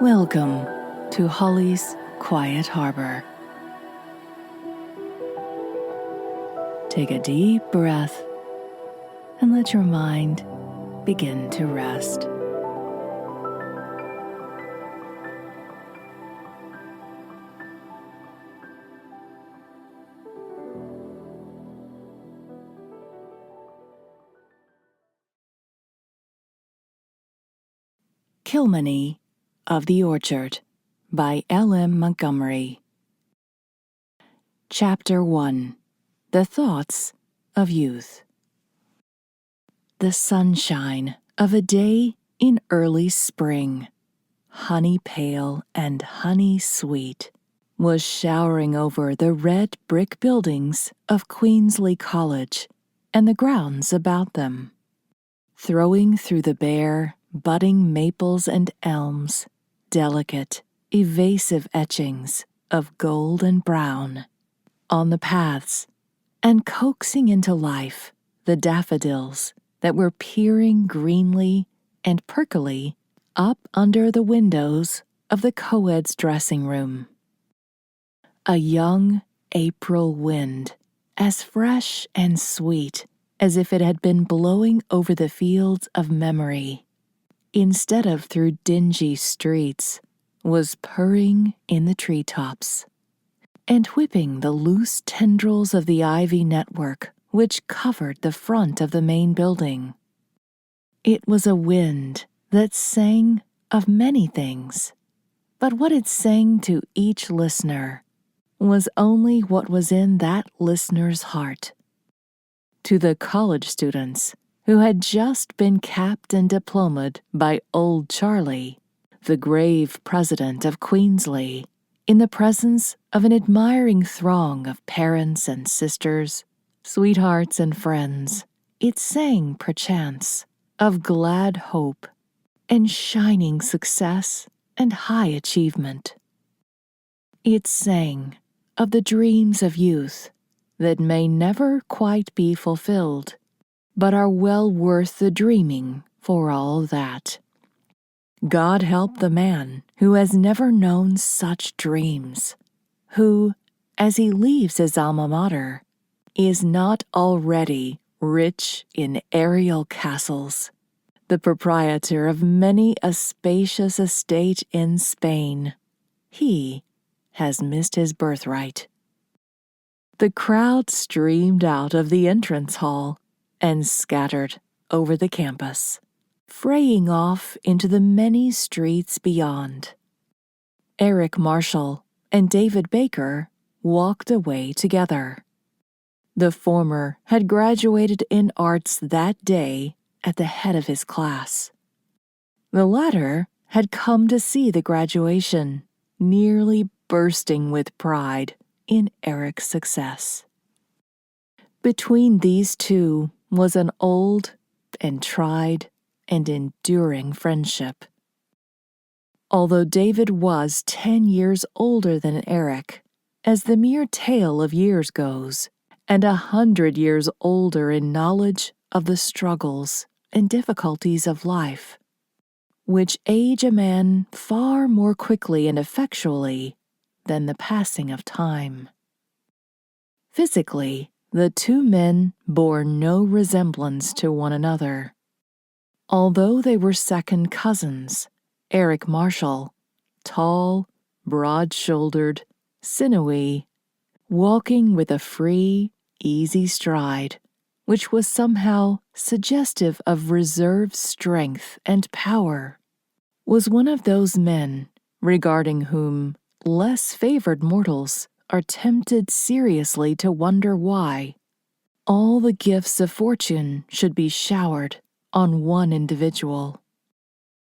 Welcome to Holly's Quiet Harbor. Take a deep breath and let your mind begin to rest. Kilmeny of the Orchard by L.M. Montgomery. Chapter 1. The Thoughts of Youth. The sunshine of a day in early spring, honey pale and honey sweet, was showering over the red brick buildings of Queensley College and the grounds about them, throwing through the bare, budding maples and elms delicate, evasive etchings of gold and brown on the paths, and coaxing into life the daffodils that were peering greenly and perkily up under the windows of the co-ed's dressing room. A young April wind, as fresh and sweet as if it had been blowing over the fields of memory, instead of through dingy streets, was purring in the treetops, and whipping the loose tendrils of the ivy network which covered the front of the main building. It was a wind that sang of many things, but what it sang to each listener was only what was in that listener's heart. To the college students who had just been capped and diplomaed by Old Charlie, the grave president of Queensley, in the presence of an admiring throng of parents and sisters, sweethearts and friends, it sang, perchance, of glad hope and shining success and high achievement. It sang of the dreams of youth that may never quite be fulfilled, but are well worth the dreaming for all that. God help the man who has never known such dreams, who, as he leaves his alma mater, is not already rich in aerial castles, the proprietor of many a spacious estate in Spain. He has missed his birthright. The crowd streamed out of the entrance hall and scattered over the campus, fraying off into the many streets beyond. Eric Marshall and David Baker walked away together. The former had graduated in arts that day at the head of his class. The latter had come to see the graduation, nearly bursting with pride in Eric's success. Between these two was an old and tried and enduring friendship. Although David was 10 years older than Eric, as the mere tale of years goes, and 100 years older in knowledge of the struggles and difficulties of life, which age a man far more quickly and effectually than the passing of time. Physically, the two men bore no resemblance to one another. Although they were second cousins, Eric Marshall, tall, broad-shouldered, sinewy, walking with a free, easy stride, which was somehow suggestive of reserve strength and power, was one of those men regarding whom less favored mortals are tempted seriously to wonder why all the gifts of fortune should be showered on one individual.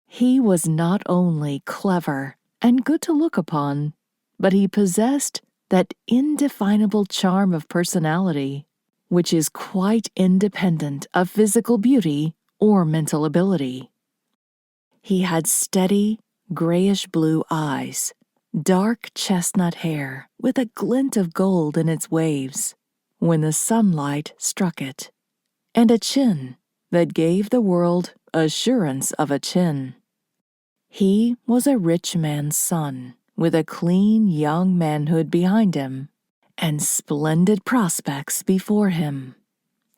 He was not only clever and good to look upon, but he possessed that indefinable charm of personality which is quite independent of physical beauty or mental ability. He had steady, grayish-blue eyes, dark chestnut hair with a glint of gold in its waves when the sunlight struck it, and a chin that gave the world assurance of a chin. He was a rich man's son, with a clean young manhood behind him, and splendid prospects before him.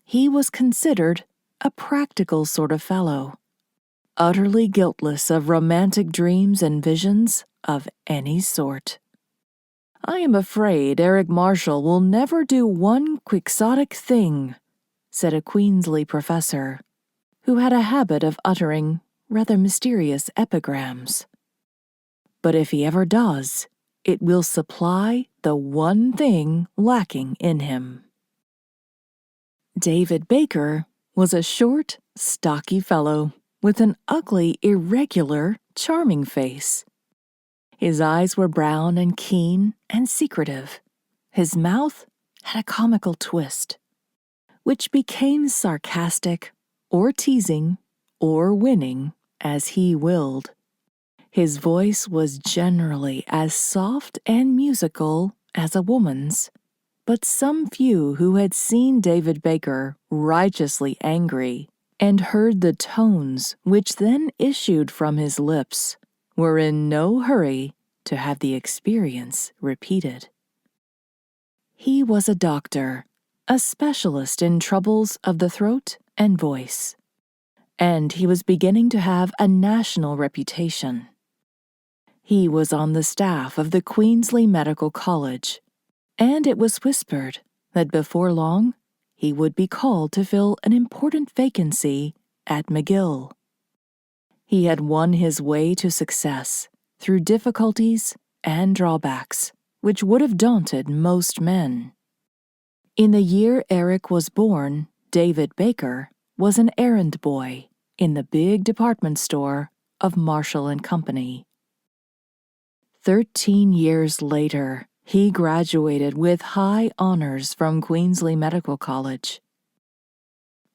He was considered a practical sort of fellow, utterly guiltless of romantic dreams and visions of any sort. "I am afraid Eric Marshall will never do one quixotic thing," said a Queensley professor, who had a habit of uttering rather mysterious epigrams. "But if he ever does, it will supply the one thing lacking in him." David Baker was a short, stocky fellow with an ugly, irregular, charming face. His eyes were brown and keen and secretive. His mouth had a comical twist, which became sarcastic or teasing or winning as he willed. His voice was generally as soft and musical as a woman's, but some few who had seen David Baker righteously angry and heard the tones which then issued from his lips were in no hurry to have the experience repeated. He was a doctor, a specialist in troubles of the throat and voice, and he was beginning to have a national reputation. He was on the staff of the Queensley Medical College, and it was whispered that before long he would be called to fill an important vacancy at McGill. He had won his way to success through difficulties and drawbacks which would have daunted most men. In the year Eric was born, David Baker was an errand boy in the big department store of Marshall & Company. 13 years later, he graduated with high honors from Queensley Medical College.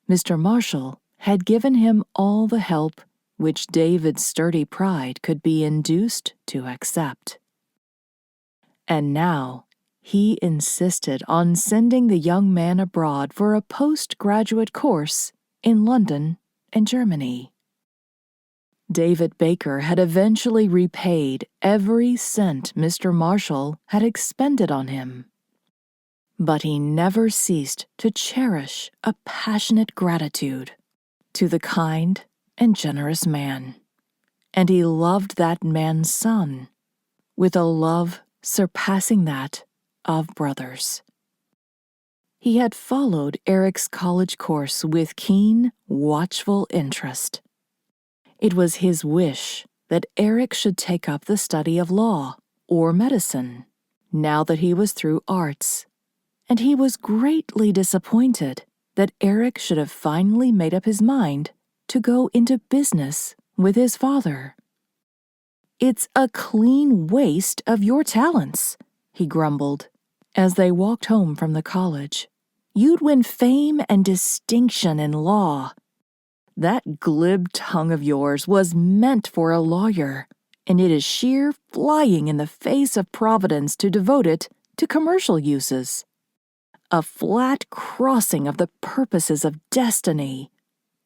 Mr. Marshall had given him all the help which David's sturdy pride could be induced to accept. And now he insisted on sending the young man abroad for a postgraduate course in London and Germany. David Baker had eventually repaid every cent Mr. Marshall had expended on him. But he never ceased to cherish a passionate gratitude to the kind and generous man, and he loved that man's son with a love surpassing that of brothers. He had followed Eric's college course with keen, watchful interest. It was his wish that Eric should take up the study of law or medicine, now that he was through arts, and he was greatly disappointed that Eric should have finally made up his mind to go into business with his father. "It's a clean waste of your talents," he grumbled, as they walked home from the college. "You'd win fame and distinction in law. That glib tongue of yours was meant for a lawyer, and it is sheer flying in the face of Providence to devote it to commercial uses. A flat crossing of the purposes of destiny.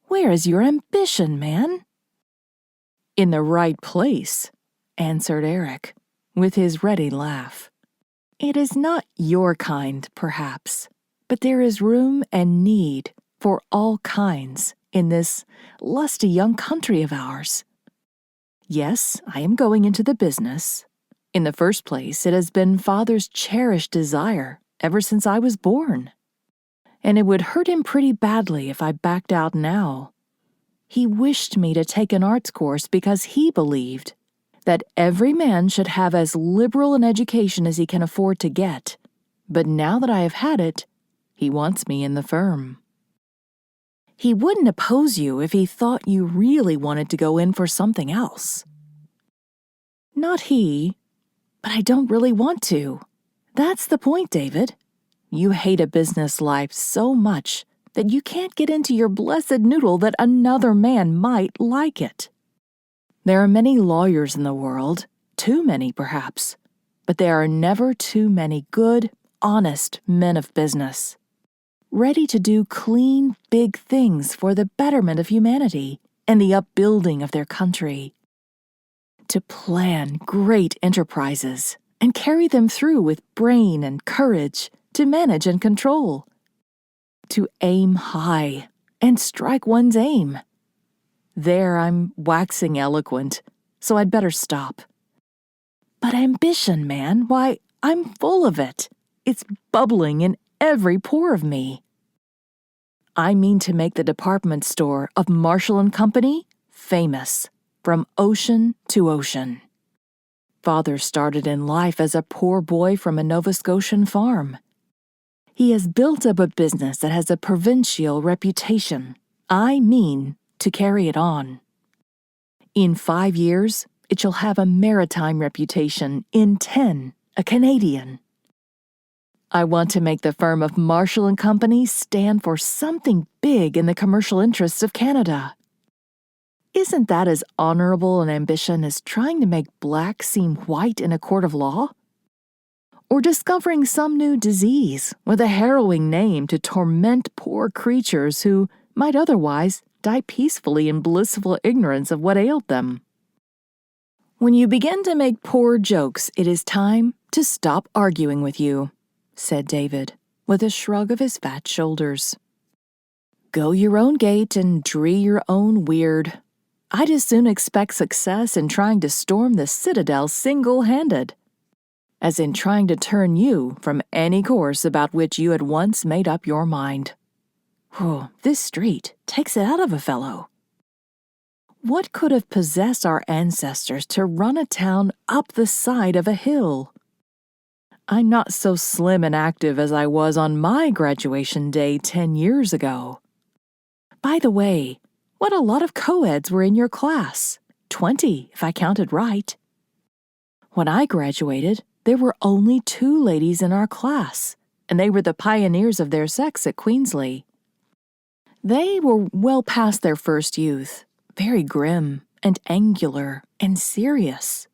Where is your ambition, man?" "In the right place," answered Eric, with his ready laugh. "It is not your kind, perhaps, but there is room and need for all kinds in this lusty young country of ours. Yes, I am going into the business. In the first place, it has been Father's cherished desire ever since I was born, and it would hurt him pretty badly if I backed out now. He wished me to take an arts course because he believed that every man should have as liberal an education as he can afford to get, but now that I have had it, he wants me in the firm. He wouldn't oppose you if he thought you really wanted to go in for something else." "Not he, but I don't really want to. That's the point, David. You hate a business life so much that you can't get into your blessed noodle that another man might like it. There are many lawyers in the world, too many perhaps, but there are never too many good, honest men of business, ready to do clean, big things for the betterment of humanity and the upbuilding of their country. to plan great enterprises and carry them through with brain and courage to manage and control. To aim high and strike one's aim. There I'm waxing eloquent, so I'd better stop. But ambition, man, why, I'm full of it. It's bubbling in every pore of me. I mean to make the department store of Marshall & Company famous, from ocean to ocean. Father started in life as a poor boy from a Nova Scotian farm. He has built up a business that has a provincial reputation. I mean to carry it on. In 5 years, it shall have a maritime reputation. In 10, a Canadian. I want to make the firm of Marshall & Company stand for something big in the commercial interests of Canada. Isn't that as honorable an ambition as trying to make black seem white in a court of law? Or discovering some new disease with a harrowing name to torment poor creatures who might otherwise die peacefully in blissful ignorance of what ailed them? When you begin to make poor jokes, it is time to stop arguing with you, said David, with a shrug of his fat shoulders. Go your own gait and dree your own weird. I'd as soon expect success in trying to storm the citadel single-handed, as in trying to turn you from any course about which you had once made up your mind. Whew, this street takes it out of a fellow. What could have possessed our ancestors to run a town up the side of a hill? I'm not so slim and active as I was on my graduation day 10 years ago. By the way, what a lot of co-eds were in your class. 20, if I counted right. When I graduated, there were only 2 ladies in our class, and they were the pioneers of their sex at Queensley. They were well past their first youth, very grim and angular and serious.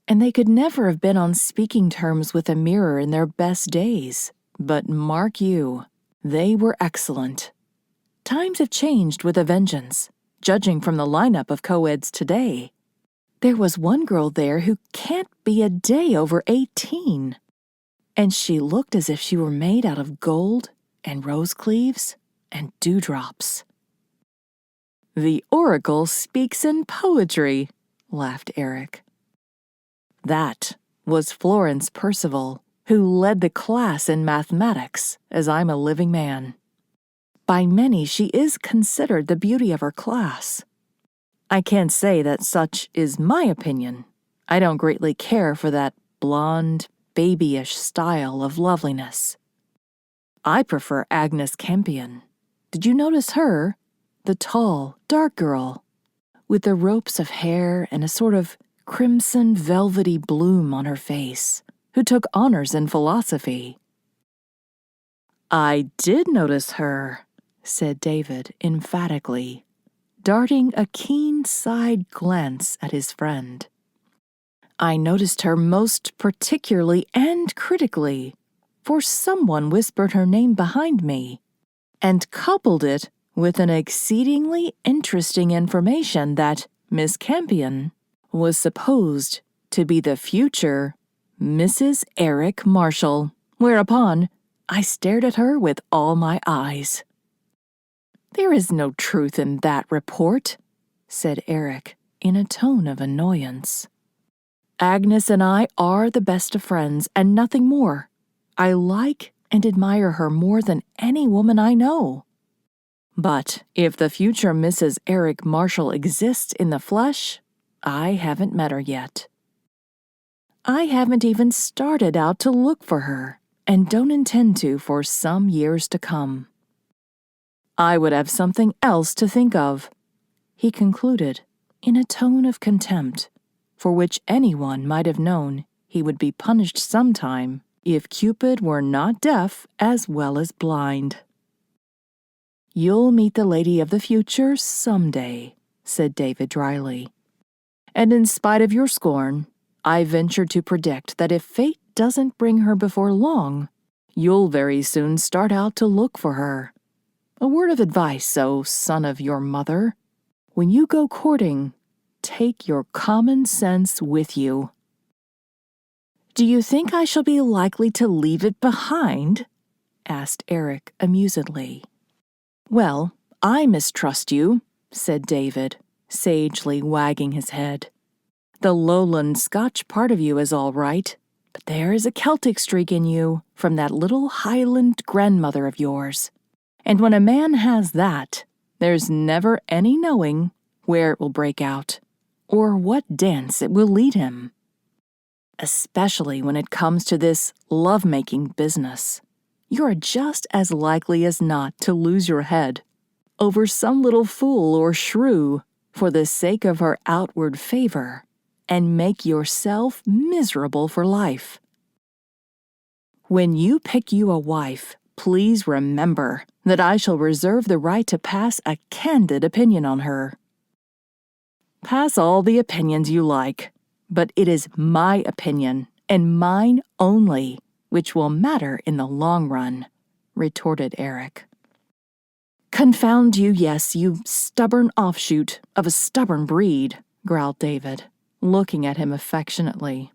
And they could never have been on speaking terms with a mirror in their best days. But mark you, they were excellent. Times have changed with a vengeance, judging from the lineup of co-eds today. There was one girl there who can't be a day over 18. And she looked as if she were made out of gold and rose cleaves and dewdrops. The oracle speaks in poetry, laughed Eric. That was Florence Percival, who led the class in mathematics, as I'm a living man. By many, she is considered the beauty of her class. I can't say that such is my opinion. I don't greatly care for that blonde, babyish style of loveliness. I prefer Agnes Campion. Did you notice her? The tall, dark girl, with the ropes of hair and a sort of crimson velvety bloom on her face, who took honors in philosophy. I did notice her, said David emphatically, darting a keen side glance at his friend. I noticed her most particularly and critically, for someone whispered her name behind me, and coupled it with an exceedingly interesting information that Miss Campion was supposed to be the future Mrs. Eric Marshall, whereupon I stared at her with all my eyes. There is no truth in that report, said Eric in a tone of annoyance. Agnes and I are the best of friends and nothing more. I like and admire her more than any woman I know. But if the future Mrs. Eric Marshall exists in the flesh, I haven't met her yet. I haven't even started out to look for her, and don't intend to for some years to come. I would have something else to think of, he concluded in a tone of contempt, for which anyone might have known he would be punished sometime if Cupid were not deaf as well as blind. You'll meet the lady of the future someday, said David dryly. And in spite of your scorn, I venture to predict that if fate doesn't bring her before long, you'll very soon start out to look for her. A word of advice, O son of your mother. When you go courting, take your common sense with you." "Do you think I shall be likely to leave it behind?" asked Eric amusedly. "Well, I mistrust you," said David, sagely wagging his head. "The lowland Scotch part of you is all right, but there is a Celtic streak in you from that little Highland grandmother of yours. And when a man has that, there's never any knowing where it will break out, or what dance it will lead him. Especially when it comes to this love-making business. You're just as likely as not to lose your head over some little fool or shrew for the sake of her outward favor, and make yourself miserable for life. When you pick you a wife, please remember that I shall reserve the right to pass a candid opinion on her. Pass all the opinions you like, but it is my opinion, and mine only, which will matter in the long run," retorted Eric. "Confound you, yes, you stubborn offshoot of a stubborn breed," growled David, looking at him affectionately.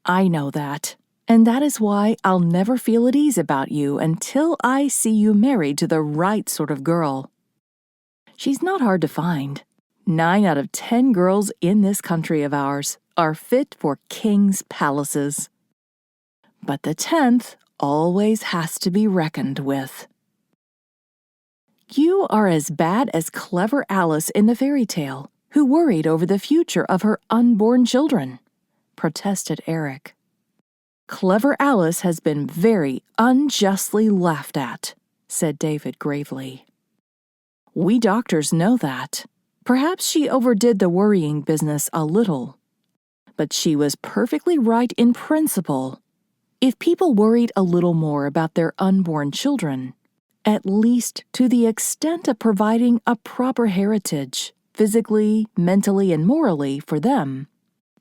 "I know that, and that is why I'll never feel at ease about you until I see you married to the right sort of girl. She's not hard to find. 9 out of 10 girls in this country of ours are fit for kings' palaces. But the 10th always has to be reckoned with." "You are as bad as clever Alice in the fairy tale, who worried over the future of her unborn children," protested Eric. "Clever Alice has been very unjustly laughed at," said David gravely. "We doctors know that. Perhaps she overdid the worrying business a little. But she was perfectly right in principle. If people worried a little more about their unborn children, at least to the extent of providing a proper heritage, physically, mentally, and morally, for them,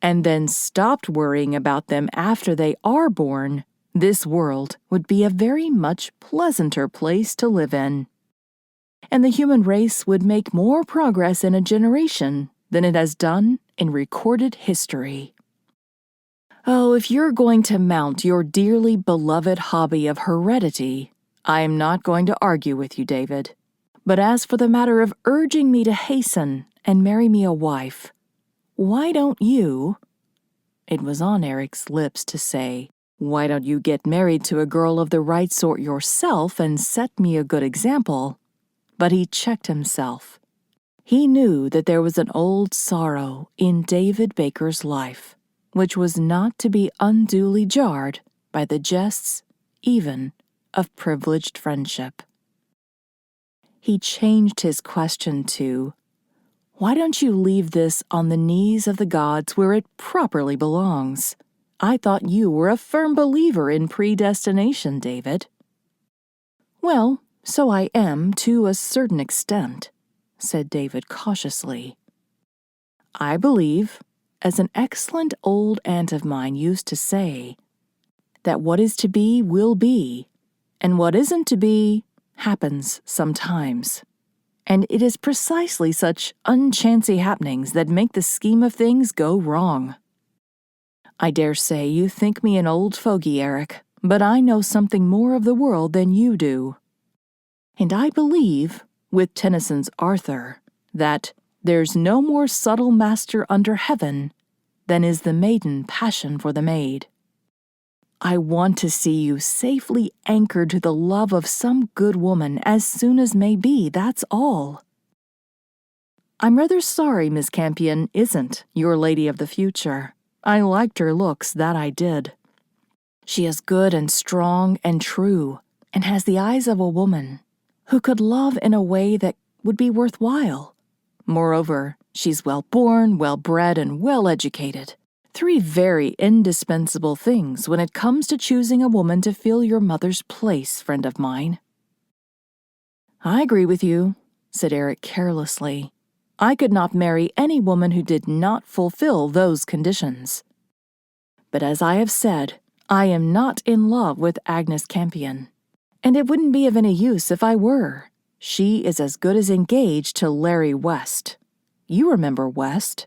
and then stopped worrying about them after they are born, this world would be a very much pleasanter place to live in. And the human race would make more progress in a generation than it has done in recorded history. Oh, if you're going to mount your dearly beloved hobby of heredity, I am not going to argue with you, David. But as for the matter of urging me to hasten and marry me a wife, why don't you—" It was on Eric's lips to say, "Why don't you get married to a girl of the right sort yourself and set me a good example?" But he checked himself. He knew that there was an old sorrow in David Baker's life, which was not to be unduly jarred by the jests, even, of privileged friendship. He changed his question to, "Why don't you leave this on the knees of the gods where it properly belongs? I thought you were a firm believer in predestination, David." "Well, so I am to a certain extent," said David cautiously. "I believe, as an excellent old aunt of mine used to say, that what is to be will be, and what isn't to be happens sometimes. And it is precisely such unchancy happenings that make the scheme of things go wrong. I dare say you think me an old fogey, Eric, but I know something more of the world than you do. And I believe, with Tennyson's Arthur, that there's no more subtle master under heaven than is the maiden passion for the maid. I want to see you safely anchored to the love of some good woman as soon as may be, that's all. I'm rather sorry Miss Campion isn't your lady of the future. I liked her looks, that I did. She is good and strong and true, and has the eyes of a woman who could love in a way that would be worthwhile. Moreover, she's well-born, well-bred, and well-educated. 3 very indispensable things when it comes to choosing a woman to fill your mother's place, friend of mine." "I agree with you," said Eric carelessly. "I could not marry any woman who did not fulfill those conditions. But as I have said, I am not in love with Agnes Campion, and it wouldn't be of any use if I were. She is as good as engaged to Larry West. You remember West,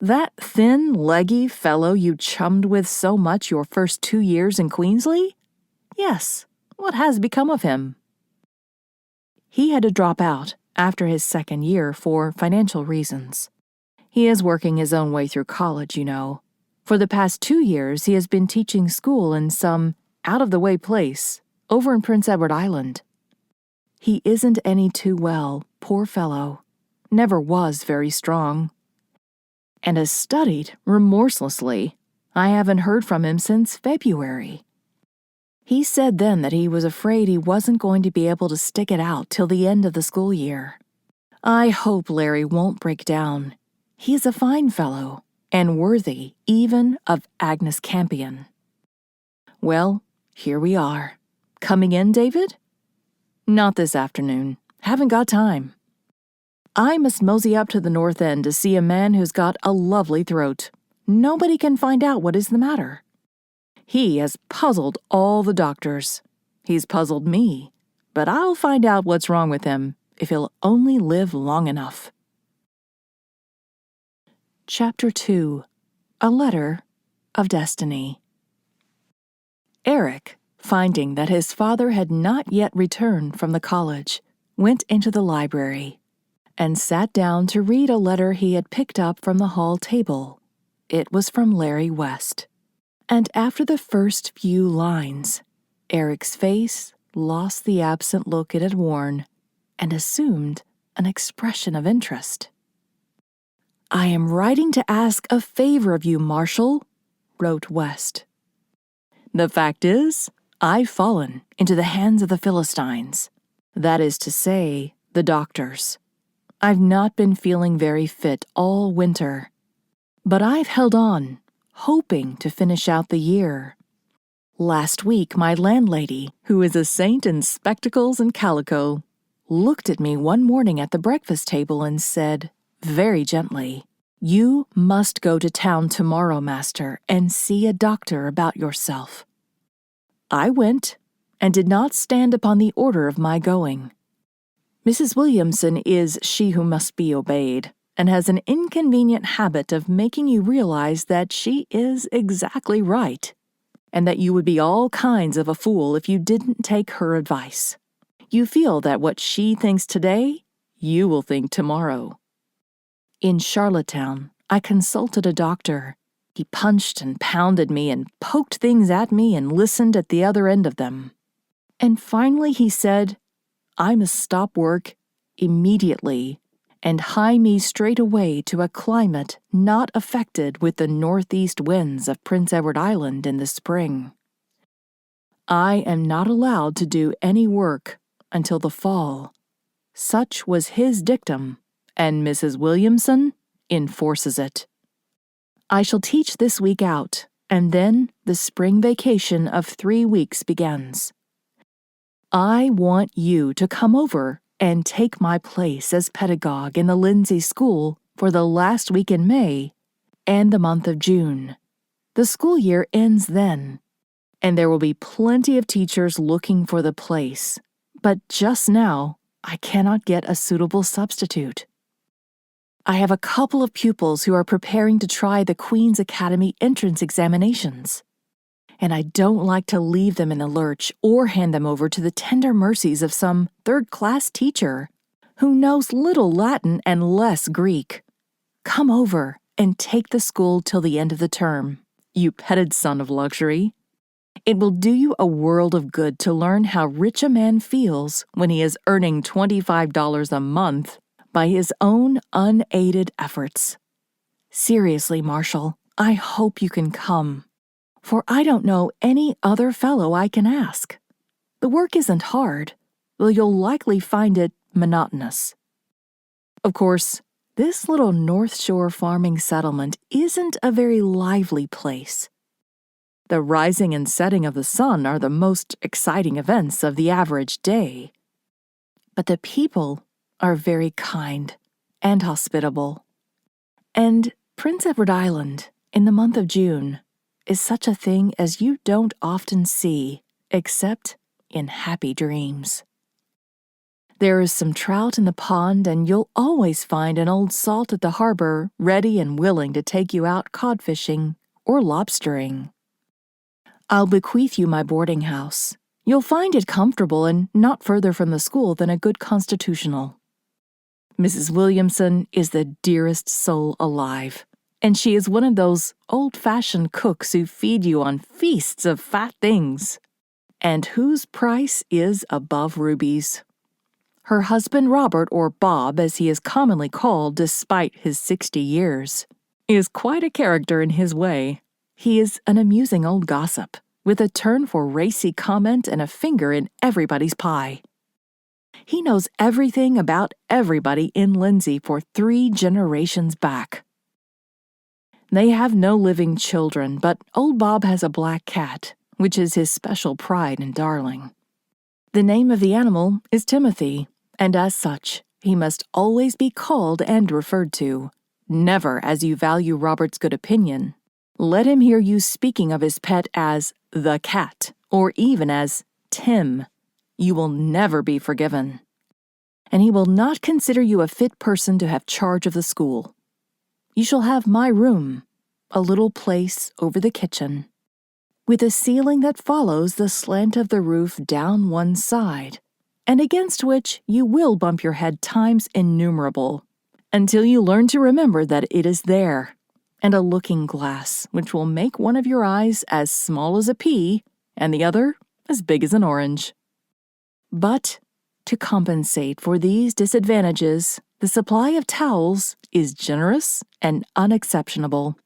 That thin, leggy fellow you chummed with so much your first 2 years in Queensley? Yes, what has become of him? He had to drop out after his second year for financial reasons. He is working his own way through college, you know. For the past 2 years, he has been teaching school in some out-of-the-way place over in Prince Edward Island. He isn't any too well, poor fellow. Never was very strong. And has studied remorselessly. I haven't heard from him since February. He said then that he was afraid he wasn't going to be able to stick it out till the end of the school year. I hope Larry won't break down. He is a fine fellow, and worthy even of Agnes Campion. Well, here we are. Coming in, David? Not this afternoon. Haven't got time. I must mosey up to the North End to see a man who's got a lovely throat. Nobody can find out what is the matter. He has puzzled all the doctors. He's puzzled me, but I'll find out what's wrong with him if he'll only live long enough. Chapter 2. A Letter of Destiny. Eric, finding that his father had not yet returned from the college, went into the library and sat down to read a letter he had picked up from the hall table. It was from Larry West. And after the first few lines, Eric's face lost the absent look it had worn and assumed an expression of interest. "I am writing to ask a favor of you, Marshall," wrote West. "The fact is, I've fallen into the hands of the Philistines. That is to say, the doctors. I've not been feeling very fit all winter, but I've held on, hoping to finish out the year. Last week, my landlady, who is a saint in spectacles and calico, looked at me one morning at the breakfast table and said, very gently, 'You must go to town tomorrow, master, and see a doctor about yourself.' I went, and did not stand upon the order of my going. Mrs. Williamson is she who must be obeyed, and has an inconvenient habit of making you realize that she is exactly right, and that you would be all kinds of a fool if you didn't take her advice. You feel that what she thinks today, you will think tomorrow. In Charlottetown, I consulted a doctor. He punched and pounded me and poked things at me and listened at the other end of them. And finally he said, I must stop work immediately and hie me straight away to a climate not affected with the northeast winds of Prince Edward Island in the spring. I am not allowed to do any work until the fall. Such was his dictum, and Mrs. Williamson enforces it. I shall teach this week out, and then the spring vacation of 3 weeks begins. I want you to come over and take my place as pedagogue in the Lindsay School for the last week in May and the month of June. The school year ends then, and there will be plenty of teachers looking for the place, but just now I cannot get a suitable substitute. I have a couple of pupils who are preparing to try the Queen's Academy entrance examinations, and I don't like to leave them in the lurch or hand them over to the tender mercies of some third-class teacher who knows little Latin and less Greek. Come over and take the school till the end of the term, you petted son of luxury. It will do you a world of good to learn how rich a man feels when he is earning $25 a month by his own unaided efforts. Seriously, Marshall, I hope you can come, for I don't know any other fellow I can ask. The work isn't hard, though you'll likely find it monotonous. Of course, this little North Shore farming settlement isn't a very lively place. The rising and setting of the sun are the most exciting events of the average day. But the people are very kind and hospitable. And Prince Edward Island, in the month of June, is such a thing as you don't often see, except in happy dreams. There is some trout in the pond, and you'll always find an old salt at the harbor ready and willing to take you out cod fishing or lobstering. I'll bequeath you my boarding house. You'll find it comfortable and not further from the school than a good constitutional. Mrs. Williamson is the dearest soul alive, and she is one of those old-fashioned cooks who feed you on feasts of fat things, and whose price is above rubies. Her husband Robert, or Bob as he is commonly called despite his 60 years, is quite a character in his way. He is an amusing old gossip, with a turn for racy comment and a finger in everybody's pie. He knows everything about everybody in Lindsay for 3 generations back. They have no living children, but old Bob has a black cat, which is his special pride and darling. The name of the animal is Timothy, and as such, he must always be called and referred to, never as you value Robert's good opinion. Let him hear you speaking of his pet as the cat, or even as Tim. You will never be forgiven. And he will not consider you a fit person to have charge of the school. You shall have my room, a little place over the kitchen, with a ceiling that follows the slant of the roof down one side, and against which you will bump your head times innumerable, until you learn to remember that it is there, and a looking glass which will make one of your eyes as small as a pea and the other as big as an orange. But, to compensate for these disadvantages, the supply of towels is generous and unexceptionable.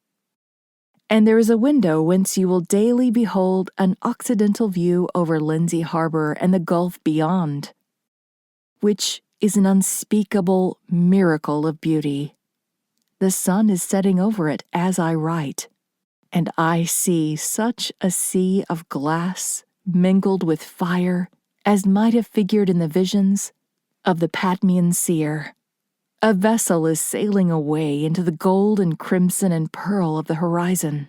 And there is a window whence you will daily behold an occidental view over Lindsay Harbor and the Gulf beyond, which is an unspeakable miracle of beauty. The sun is setting over it as I write, and I see such a sea of glass mingled with fire as might have figured in the visions of the Patmian seer. A vessel is sailing away into the gold and crimson and pearl of the horizon.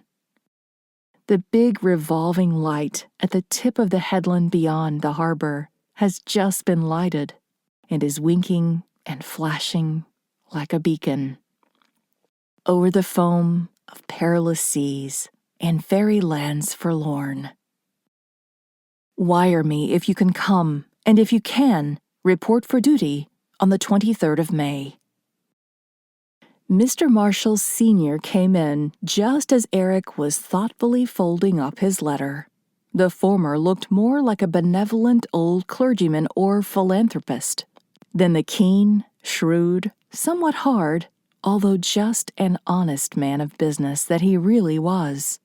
The big revolving light at the tip of the headland beyond the harbor has just been lighted and is winking and flashing like a beacon. Over the foam of perilous seas and fairy lands forlorn. Wire me if you can come, and if you can, report for duty on the 23rd of May. Mr. Marshall Sr. came in just as Eric was thoughtfully folding up his letter. The former looked more like a benevolent old clergyman or philanthropist than the keen, shrewd, somewhat hard, although just and honest man of business that he really was.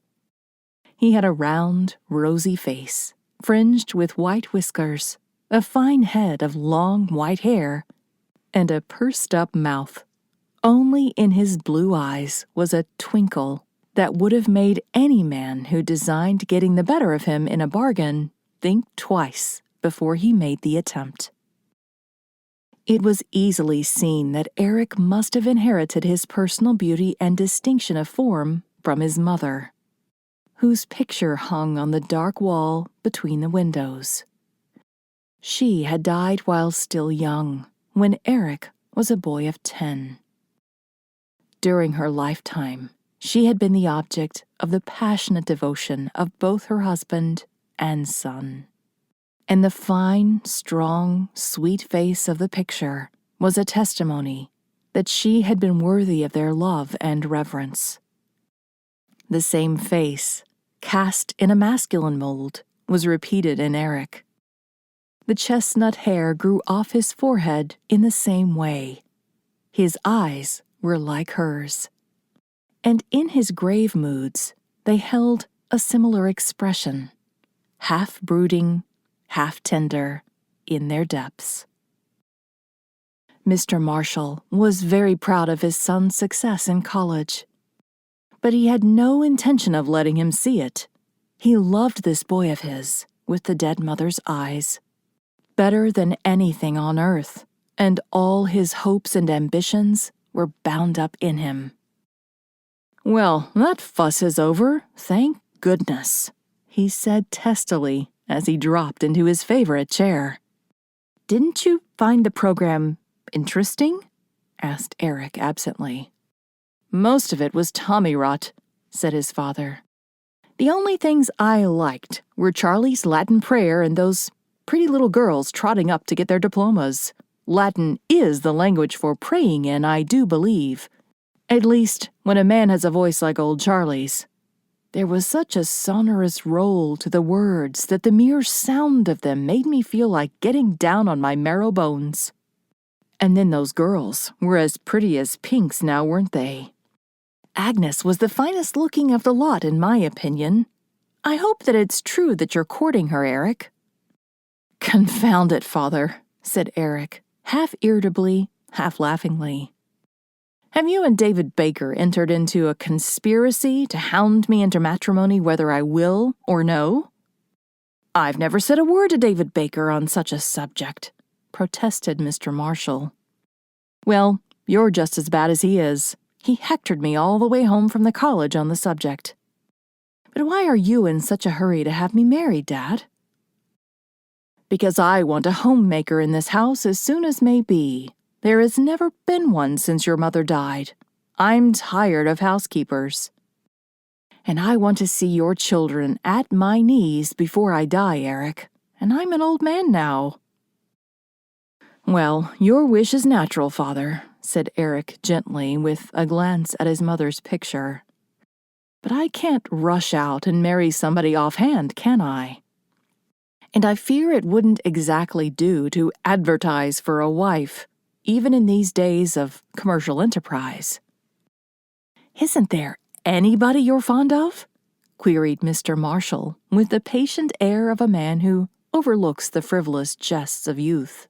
He had a round, rosy face, fringed with white whiskers, a fine head of long white hair, and a pursed-up mouth. Only in his blue eyes was a twinkle that would have made any man who designed getting the better of him in a bargain think twice before he made the attempt. It was easily seen that Eric must have inherited his personal beauty and distinction of form from his mother, whose picture hung on the dark wall between the windows. She had died while still young, when Eric was a boy of 10. During her lifetime, she had been the object of the passionate devotion of both her husband and son. And the fine, strong, sweet face of the picture was a testimony that she had been worthy of their love and reverence. The same face, cast in a masculine mold, was repeated in Eric. The chestnut hair grew off his forehead in the same way. His eyes were like hers. And in his grave moods, they held a similar expression, half brooding, half tender, in their depths. Mr. Marshall was very proud of his son's success in college, but he had no intention of letting him see it. He loved this boy of his, with the dead mother's eyes, better than anything on earth, and all his hopes and ambitions were bound up in him. "Well, that fuss is over, thank goodness," he said testily as he dropped into his favorite chair. "Didn't you find the program interesting?" asked Eric absently. "Most of it was tommy rot," said his father. "The only things I liked were Charlie's Latin prayer and those pretty little girls trotting up to get their diplomas. Latin is the language for praying in, I do believe. At least, when a man has a voice like old Charlie's. There was such a sonorous roll to the words that the mere sound of them made me feel like getting down on my marrow bones. And then those girls were as pretty as pinks now, weren't they? Agnes was the finest looking of the lot, in my opinion. I hope that it's true that you're courting her, Eric." "Confound it, father," said Eric, half irritably, half laughingly. "Have you and David Baker entered into a conspiracy to hound me into matrimony whether I will or no?" "I've never said a word to David Baker on such a subject," protested Mr. Marshall. "Well, you're just as bad as he is. He hectored me all the way home from the college on the subject. But why are you in such a hurry to have me married, Dad?" "Because I want a homemaker in this house as soon as may be. There has never been one since your mother died. I'm tired of housekeepers. And I want to see your children at my knees before I die, Eric. And I'm an old man now." "Well, your wish is natural, father," said Eric gently, with a glance at his mother's picture. "But I can't rush out and marry somebody offhand, can I? And I fear it wouldn't exactly do to advertise for a wife, even in these days of commercial enterprise." "Isn't there anybody you're fond of?" queried Mr. Marshall, with the patient air of a man who overlooks the frivolous jests of youth.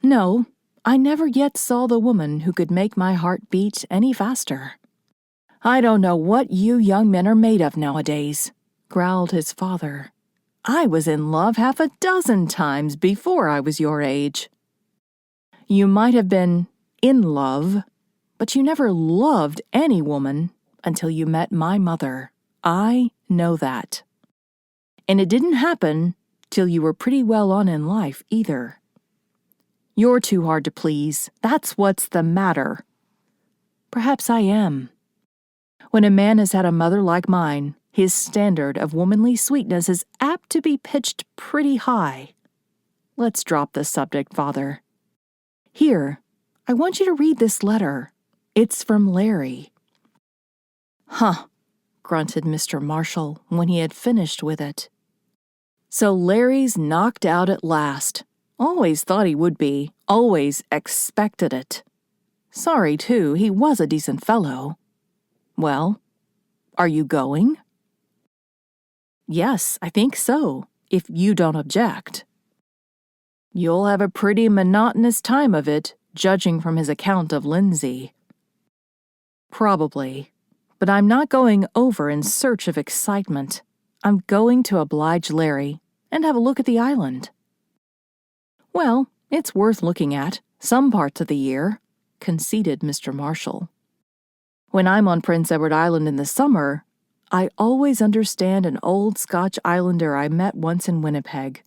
"No, I never yet saw the woman who could make my heart beat any faster." "I don't know what you young men are made of nowadays," growled his father. "I was in love half a dozen times before I was your age." "You might have been in love, but you never loved any woman until you met my mother. I know that. And it didn't happen till you were pretty well on in life, either. You're too hard to please. That's what's the matter." "Perhaps I am. When a man has had a mother like mine, his standard of womanly sweetness is apt to be pitched pretty high. Let's drop the subject, father. Here, I want you to read this letter. It's from Larry." "Huh," grunted Mr. Marshall when he had finished with it. "So Larry's knocked out at last. Always thought he would be. Always expected it. Sorry, too, he was a decent fellow. Well, are you going?" "Yes, I think so, if you don't object." "You'll have a pretty monotonous time of it, judging from his account of Lindsay." "Probably, but I'm not going over in search of excitement. I'm going to oblige Larry and have a look at the island." "Well, it's worth looking at, some parts of the year," conceded Mr. Marshall. "When I'm on Prince Edward Island in the summer, I always understand an old Scotch islander I met once in Winnipeg.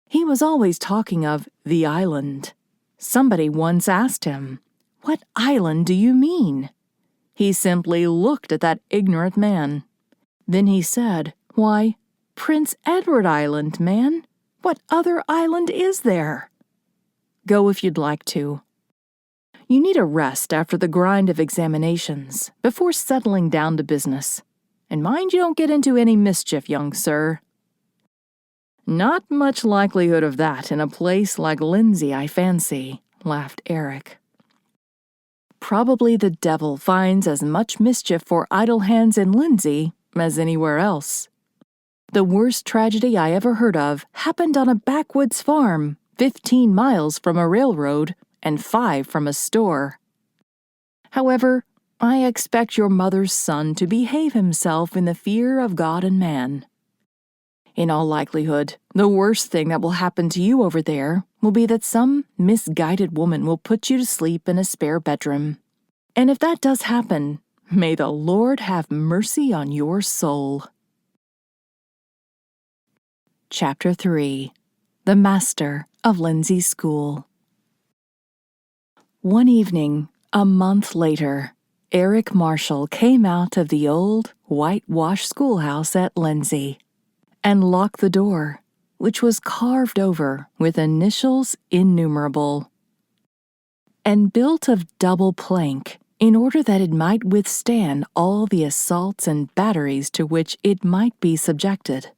He was always talking of the island. Somebody once asked him, 'What island do you mean?' He simply looked at that ignorant man. Then he said, 'Why, Prince Edward Island, man. What other island is there?' Go if you'd like to. You need a rest after the grind of examinations before settling down to business. And mind you don't get into any mischief, young sir." "Not much likelihood of that in a place like Lindsay, I fancy," laughed Eric. "Probably the devil finds as much mischief for idle hands in Lindsay as anywhere else. The worst tragedy I ever heard of happened on a backwoods farm, 15 miles from a railroad and 5 from a store. However, I expect your mother's son to behave himself in the fear of God and man. In all likelihood, the worst thing that will happen to you over there will be that some misguided woman will put you to sleep in a spare bedroom. And if that does happen, may the Lord have mercy on your soul." Chapter 3. The Master of Lindsay's school. One evening, a month later, Eric Marshall came out of the old, whitewashed schoolhouse at Lindsay and locked the door, which was carved over with initials innumerable, and built of double plank in order that it might withstand all the assaults and batteries to which it might be subjected.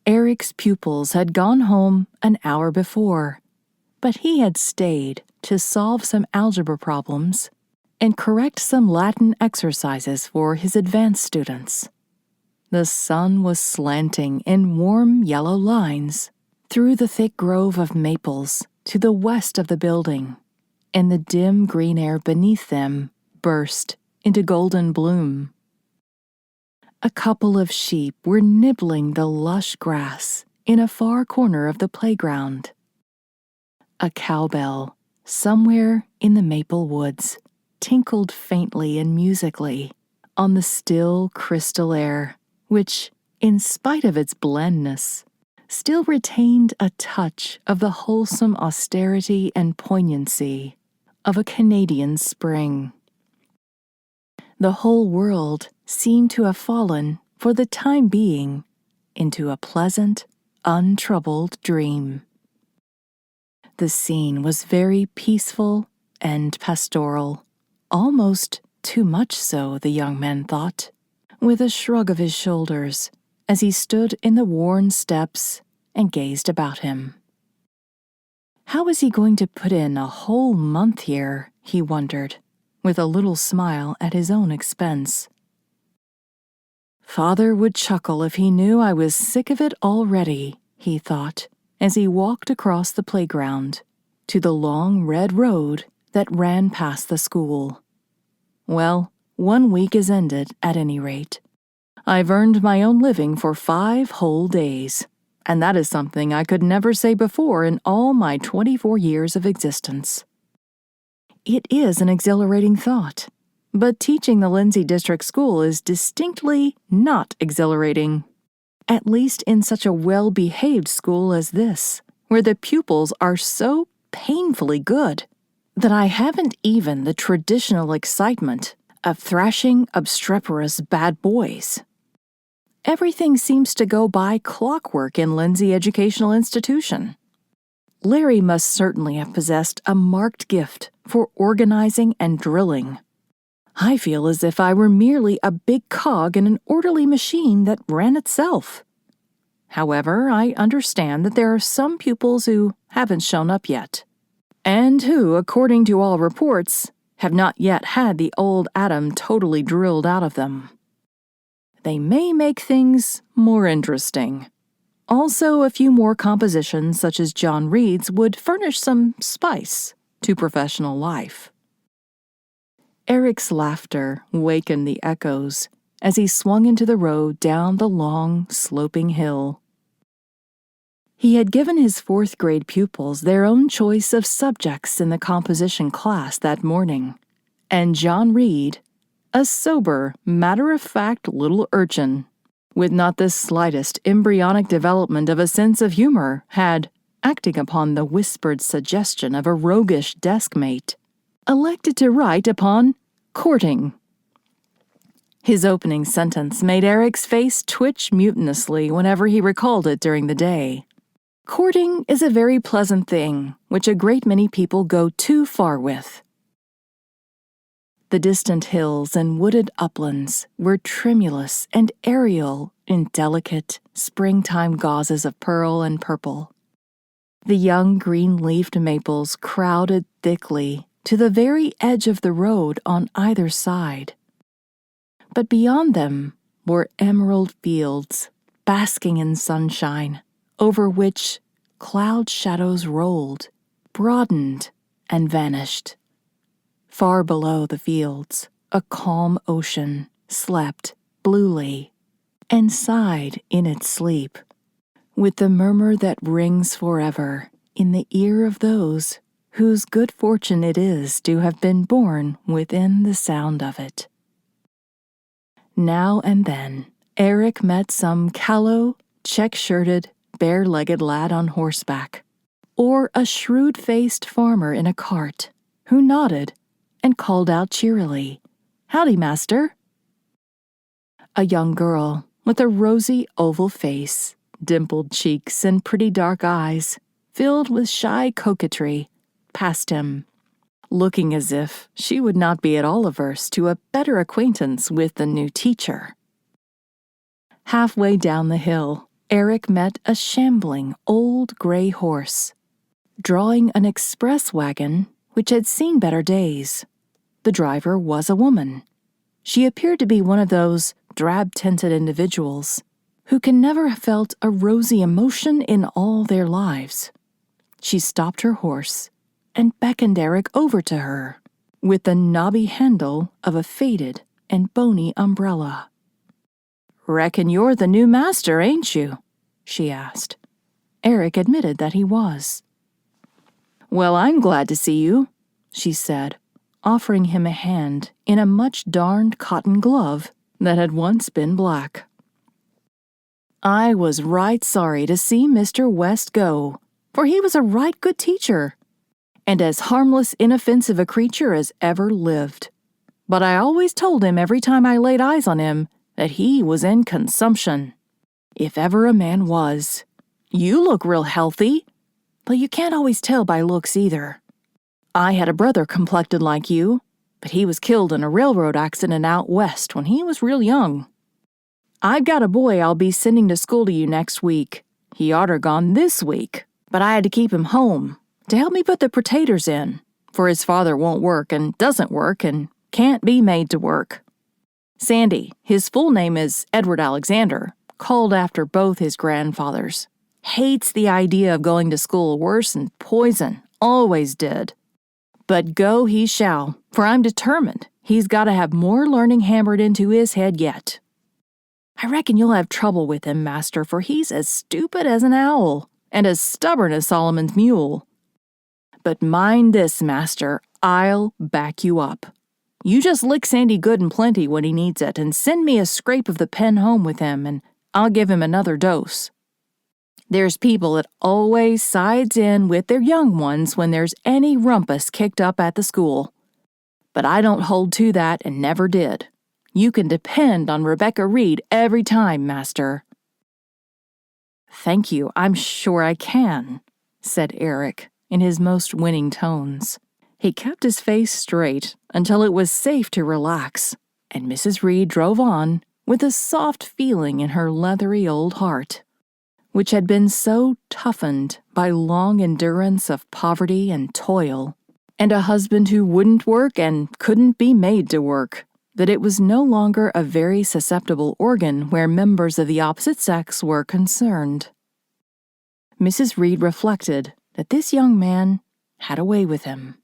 Eric's pupils had gone home an hour before, but he had stayed to solve some algebra problems and correct some Latin exercises for his advanced students. The sun was slanting in warm yellow lines through the thick grove of maples to the west of the building, and the dim green air beneath them burst into golden bloom. A couple of sheep were nibbling the lush grass in a far corner of the playground. A cowbell, somewhere in the maple woods, tinkled faintly and musically on the still crystal air, which, in spite of its blandness, still retained a touch of the wholesome austerity and poignancy of a Canadian spring. The whole world seemed to have fallen, for the time being, into a pleasant, untroubled dream. The scene was very peaceful and pastoral, almost too much so, the young man thought, with a shrug of his shoulders as he stood in the worn steps and gazed about him. How was he going to put in a whole month here, he wondered, with a little smile at his own expense. Father would chuckle if he knew I was sick of it already, he thought, as he walked across the playground to the long red road that ran past the school. Well, 1 week is ended, at any rate. I've earned my own living for 5 whole days, and that is something I could never say before in all my 24 years of existence. It is an exhilarating thought, but teaching the Lindsay District School is distinctly not exhilarating, at least in such a well-behaved school as this, where the pupils are so painfully good that I haven't even the traditional excitement of thrashing obstreperous bad boys. Everything seems to go by clockwork in Lindsay Educational Institution. Larry must certainly have possessed a marked gift for organizing and drilling. I feel as if I were merely a big cog in an orderly machine that ran itself. However, I understand that there are some pupils who haven't shown up yet, and who, according to all reports, have not yet had the old atom totally drilled out of them. They may make things more interesting. Also, a few more compositions such as John Reed's would furnish some spice to professional life. Eric's laughter wakened the echoes as he swung into the road down the long, sloping hill. He had given his 4th grade pupils their own choice of subjects in the composition class that morning, and John Reed, a sober, matter-of-fact little urchin, with not the slightest embryonic development of a sense of humor, had, acting upon the whispered suggestion of a roguish desk-mate, elected to write upon courting. His opening sentence made Eric's face twitch mutinously whenever he recalled it during the day. Courting is a very pleasant thing, which a great many people go too far with. The distant hills and wooded uplands were tremulous and aerial in delicate, springtime gauzes of pearl and purple. The young green-leafed maples crowded thickly to the very edge of the road on either side. But beyond them were emerald fields, basking in sunshine, over which cloud shadows rolled, broadened, and vanished. Far below the fields, a calm ocean slept bluely and sighed in its sleep, with the murmur that rings forever in the ear of those whose good fortune it is to have been born within the sound of it. Now and then, Eric met some callow, check-shirted, bare-legged lad on horseback, or a shrewd-faced farmer in a cart who nodded and called out cheerily, "Howdy, master." A young girl with a rosy oval face, dimpled cheeks, and pretty dark eyes, filled with shy coquetry, passed him, looking as if she would not be at all averse to a better acquaintance with the new teacher. Halfway down the hill, Eric met a shambling old gray horse, drawing an express wagon which had seen better days. The driver was a woman. She appeared to be one of those drab-tinted individuals who can never have felt a rosy emotion in all their lives. She stopped her horse and beckoned Eric over to her with the knobby handle of a faded and bony umbrella. "Reckon you're the new master, ain't you?" she asked. Eric admitted that he was. "Well, I'm glad to see you," she said, offering him a hand in a much-darned cotton glove that had once been black. "I was right sorry to see Mr. West go, for he was a right good teacher, and as harmless, inoffensive a creature as ever lived. But I always told him every time I laid eyes on him that he was in consumption, if ever a man was. You look real healthy, but you can't always tell by looks either. I had a brother complected like you, but he was killed in a railroad accident out west when he was real young. I've got a boy I'll be sending to school to you next week. He oughter gone this week, but I had to keep him home to help me put the potatoes in, for his father won't work and doesn't work and can't be made to work. Sandy, his full name is Edward Alexander, called after both his grandfathers. Hates the idea of going to school worse than poison, always did. But go he shall, for I'm determined he's got to have more learning hammered into his head yet. I reckon you'll have trouble with him, master, for he's as stupid as an owl and as stubborn as Solomon's mule. But mind this, master, I'll back you up. You just lick Sandy good and plenty when he needs it, and send me a scrape of the pen home with him, and I'll give him another dose. There's people that always sides in with their young ones when there's any rumpus kicked up at the school. But I don't hold to that and never did. You can depend on Rebecca Reed every time, master." "Thank you, I'm sure I can," said Eric in his most winning tones. He kept his face straight until it was safe to relax, and Mrs. Reed drove on with a soft feeling in her leathery old heart, which had been so toughened by long endurance of poverty and toil, and a husband who wouldn't work and couldn't be made to work, that it was no longer a very susceptible organ where members of the opposite sex were concerned. Mrs. Reed reflected that this young man had a way with him.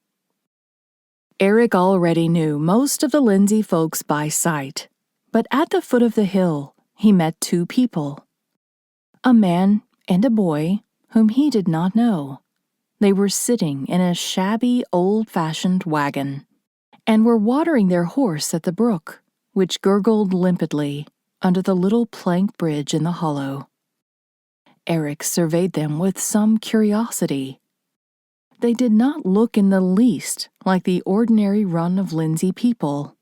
Eric already knew most of the Lindsay folks by sight, but at the foot of the hill he met two people. A man and a boy whom he did not know. They were sitting in a shabby, old-fashioned wagon, and were watering their horse at the brook, which gurgled limpidly under the little plank bridge in the hollow. Eric surveyed them with some curiosity. They did not look in the least like the ordinary run of Lindsay people.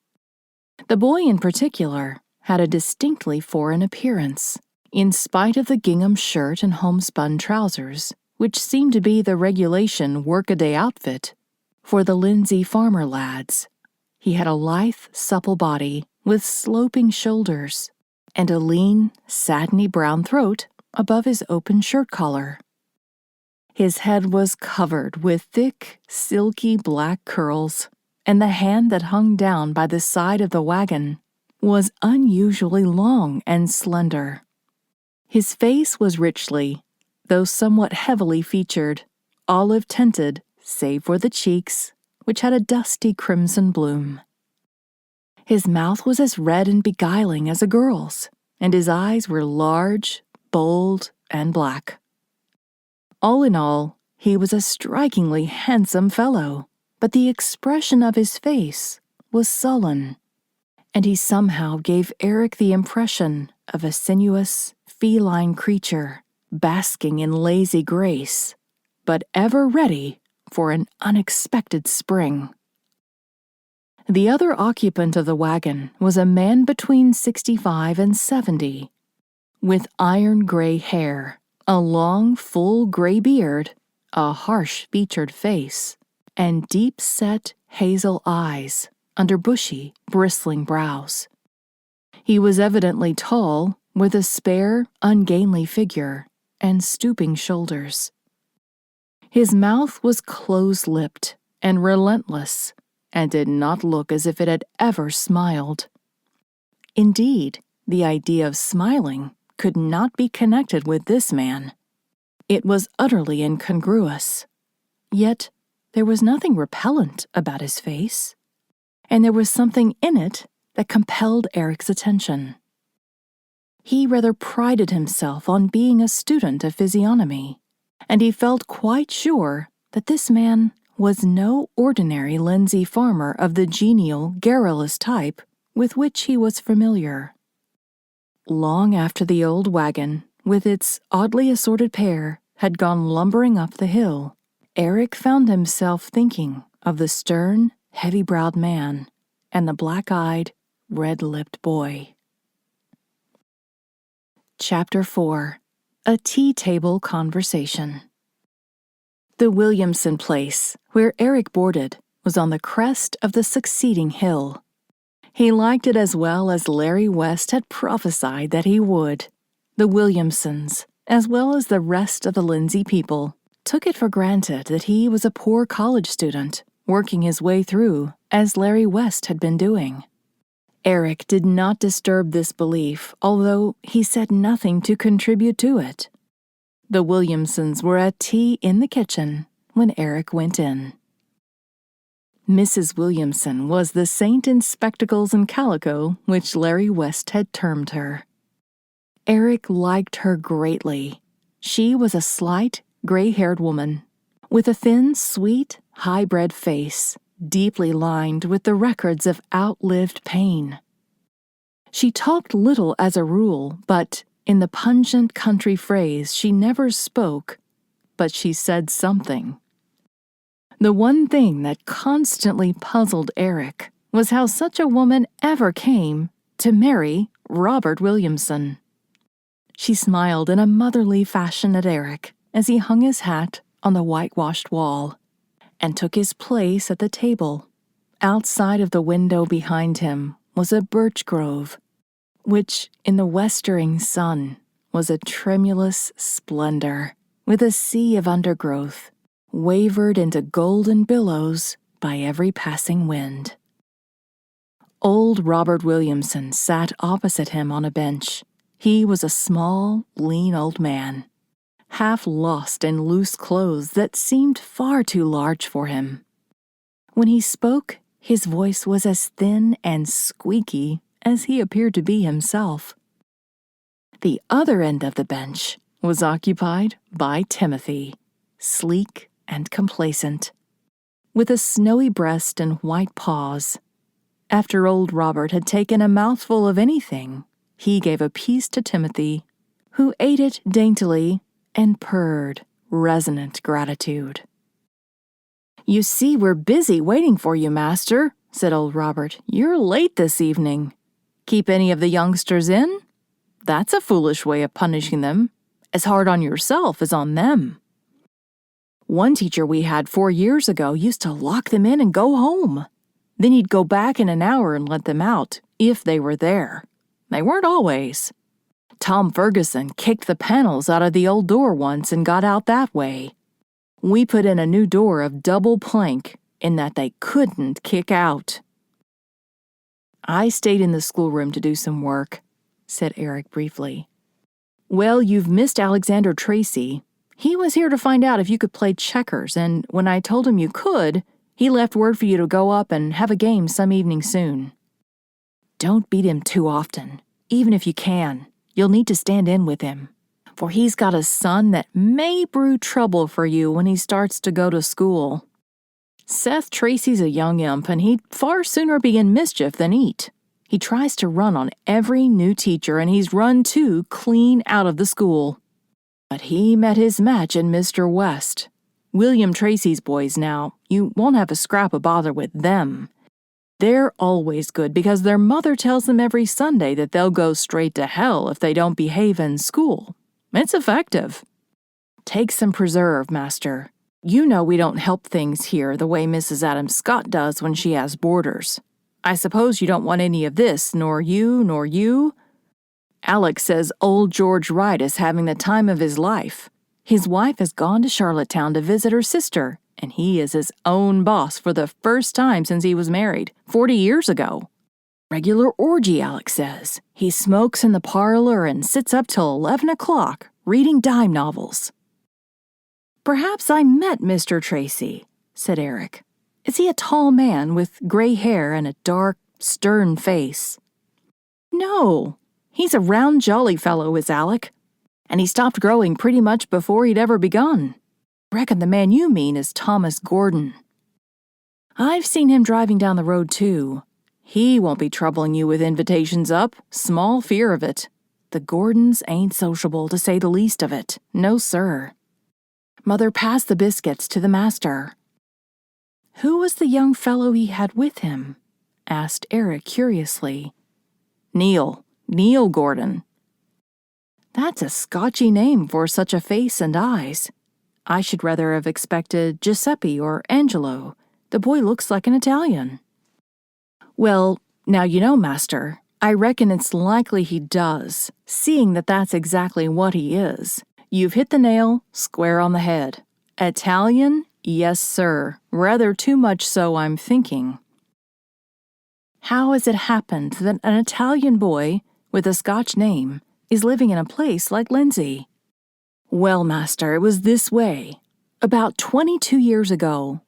The boy in particular had a distinctly foreign appearance, in spite of the gingham shirt and homespun trousers, which seemed to be the regulation workaday outfit for the Lindsay farmer lads. He had a lithe, supple body with sloping shoulders, and a lean, satiny brown throat above his open shirt collar. His head was covered with thick, silky black curls, and the hand that hung down by the side of the wagon was unusually long and slender. His face was richly, though somewhat heavily featured, olive-tinted, save for the cheeks, which had a dusty crimson bloom. His mouth was as red and beguiling as a girl's, and his eyes were large, bold, and black. All in all, he was a strikingly handsome fellow, but the expression of his face was sullen, and he somehow gave Eric the impression of a sinuous, feline creature, basking in lazy grace, but ever ready for an unexpected spring. The other occupant of the wagon was a man between 65 and 70, with iron-gray hair, a long, full gray beard, a harsh-featured face, and deep-set hazel eyes under bushy, bristling brows. He was evidently tall, with a spare, ungainly figure and stooping shoulders. His mouth was close-lipped and relentless, and did not look as if it had ever smiled. Indeed, the idea of smiling could not be connected with this man. It was utterly incongruous. Yet there was nothing repellent about his face, and there was something in it that compelled Eric's attention. He rather prided himself on being a student of physiognomy, and he felt quite sure that this man was no ordinary Lindsay farmer of the genial, garrulous type with which he was familiar. Long after the old wagon, with its oddly assorted pair, had gone lumbering up the hill, Eric found himself thinking of the stern, heavy-browed man and the black-eyed, red-lipped boy. Chapter 4. A Tea-Table Conversation. The Williamson place, where Eric boarded, was on the crest of the succeeding hill. He liked it as well as Larry West had prophesied that he would. The Williamsons, as well as the rest of the Lindsay people, took it for granted that he was a poor college student, working his way through, as Larry West had been doing. Eric did not disturb this belief, although he said nothing to contribute to it. The Williamsons were at tea in the kitchen when Eric went in. Mrs. Williamson was the saint in spectacles and calico which Larry West had termed her. Eric liked her greatly. She was a slight, gray-haired woman, with a thin, sweet, high-bred face, deeply lined with the records of outlived pain. She talked little as a rule, but in the pungent country phrase she never spoke, but she said something. The one thing that constantly puzzled Eric was how such a woman ever came to marry Robert Williamson. She smiled in a motherly fashion at Eric as he hung his hat on the whitewashed wall and took his place at the table. Outside of the window behind him was a birch grove, which, in the westering sun, was a tremulous splendor, with a sea of undergrowth, wavered into golden billows by every passing wind. Old Robert Williamson sat opposite him on a bench. He was a small, lean old man, half lost in loose clothes that seemed far too large for him. When he spoke, his voice was as thin and squeaky as he appeared to be himself. The other end of the bench was occupied by Timothy, sleek and complacent, with a snowy breast and white paws. After old Robert had taken a mouthful of anything, he gave a piece to Timothy, who ate it daintily and purred resonant gratitude. "You see, we're busy waiting for you, Master," said old Robert. "You're late this evening. Keep any of the youngsters in? That's a foolish way of punishing them, as hard on yourself as on them. One teacher we had 4 years ago used to lock them in and go home. Then he'd go back in an hour and let them out, if they were there. They weren't always. Tom Ferguson kicked the panels out of the old door once and got out that way. We put in a new door of double plank in that they couldn't kick out." "I stayed in the schoolroom to do some work," said Eric briefly. "Well, you've missed Alexander Tracy. He was here to find out if you could play checkers, and when I told him you could, he left word for you to go up and have a game some evening soon. Don't beat him too often, even if you can. You'll need to stand in with him, for he's got a son that may brew trouble for you when he starts to go to school. Seth Tracy's a young imp, and he'd far sooner be in mischief than eat. He tries to run on every new teacher, and he's run 2 clean out of the school. But he met his match in Mr. West. William Tracy's boys now, you won't have a scrap of bother with them. They're always good because their mother tells them every Sunday that they'll go straight to hell if they don't behave in school. It's effective. Take some preserve, Master. You know we don't help things here the way Mrs. Adams Scott does when she has boarders. I suppose you don't want any of this, nor you. Alex says old George Wright is having the time of his life. His wife has gone to Charlottetown to visit her sister, and he is his own boss for the first time since he was married, 40 years ago. Regular orgy, Alex says. He smokes in the parlor and sits up till 11 o'clock, reading dime novels. Perhaps I met Mr. Tracy, said Eric. Is he a tall man with gray hair and a dark, stern face? No, he's a round, jolly fellow, is Alec. And he stopped growing pretty much before he'd ever begun. Reckon the man you mean is Thomas Gordon. I've seen him driving down the road, too. He won't be troubling you with invitations up, small fear of it. The Gordons ain't sociable, to say the least of it. No, sir. Mother passed the biscuits to the master. Who was the young fellow he had with him? Asked Eric curiously. Neil Gordon. That's a Scotchy name for such a face and eyes. I should rather have expected Giuseppe or Angelo. The boy looks like an Italian. Well, now you know, Master, I reckon it's likely he does, seeing that that's exactly what he is. You've hit the nail square on the head. Italian? Yes, sir. Rather too much so, I'm thinking. How has it happened that an Italian boy with a Scotch name is living in a place like Lindsay? Well, Master, it was this way. About 22 years ago.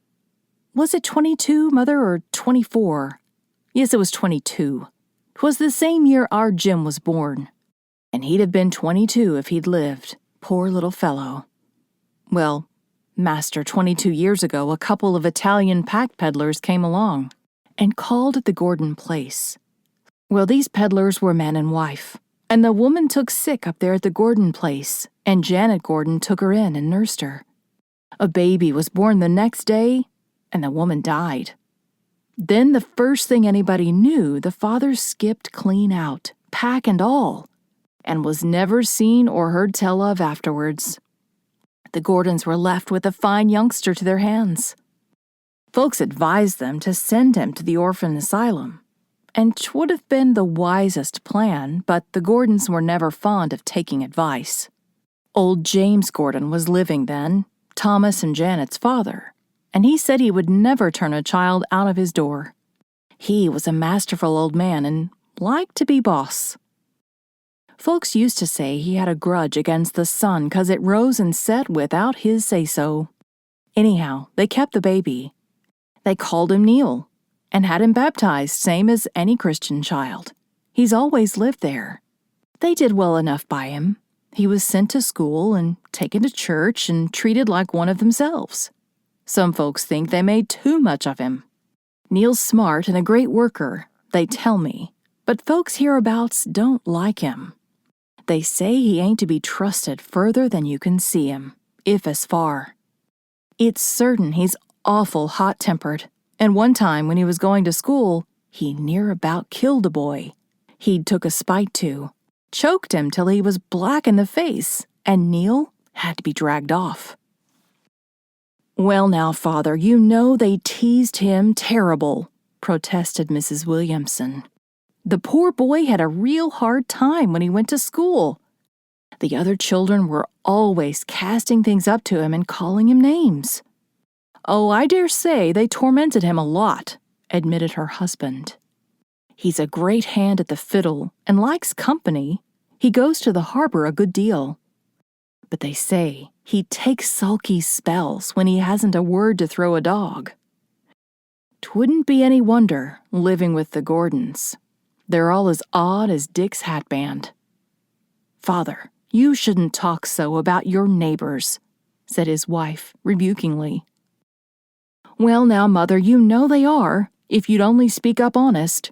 Was it 22, Mother, or 24? Yes, it was 22. 'Twas the same year our Jim was born. And he'd have been 22 if he'd lived. Poor little fellow. Well, Master, 22 years ago, a couple of Italian pack peddlers came along and called at the Gordon place. Well, these peddlers were man and wife, and the woman took sick up there at the Gordon place, and Janet Gordon took her in and nursed her. A baby was born the next day, and the woman died. Then the first thing anybody knew, the father skipped clean out, pack and all, and was never seen or heard tell of afterwards. The Gordons were left with a fine youngster to their hands. Folks advised them to send him to the orphan asylum, and 'twould have been the wisest plan, but the Gordons were never fond of taking advice. Old James Gordon was living then, Thomas and Janet's father, and he said he would never turn a child out of his door. He was a masterful old man and liked to be boss. Folks used to say he had a grudge against the sun 'cause it rose and set without his say-so. Anyhow, they kept the baby. They called him Neil and had him baptized, same as any Christian child. He's always lived there. They did well enough by him. He was sent to school and taken to church and treated like one of themselves. Some folks think they made too much of him. Neil's smart and a great worker, they tell me, but folks hereabouts don't like him. They say he ain't to be trusted further than you can see him, if as far. It's certain he's awful hot-tempered, and one time when he was going to school, he near about killed a boy he'd took a spite to, choked him till he was black in the face, and Neil had to be dragged off. Well now, Father, you know they teased him terrible, protested Mrs. Williamson. The poor boy had a real hard time when he went to school. The other children were always casting things up to him and calling him names. Oh, I dare say they tormented him a lot, admitted her husband. He's a great hand at the fiddle and likes company. He goes to the harbor a good deal. But they say he takes sulky spells when he hasn't a word to throw a dog. 'Twouldn't be any wonder, living with the Gordons. They're all as odd as Dick's hatband. Father, you shouldn't talk so about your neighbors, said his wife rebukingly. Well now, Mother, you know they are, if you'd only speak up honest.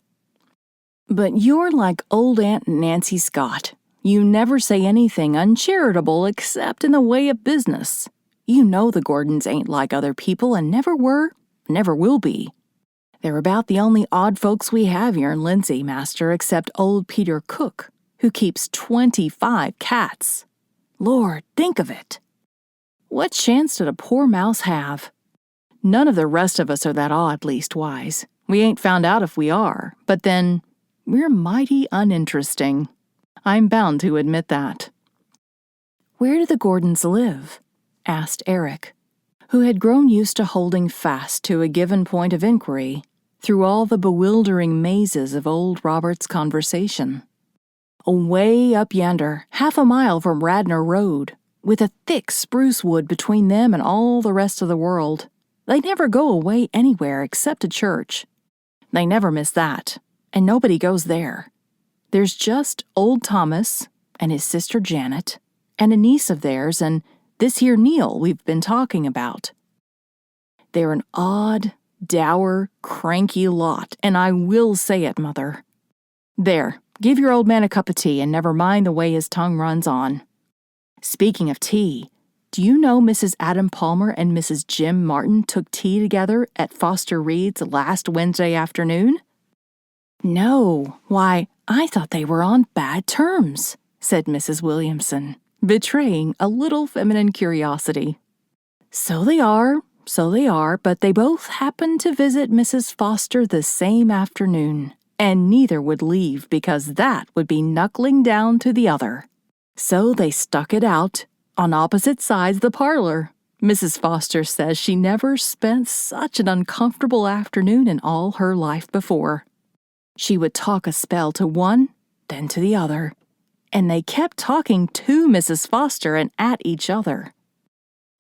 But you're like old Aunt Nancy Scott. You never say anything uncharitable except in the way of business. You know the Gordons ain't like other people and never were, never will be. They're about the only odd folks we have here in Lindsay, master, except old Peter Cook, who keeps 25 cats. Lord, think of it. What chance did a poor mouse have? None of the rest of us are that odd, leastwise. We ain't found out if we are, but then we're mighty uninteresting. I'm bound to admit that. Where do the Gordons live? Asked Eric, who had grown used to holding fast to a given point of inquiry through all the bewildering mazes of old Robert's conversation. Away up yonder, 1/2 mile from Radnor Road, with a thick spruce wood between them and all the rest of the world. They never go away anywhere except to church. They never miss that, and nobody goes there. There's just old Thomas and his sister Janet and a niece of theirs and this here Neil we've been talking about. They're an odd, dour, cranky lot, and I will say it, Mother. There, give your old man a cup of tea and never mind the way his tongue runs on. Speaking of tea, do you know Mrs. Adam Palmer and Mrs. Jim Martin took tea together at Foster Reed's last Wednesday afternoon? No, why, I thought they were on bad terms, said Mrs. Williamson, betraying a little feminine curiosity. So they are, but they both happened to visit Mrs. Foster the same afternoon, and neither would leave because that would be knuckling down to the other. So they stuck it out on opposite sides of the parlor. Mrs. Foster says she never spent such an uncomfortable afternoon in all her life before. She would talk a spell to one, then to the other, and they kept talking to Mrs. Foster and at each other.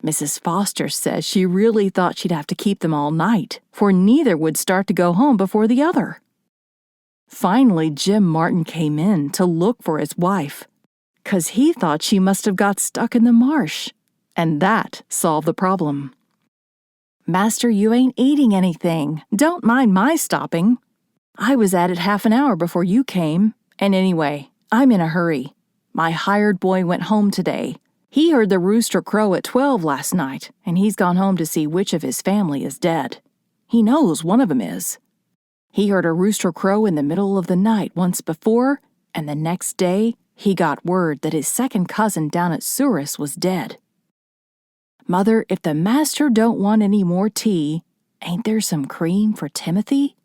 Mrs. Foster says she really thought she'd have to keep them all night, for neither would start to go home before the other. Finally, Jim Martin came in to look for his wife, 'cause he thought she must have got stuck in the marsh, and that solved the problem. Master, you ain't eating anything. Don't mind my stopping. I was at it 1/2 an hour before you came, and anyway, I'm in a hurry. My hired boy went home today. He heard the rooster crow at 12 last night, and he's gone home to see which of his family is dead. He knows one of 'em is. He heard a rooster crow in the middle of the night once before, and the next day he got word that his second cousin down at Souris was dead. Mother, if the master don't want any more tea, ain't there some cream for Timothy?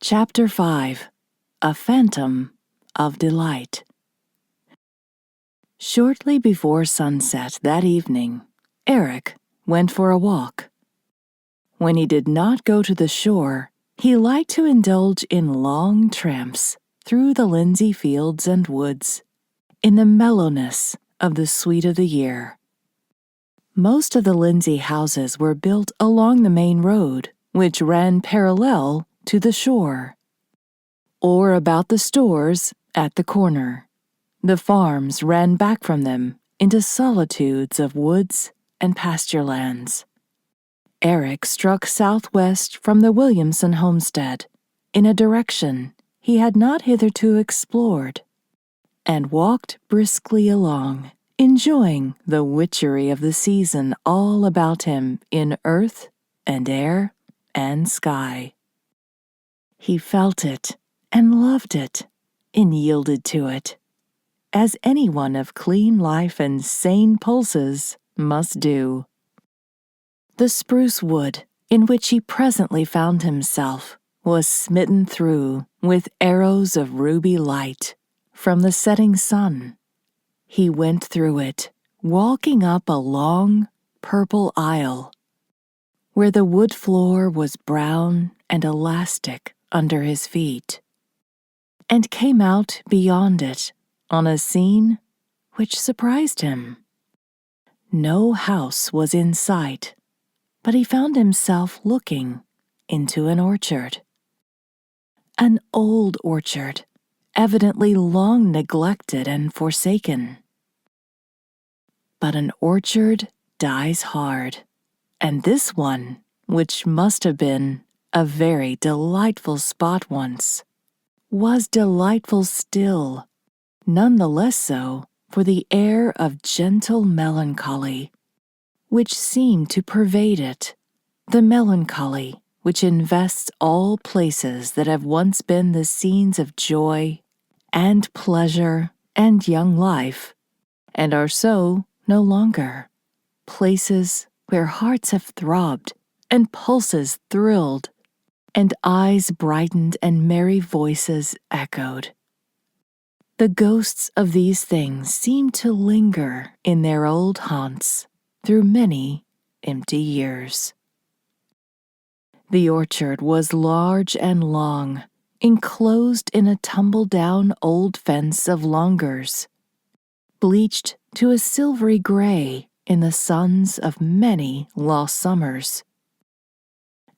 Chapter 5. A Phantom of Delight. Shortly before sunset that evening, Eric went for a walk. When he did not go to the shore, he liked to indulge in long tramps through the Lindsay fields and woods, in the mellowness of the sweet of the year. Most of the Lindsay houses were built along the main road, which ran parallel to the shore, or about the stores at the corner. The farms ran back from them into solitudes of woods and pasture lands. Eric struck southwest from the Williamson homestead, in a direction he had not hitherto explored, and walked briskly along, enjoying the witchery of the season all about him in earth and air and sky. He felt it and loved it and yielded to it, as anyone of clean life and sane pulses must do. The spruce wood in which he presently found himself was smitten through with arrows of ruby light from the setting sun. He went through it, walking up a long, purple aisle, where the wood floor was brown and elastic under his feet, and came out beyond it on a scene which surprised him. No house was in sight, but he found himself looking into an orchard. An old orchard, evidently long neglected and forsaken. But an orchard dies hard, and this one, which must have been a very delightful spot once, was delightful still, none the less so for the air of gentle melancholy which seemed to pervade it, the melancholy which invests all places that have once been the scenes of joy and pleasure and young life, and are so no longer, places where hearts have throbbed and pulses thrilled, and eyes brightened and merry voices echoed. The ghosts of these things seem to linger in their old haunts through many empty years. The orchard was large and long, enclosed in a tumble-down old fence of longers, bleached to a silvery gray in the suns of many lost summers.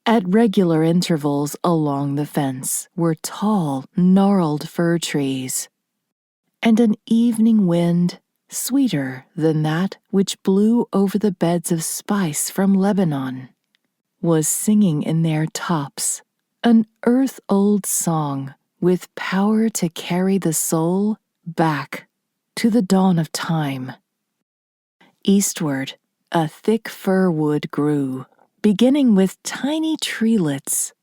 At regular intervals along the fence were tall, gnarled fir trees, and an evening wind, sweeter than that which blew over the beds of spice from Lebanon, was singing in their tops an earth-old song with power to carry the soul back to the dawn of time. Eastward, a thick fir wood grew, beginning with tiny treelets,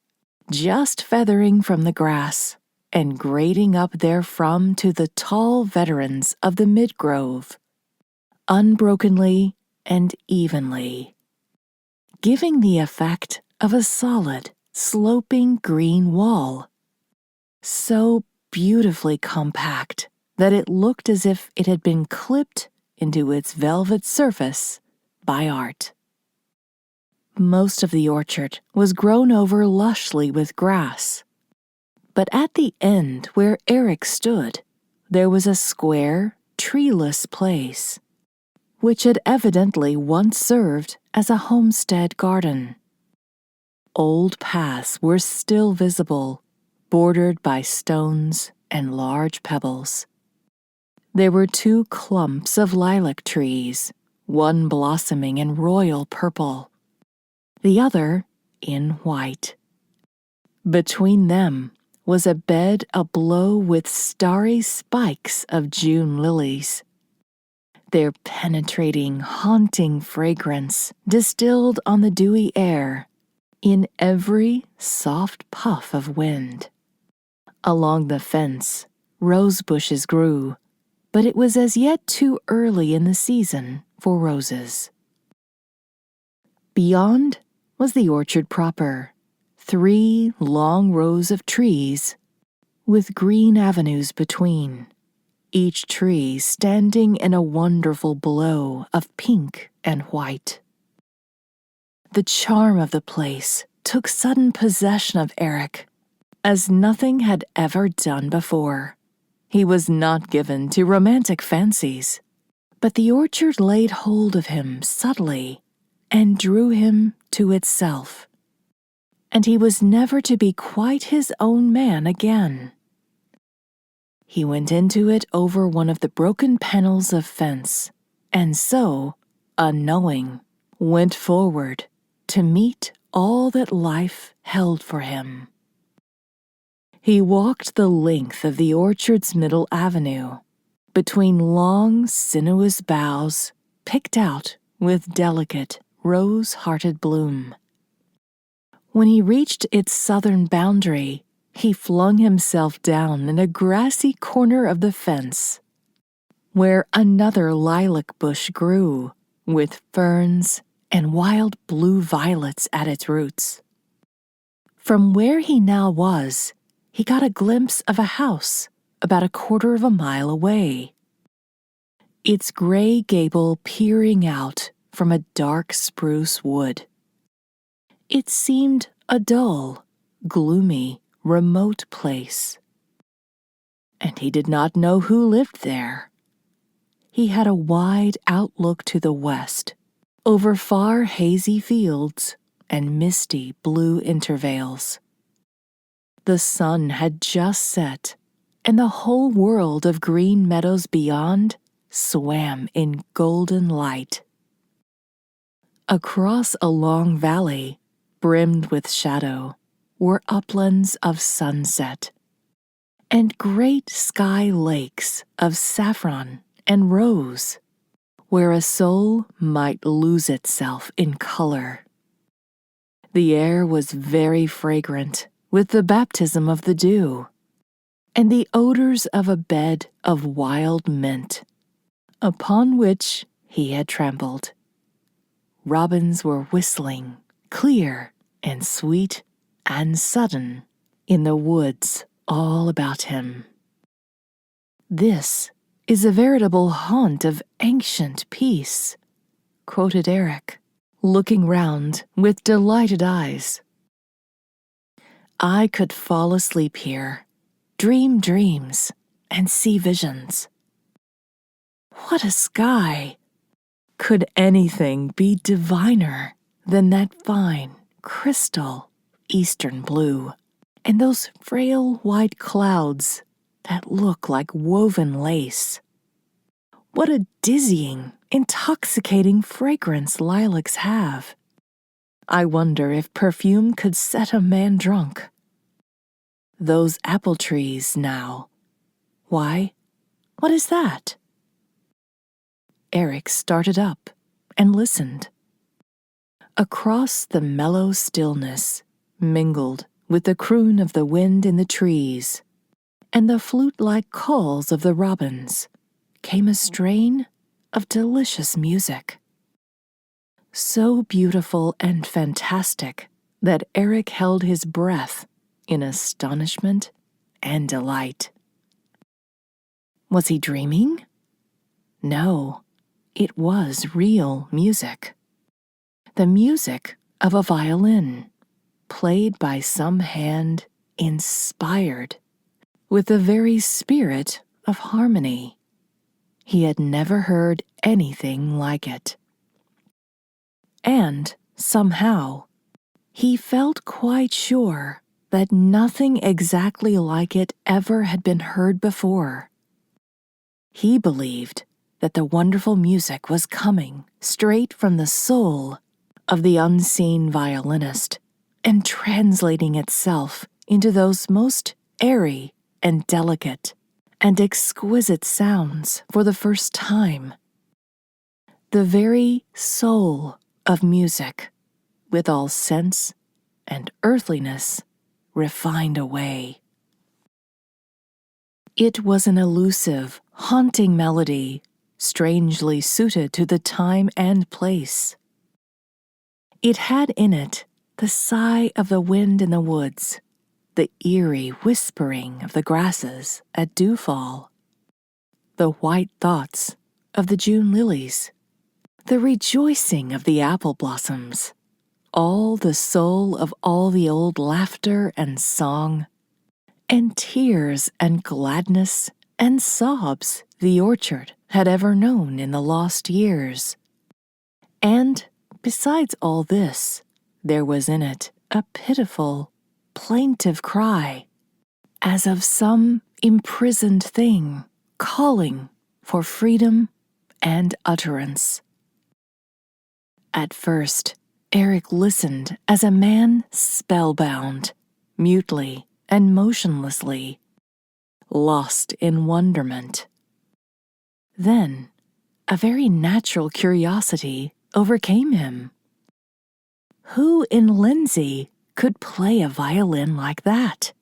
just feathering from the grass, and grading up therefrom to the tall veterans of the midgrove, unbrokenly and evenly, giving the effect of a solid, sloping green wall, so beautifully compact that it looked as if it had been clipped into its velvet surface by art. Most of the orchard was grown over lushly with grass, but at the end where Eric stood, there was a square, treeless place, which had evidently once served as a homestead garden. Old paths were still visible, bordered by stones and large pebbles. There were 2 clumps of lilac trees, one blossoming in royal purple, the other in white. Between them was a bed ablow with starry spikes of June lilies. Their penetrating, haunting fragrance distilled on the dewy air in every soft puff of wind. Along the fence, rose bushes grew, but it was as yet too early in the season for roses. Beyond was the orchard proper, 3 long rows of trees with green avenues between, each tree standing in a wonderful blow of pink and white. The charm of the place took sudden possession of Eric, as nothing had ever done before. He was not given to romantic fancies, but the orchard laid hold of him subtly and drew him to itself, and he was never to be quite his own man again. He went into it over one of the broken panels of fence, and so, unknowing, went forward to meet all that life held for him. He walked the length of the orchard's middle avenue, between long, sinuous boughs picked out with delicate, rose-hearted bloom. When he reached its southern boundary, he flung himself down in a grassy corner of the fence, where another lilac bush grew, with ferns and wild blue violets at its roots. From where he now was, he got a glimpse of a house about 1/4 mile away, its gray gable peering out from a dark spruce wood. It seemed a dull, gloomy, remote place, and he did not know who lived there. He had a wide outlook to the west, over far hazy fields and misty blue intervales. The sun had just set, and the whole world of green meadows beyond swam in golden light. Across a long valley, brimmed with shadow, were uplands of sunset, and great sky lakes of saffron and rose, where a soul might lose itself in color. The air was very fragrant with the baptism of the dew, and the odors of a bed of wild mint, upon which he had trampled. Robins were whistling, clear and sweet and sudden, in the woods all about him. "This is a veritable haunt of ancient peace," quoted Eric, looking round with delighted eyes. "I could fall asleep here, dream dreams, and see visions. What a sky! Could anything be diviner than that fine, crystal, eastern blue, and those frail white clouds that look like woven lace? What a dizzying, intoxicating fragrance lilacs have! I wonder if perfume could set a man drunk. Those apple trees, now. Why, what is that?" Eric started up and listened. Across the mellow stillness, mingled with the croon of the wind in the trees and the flute-like calls of the robins, came a strain of delicious music. So beautiful and fantastic that Eric held his breath in astonishment and delight. Was he dreaming? No, it was real music. The music of a violin, played by some hand inspired with the very spirit of harmony. He had never heard anything like it. And, somehow, he felt quite sure that nothing exactly like it ever had been heard before. He believed that the wonderful music was coming straight from the soul of the unseen violinist and translating itself into those most airy and delicate and exquisite sounds for the first time. The very soul of music, with all sense and earthliness refined away. It was an elusive, haunting melody, strangely suited to the time and place. It had in it the sigh of the wind in the woods, the eerie whispering of the grasses at dewfall, the white thoughts of the June lilies, the rejoicing of the apple blossoms, all the soul of all the old laughter and song, and tears and gladness and sobs the orchard had ever known in the lost years. And, besides all this, there was in it a pitiful, plaintive cry, as of some imprisoned thing calling for freedom and utterance. At first, Eric listened as a man spellbound, mutely and motionlessly, lost in wonderment. Then, a very natural curiosity overcame him. Who in Lindsay could play a violin like that?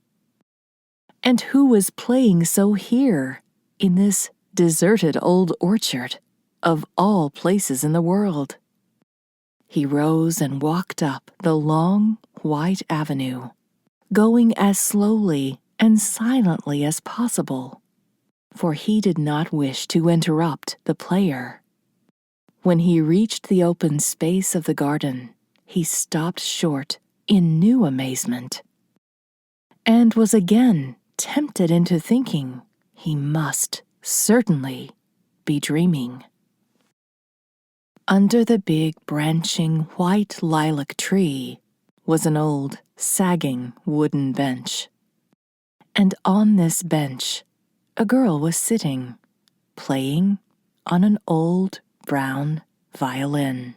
And who was playing so here, in this deserted old orchard, of all places in the world? He rose and walked up the long, white avenue, going as slowly and silently as possible, for he did not wish to interrupt the player. When he reached the open space of the garden, he stopped short in new amazement, and was again tempted into thinking he must certainly be dreaming. Under the big branching white lilac tree was an old, sagging wooden bench, and on this bench a girl was sitting, playing on an old brown violin.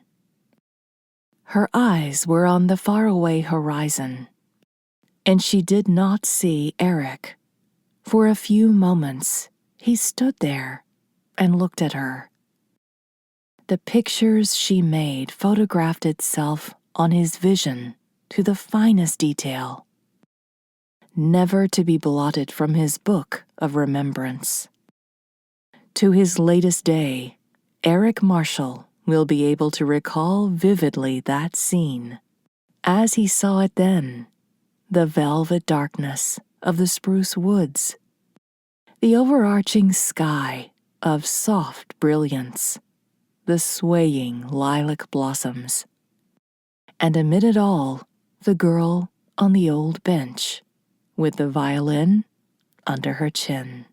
Her eyes were on the faraway horizon, and she did not see Eric. For a few moments he stood there, and looked at her. The pictures she made photographed itself on his vision to the finest detail, never to be blotted from his book of remembrance. To his latest day, Eric Marshall will be able to recall vividly that scene, as he saw it then, the velvet darkness of the spruce woods, the overarching sky of soft brilliance, the swaying lilac blossoms, and amid it all, the girl on the old bench, with the violin under her chin.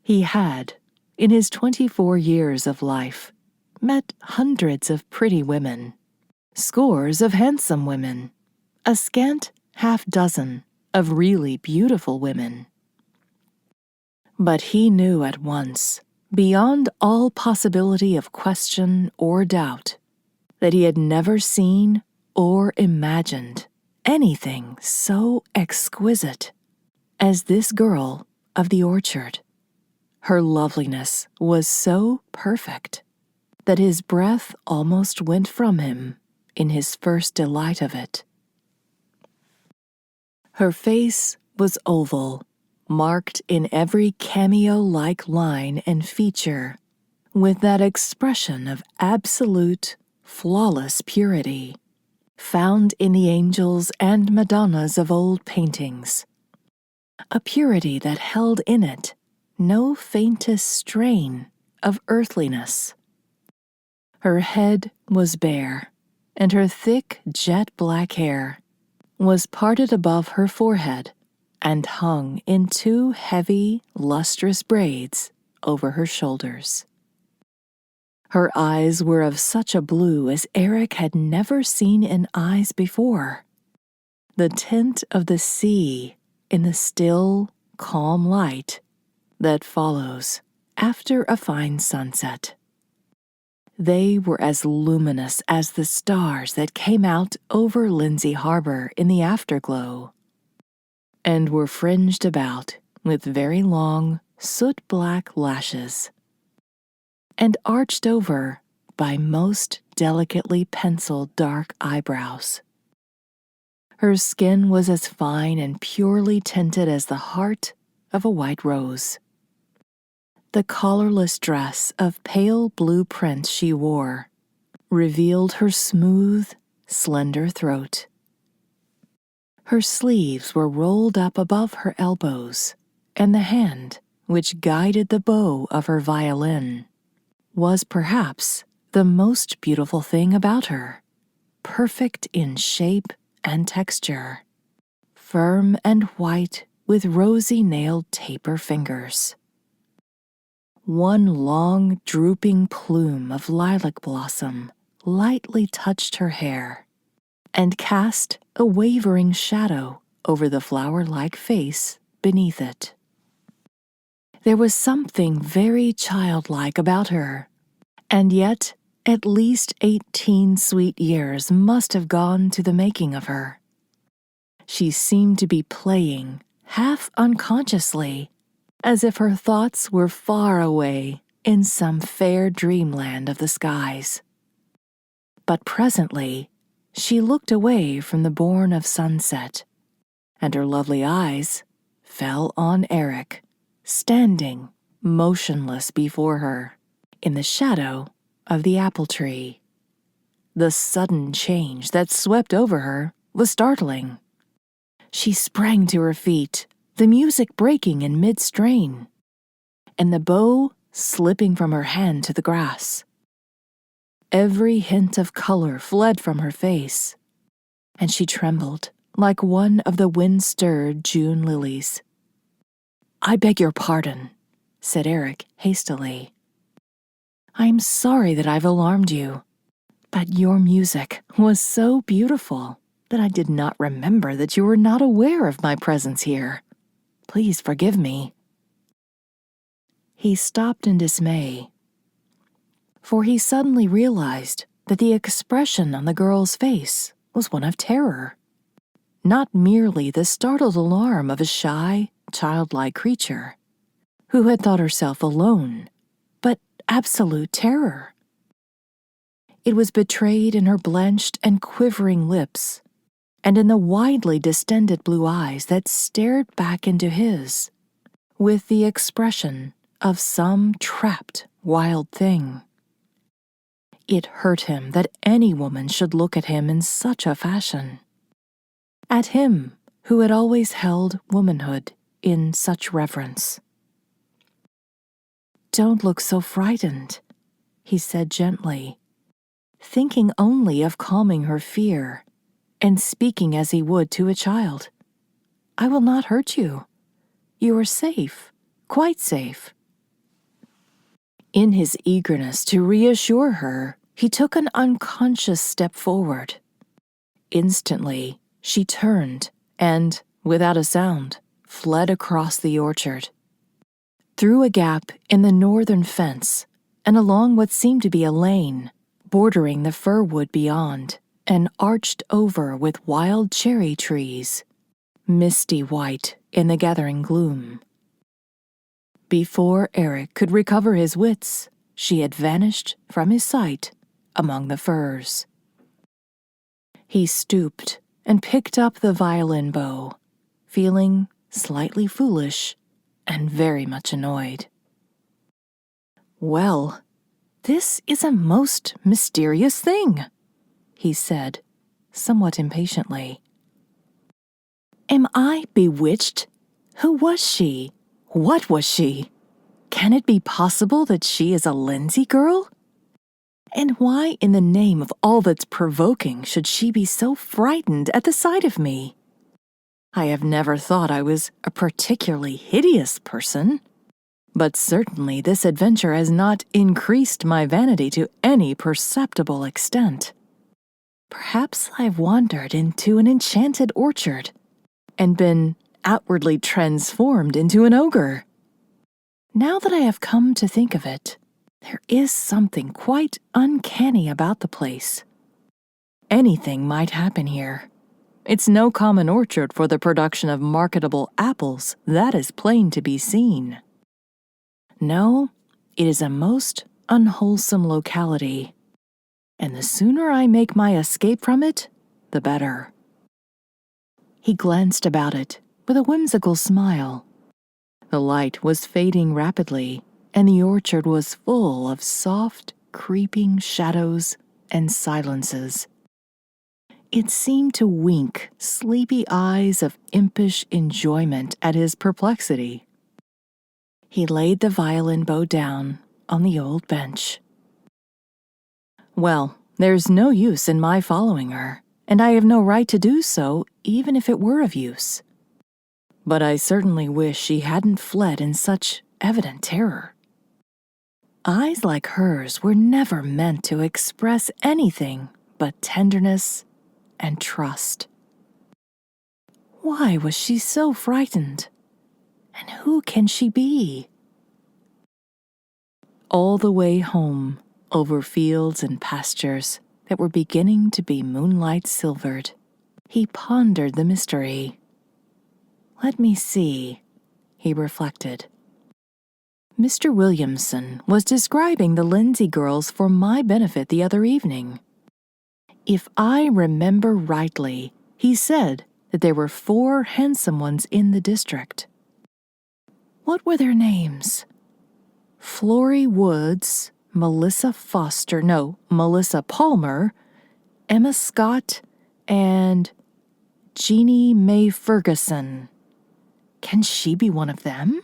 He had, in his 24 years of life, met hundreds of pretty women, scores of handsome women, a scant half-dozen of really beautiful women. But he knew at once, beyond all possibility of question or doubt, that he had never seen or imagined anything so exquisite as this girl of the orchard. Her loveliness was so perfect that his breath almost went from him in his first delight of it. Her face was oval, marked in every cameo-like line and feature, with that expression of absolute, flawless purity, found in the angels and Madonnas of old paintings, a purity that held in it no faintest strain of earthliness. Her head was bare, and her thick jet-black hair was parted above her forehead and hung in two heavy, lustrous braids over her shoulders. Her eyes were of such a blue as Eric had never seen in eyes before, the tint of the sea in the still, calm light that follows after a fine sunset. They were as luminous as the stars that came out over Lindsay Harbor in the afterglow, and were fringed about with very long, soot-black lashes, and arched over by most delicately penciled dark eyebrows. Her skin was as fine and purely tinted as the heart of a white rose. The collarless dress of pale blue print she wore revealed her smooth, slender throat. Her sleeves were rolled up above her elbows, and the hand which guided the bow of her violin was perhaps the most beautiful thing about her, perfect in shape and texture, firm and white with rosy-nailed taper fingers. One long, drooping plume of lilac blossom lightly touched her hair and cast a wavering shadow over the flower-like face beneath it. There was something very childlike about her, and yet at least 18 sweet years must have gone to the making of her. She seemed to be playing, half unconsciously, as if her thoughts were far away in some fair dreamland of the skies. But presently, she looked away from the bourne of sunset, and her lovely eyes fell on Eric, standing motionless before her, in the shadow of the apple tree. The sudden change that swept over her was startling. She sprang to her feet, the music breaking in mid-strain, and the bow slipping from her hand to the grass. Every hint of color fled from her face, and she trembled like one of the wind-stirred June lilies. "I beg your pardon," said Eric hastily. "I'm sorry that I've alarmed you, but your music was so beautiful that I did not remember that you were not aware of my presence here. Please forgive me." He stopped in dismay, for he suddenly realized that the expression on the girl's face was one of terror, not merely the startled alarm of a shy, childlike creature, who had thought herself alone, but absolute terror. It was betrayed in her blanched and quivering lips, and in the widely distended blue eyes that stared back into his, with the expression of some trapped wild thing. It hurt him that any woman should look at him in such a fashion. At him, who had always held womanhood in such reverence. "Don't look so frightened," he said gently, thinking only of calming her fear, and speaking as he would to a child. "I will not hurt you. You are safe, quite safe." In his eagerness to reassure her, he took an unconscious step forward. Instantly, she turned and, without a sound, fled across the orchard, through a gap in the northern fence, and along what seemed to be a lane, bordering the fir wood beyond, and arched over with wild cherry trees, misty white in the gathering gloom. Before Eric could recover his wits, she had vanished from his sight among the firs. He stooped and picked up the violin bow, feeling slightly foolish and very much annoyed. "Well, this is a most mysterious thing," he said, somewhat impatiently. "Am I bewitched? Who was she? What was she? Can it be possible that she is a Lindsay girl? And why in the name of all that's provoking should she be so frightened at the sight of me? I have never thought I was a particularly hideous person, but certainly this adventure has not increased my vanity to any perceptible extent. Perhaps I've wandered into an enchanted orchard and been outwardly transformed into an ogre. Now that I have come to think of it, there is something quite uncanny about the place. Anything might happen here. It's no common orchard for the production of marketable apples, that is plain to be seen. No, it is a most unwholesome locality, and the sooner I make my escape from it, the better." He glanced about it with a whimsical smile. The light was fading rapidly, and the orchard was full of soft, creeping shadows and silences. It seemed to wink sleepy eyes of impish enjoyment at his perplexity. He laid the violin bow down on the old bench. "Well, there's no use in my following her, and I have no right to do so even if it were of use. But I certainly wish she hadn't fled in such evident terror. Eyes like hers were never meant to express anything but tenderness and trust. Why was she so frightened? And who can she be?" All the way home, over fields and pastures that were beginning to be moonlight silvered, he pondered the mystery. "Let me see," he reflected. "Mr. Williamson was describing the Lindsay girls for my benefit the other evening. If I remember rightly, he said that there were 4 handsome ones in the district. What were their names? Florrie Woods, Melissa Palmer, Emma Scott, and Jeannie Mae Ferguson. Can she be one of them?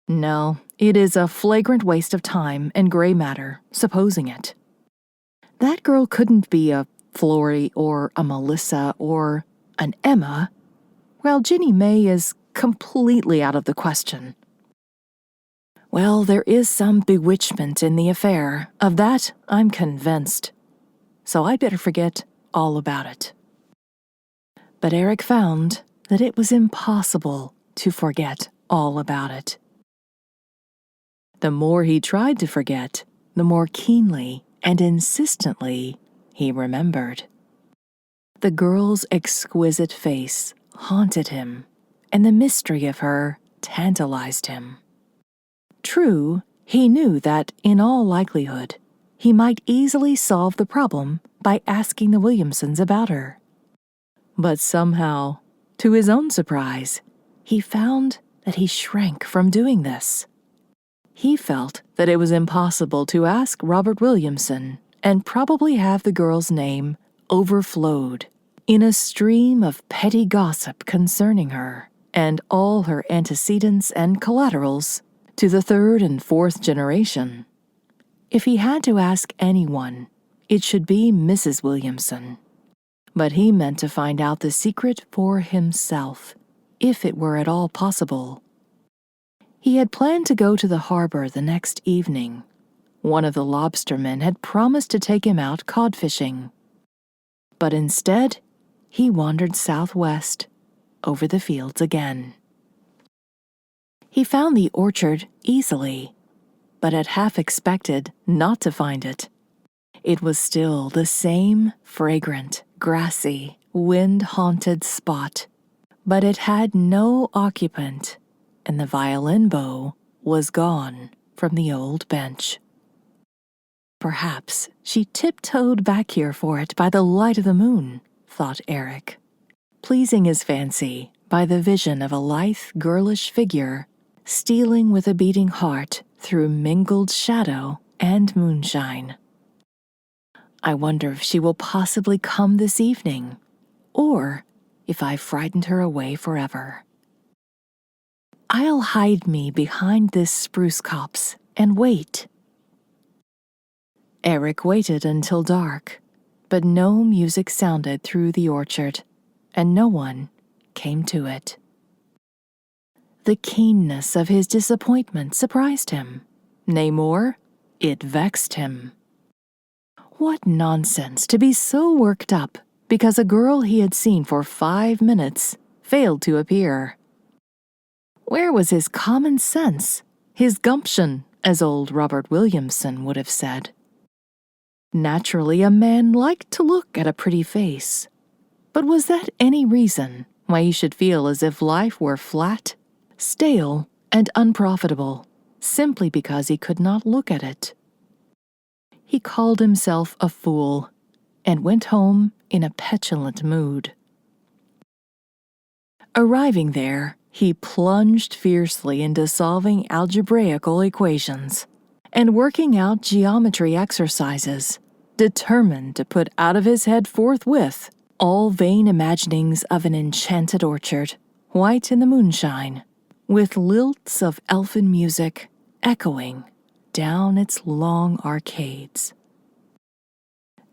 No, it is a flagrant waste of time and gray matter, supposing it. That girl couldn't be a Florrie or a Melissa or an Emma, while Ginny Mae is completely out of the question. Well, there is some bewitchment in the affair, of that I'm convinced, so I'd better forget all about it." But Eric found that it was impossible to forget all about it. The more he tried to forget, the more keenly and insistently he remembered. The girl's exquisite face haunted him, and the mystery of her tantalized him. True, he knew that, in all likelihood, he might easily solve the problem by asking the Williamsons about her. But somehow, to his own surprise, he found that he shrank from doing this. He felt that it was impossible to ask Robert Williamson and probably have the girl's name overflowed in a stream of petty gossip concerning her and all her antecedents and collaterals to the third and fourth generation. If he had to ask anyone, it should be Mrs. Williamson. But he meant to find out the secret for himself, if it were at all possible. He had planned to go to the harbor the next evening. One of the lobstermen had promised to take him out cod fishing. But instead, he wandered southwest, over the fields again. He found the orchard easily, but had half expected not to find it. It was still the same fragrant, grassy, wind-haunted spot, but it had no occupant, and the violin bow was gone from the old bench. Perhaps she tiptoed back here for it by the light of the moon, thought Eric, pleasing his fancy by the vision of a lithe, girlish figure stealing with a beating heart through mingled shadow and moonshine. I wonder if she will possibly come this evening, or if I've frightened her away forever. I'll hide me behind this spruce copse and wait. Eric waited until dark, but no music sounded through the orchard, and no one came to it. The keenness of his disappointment surprised him. Nay more, it vexed him. What nonsense to be so worked up because a girl he had seen for 5 minutes failed to appear. Where was his common sense, his gumption, as old Robert Williamson would have said? Naturally, a man liked to look at a pretty face. But was that any reason why he should feel as if life were flat, stale, and unprofitable, simply because he could not look at it? He called himself a fool, and went home in a petulant mood. Arriving there, he plunged fiercely into solving algebraical equations and working out geometry exercises, determined to put out of his head forthwith all vain imaginings of an enchanted orchard, white in the moonshine, with lilts of elfin music echoing down its long arcades.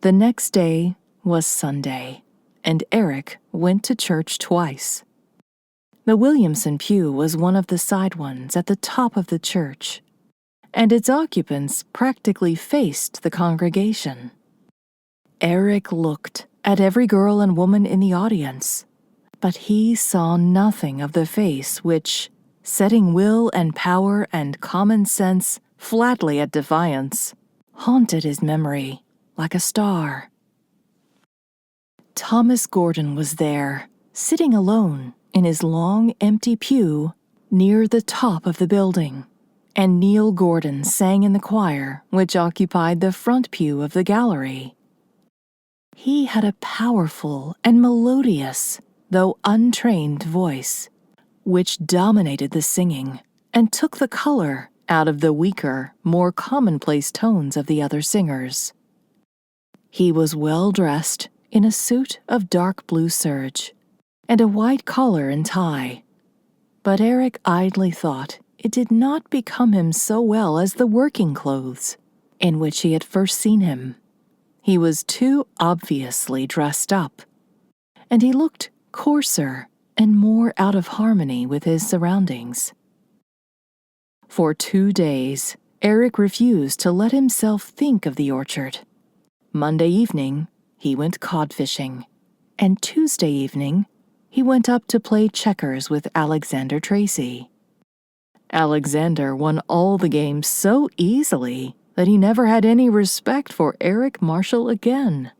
The next day was Sunday, and Eric went to church twice. The Williamson pew was one of the side ones at the top of the church, and its occupants practically faced the congregation. Eric looked at every girl and woman in the audience, but he saw nothing of the face which, setting will and power and common sense flatly at defiance, haunted his memory like a star. Thomas Gordon was there, sitting alone in his long, empty pew near the top of the building, and Neil Gordon sang in the choir which occupied the front pew of the gallery. He had a powerful and melodious, though untrained voice, which dominated the singing and took the color out of the weaker, more commonplace tones of the other singers. He was well dressed in a suit of dark blue serge and a white collar and tie, but Eric idly thought it did not become him so well as the working clothes in which he had first seen him. He was too obviously dressed up, and he looked coarser and more out of harmony with his surroundings. For 2 days, Eric refused to let himself think of the orchard. Monday evening, he went cod fishing, and Tuesday evening, he went up to play checkers with Alexander Tracy. Alexander won all the games so easily that he never had any respect for Eric Marshall again.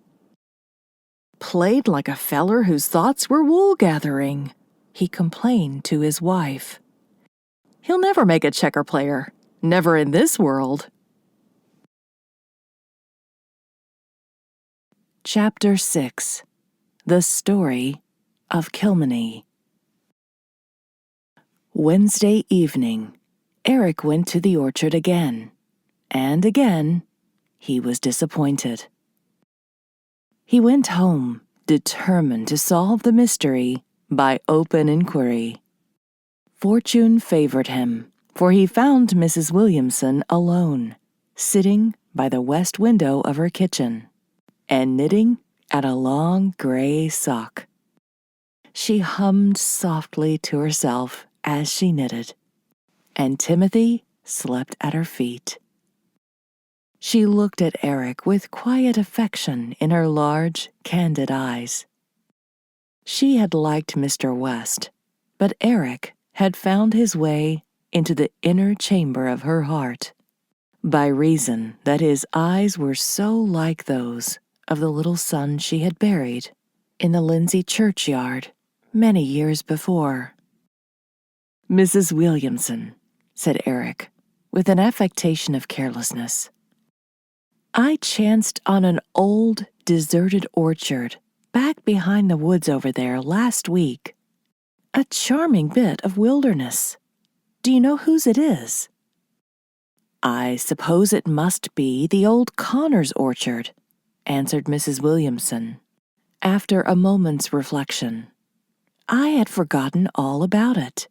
"Played like a feller whose thoughts were wool-gathering," he complained to his wife. He'll never make a checker player. Never in this world. Chapter 6. The Story of Kilmeny. Wednesday evening, Eric went to the orchard again, and again he was disappointed. He went home, determined to solve the mystery by open inquiry. Fortune favored him, for he found Mrs. Williamson alone, sitting by the west window of her kitchen, and knitting at a long gray sock. She hummed softly to herself as she knitted, and Timothy slept at her feet. She looked at Eric with quiet affection in her large, candid eyes. She had liked Mr. West, but Eric had found his way into the inner chamber of her heart, by reason that his eyes were so like those of the little son she had buried in the Lindsay churchyard many years before. "Mrs. Williamson," said Eric, with an affectation of carelessness, "I chanced on an old, deserted orchard back behind the woods over there last week. A charming bit of wilderness. Do you know whose it is?" "I suppose it must be the old Connors orchard," answered Mrs. Williamson, after a moment's reflection. "I had forgotten all about it.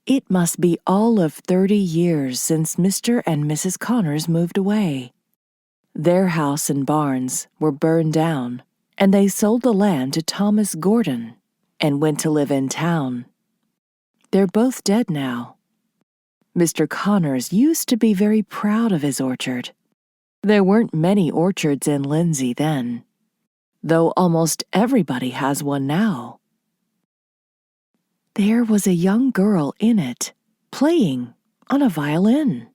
It must be all of 30 years since Mr. and Mrs. Connors moved away. Their house and barns were burned down, and they sold the land to Thomas Gordon and went to live in town. They're both dead now. Mr. Connors used to be very proud of his orchard. There weren't many orchards in Lindsay then, though almost everybody has one now. There was a young girl in it, playing on a violin,"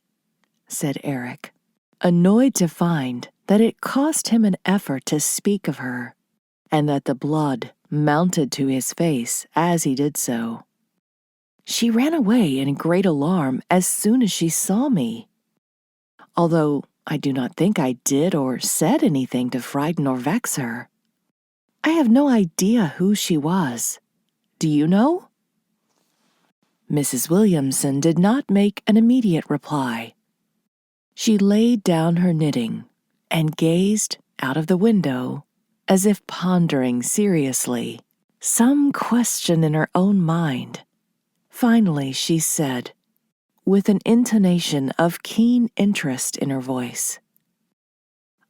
said Eric, annoyed to find that it cost him an effort to speak of her, and that the blood mounted to his face as he did so. "She ran away in great alarm as soon as she saw me, although I do not think I did or said anything to frighten or vex her. I have no idea who she was. Do you know?" Mrs. Williamson did not make an immediate reply. She laid down her knitting and gazed out of the window as if pondering seriously some question in her own mind. Finally she said, with an intonation of keen interest in her voice,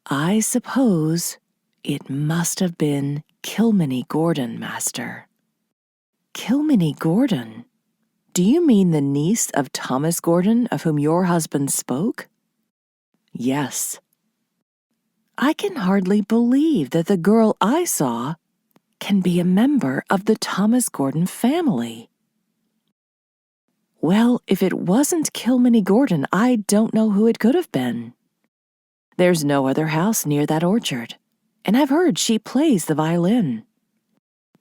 "I suppose it must have been Kilmeny Gordon, master." "Kilmeny Gordon? Do you mean the niece of Thomas Gordon of whom your husband spoke?" "Yes." "I can hardly believe that the girl I saw can be a member of the Thomas Gordon family." "Well, if it wasn't Kilmeny Gordon, I don't know who it could have been. There's no other house near that orchard, and I've heard she plays the violin.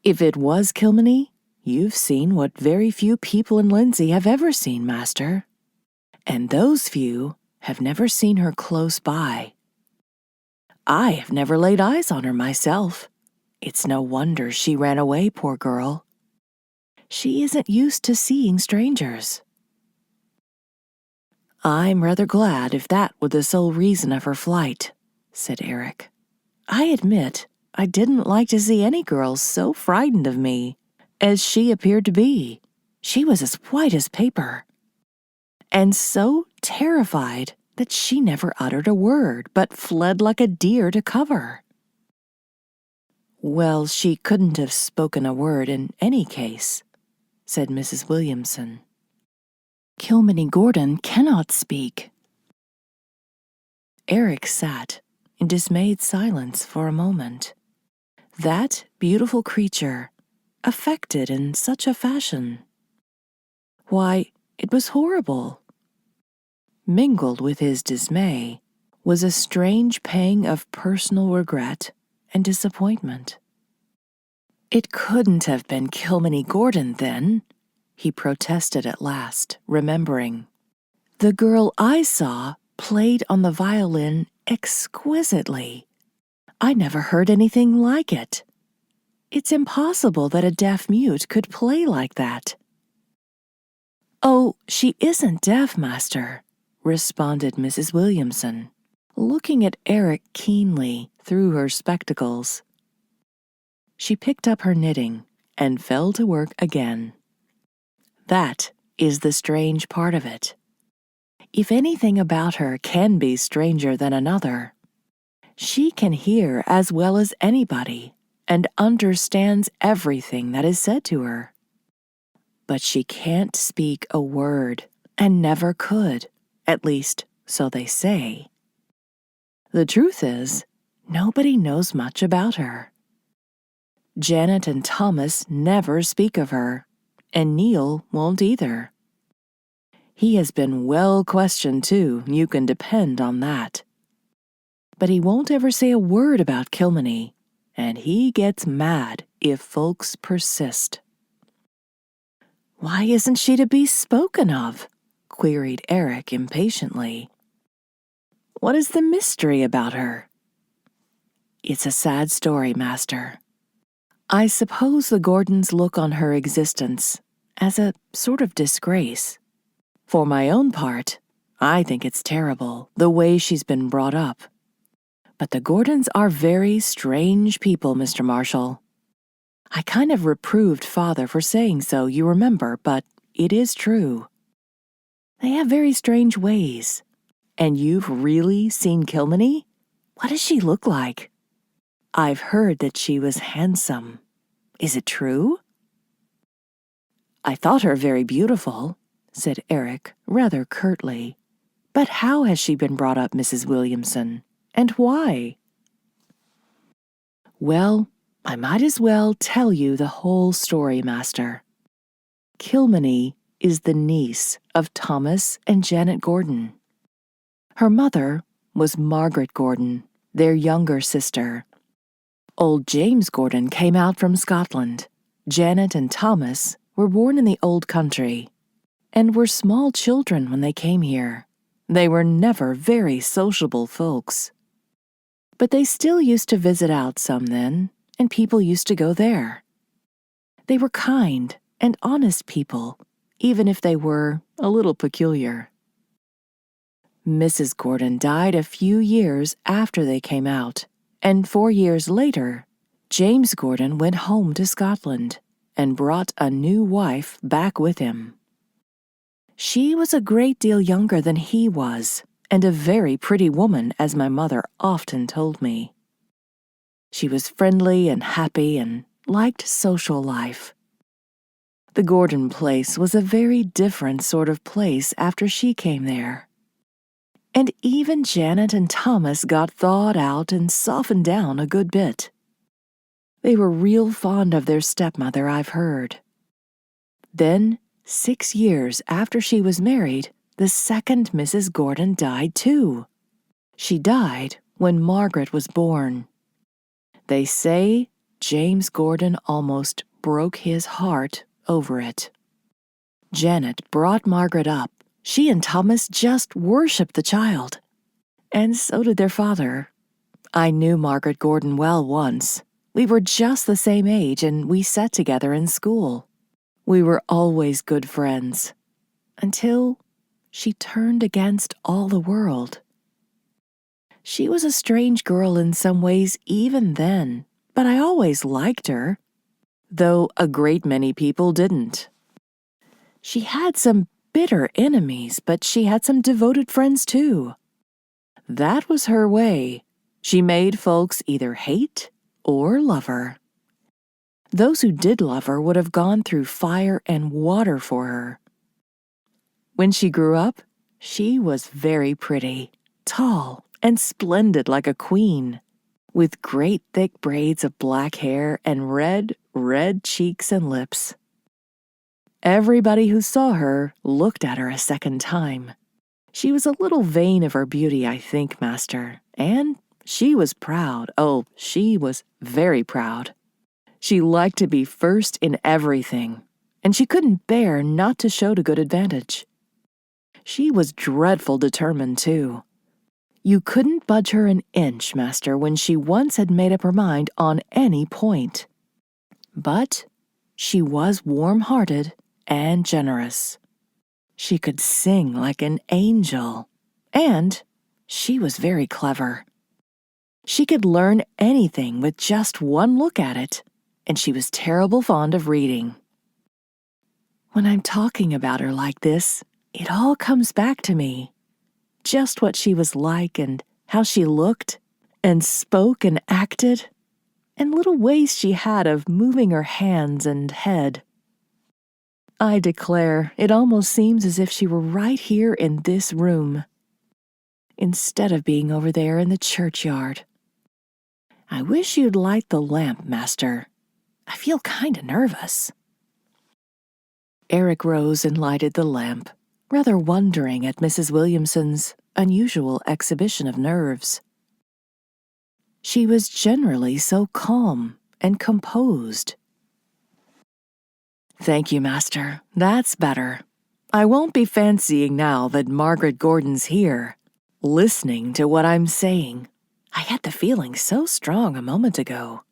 If it was Kilmeny, you've seen what very few people in Lindsay have ever seen, master, and those few have never seen her close by. I have never laid eyes on her myself. It's no wonder she ran away, poor girl. She isn't used to seeing strangers." "I'm rather glad if that were the sole reason of her flight," said Eric. "I admit I didn't like to see any girls so frightened of me as she appeared to be. She was as white as paper, and so terrified that she never uttered a word, but fled like a deer to cover." "Well, she couldn't have spoken a word in any case," said Mrs. Williamson. "Kilmeny Gordon cannot speak." Eric sat in dismayed silence for a moment. That beautiful creature, affected in such a fashion. Why, it was horrible. Mingled with his dismay was a strange pang of personal regret and disappointment. It couldn't have been Kilmeny Gordon, then, he protested at last, remembering. "The girl I saw played on the violin exquisitely. I never heard anything like it. It's impossible that a deaf-mute could play like that." "Oh, she isn't deaf, Master," responded Mrs. Williamson, looking at Eric keenly through her spectacles. She picked up her knitting and fell to work again. That is the strange part of it. If anything about her can be stranger than another, she can hear as well as anybody and understands everything that is said to her. But she can't speak a word and never could, at least so they say. The truth is, nobody knows much about her. Janet and Thomas never speak of her, and Neil won't either. He has been well questioned too, you can depend on that. But he won't ever say a word about Kilmeny, and he gets mad if folks persist. "Why isn't she to be spoken of?" queried Eric impatiently. "What is the mystery about her?" "It's a sad story, Master. I suppose the Gordons look on her existence as a sort of disgrace. For my own part, I think it's terrible, the way she's been brought up. But the Gordons are very strange people, Mr. Marshall. I kind of reproved Father for saying so, you remember, but it is true. They have very strange ways. And you've really seen Kilmeny? What does she look like?" "I've heard that she was handsome. Is it true?" "I thought her very beautiful," said Eric rather curtly. "But how has she been brought up, Mrs. Williamson? And why?" "Well, I might as well tell you the whole story, Master. Kilmeny is the niece of Thomas and Janet Gordon. Her mother was Margaret Gordon, their younger sister. Old James Gordon came out from Scotland. Janet and Thomas were born in the old country and were small children when they came here. They were never very sociable folks. But they still used to visit out some then, and people used to go there. They were kind and honest people, even if they were a little peculiar. Mrs. Gordon died a few years after they came out, and 4 years later, James Gordon went home to Scotland and brought a new wife back with him. She was a great deal younger than he was, and a very pretty woman, as my mother often told me. She was friendly and happy and liked social life. The Gordon place was a very different sort of place after she came there. And even Janet and Thomas got thawed out and softened down a good bit. They were real fond of their stepmother, I've heard. Then, 6 years after she was married, the second Mrs. Gordon died too. She died when Margaret was born. They say James Gordon almost broke his heart over it. Janet brought Margaret up. She and Thomas just worshipped the child. And so did their father. I knew Margaret Gordon well once. We were just the same age and we sat together in school. We were always good friends. Until she turned against all the world. She was a strange girl in some ways even then, but I always liked her, though a great many people didn't. She had some bitter enemies, but she had some devoted friends too. That was her way. She made folks either hate or love her. Those who did love her would have gone through fire and water for her. When she grew up, she was very pretty, tall, and splendid like a queen, with great thick braids of black hair and red cheeks and lips. Everybody who saw her looked at her a second time. She was a little vain of her beauty, I think, Master, and she was proud. Oh, she was very proud. She liked to be first in everything, and she couldn't bear not to show to good advantage. She was dreadful determined, too. You couldn't budge her an inch, master, when she once had made up her mind on any point. But she was warm-hearted and generous. She could sing like an angel, and she was very clever. She could learn anything with just one look at it, and she was terrible fond of reading. When I'm talking about her like this, it all comes back to me. Just what she was like and how she looked and spoke and acted, and little ways she had of moving her hands and head. I declare, it almost seems as if she were right here in this room, instead of being over there in the churchyard. I wish you'd light the lamp, master. I feel kinda nervous. Eric rose and lighted the lamp, rather wondering at Mrs. Williamson's unusual exhibition of nerves. She was generally so calm and composed. Thank you, master. That's better. I won't be fancying now that Margaret Gordon's here, listening to what I'm saying. I had the feeling so strong a moment ago.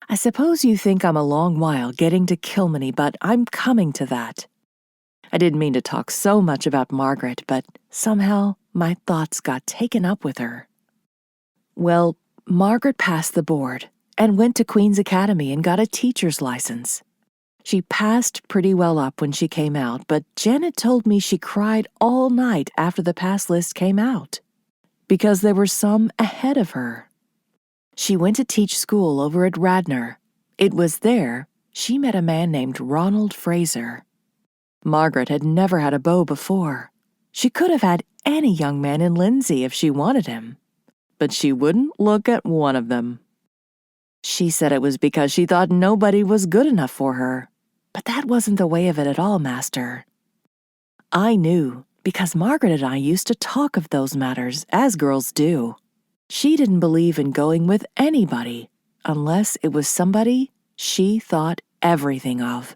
I suppose you think I'm a long while getting to Kilmeny, but I'm coming to that. I didn't mean to talk so much about Margaret, but somehow my thoughts got taken up with her. Well, Margaret passed the board and went to Queen's Academy and got a teacher's license. She passed pretty well up when she came out, but Janet told me she cried all night after the pass list came out, because there were some ahead of her. She went to teach school over at Radnor. It was there she met a man named Ronald Fraser. Margaret had never had a beau before. She could have had any young man in Lindsay if she wanted him, but she wouldn't look at one of them. She said it was because she thought nobody was good enough for her, but that wasn't the way of it at all, master. I knew, because Margaret and I used to talk of those matters, as girls do. She didn't believe in going with anybody unless it was somebody she thought everything of.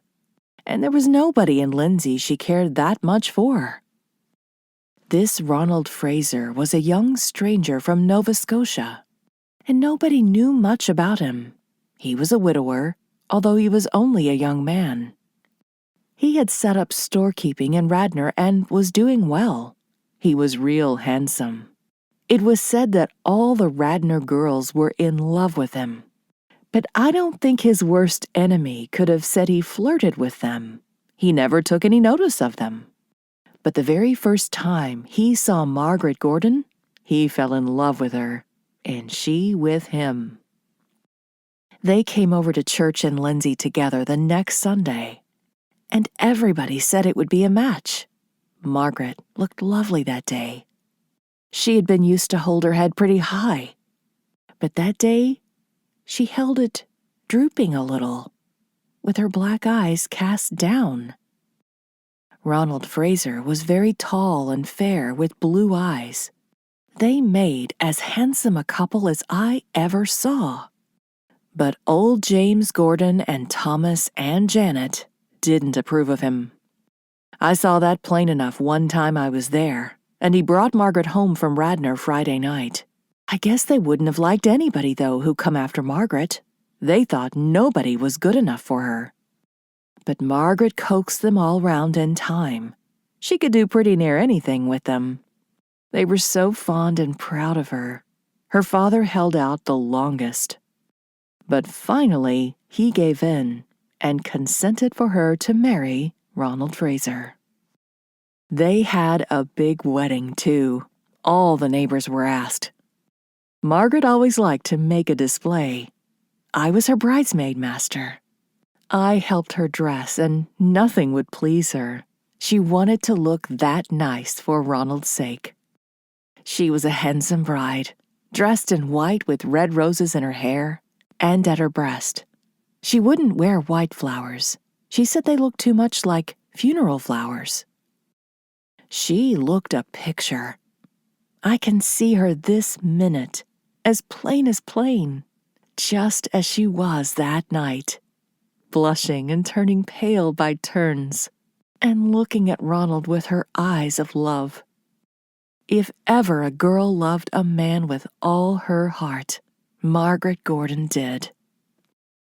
And there was nobody in Lindsay she cared that much for. This Ronald Fraser was a young stranger from Nova Scotia, and nobody knew much about him. He was a widower, although he was only a young man. He had set up storekeeping in Radnor and was doing well. He was real handsome. It was said that all the Radnor girls were in love with him. But I don't think his worst enemy could have said he flirted with them. He never took any notice of them. But the very first time he saw Margaret Gordon, he fell in love with her, and she with him. They came over to church in Lindsay together the next Sunday, and everybody said it would be a match. Margaret looked lovely that day. She had been used to hold her head pretty high, but that day she held it drooping a little, with her black eyes cast down. Ronald Fraser was very tall and fair with blue eyes. They made as handsome a couple as I ever saw. But old James Gordon and Thomas and Janet didn't approve of him. I saw that plain enough one time I was there, and he brought Margaret home from Radnor Friday night. I guess they wouldn't have liked anybody, though, who come after Margaret. They thought nobody was good enough for her. But Margaret coaxed them all round in time. She could do pretty near anything with them. They were so fond and proud of her. Her father held out the longest. But finally, he gave in and consented for her to marry Ronald Fraser. They had a big wedding, too. All the neighbors were asked. Margaret always liked to make a display. I was her bridesmaid, master. I helped her dress, and nothing would please her. She wanted to look that nice for Ronald's sake. She was a handsome bride, dressed in white with red roses in her hair and at her breast. She wouldn't wear white flowers. She said they looked too much like funeral flowers. She looked a picture. I can see her this minute, as plain, just as she was that night. blushing and turning pale by turns, and looking at Ronald with her eyes of love. If ever a girl loved a man with all her heart, Margaret Gordon did.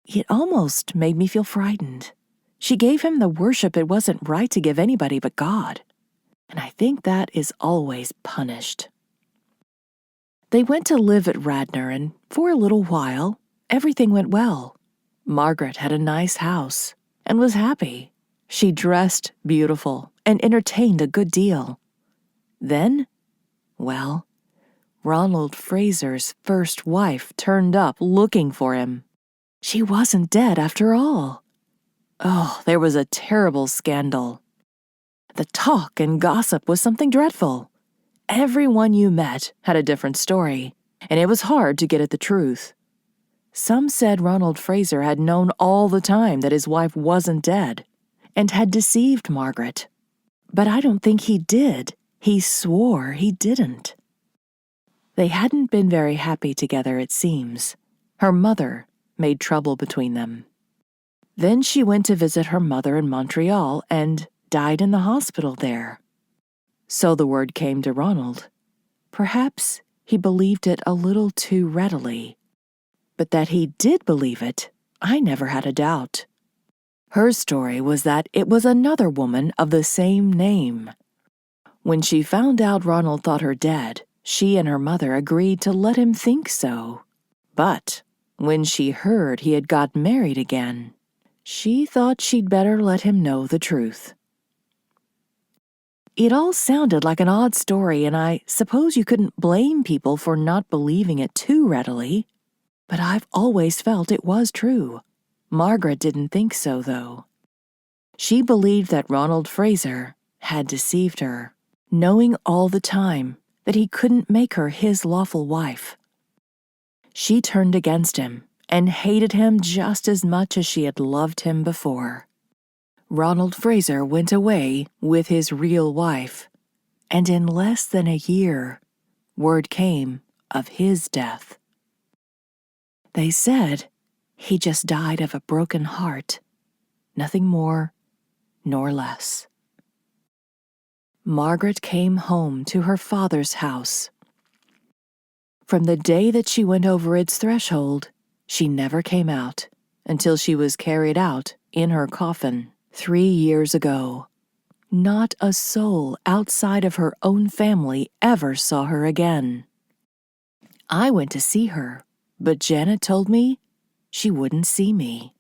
It almost made me feel frightened. She gave him the worship it wasn't right to give anybody but God, and I think that is always punished. They went to live at Radnor, and for a little while, everything went well. Margaret had a nice house and was happy. She dressed beautiful and entertained a good deal. Then, well, Ronald Fraser's first wife turned up looking for him. She wasn't dead after all. Oh, there was a terrible scandal. The talk and gossip was something dreadful. Everyone you met had a different story, and it was hard to get at the truth. Some said Ronald Fraser had known all the time that his wife wasn't dead, and had deceived Margaret. But I don't think he did. He swore he didn't. They hadn't been very happy together, it seems. Her mother made trouble between them. Then she went to visit her mother in Montreal and died in the hospital there. So the word came to Ronald. Perhaps he believed it a little too readily. But that he did believe it, I never had a doubt. Her story was that it was another woman of the same name. When she found out Ronald thought her dead, she and her mother agreed to let him think so. But when she heard he had got married again, she thought she'd better let him know the truth. It all sounded like an odd story, and I suppose you couldn't blame people for not believing it too readily. But I've always felt it was true. Margaret didn't think so, though. She believed that Ronald Fraser had deceived her, knowing all the time that he couldn't make her his lawful wife. She turned against him and hated him just as much as she had loved him before. Ronald Fraser went away with his real wife, and in less than a year, word came of his death. They said he just died of a broken heart, nothing more nor less. Margaret came home to her father's house. From the day that she went over its threshold, she never came out until she was carried out in her coffin 3 years ago. Not a soul outside of her own family ever saw her again. I went to see her, but Janet told me she wouldn't see me.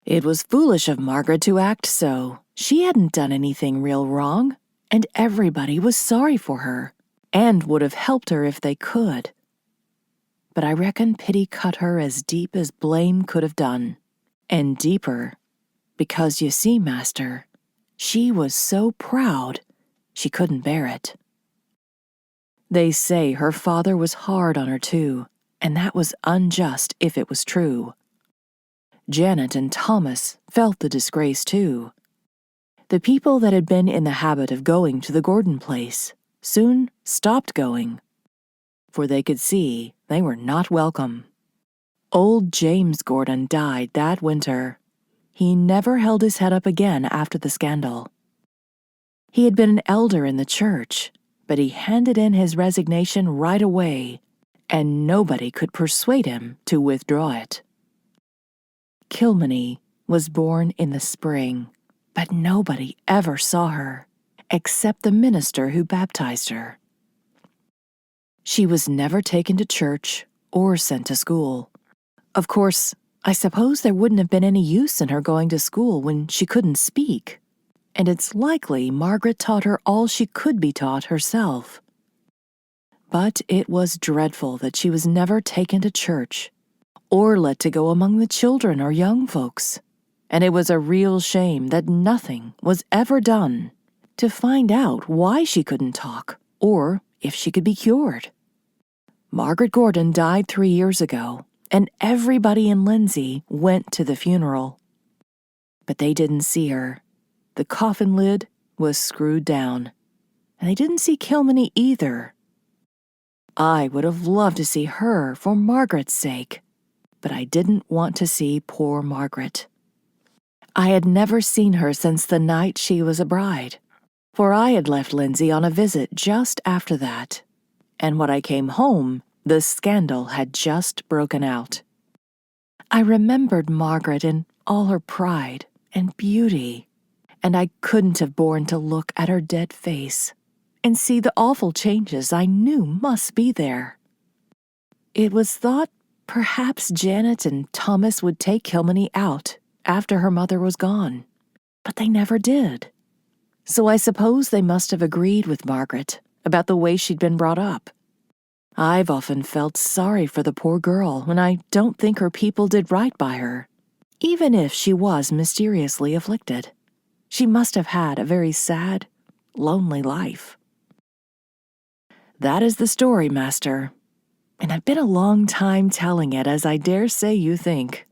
It was foolish of Margaret to act so. She hadn't done anything real wrong, and everybody was sorry for her, and would have helped her if they could. But I reckon pity cut her as deep as blame could have done, and deeper, because you see, Master, she was so proud she couldn't bear it. They say her father was hard on her too, and that was unjust if it was true. Janet and Thomas felt the disgrace too. The people that had been in the habit of going to the Gordon place soon stopped going, for they could see they were not welcome. Old James Gordon died that winter. He never held his head up again after the scandal. He had been an elder in the church, but he handed in his resignation right away, and nobody could persuade him to withdraw it. Kilmeny was born in the spring, but nobody ever saw her, except the minister who baptized her. She was never taken to church or sent to school. Of course, I suppose there wouldn't have been any use in her going to school when she couldn't speak, and it's likely Margaret taught her all she could be taught herself. But it was dreadful that she was never taken to church, or let to go among the children or young folks, and it was a real shame that nothing was ever done to find out why she couldn't talk, or if she could be cured. Margaret Gordon died 3 years ago, and everybody in Lindsay went to the funeral. But they didn't see her. The coffin lid was screwed down, and they didn't see Kilmeny either. I would have loved to see her for Margaret's sake, but I didn't want to see poor Margaret. I had never seen her since the night she was a bride, for I had left Lindsay on a visit just after that, and when I came home, the scandal had just broken out. I remembered Margaret in all her pride and beauty, and I couldn't have borne to look at her dead face and see the awful changes I knew must be there. It was thought perhaps Janet and Thomas would take Kilmeny out after her mother was gone, but they never did. So I suppose they must have agreed with Margaret about the way she'd been brought up. I've often felt sorry for the poor girl when I don't think her people did right by her, even if she was mysteriously afflicted. She must have had a very sad, lonely life. That is the story, Master, and I've been a long time telling it, as I dare say you think.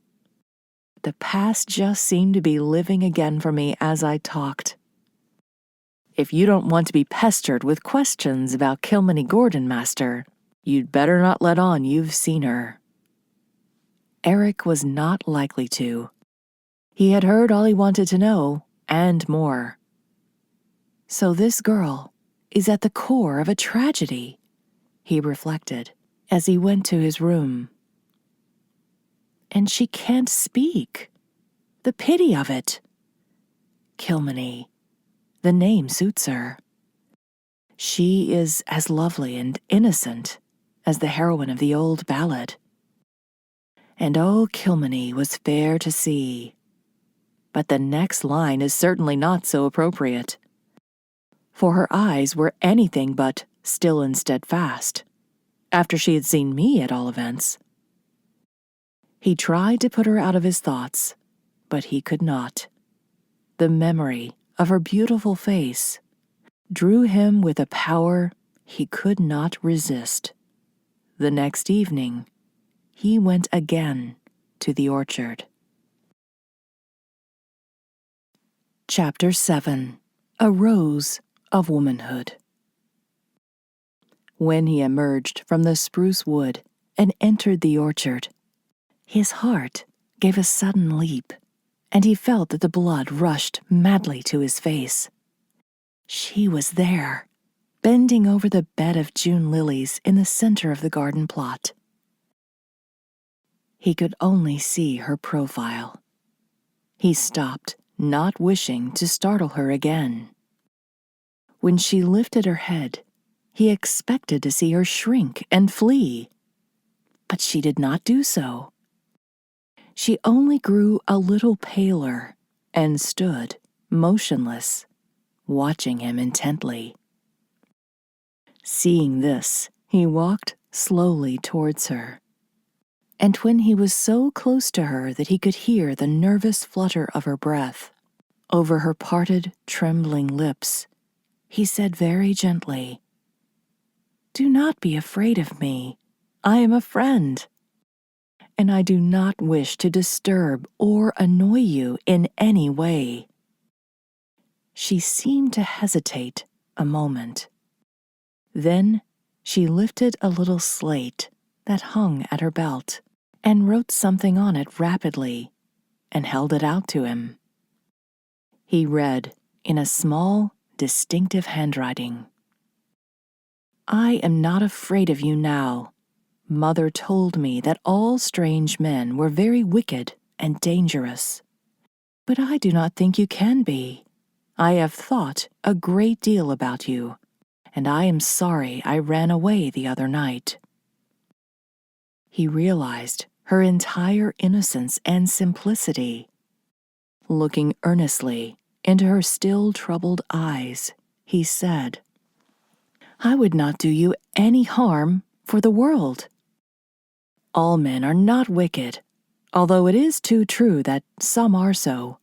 The past just seemed to be living again for me as I talked. If you don't want to be pestered with questions about Kilmeny Gordon, Master, you'd better not let on you've seen her. Eric was not likely to. He had heard all he wanted to know, and more. So this girl is at the core of a tragedy, he reflected as he went to his room. And she can't speak. The pity of it. Kilmeny. The name suits her. She is as lovely and innocent as the heroine of the old ballad. And oh, Kilmeny was fair to see. But the next line is certainly not so appropriate, for her eyes were anything but still and steadfast, after she had seen me at all events. He tried to put her out of his thoughts, but he could not. The memory of her beautiful face drew him with a power he could not resist. The next evening, he went again to the orchard. Chapter 7. A Rose of Womanhood. When he emerged from the spruce wood and entered the orchard, his heart gave a sudden leap, and he felt that the blood rushed madly to his face. She was there, bending over the bed of June lilies in the center of the garden plot. He could only see her profile. He stopped, not wishing to startle her again. When she lifted her head, he expected to see her shrink and flee, but she did not do so. She only grew a little paler and stood motionless, watching him intently. Seeing this, he walked slowly towards her, and when he was so close to her that he could hear the nervous flutter of her breath over her parted, trembling lips, he said very gently, "Do not be afraid of me. I am a friend, and I do not wish to disturb or annoy you in any way." She seemed to hesitate a moment. Then she lifted a little slate that hung at her belt and wrote something on it rapidly and held it out to him. He read in a small, distinctive handwriting, "I am not afraid of you now. Mother told me that all strange men were very wicked and dangerous. But I do not think you can be. I have thought a great deal about you, and I am sorry I ran away the other night." He realized her entire innocence and simplicity. Looking earnestly into her still troubled eyes, he said, "I would not do you any harm for the world. All men are not wicked, although it is too true that some are so.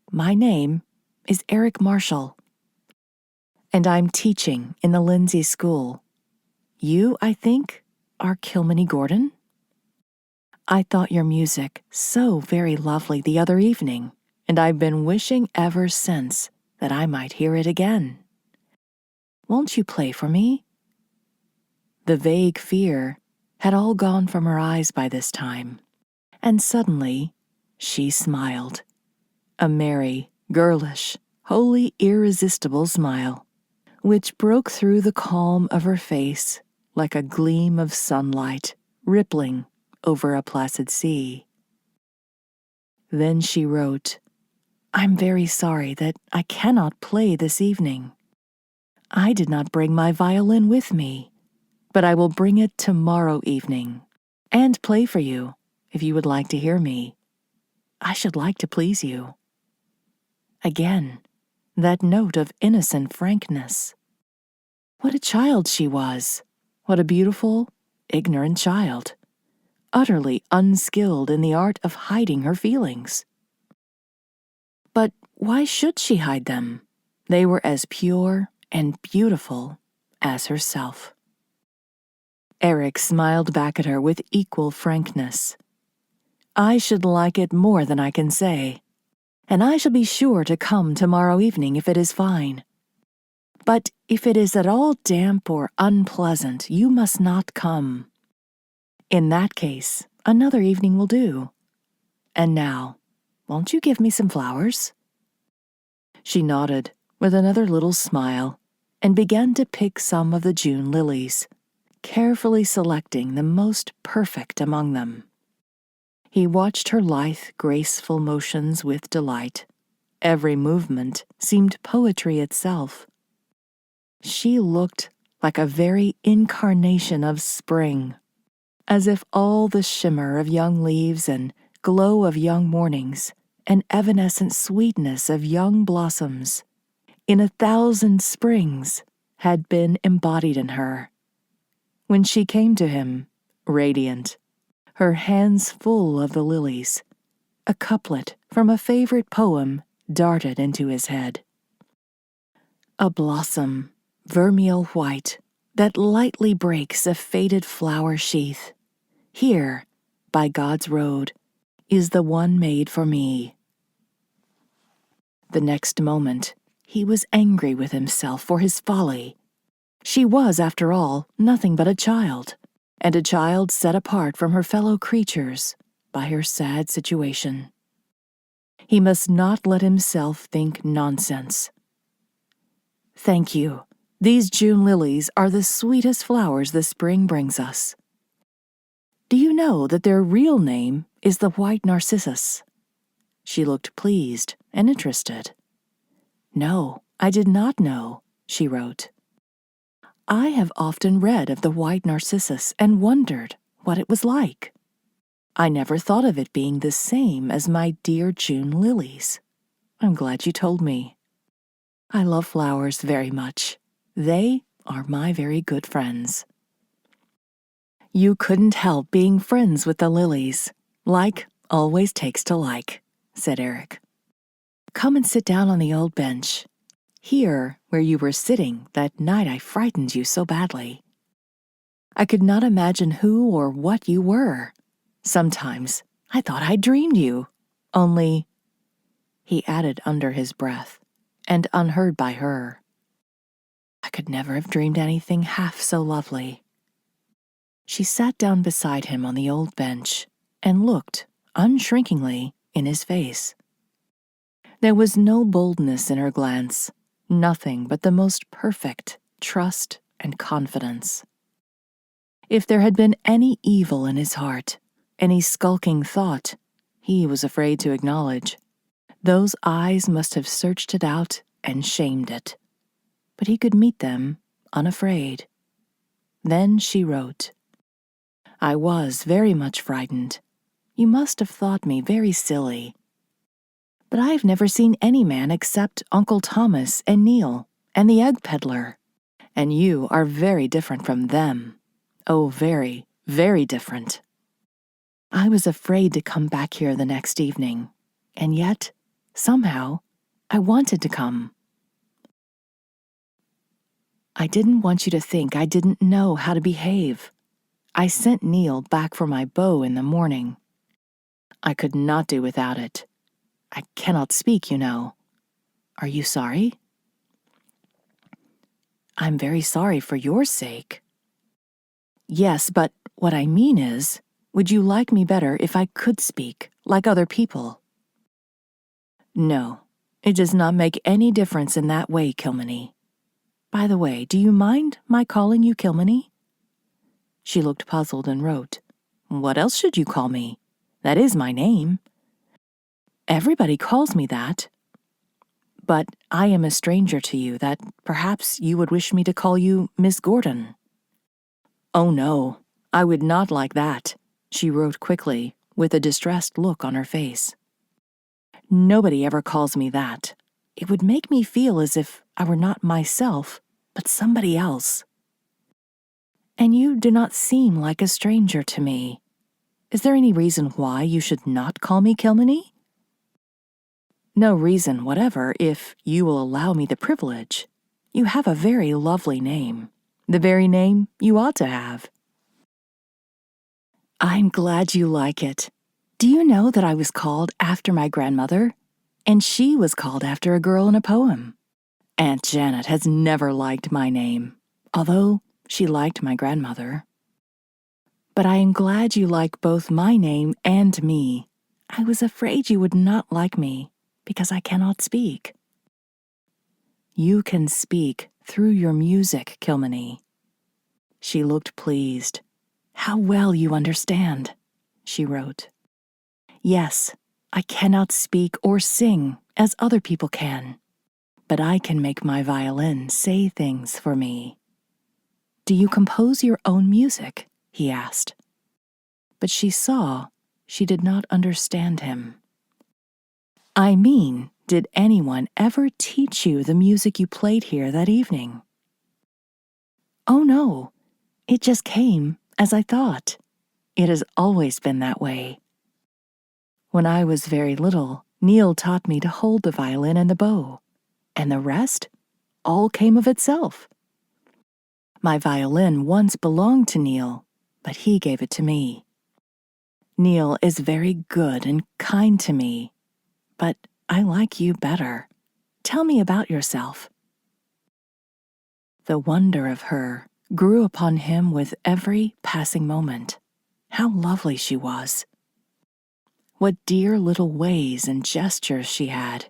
My name is Eric Marshall, and I'm teaching in the Lindsay School. You, I think, are Kilmeny Gordon? I thought your music so very lovely the other evening, and I've been wishing ever since that I might hear it again. Won't you play for me?" The vague fear had all gone from her eyes by this time, and suddenly she smiled, a merry, girlish, wholly irresistible smile, which broke through the calm of her face like a gleam of sunlight rippling over a placid sea. Then she wrote, "I'm very sorry that I cannot play this evening. I did not bring my violin with me, but I will bring it tomorrow evening and play for you if you would like to hear me. I should like to please you." Again, that note of innocent frankness. What a child she was! What a beautiful, ignorant child, utterly unskilled in the art of hiding her feelings. But why should she hide them? They were as pure and beautiful as herself. Eric smiled back at her with equal frankness. "I should like it more than I can say, and I shall be sure to come tomorrow evening if it is fine. But if it is at all damp or unpleasant, you must not come. In that case, another evening will do. And now, won't you give me some flowers?" She nodded with another little smile and began to pick some of the June lilies, carefully selecting the most perfect among them. He watched her lithe, graceful motions with delight. Every movement seemed poetry itself. She looked like a very incarnation of spring, as if all the shimmer of young leaves and glow of young mornings and evanescent sweetness of young blossoms in 1,000 springs had been embodied in her. When she came to him, radiant, her hands full of the lilies, a couplet from a favorite poem darted into his head. "A blossom, vermeil white, that lightly breaks a faded flower sheath. Here, by God's road, is the one made for me." The next moment, he was angry with himself for his folly. She was, after all, nothing but a child, and a child set apart from her fellow creatures by her sad situation. He must not let himself think nonsense. "Thank you. These June lilies are the sweetest flowers the spring brings us. Do you know that their real name is the white narcissus?" She looked pleased and interested. "No, I did not know," she wrote. "I have often read of the white narcissus and wondered what it was like. I never thought of it being the same as my dear June lilies. I'm glad you told me. I love flowers very much. They are my very good friends." "You couldn't help being friends with the lilies. Like always takes to like," said Eric. "Come and sit down on the old bench, here where you were sitting that night I frightened you so badly. I could not imagine who or what you were. Sometimes I thought I dreamed you. Only," he added under his breath, and unheard by her, "I could never have dreamed anything half so lovely." She sat down beside him on the old bench and looked unshrinkingly in his face. There was no boldness in her glance, nothing but the most perfect trust and confidence. If there had been any evil in his heart, any skulking thought he was afraid to acknowledge, those eyes must have searched it out and shamed it. But he could meet them unafraid. Then she wrote, "I was very much frightened. You must have thought me very silly. But I have never seen any man except Uncle Thomas and Neil and the egg peddler, and you are very different from them. Oh, very, very different. I was afraid to come back here the next evening, and yet, somehow, I wanted to come. I didn't want you to think I didn't know how to behave. I sent Neil back for my bow in the morning. I could not do without it. I cannot speak, you know. Are you sorry?" "I'm very sorry for your sake." "Yes, but what I mean is, would you like me better if I could speak, like other people?" No, it does not make any difference in that way, Kilmeny. By the way, do you mind my calling you Kilmeny? She looked puzzled and wrote, What else should you call me? That is my name. Everybody calls me that. But I am a stranger to you, that perhaps you would wish me to call you Miss Gordon. Oh no, I would not like that, she wrote quickly, with a distressed look on her face. Nobody ever calls me that. It would make me feel as if I were not myself, but somebody else. And you do not seem like a stranger to me. Is there any reason why you should not call me Kilmeny? No reason whatever, if you will allow me the privilege. You have a very lovely name, the very name you ought to have. I'm glad you like it. Do you know that I was called after my grandmother? And she was called after a girl in a poem. Aunt Janet has never liked my name, although she liked my grandmother. But I am glad you like both my name and me. I was afraid you would not like me, because I cannot speak. You can speak through your music, Kilmeny. She looked pleased. How well you understand, she wrote. Yes, I cannot speak or sing as other people can, but I can make my violin say things for me. Do you compose your own music? He asked. But she saw she did not understand him. I mean, did anyone ever teach you the music you played here that evening? Oh no, it just came as I thought. It has always been that way. When I was very little, Neil taught me to hold the violin and the bow, and the rest all came of itself. My violin once belonged to Neil, but he gave it to me. Neil is very good and kind to me, but I like you better. Tell me about yourself. The wonder of her grew upon him with every passing moment. How lovely she was. What dear little ways and gestures she had,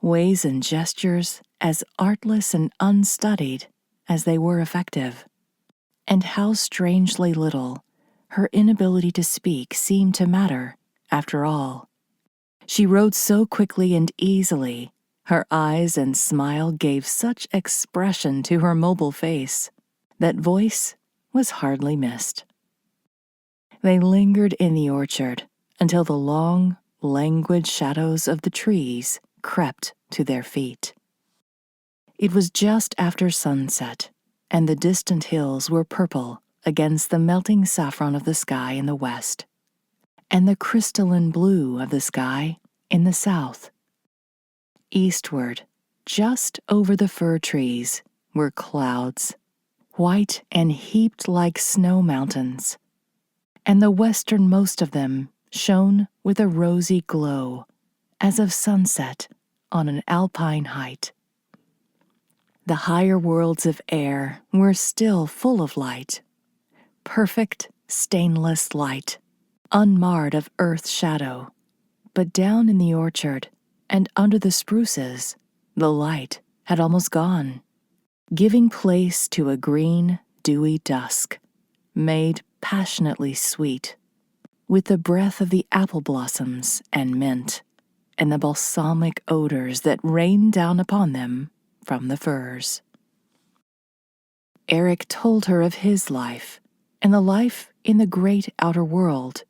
ways and gestures as artless and unstudied as they were effective. And how strangely little her inability to speak seemed to matter, after all. She wrote so quickly and easily, her eyes and smile gave such expression to her mobile face, that voice was hardly missed. They lingered in the orchard until the long, languid shadows of the trees crept to their feet. It was just after sunset, and the distant hills were purple against the melting saffron of the sky in the west, and the crystalline blue of the sky in the south. Eastward, just over the fir trees, were clouds, white and heaped like snow mountains, and the westernmost of them shone with a rosy glow, as of sunset on an alpine height. The higher worlds of air were still full of light, perfect, stainless light, unmarred of earth's shadow, but down in the orchard and under the spruces, the light had almost gone, giving place to a green, dewy dusk, made passionately sweet, with the breath of the apple blossoms and mint, and the balsamic odors that rained down upon them from the firs. Eric told her of his life, and the life in the great outer world,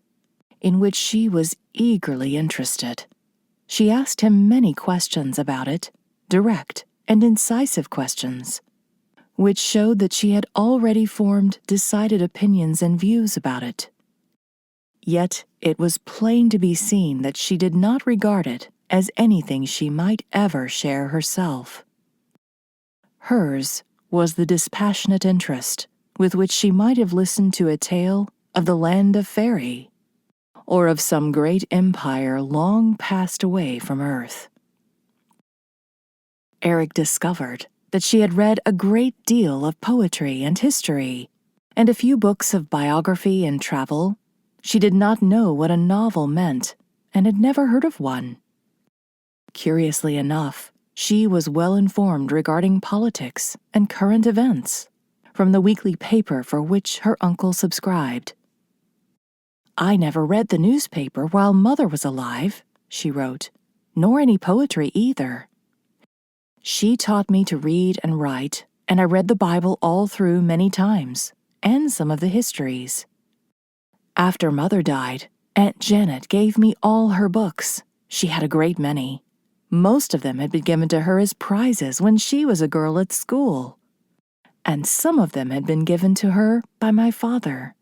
in which she was eagerly interested. She asked him many questions about it, direct and incisive questions, which showed that she had already formed decided opinions and views about it. Yet it was plain to be seen that she did not regard it as anything she might ever share herself. Hers was the dispassionate interest with which she might have listened to a tale of the land of faery, or of some great empire long passed away from earth. Eric discovered that she had read a great deal of poetry and history, and a few books of biography and travel. She did not know what a novel meant, and had never heard of one. Curiously enough, she was well informed regarding politics and current events from the weekly paper for which her uncle subscribed. "I never read the newspaper while Mother was alive," she wrote, "nor any poetry either. She taught me to read and write, and I read the Bible all through many times, and some of the histories. After Mother died, Aunt Janet gave me all her books. She had a great many. Most of them had been given to her as prizes when she was a girl at school, and some of them had been given to her by my father.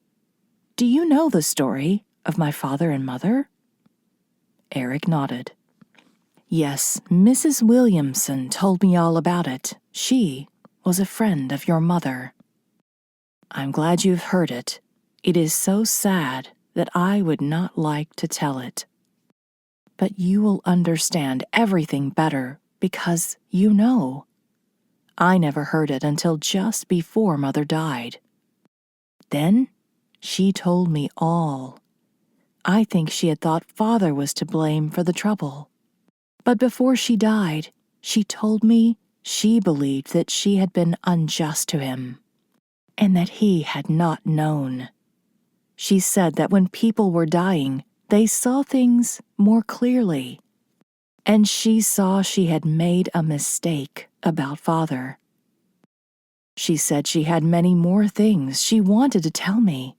Do you know the story of my father and mother?" Eric nodded. "Yes, Mrs. Williamson told me all about it. She was a friend of your mother." "I'm glad you've heard it. It is so sad that I would not like to tell it. But you will understand everything better because you know. I never heard it until just before Mother died. Then she told me all. I think she had thought Father was to blame for the trouble. But before she died, she told me she believed that she had been unjust to him, and that he had not known. She said that when people were dying, they saw things more clearly, and she saw she had made a mistake about Father. She said she had many more things she wanted to tell me,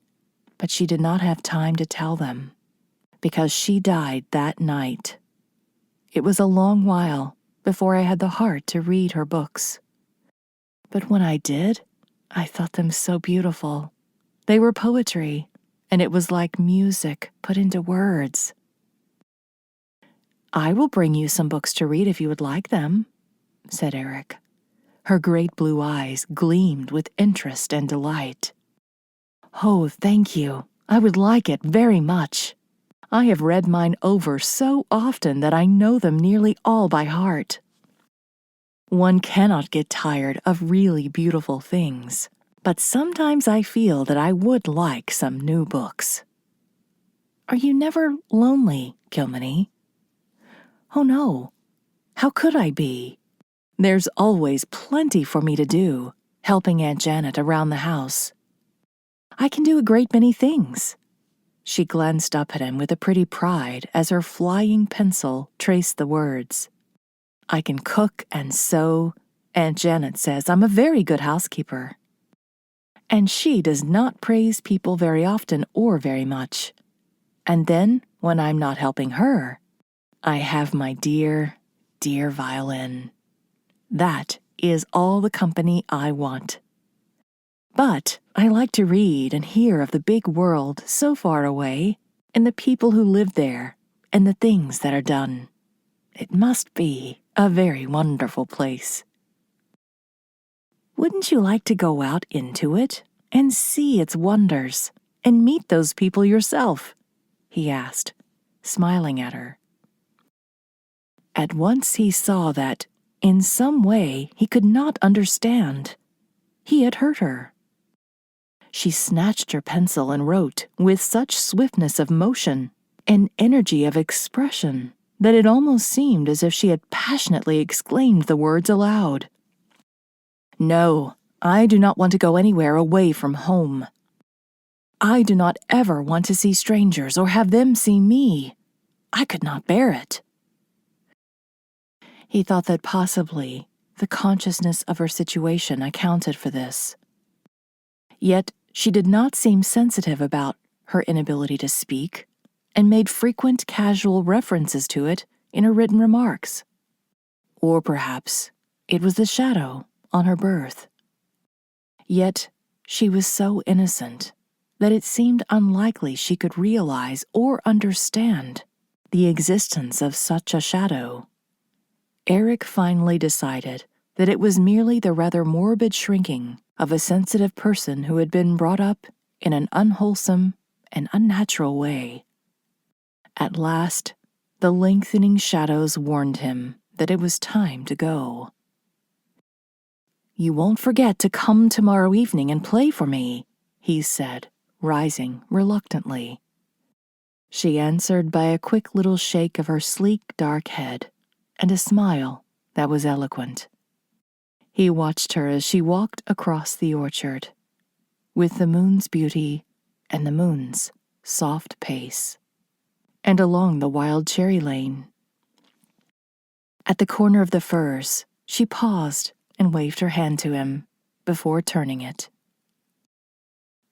but she did not have time to tell them, because she died that night. It was a long while before I had the heart to read her books. But when I did, I thought them so beautiful. They were poetry, and it was like music put into words. I will bring you some books to read if you would like them," said Eric. Her great blue eyes gleamed with interest and delight. "Oh, thank you. I would like it very much. I have read mine over so often that I know them nearly all by heart. One cannot get tired of really beautiful things, but sometimes I feel that I would like some new books." "Are you never lonely, Kilmeny?" "Oh, no. How could I be? There's always plenty for me to do, helping Aunt Janet around the house. I can do a great many things." She glanced up at him with a pretty pride as her flying pencil traced the words. "I can cook and sew. Aunt Janet says I'm a very good housekeeper. And she does not praise people very often or very much. And then, when I'm not helping her, I have my dear, dear violin. That is all the company I want. But I like to read and hear of the big world so far away, and the people who live there, and the things that are done. It must be a very wonderful place." "Wouldn't you like to go out into it and see its wonders and meet those people yourself?" he asked, smiling at her. At once he saw that, in some way he could not understand, he had hurt her. She snatched her pencil and wrote with such swiftness of motion and energy of expression that it almost seemed as if she had passionately exclaimed the words aloud. "No, I do not want to go anywhere away from home. I do not ever want to see strangers or have them see me. I could not bear it." He thought that possibly the consciousness of her situation accounted for this. Yet she did not seem sensitive about her inability to speak, and made frequent casual references to it in her written remarks. Or perhaps it was the shadow on her berth. Yet she was so innocent that it seemed unlikely she could realize or understand the existence of such a shadow. Eric finally decided that it was merely the rather morbid shrinking of a sensitive person who had been brought up in an unwholesome and unnatural way. At last, the lengthening shadows warned him that it was time to go. "You won't forget to come tomorrow evening and play for me," he said, rising reluctantly. She answered by a quick little shake of her sleek, dark head, and a smile that was eloquent. He watched her as she walked across the orchard, with the moon's beauty and the moon's soft pace, and along the wild cherry lane. At the corner of the firs, she paused and waved her hand to him before turning it.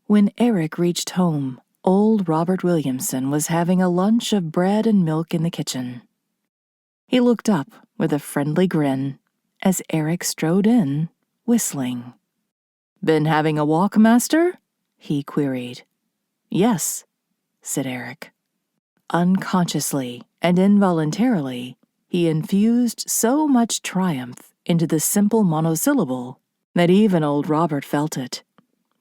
When Eric reached home, old Robert Williamson was having a lunch of bread and milk in the kitchen. He looked up with a friendly grin as Eric strode in, whistling. "Been having a walk, master?" he queried. "Yes," said Eric. Unconsciously and involuntarily, he infused so much triumph into the simple monosyllable that even old Robert felt it.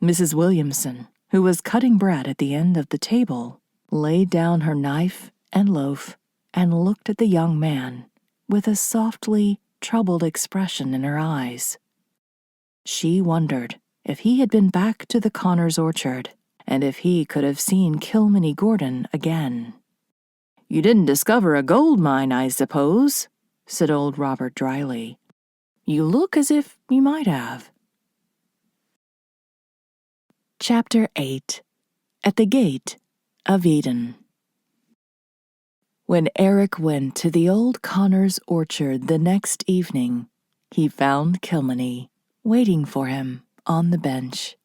Mrs. Williamson, who was cutting bread at the end of the table, laid down her knife and loaf and looked at the young man with a softly troubled expression in her eyes. She wondered if he had been back to the Connors orchard and if he could have seen Kilmeny Gordon again. "You didn't discover a gold mine, I suppose," said old Robert dryly. "You look as if you might have." Chapter 8. At the Gate of Eden. When Eric went to the old Connors orchard the next evening, he found Kilmeny waiting for him on the bench,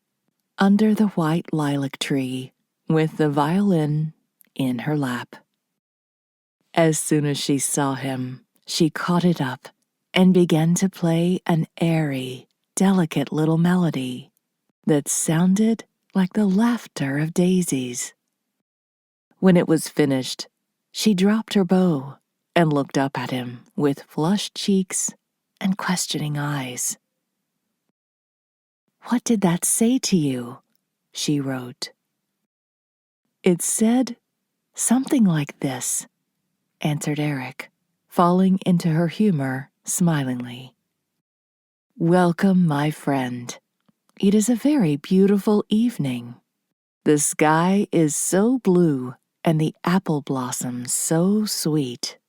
under the white lilac tree, with the violin in her lap. As soon as she saw him, she caught it up and began to play an airy, delicate little melody that sounded like the laughter of daisies. When it was finished, she dropped her bow and looked up at him with flushed cheeks and questioning eyes. "What did that say to you?" she wrote. "It said something like this," answered Eric, falling into her humor smilingly. "Welcome, my friend. It is a very beautiful evening. The sky is so blue and the apple blossoms so sweet.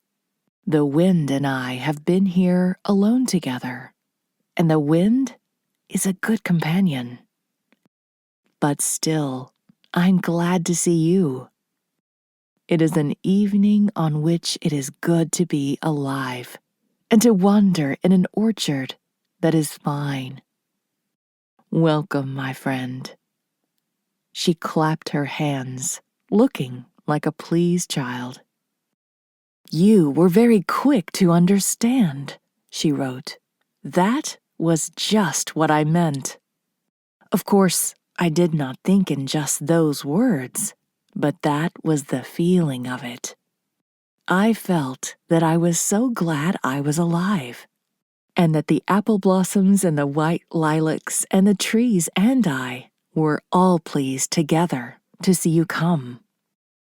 The wind and I have been here alone together, and the wind is a good companion. But still, I'm glad to see you. It is an evening on which it is good to be alive and to wander in an orchard that is fine. Welcome, my friend." She clapped her hands, looking like a pleased child. "You were very quick to understand," she wrote. "That was just what I meant. Of course, I did not think in just those words, but that was the feeling of it. I felt that I was so glad I was alive, and that the apple blossoms and the white lilacs and the trees and I were all pleased together to see you come.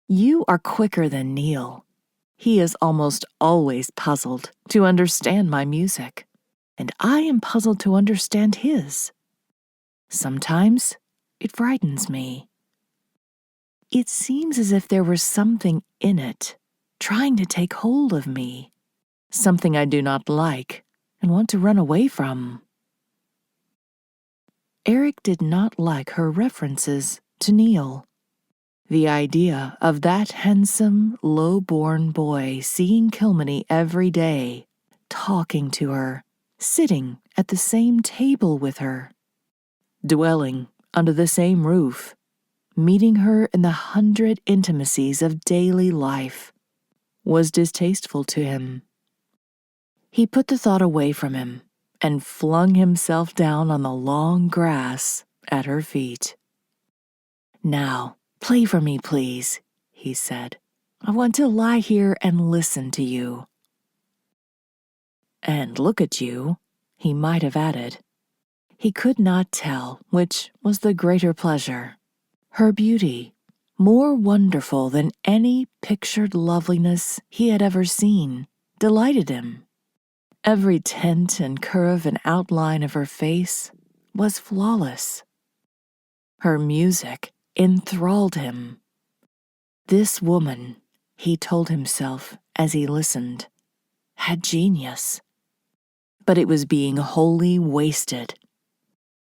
You are quicker than Neil. He is almost always puzzled to understand my music, and I am puzzled to understand his. Sometimes it frightens me. It seems as if there were something in it, trying to take hold of me, something I do not like and want to run away from." Eric did not like her references to Neil. The idea of that handsome, low-born boy seeing Kilmeny every day, talking to her, sitting at the same table with her, dwelling under the same roof, meeting her in the 100 intimacies of daily life, was distasteful to him. He put the thought away from him and flung himself down on the long grass at her feet. "Now, play for me, please," he said. "I want to lie here and listen to you." "And look at you," he might have added. He could not tell which was the greater pleasure. Her beauty, more wonderful than any pictured loveliness he had ever seen, delighted him. Every tint and curve and outline of her face was flawless. Her music enthralled him. This woman, he told himself as he listened, had genius, but it was being wholly wasted.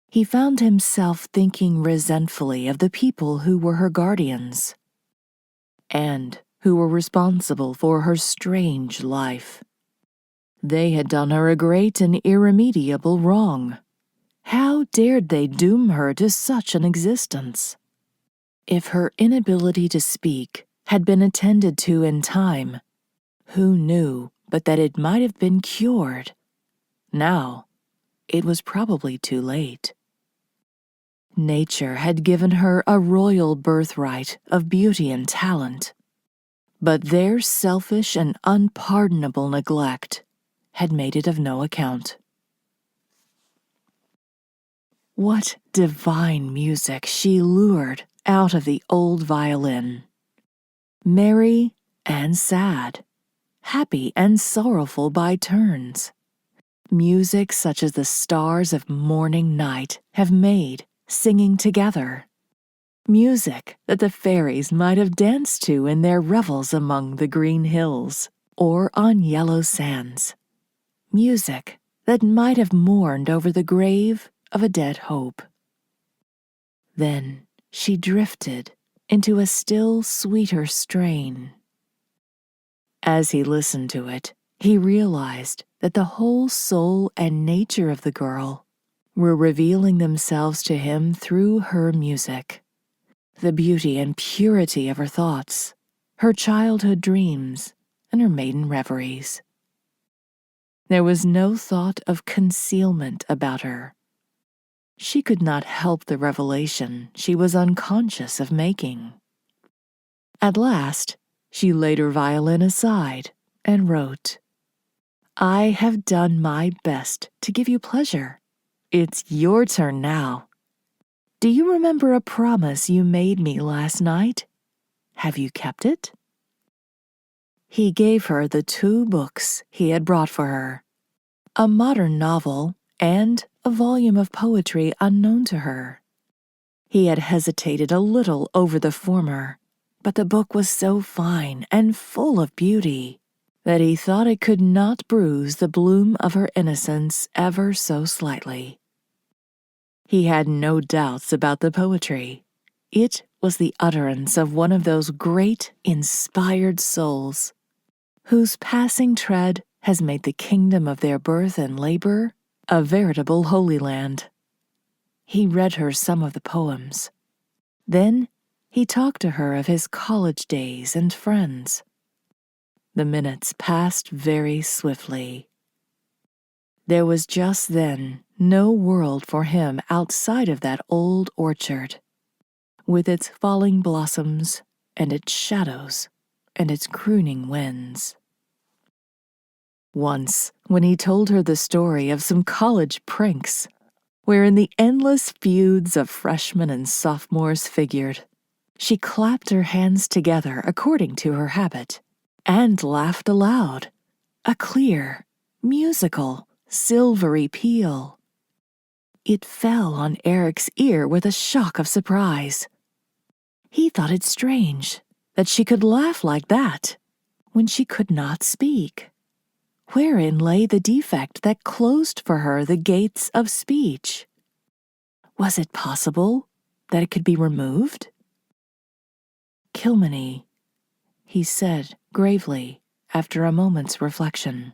He found himself thinking resentfully of the people who were her guardians, and who were responsible for her strange life. They had done her a great and irremediable wrong. How dared they doom her to such an existence? If her inability to speak had been attended to in time, who knew but that it might have been cured? Now, it was probably too late. Nature had given her a royal birthright of beauty and talent, but their selfish and unpardonable neglect had made it of no account. What divine music she lured out of the old violin! Merry and sad, happy and sorrowful by turns. Music such as the stars of morning night have made, singing together. Music that the fairies might have danced to in their revels among the green hills or on yellow sands. Music that might have mourned over the grave of a dead hope. Then she drifted into a still sweeter strain. As he listened to it, he realized that the whole soul and nature of the girl were revealing themselves to him through her music. The beauty and purity of her thoughts, her childhood dreams, and her maiden reveries. There was no thought of concealment about her. She could not help the revelation she was unconscious of making. At last, she laid her violin aside and wrote, "I have done my best to give you pleasure. It's your turn now. Do you remember a promise you made me last night? Have you kept it?" He gave her the 2 books he had brought for her, a modern novel and a volume of poetry unknown to her. He had hesitated a little over the former, but the book was so fine and full of beauty that he thought it could not bruise the bloom of her innocence ever so slightly. He had no doubts about the poetry. It was the utterance of one of those great, inspired souls whose passing tread has made the kingdom of their birth and labor a veritable holy land. He read her some of the poems. Then he talked to her of his college days and friends. The minutes passed very swiftly. There was just then no world for him outside of that old orchard, with its falling blossoms and its shadows and its crooning winds. Once, when he told her the story of some college pranks, wherein the endless feuds of freshmen and sophomores figured, she clapped her hands together according to her habit, and laughed aloud, a clear, musical, silvery peal. It fell on Eric's ear with a shock of surprise. He thought it strange that she could laugh like that when she could not speak. Wherein lay the defect that closed for her the gates of speech? Was it possible that it could be removed? "Kilmeny," he said gravely after a moment's reflection,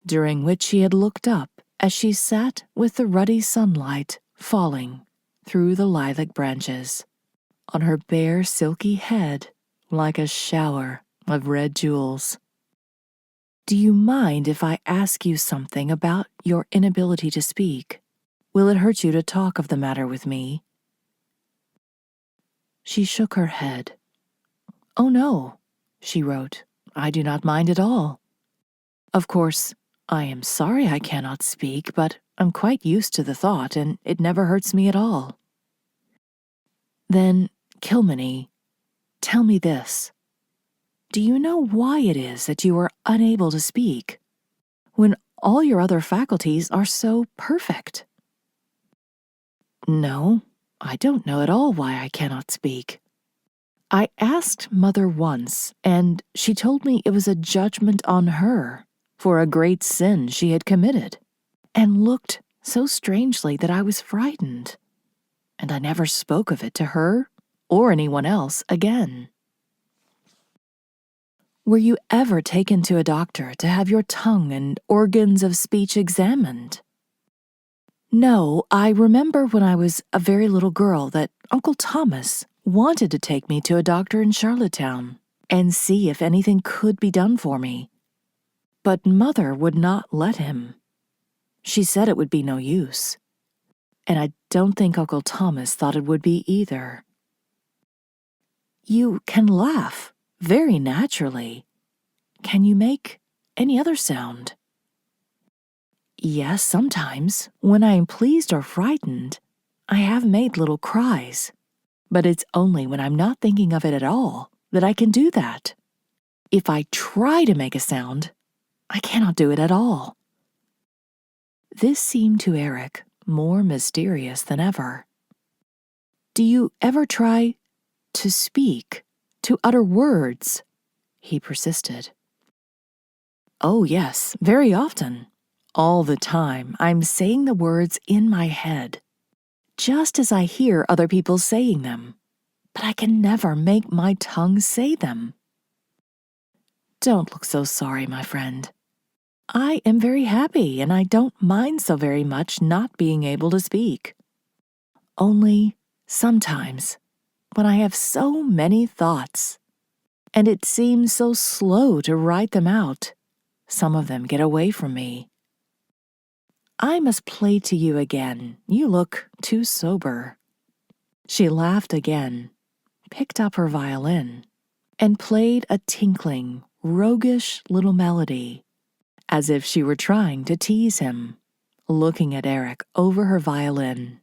during which he had looked up as she sat with the ruddy sunlight falling through the lilac branches on her bare silky head like a shower of red jewels. "Do you mind if I ask you something about your inability to speak? Will it hurt you to talk of the matter with me?" She shook her head. "Oh no," she wrote, "I do not mind at all. Of course, I am sorry I cannot speak, but I'm quite used to the thought, and it never hurts me at all." "Then, Kilmeny, tell me this. Do you know why it is that you are unable to speak, when all your other faculties are so perfect?" "No, I don't know at all why I cannot speak. I asked Mother once, and she told me it was a judgment on her, for a great sin she had committed, and looked so strangely that I was frightened, and I never spoke of it to her or anyone else again. Were you ever taken to a doctor to have your tongue and organs of speech examined? No, I remember when I was a very little girl that Uncle Thomas wanted to take me to a doctor in Charlottetown and see if anything could be done for me. But Mother would not let him. She said it would be no use. And I don't think Uncle Thomas thought it would be either. You can laugh very naturally. Can you make any other sound? Yes, sometimes, when I am pleased or frightened, I have made little cries. But it's only when I'm not thinking of it at all that I can do that. If I try to make a sound, I cannot do it at all. This seemed to Eric more mysterious than ever. Do you ever try to speak, to utter words? He persisted. Oh, yes, very often. All the time, I'm saying the words in my head, just as I hear other people saying them, but I can never make my tongue say them. Don't look so sorry, my friend. I am very happy, and I don't mind so very much not being able to speak. Only, sometimes, when I have so many thoughts, and it seems so slow to write them out, some of them get away from me. I must play to you again. You look too sober. She laughed again, picked up her violin, and played a tinkling, roguish little melody, as if she were trying to tease him, looking at Eric over her violin,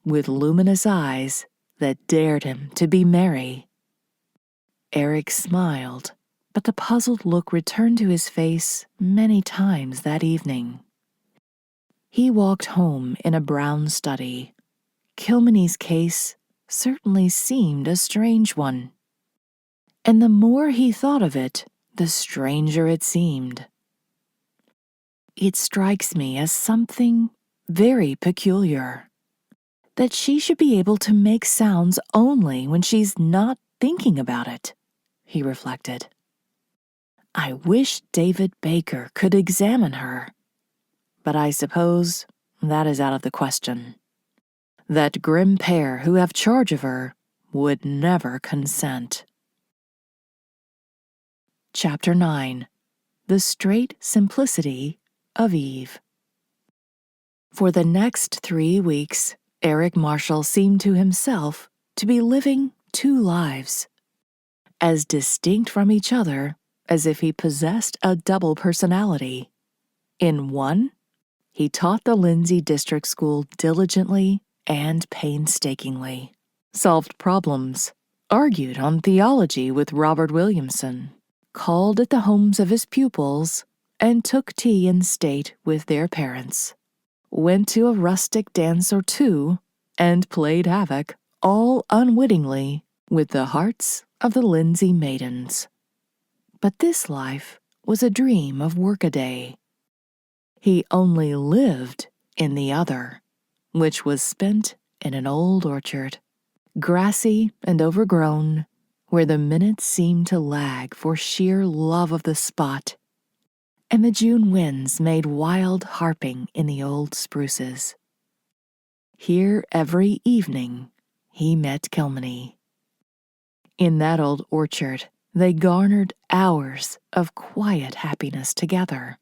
with luminous eyes that dared him to be merry. Eric smiled, but the puzzled look returned to his face many times that evening. He walked home in a brown study. Kilmeny's case certainly seemed a strange one, and the more he thought of it, the stranger it seemed. It strikes me as something very peculiar, that she should be able to make sounds only when she's not thinking about it, he reflected. I wish David Baker could examine her, but I suppose that is out of the question. That grim pair who have charge of her would never consent. Chapter 9. The Straight Simplicity of Eve. For the next 3 weeks, Eric Marshall seemed to himself to be living 2 lives, as distinct from each other as if he possessed a double personality. In one, he taught the Lindsay District School diligently and painstakingly, solved problems, argued on theology with Robert Williamson, called at the homes of his pupils, and took tea in state with their parents, went to a rustic dance or two, and played havoc, all unwittingly, with the hearts of the Lindsay maidens. But this life was a dream of workaday. He only lived in the other, which was spent in an old orchard, grassy and overgrown, where the minutes seemed to lag for sheer love of the spot, and the June winds made wild harping in the old spruces. Here every evening he met Kilmeny. In that old orchard they garnered hours of quiet happiness together.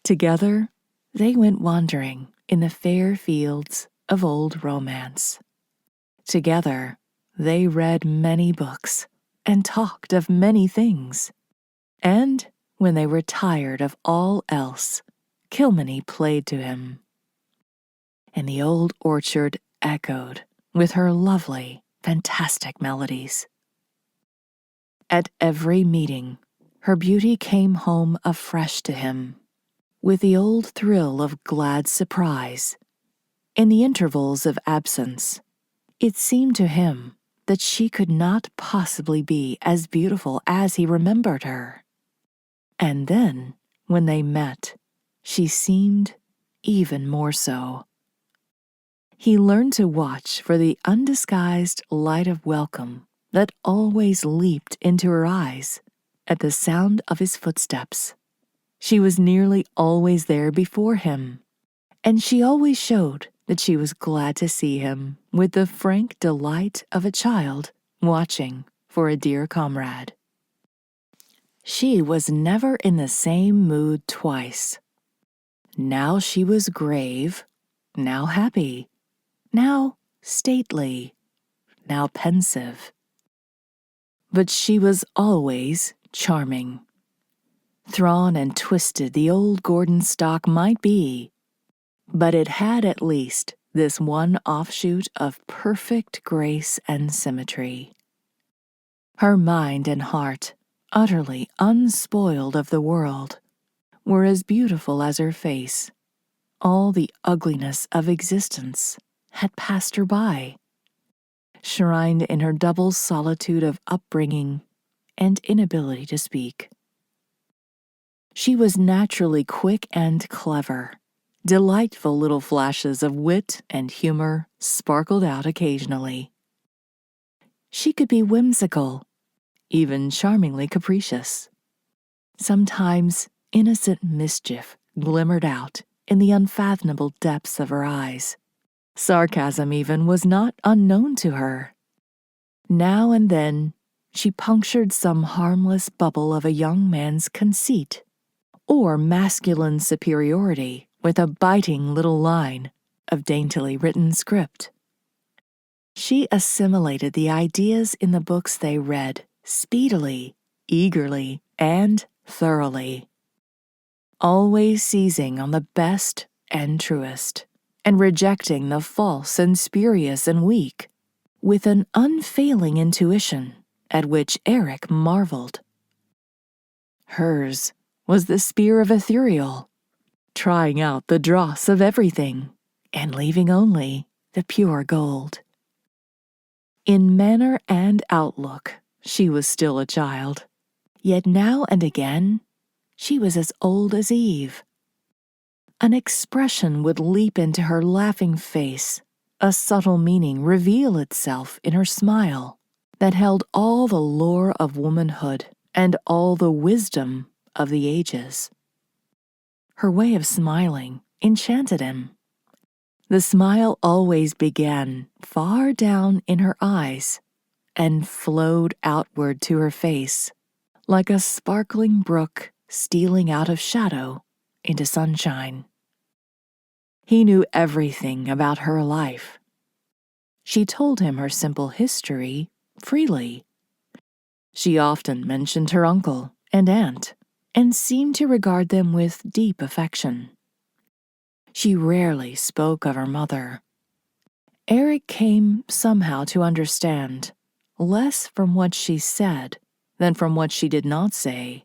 Together they went wandering in the fair fields of old romance. Together they read many books and talked of many things. And when they were tired of all else, Kilmeny played to him. And the old orchard echoed with her lovely, fantastic melodies. At every meeting, her beauty came home afresh to him, with the old thrill of glad surprise. In the intervals of absence, it seemed to him that she could not possibly be as beautiful as he remembered her. And then when they met, she seemed even more so. He learned to watch for the undisguised light of welcome that always leaped into her eyes at the sound of his footsteps. She was nearly always there before him, and she always showed that she was glad to see him with the frank delight of a child watching for a dear comrade. She was never in the same mood twice. Now she was grave, now happy, now stately, now pensive. But she was always charming. Thrawn and twisted the old Gordon stock might be, but it had at least this one offshoot of perfect grace and symmetry. Her mind and heart, utterly unspoiled of the world, were as beautiful as her face. All the ugliness of existence had passed her by, shrined in her double solitude of upbringing and inability to speak. She was naturally quick and clever. Delightful little flashes of wit and humor sparkled out occasionally. She could be whimsical, even charmingly capricious. Sometimes innocent mischief glimmered out in the unfathomable depths of her eyes. Sarcasm even was not unknown to her. Now and then she punctured some harmless bubble of a young man's conceit or masculine superiority with a biting little line of daintily written script. She assimilated the ideas in the books they read speedily, eagerly, and thoroughly, always seizing on the best and truest, and rejecting the false and spurious and weak, with an unfailing intuition at which Eric marveled. Hers was the spear of Ithuriel, trying out the dross of everything, and leaving only the pure gold. In manner and outlook, she was still a child, yet now and again, she was as old as Eve. An expression would leap into her laughing face, a subtle meaning reveal itself in her smile that held all the lore of womanhood and all the wisdom of the ages. Her way of smiling enchanted him. The smile always began far down in her eyes and flowed outward to her face, like a sparkling brook stealing out of shadow into sunshine. He knew everything about her life. She told him her simple history freely. She often mentioned her uncle and aunt, and seemed to regard them with deep affection. She rarely spoke of her mother. Eric came somehow to understand, less from what she said than from what she did not say,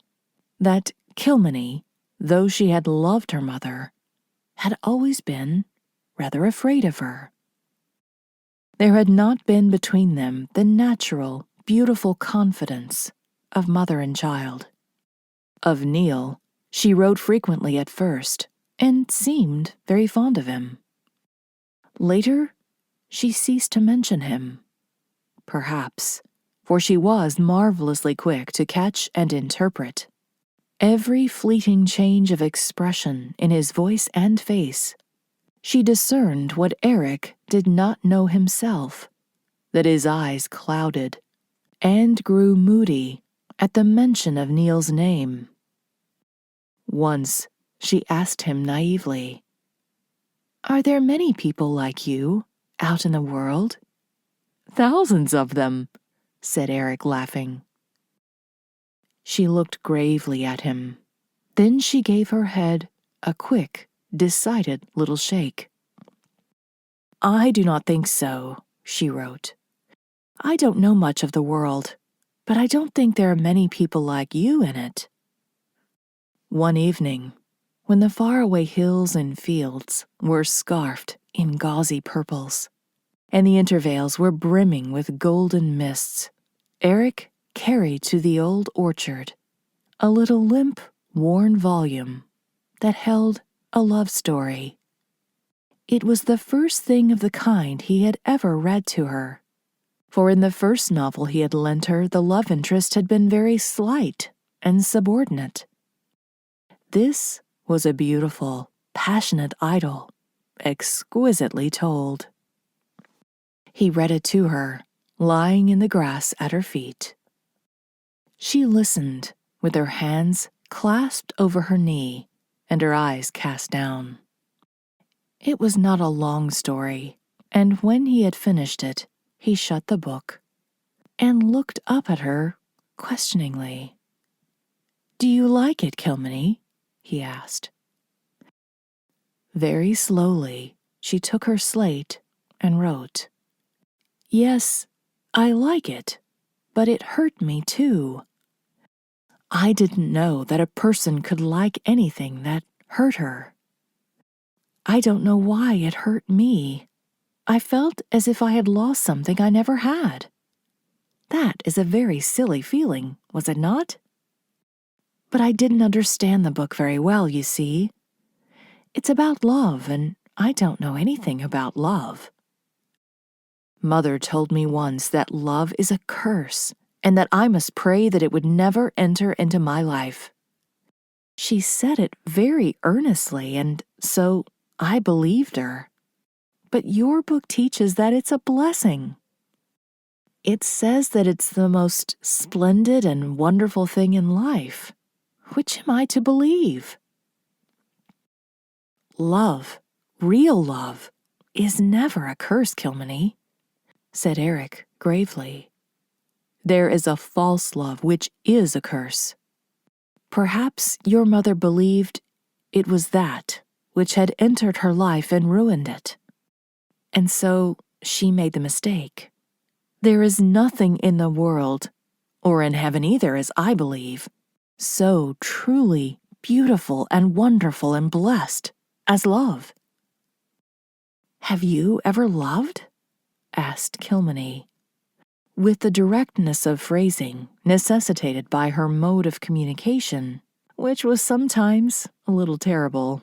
that Kilmeny, though she had loved her mother, had always been rather afraid of her. There had not been between them the natural, beautiful confidence of mother and child. Of Neil, she wrote frequently at first, and seemed very fond of him. Later, she ceased to mention him. Perhaps, for she was marvelously quick to catch and interpret every fleeting change of expression in his voice and face. She discerned what Eric did not know himself, that his eyes clouded and grew moody at the mention of Neil's name. Once she asked him naively, "Are there many people like you out in the world?" "Thousands of them," said Eric, laughing. She looked gravely at him. Then she gave her head a quick, decided little shake. "I do not think so," she wrote. "I don't know much of the world, but I don't think there are many people like you in it." One evening, when the faraway hills and fields were scarfed in gauzy purples, and the intervales were brimming with golden mists, Eric carried to the old orchard a little limp worn volume that held a love story. It was the first thing of the kind he had ever read to her, for in the first novel he had lent her the love interest had been very slight and subordinate. This was a beautiful, passionate idyll, exquisitely told. He read it to her, lying in the grass at her feet. She listened, with her hands clasped over her knee and her eyes cast down. It was not a long story, and when he had finished it, he shut the book and looked up at her questioningly. "Do you like it, Kilmeny?" he asked. Very slowly, she took her slate and wrote, "Yes, I like it, but it hurt me too. I didn't know that a person could like anything that hurt her. I don't know why it hurt me. I felt as if I had lost something I never had. That is a very silly feeling, was it not? But I didn't understand the book very well, you see. It's about love, and I don't know anything about love. Mother told me once that love is a curse, and that I must pray that it would never enter into my life. She said it very earnestly, and so I believed her. But your book teaches that it's a blessing. It says that it's the most splendid and wonderful thing in life. Which am I to believe?" "Love, real love, is never a curse, Kilmeny," said Eric gravely. "There is a false love which is a curse. Perhaps your mother believed it was that which had entered her life and ruined it. And so she made the mistake. There is nothing in the world, or in heaven either, as I believe, so truly beautiful and wonderful and blessed as love." "Have you ever loved?" asked Kilmeny, with the directness of phrasing necessitated by her mode of communication, which was sometimes a little terrible.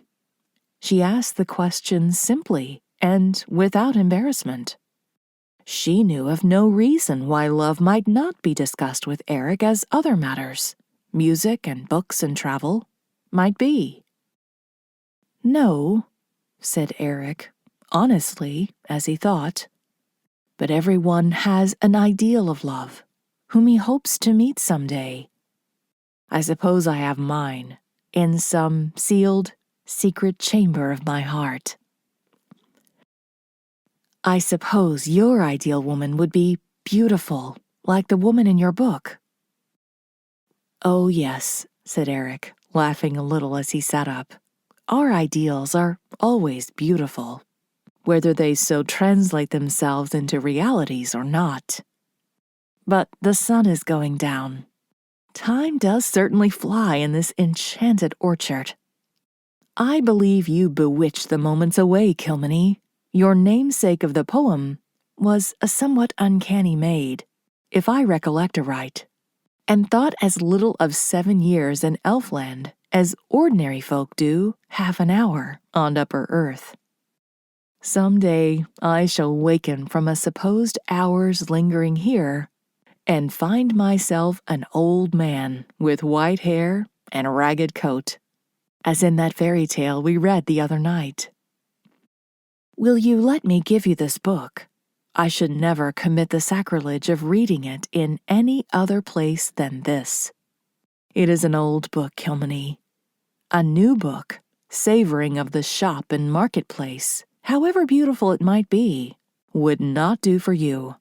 She asked the question simply and without embarrassment. She knew of no reason why love might not be discussed with Eric as other matters, music and books and travel, might be. "No," said Eric, honestly, as he thought. "But everyone has an ideal of love, whom he hopes to meet someday. I suppose I have mine, in some sealed, secret chamber of my heart. I suppose your ideal woman would be beautiful, like the woman in your book." "Oh, yes," said Eric, laughing a little as he sat up. "Our ideals are always beautiful, whether they so translate themselves into realities or not. But the sun is going down. Time does certainly fly in this enchanted orchard. I believe you bewitched the moments away, Kilmeny. Your namesake of the poem was a somewhat uncanny maid, if I recollect aright, and thought as little of 7 years in Elfland as ordinary folk do half an hour on upper earth. Some day I shall waken from a supposed hour's lingering here and find myself an old man with white hair and a ragged coat, as in that fairy tale we read the other night. Will you let me give you this book? I should never commit the sacrilege of reading it in any other place than this. It is an old book, Kilmeny. A new book, savoring of the shop and marketplace, however beautiful it might be, would not do for you.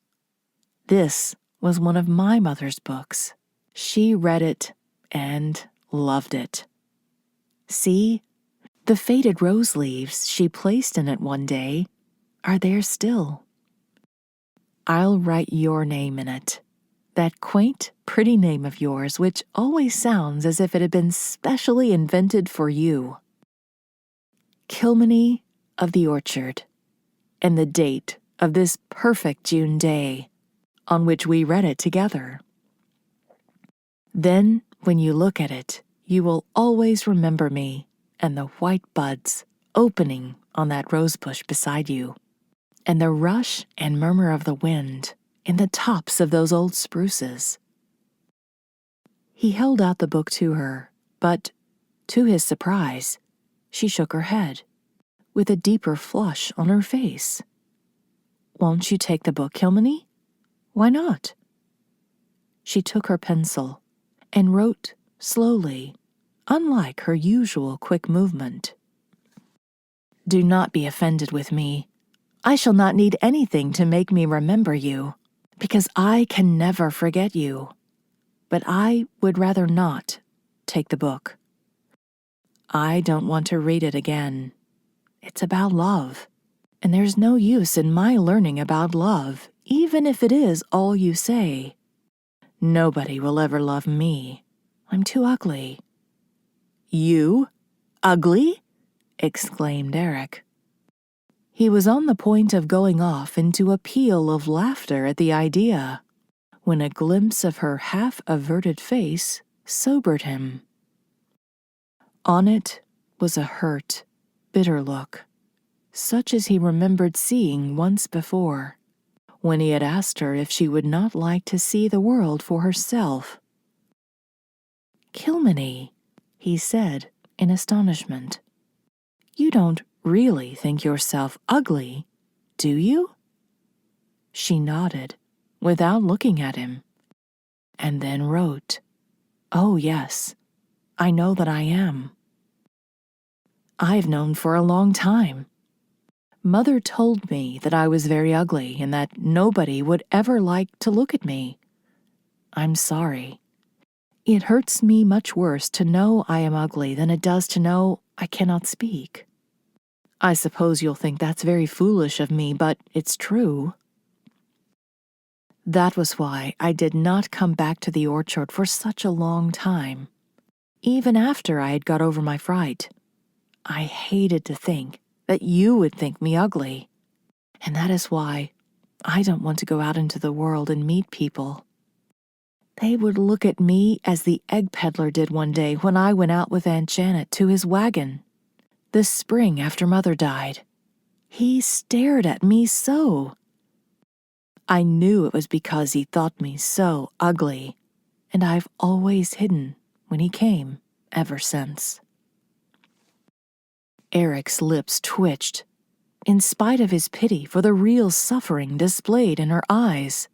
This was one of my mother's books. She read it and loved it. See, the faded rose leaves she placed in it one day are there still. I'll write your name in it, that quaint, pretty name of yours which always sounds as if it had been specially invented for you. Kilmeny of the Orchard, and the date of this perfect June day on which we read it together. Then, when you look at it, you will always remember me and the white buds opening on that rosebush beside you, and the rush and murmur of the wind in the tops of those old spruces." He held out the book to her, but, to his surprise, she shook her head, with a deeper flush on her face. "Won't you take the book, Kilmeny? Why not?" She took her pencil and wrote slowly, unlike her usual quick movement. "Do not be offended with me. I shall not need anything to make me remember you, because I can never forget you. But I would rather not take the book. I don't want to read it again. It's about love, and there's no use in my learning about love, even if it is all you say. Nobody will ever love me. I'm too ugly." "You? Ugly?" exclaimed Eric. He was on the point of going off into a peal of laughter at the idea, when a glimpse of her half-averted face sobered him. On it was a hurt, bitter look, such as he remembered seeing once before, when he had asked her if she would not like to see the world for herself. "Kilmeny," he said in astonishment, "you don't really think yourself ugly, do you?" She nodded, without looking at him, and then wrote, "Oh, yes, I know that I am. I've known for a long time. Mother told me that I was very ugly and that nobody would ever like to look at me. I'm sorry. It hurts me much worse to know I am ugly than it does to know I cannot speak. I suppose you'll think that's very foolish of me, but it's true. That was why I did not come back to the orchard for such a long time, even after I had got over my fright. I hated to think that you would think me ugly, and that is why I don't want to go out into the world and meet people. They would look at me as the egg peddler did one day when I went out with Aunt Janet to his wagon, the spring after Mother died. He stared at me so. I knew it was because he thought me so ugly, and I've always hidden when he came ever since." Eric's lips twitched, in spite of his pity for the real suffering displayed in her eyes.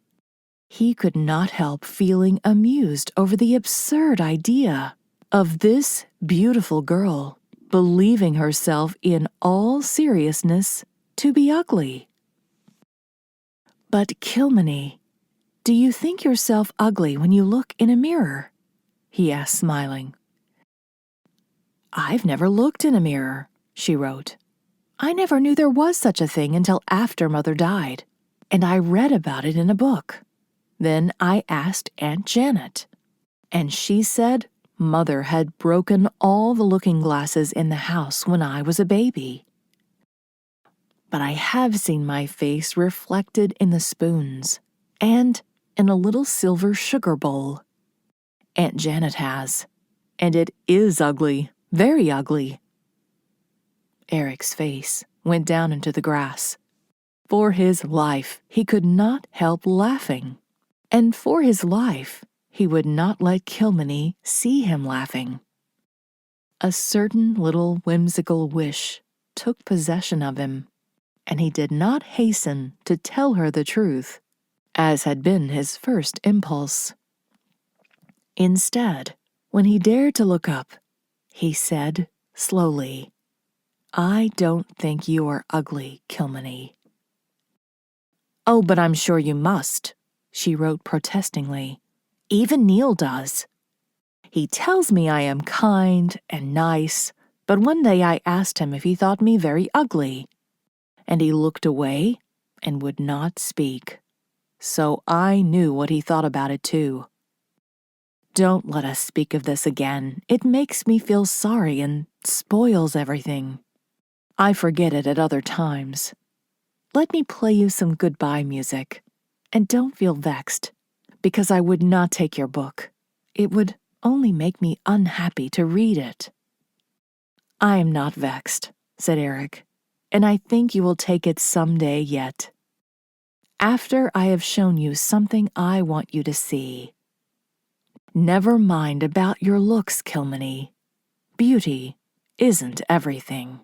He could not help feeling amused over the absurd idea of this beautiful girl believing herself in all seriousness to be ugly. "But Kilmeny, do you think yourself ugly when you look in a mirror?" he asked, smiling. "I've never looked in a mirror," she wrote. "I never knew there was such a thing until after Mother died, and I read about it in a book. Then I asked Aunt Janet, and she said Mother had broken all the looking glasses in the house when I was a baby. But I have seen my face reflected in the spoons and in a little silver sugar bowl. Aunt Janet has, and it is ugly, very ugly." Eric's face went down into the grass. For his life, he could not help laughing, and for his life, he would not let Kilmeny see him laughing. A certain little whimsical wish took possession of him, and he did not hasten to tell her the truth, as had been his first impulse. Instead, when he dared to look up, he said slowly, "I don't think you are ugly, Kilmeny." "Oh, but I'm sure you must," she wrote protestingly. "Even Neil does. He tells me I am kind and nice, but one day I asked him if he thought me very ugly, and he looked away and would not speak. So I knew what he thought about it too. Don't let us speak of this again. It makes me feel sorry and spoils everything. I forget it at other times. Let me play you some goodbye music, and don't feel vexed, because I would not take your book. It would only make me unhappy to read it." "I am not vexed," said Eric, "and I think you will take it some day yet. After I have shown you something I want you to see. Never mind about your looks, Kilmeny. Beauty isn't everything."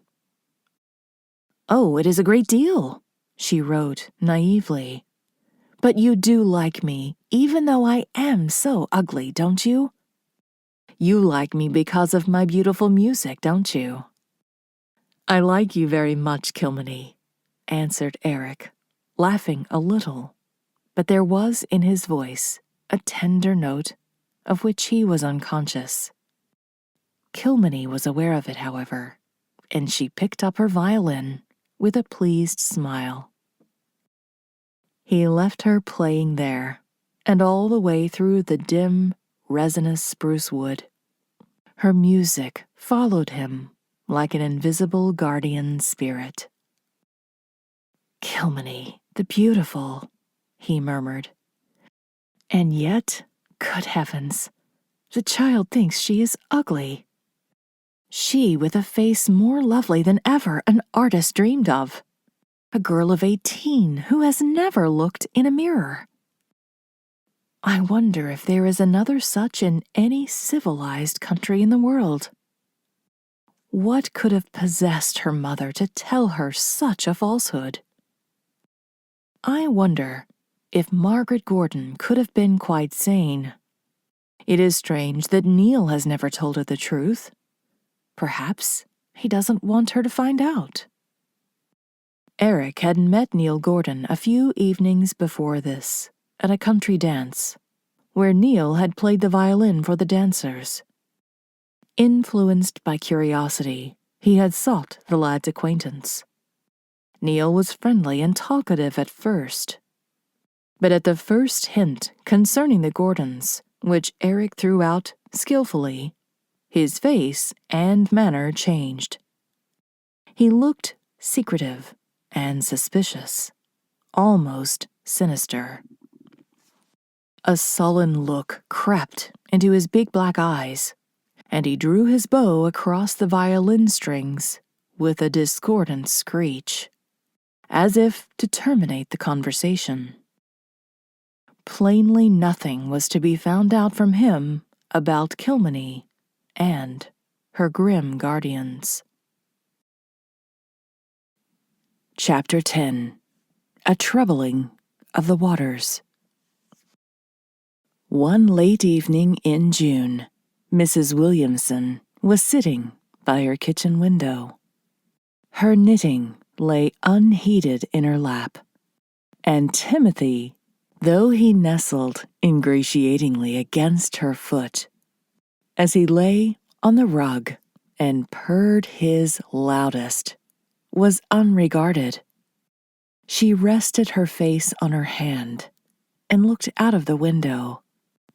"Oh, it is a great deal," she wrote naively. "But you do like me, even though I am so ugly, don't you? You like me because of my beautiful music, don't you?" "I like you very much, Kilmeny," answered Eric, laughing a little, but there was in his voice a tender note of which he was unconscious. Kilmeny was aware of it, however, and she picked up her violin with a pleased smile. He left her playing there, and all the way through the dim, resinous spruce wood. Her music followed him like an invisible guardian spirit. "Kilmeny, the beautiful," he murmured. "And yet, good heavens, the child thinks she is ugly. She with a face more lovely than ever an artist dreamed of. A girl of 18 who has never looked in a mirror. I wonder if there is another such in any civilized country in the world. What could have possessed her mother to tell her such a falsehood? I wonder if Margaret Gordon could have been quite sane. It is strange that Neil has never told her the truth. Perhaps he doesn't want her to find out." Eric had met Neil Gordon a few evenings before this at a country dance, where Neil had played the violin for the dancers. Influenced by curiosity, he had sought the lad's acquaintance. Neil was friendly and talkative at first, but at the first hint concerning the Gordons, which Eric threw out skillfully, his face and manner changed. He looked secretive and suspicious, almost sinister. A sullen look crept into his big black eyes, and he drew his bow across the violin strings with a discordant screech, as if to terminate the conversation. Plainly nothing was to be found out from him about Kilmeny and her grim guardians. Chapter 10. A Troubling of the Waters. One late evening in June, Mrs. Williamson was sitting by her kitchen window. Her knitting lay unheeded in her lap, and Timothy, though he nestled ingratiatingly against her foot, as he lay on the rug and purred his loudest, was unregarded. She rested her face on her hand and looked out of the window,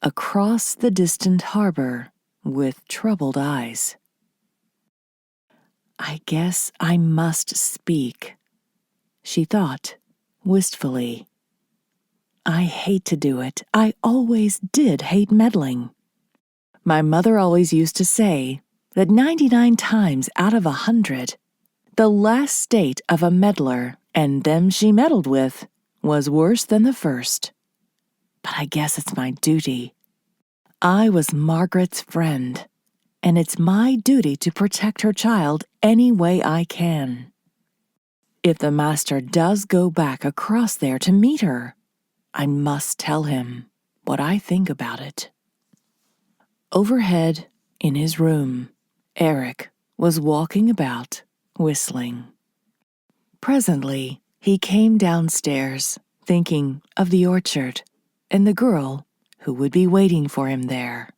across the distant harbor, with troubled eyes. "I guess I must speak," she thought, wistfully. "I hate to do it. I always did hate meddling. My mother always used to say that 99 times out of 100, the last state of a meddler and them she meddled with was worse than the first. But I guess it's my duty. I was Margaret's friend, and it's my duty to protect her child any way I can. If the master does go back across there to meet her, I must tell him what I think about it." Overhead, in his room, Eric was walking about, whistling. Presently, he came downstairs, thinking of the orchard and the girl who would be waiting for him there.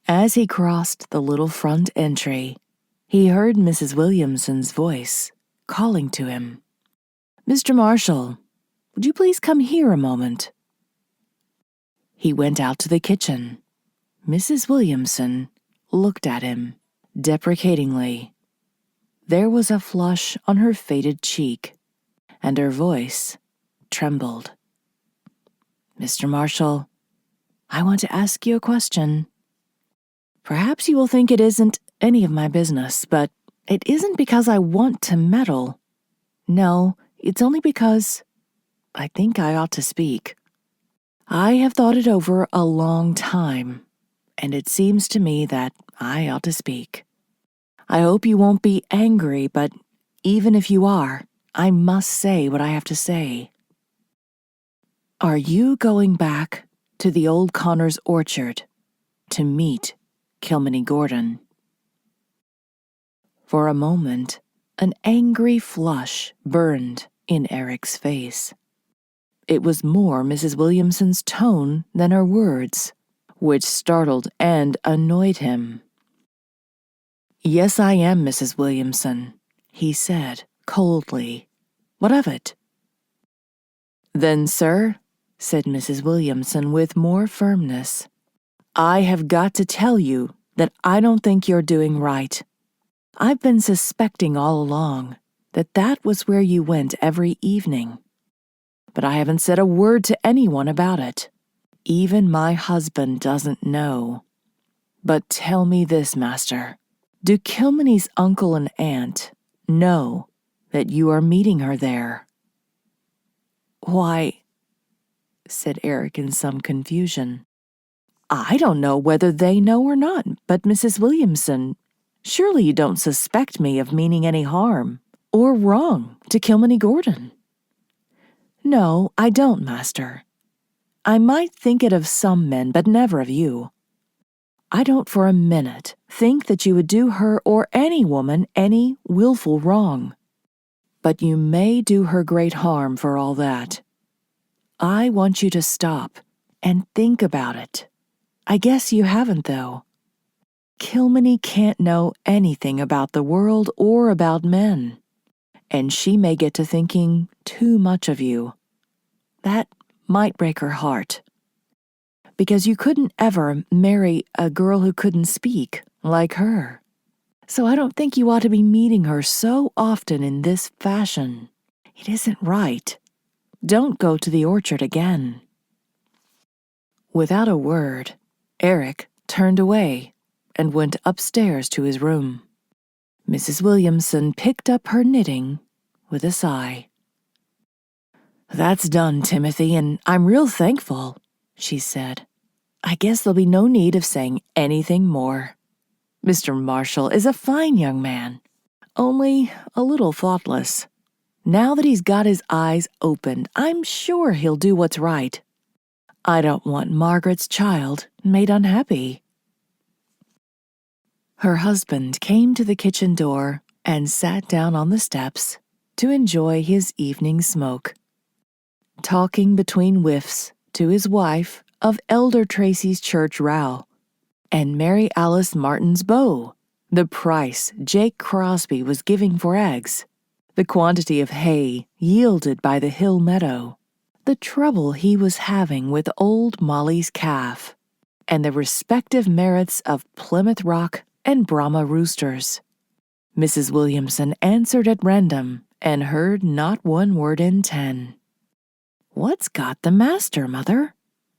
As he crossed the little front entry, he heard Mrs. Williamson's voice calling to him. "Mr. Marshall, would you please come here a moment?" He went out to the kitchen. Mrs. Williamson looked at him deprecatingly. There was a flush on her faded cheek, and her voice trembled. "Mr. Marshall, I want to ask you a question. Perhaps you will think it isn't any of my business, but it isn't because I want to meddle. No, it's only because I think I ought to speak. I have thought it over a long time, and it seems to me that I ought to speak. I hope you won't be angry, but even if you are, I must say what I have to say. Are you going back to the old Connor's orchard to meet Kilmeny Gordon? For a moment, an angry flush burned in Eric's face. It was more Mrs. Williamson's tone than her words, which startled and annoyed him. "Yes, I am, Mrs. Williamson," he said coldly. "What of it?" "Then, sir," said Mrs. Williamson with more firmness, "I have got to tell you that I don't think you're doing right. I've been suspecting all along that that was where you went every evening. But I haven't said a word to anyone about it. Even my husband doesn't know. But tell me this, master. Do Kilmeny's uncle and aunt know that you are meeting her there?" "Why," said Eric in some confusion, "I don't know whether they know or not, but Mrs. Williamson, surely you don't suspect me of meaning any harm or wrong to Kilmeny Gordon?" "No, I don't, master. I might think it of some men, but never of you. I don't for a minute think that you would do her or any woman any willful wrong. But you may do her great harm for all that. I want you to stop and think about it. I guess you haven't, though. Kilmeny can't know anything about the world or about men, and she may get to thinking too much of you. That might break her heart. Because you couldn't ever marry a girl who couldn't speak, like her. So I don't think you ought to be meeting her so often in this fashion. It isn't right. Don't go to the orchard again." Without a word, Eric turned away and went upstairs to his room. Mrs. Williamson picked up her knitting with a sigh. "That's done, Timothy, and I'm real thankful," she said. "I guess there'll be no need of saying anything more. Mr. Marshall is a fine young man, only a little thoughtless. Now that he's got his eyes opened, I'm sure he'll do what's right. I don't want Margaret's child made unhappy." Her husband came to the kitchen door and sat down on the steps to enjoy his evening smoke, talking between whiffs to his wife of Elder Tracy's church row, and Mary Alice Martin's beau, the price Jake Crosby was giving for eggs, the quantity of hay yielded by the hill meadow, the trouble he was having with old Molly's calf, and the respective merits of Plymouth Rock and Brahma roosters. Mrs. Williamson answered at random and heard not one word in 10. "What's got the master, mother?"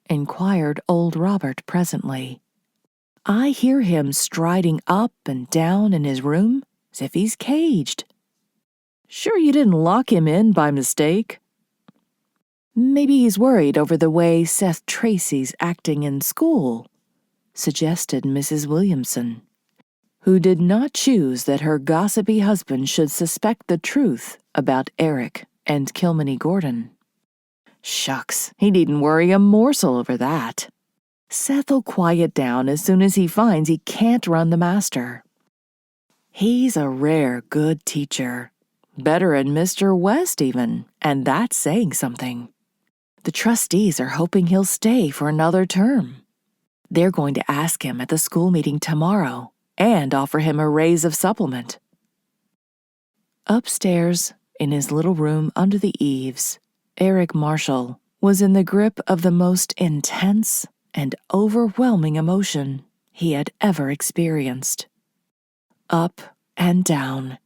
inquired old Robert presently. "I hear him striding up and down in his room as if he's caged. Sure you didn't lock him in by mistake?" "Maybe he's worried over the way Seth Tracy's acting in school," suggested Mrs. Williamson, who did not choose that her gossipy husband should suspect the truth about Eric and Kilmeny Gordon. "Shucks, he needn't worry a morsel over that. Seth'll quiet down as soon as he finds he can't run the master. He's a rare good teacher, better'n Mr. West even, and that's saying something. The trustees are hoping he'll stay for another term. They're going to ask him at the school meeting tomorrow and offer him a raise of supplement." Upstairs, in his little room under the eaves, Eric Marshall was in the grip of the most intense and overwhelming emotion he had ever experienced. Up and down,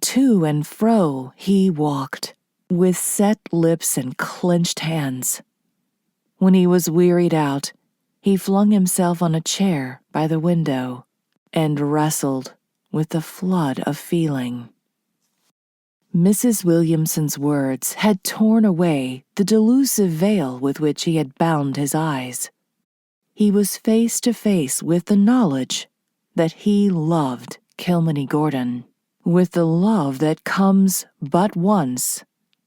to and fro he walked, with set lips and clenched hands. When he was wearied out, he flung himself on a chair by the window and wrestled with the flood of feeling. Mrs. Williamson's words had torn away the delusive veil with which he had bound his eyes. He was face to face with the knowledge that he loved Kilmeny Gordon, with the love that comes but once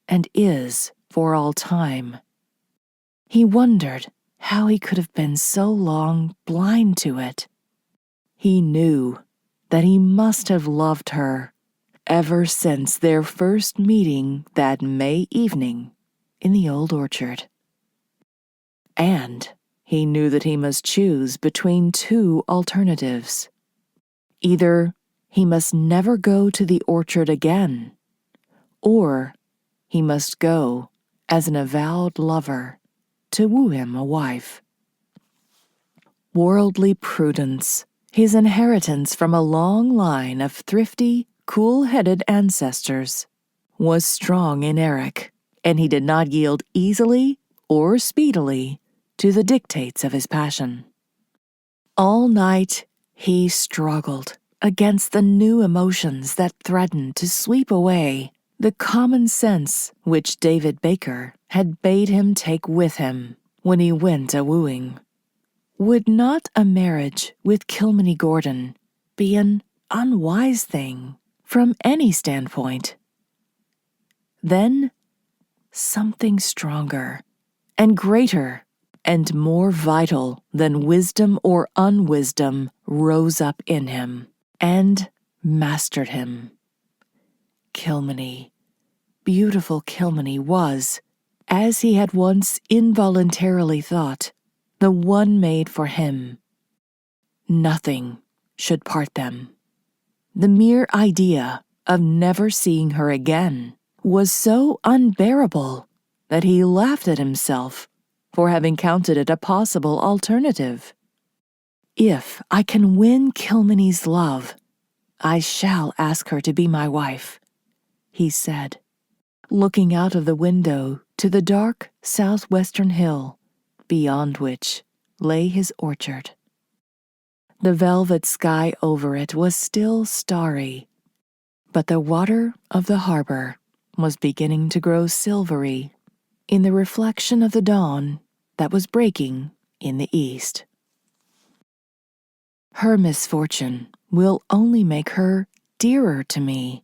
and is for all time. He wondered how he could have been so long blind to it. He knew that he must have loved her ever since their first meeting that May evening in the old orchard. And he knew that he must choose between two alternatives. Either he must never go to the orchard again, or he must go as an avowed lover to woo him a wife. Worldly prudence, his inheritance from a long line of thrifty, cool-headed ancestors, was strong in Eric, and he did not yield easily or speedily to the dictates of his passion. All night he struggled against the new emotions that threatened to sweep away the common sense which David Baker had bade him take with him when he went a-wooing. Would not a marriage with Kilmeny Gordon be an unwise thing from any standpoint? Then something stronger and greater and more vital than wisdom or unwisdom rose up in him and mastered him. Kilmeny, beautiful Kilmeny, was, as he had once involuntarily thought, the one made for him. Nothing should part them. The mere idea of never seeing her again was so unbearable that he laughed at himself for having counted it a possible alternative. If I can win Kilmeny's love, I shall ask her to be my wife, he said, looking out of the window to the dark southwestern hill, beyond which lay his orchard. The velvet sky over it was still starry, but the water of the harbor was beginning to grow silvery in the reflection of the dawn that was breaking in the east. Her misfortune will only make her dearer to me.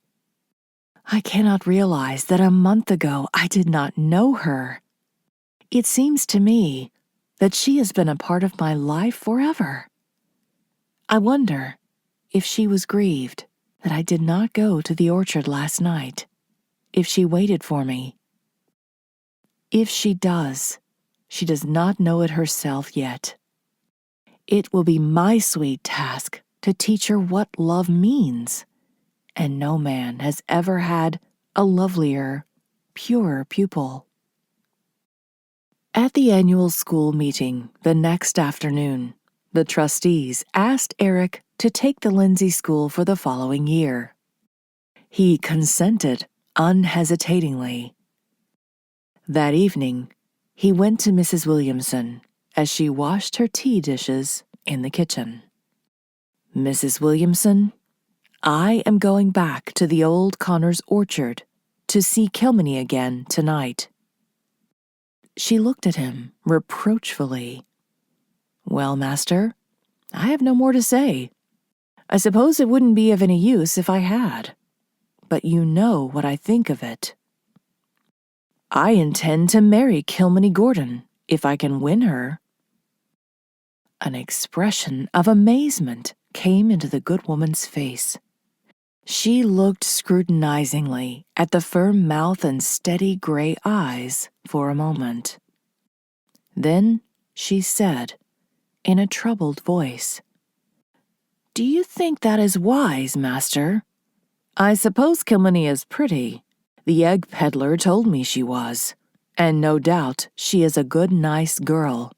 I cannot realize that a month ago I did not know her. It seems to me that she has been a part of my life forever. I wonder if she was grieved that I did not go to the orchard last night, if she waited for me. If she does, she does not know it herself yet. It will be my sweet task to teach her what love means, and no man has ever had a lovelier, purer pupil. At the annual school meeting the next afternoon, the trustees asked Eric to take the Lindsay School for the following year. He consented unhesitatingly. That evening, he went to Mrs. Williamson as she washed her tea dishes in the kitchen. "Mrs. Williamson, I am going back to the old Connors orchard to see Kilmeny again tonight." She looked at him reproachfully. "Well, master, I have no more to say. I suppose it wouldn't be of any use if I had. But you know what I think of it. I intend to marry Kilmeny Gordon if I can win her." An expression of amazement came into the good woman's face. She looked scrutinizingly at the firm mouth and steady gray eyes for a moment. Then she said, in a troubled voice, "Do you think that is wise, master? I suppose Kilmeny is pretty. The egg peddler told me she was, and no doubt she is a good, nice girl.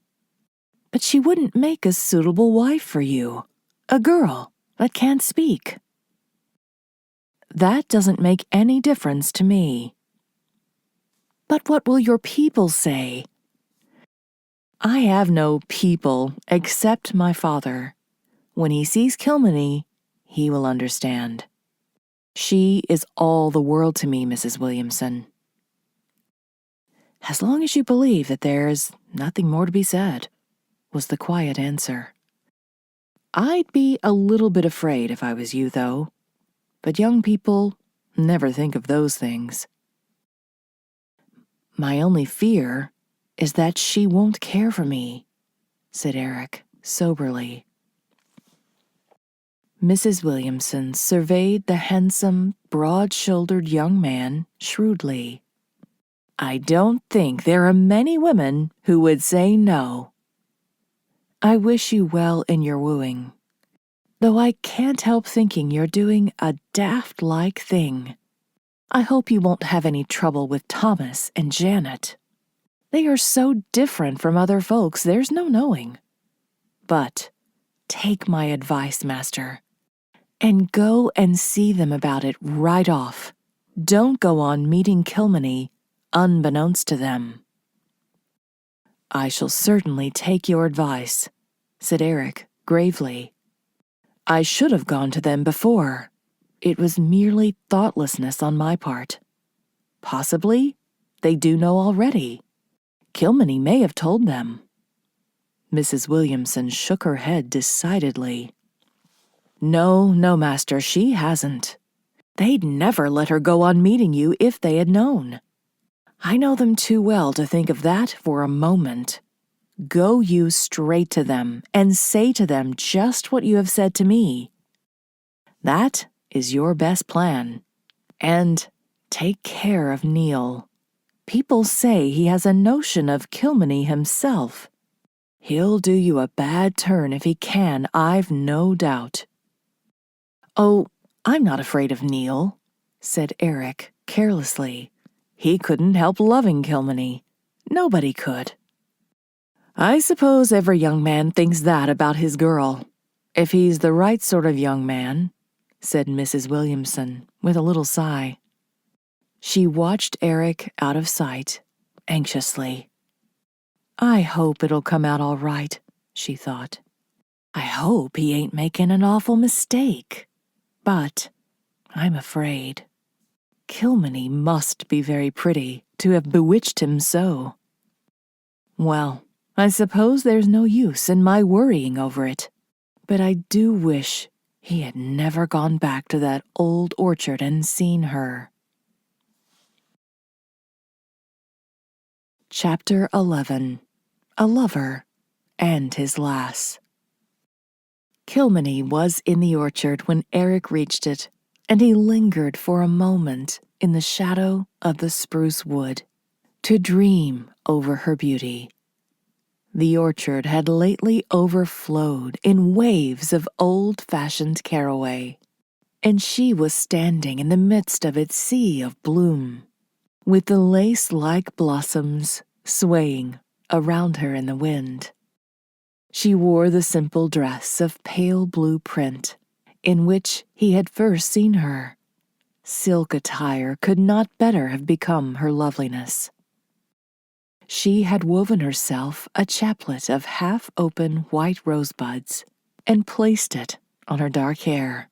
But she wouldn't make a suitable wife for you, a girl that can't speak." "That doesn't make any difference to me." "But what will your people say?" I have no people except my father. When he sees Kilmeny, he will understand. She is all the world to me, Mrs. Williamson. As long as you believe that there is nothing more to be said, was the quiet answer. I'd be a little bit afraid if I was you, though. But young people never think of those things. My only fear is that she won't care for me, said Eric soberly. Mrs. Williamson surveyed the handsome, broad-shouldered young man shrewdly. I don't think there are many women who would say no. I wish you well in your wooing, though I can't help thinking you're doing a daft-like thing. I hope you won't have any trouble with Thomas and Janet. They are so different from other folks, there's no knowing. But take my advice, Master, and go and see them about it right off. Don't go on meeting Kilmeny unbeknownst to them. I shall certainly take your advice, said Eric gravely. I should have gone to them before. It was merely thoughtlessness on my part. Possibly they do know already. Kilmeny may have told them. Mrs. Williamson shook her head decidedly. No, Master, she hasn't. They'd never let her go on meeting you if they had known. I know them too well to think of that for a moment. Go you straight to them and say to them just what you have said to me. That is your best plan. And take care of Neil. People say he has a notion of Kilmeny himself. He'll do you a bad turn if he can, I've no doubt. Oh, I'm not afraid of Neil, said Eric carelessly. He couldn't help loving Kilmeny. Nobody could. I suppose every young man thinks that about his girl, if he's the right sort of young man, said Mrs. Williamson with a little sigh. She watched Eric out of sight, anxiously. I hope it'll come out all right, she thought. I hope he ain't making an awful mistake. But I'm afraid. Kilmeny must be very pretty to have bewitched him so. Well, I suppose there's no use in my worrying over it, but I do wish he had never gone back to that old orchard and seen her. Chapter 11. A Lover and His Lass. Kilmeny was in the orchard when Eric reached it, and he lingered for a moment in the shadow of the spruce wood to dream over her beauty. The orchard had lately overflowed in waves of old-fashioned caraway, and she was standing in the midst of its sea of bloom, with the lace-like blossoms swaying around her in the wind. She wore the simple dress of pale blue print, in which he had first seen her. Silk attire could not better have become her loveliness. She had woven herself a chaplet of half-open white rosebuds and placed it on her dark hair,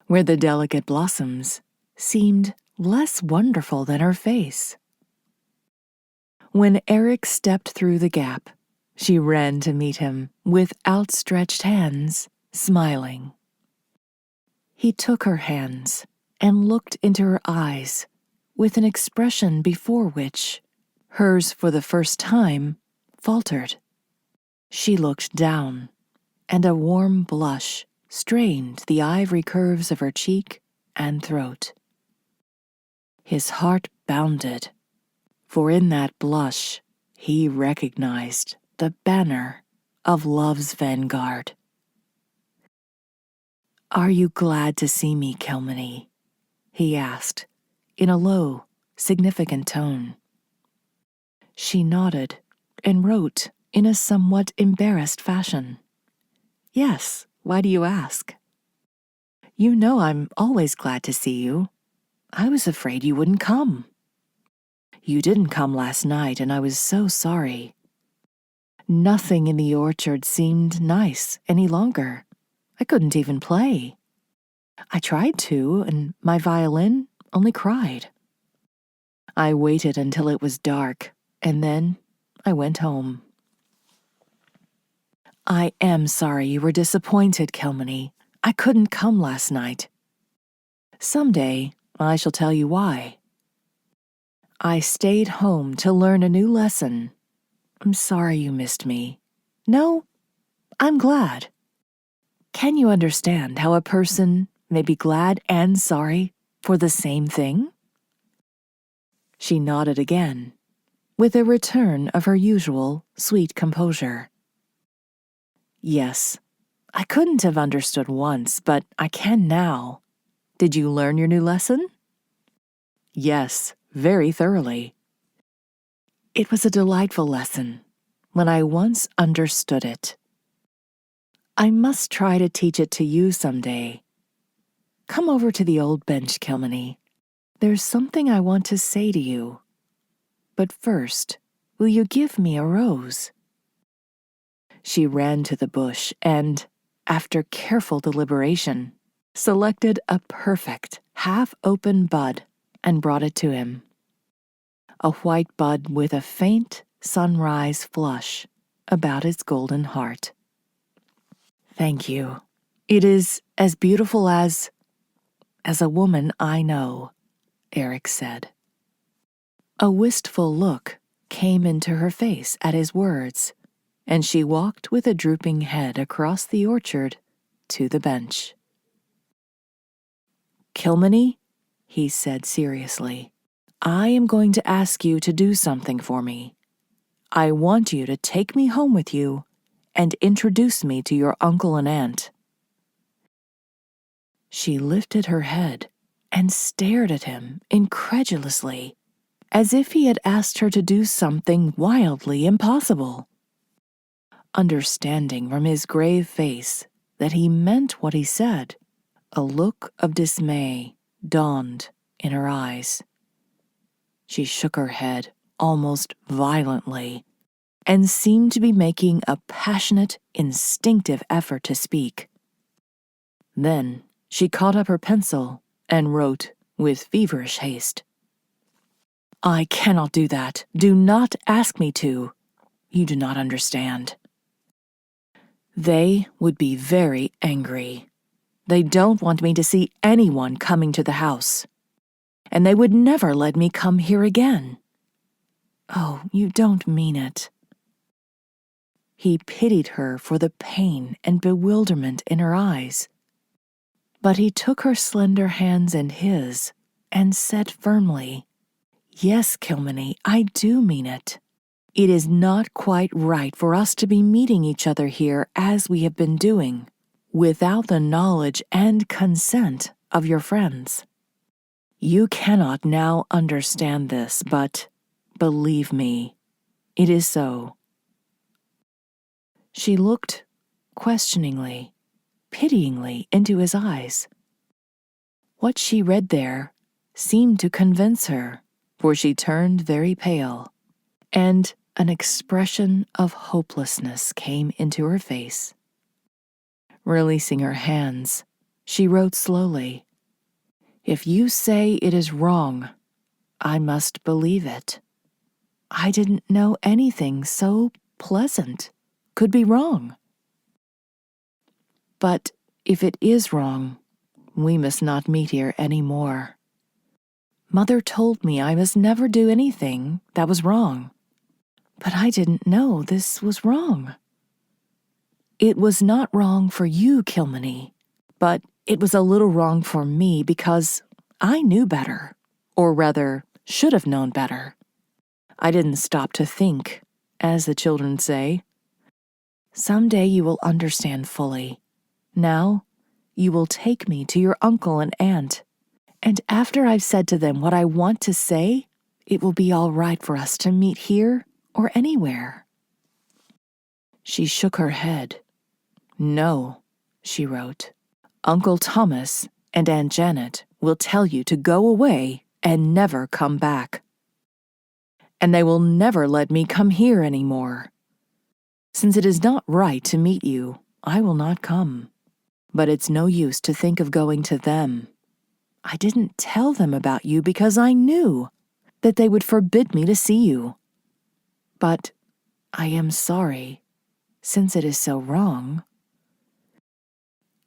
where the delicate blossoms seemed less wonderful than her face. When Eric stepped through the gap, she ran to meet him with outstretched hands, smiling. He took her hands and looked into her eyes with an expression before which hers for the first time faltered. She looked down, and a warm blush strained the ivory curves of her cheek and throat. His heart bounded, for in that blush he recognized the banner of love's vanguard. "Are you glad to see me, Kilmeny?" he asked, in a low, significant tone. She nodded and wrote in a somewhat embarrassed fashion. "Yes, why do you ask?" "You know I'm always glad to see you. I was afraid you wouldn't come. You didn't come last night, and I was so sorry. Nothing in the orchard seemed nice any longer. I couldn't even play. I tried to, and my violin only cried. I waited until it was dark, and then I went home. I am sorry you were disappointed, Kilmeny. I couldn't come last night. Someday I shall tell you why. I stayed home to learn a new lesson. I'm sorry you missed me. No, I'm glad. Can you understand how a person may be glad and sorry for the same thing? She nodded again, with a return of her usual sweet composure. Yes, I couldn't have understood once, but I can now. Did you learn your new lesson? Yes, very thoroughly. It was a delightful lesson when I once understood it. I must try to teach it to you someday. Come over to the old bench, Kilmeny. There's something I want to say to you. But first, will you give me a rose? She ran to the bush and, after careful deliberation, selected a perfect, half-open bud and brought it to him. A white bud with a faint sunrise flush about its golden heart. Thank you. It is as beautiful as a woman I know, Eric said. A wistful look came into her face at his words, and she walked with a drooping head across the orchard to the bench. Kilmeny, he said seriously, I am going to ask you to do something for me. I want you to take me home with you and introduce me to your uncle and aunt. She lifted her head and stared at him incredulously, as if he had asked her to do something wildly impossible. Understanding from his grave face that he meant what he said, a look of dismay dawned in her eyes. She shook her head almost violently and seemed to be making a passionate, instinctive effort to speak. Then she caught up her pencil and wrote with feverish haste. I cannot do that. Do not ask me to. You do not understand. They would be very angry. They don't want me to see anyone coming to the house. And they would never let me come here again. Oh, you don't mean it. He pitied her for the pain and bewilderment in her eyes. But he took her slender hands in his and said firmly, Yes, Kilmeny, I do mean it. It is not quite right for us to be meeting each other here as we have been doing, without the knowledge and consent of your friends. You cannot now understand this, but believe me, it is so. She looked questioningly, pityingly into his eyes. What she read there seemed to convince her, for she turned very pale, and an expression of hopelessness came into her face. Releasing her hands, she wrote slowly, If you say it is wrong, I must believe it. I didn't know anything so pleasant could be wrong. But if it is wrong, we must not meet here any more. Mother told me I must never do anything that was wrong. But I didn't know this was wrong. It was not wrong for you, Kilmeny, but it was a little wrong for me because I knew better, or rather, should have known better. I didn't stop to think, as the children say. Someday you will understand fully. Now, you will take me to your uncle and aunt, and after I've said to them what I want to say, it will be all right for us to meet here or anywhere. She shook her head. No, she wrote. Uncle Thomas and Aunt Janet will tell you to go away and never come back. And they will never let me come here any more. Since it is not right to meet you, I will not come. But it's no use to think of going to them. I didn't tell them about you because I knew that they would forbid me to see you. But I am sorry, since it is so wrong.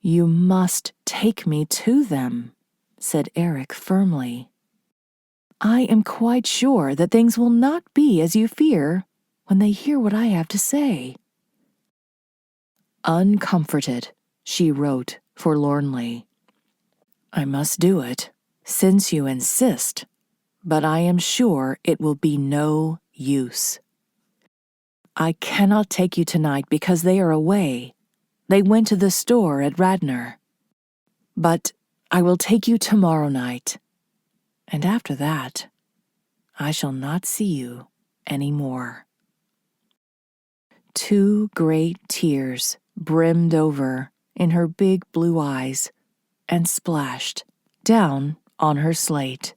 You must take me to them, said Eric firmly. I am quite sure that things will not be as you fear when they hear what I have to say. Uncomforted, she wrote forlornly. I must do it, since you insist, but I am sure it will be no use. I cannot take you tonight because they are away. They went to the store at Radnor. But I will take you tomorrow night, and after that, I shall not see you any more. 2 great tears brimmed over in her big blue eyes and splashed down on her slate.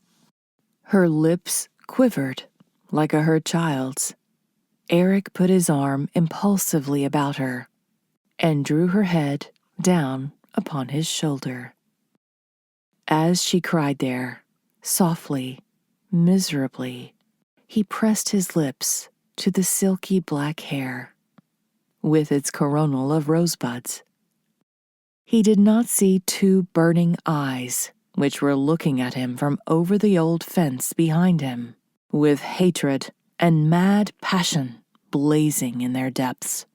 Her lips quivered like a hurt child's. Eric put his arm impulsively about her and drew her head down upon his shoulder. As she cried there, softly, miserably, he pressed his lips to the silky black hair, with its coronal of rosebuds. He did not see 2 burning eyes which were looking at him from over the old fence behind him, with hatred and mad passion blazing in their depths.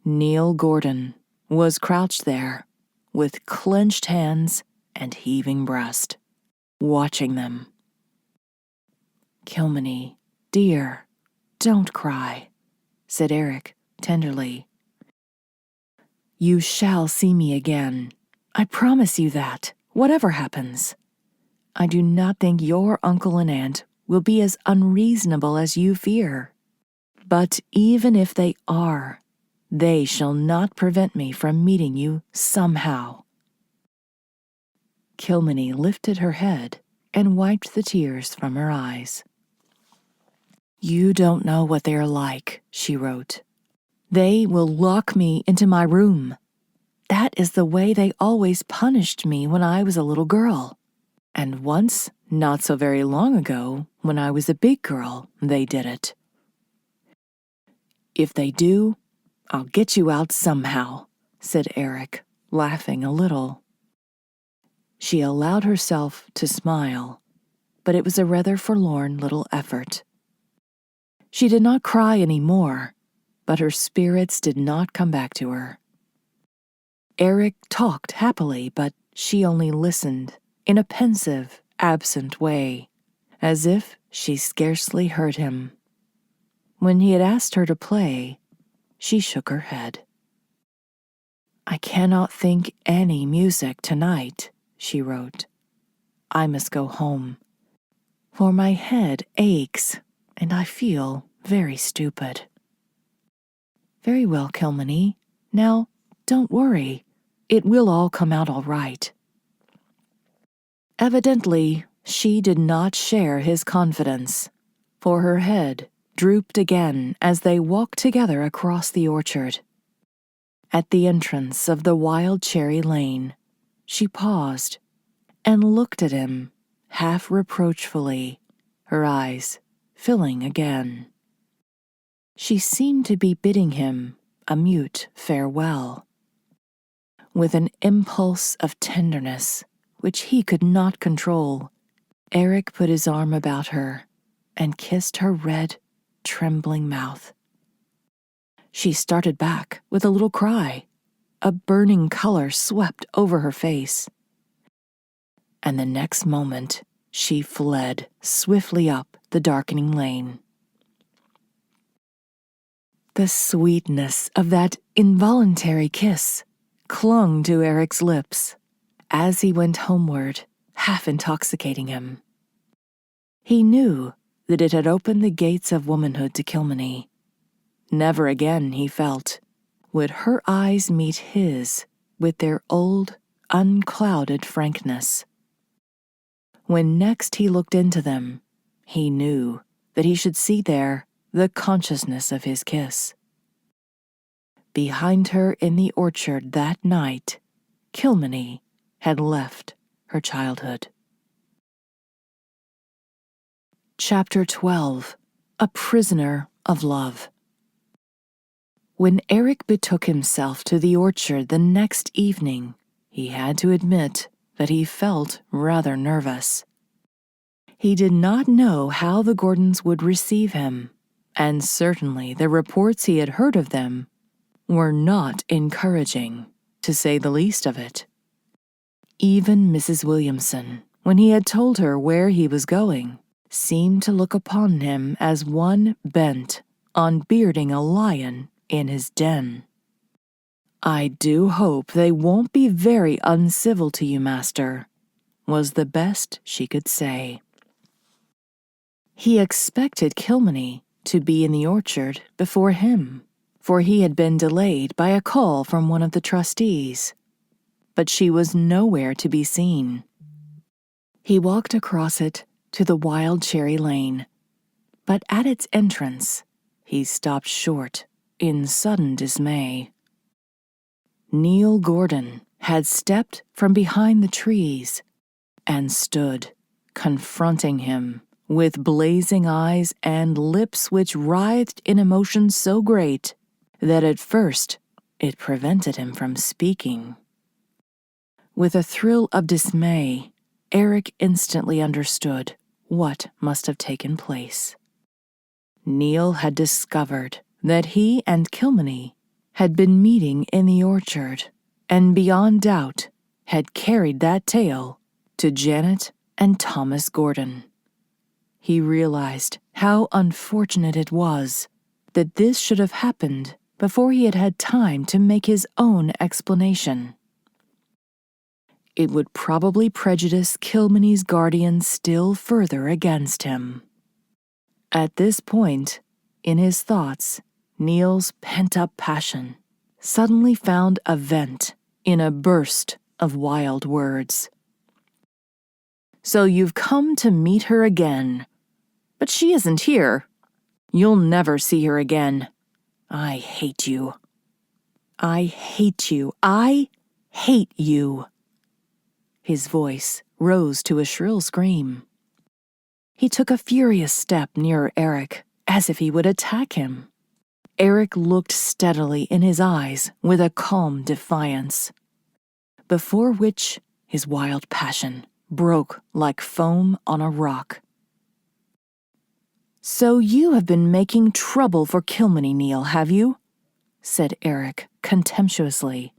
Neil Gordon was crouched there, with clenched hands and heaving breast, watching them. Kilmeny, dear, don't cry, said Eric tenderly. You shall see me again. I promise you that, whatever happens. I do not think your uncle and aunt will be as unreasonable as you fear. But even if they are, they shall not prevent me from meeting you somehow. Kilmeny lifted her head and wiped the tears from her eyes. You don't know what they are like, she wrote. They will lock me into my room. That is the way they always punished me when I was a little girl. And once, not so very long ago, when I was a big girl, they did it. If they do, I'll get you out somehow, said Eric, laughing a little. She allowed herself to smile, but it was a rather forlorn little effort. She did not cry any more, but her spirits did not come back to her. Eric talked happily, but she only listened in a pensive, absent way, as if she scarcely heard him. When he had asked her to play, she shook her head. I cannot think any music tonight, she wrote. I must go home, for my head aches and I feel very stupid. Very well, Kilmeny. Now, don't worry. It will all come out all right. Evidently, she did not share his confidence, for her head drooped again as they walked together across the orchard. At the entrance of the wild cherry lane, she paused and looked at him, half reproachfully, her eyes filling again. She seemed to be bidding him a mute farewell. With an impulse of tenderness, which he could not control, Eric put his arm about her and kissed her red, trembling mouth. She started back with a little cry. A burning color swept over her face. And the next moment, she fled swiftly up the darkening lane. The sweetness of that involuntary kiss clung to Eric's lips as he went homeward, half intoxicating him. He knew that it had opened the gates of womanhood to Kilmeny. Never again, he felt, would her eyes meet his with their old, unclouded frankness. When next he looked into them, he knew that he should see there the consciousness of his kiss. Behind her in the orchard that night, Kilmeny had left her childhood. Chapter 12. A Prisoner of Love. When Eric betook himself to the orchard the next evening, he had to admit that he felt rather nervous. He did not know how the Gordons would receive him, and certainly the reports he had heard of them were not encouraging, to say the least of it. Even Mrs. Williamson, when he had told her where he was going, seemed to look upon him as one bent on bearding a lion in his den. "I do hope they won't be very uncivil to you, master," was the best she could say. He expected Kilmeny to be in the orchard before him, for he had been delayed by a call from one of the trustees, but she was nowhere to be seen. He walked across it to the wild cherry lane, but at its entrance he stopped short in sudden dismay. Neil Gordon had stepped from behind the trees and stood confronting him with blazing eyes and lips which writhed in emotion so great that at first it prevented him from speaking. With a thrill of dismay, Eric instantly understood what must have taken place. Neil had discovered that he and Kilmeny had been meeting in the orchard, and beyond doubt had carried that tale to Janet and Thomas Gordon. He realized how unfortunate it was that this should have happened before he had had time to make his own explanation. It would probably prejudice Kilmeny's guardians still further against him. At this point, in his thoughts, Neil's pent-up passion suddenly found a vent in a burst of wild words. "So you've come to meet her again. But she isn't here. You'll never see her again. I hate you. I hate you. I hate you." His voice rose to a shrill scream. He took a furious step nearer Eric, as if he would attack him. Eric looked steadily in his eyes with a calm defiance, before which his wild passion broke like foam on a rock. "So you have been making trouble for Kilmeny, Neil, have you?" said Eric contemptuously.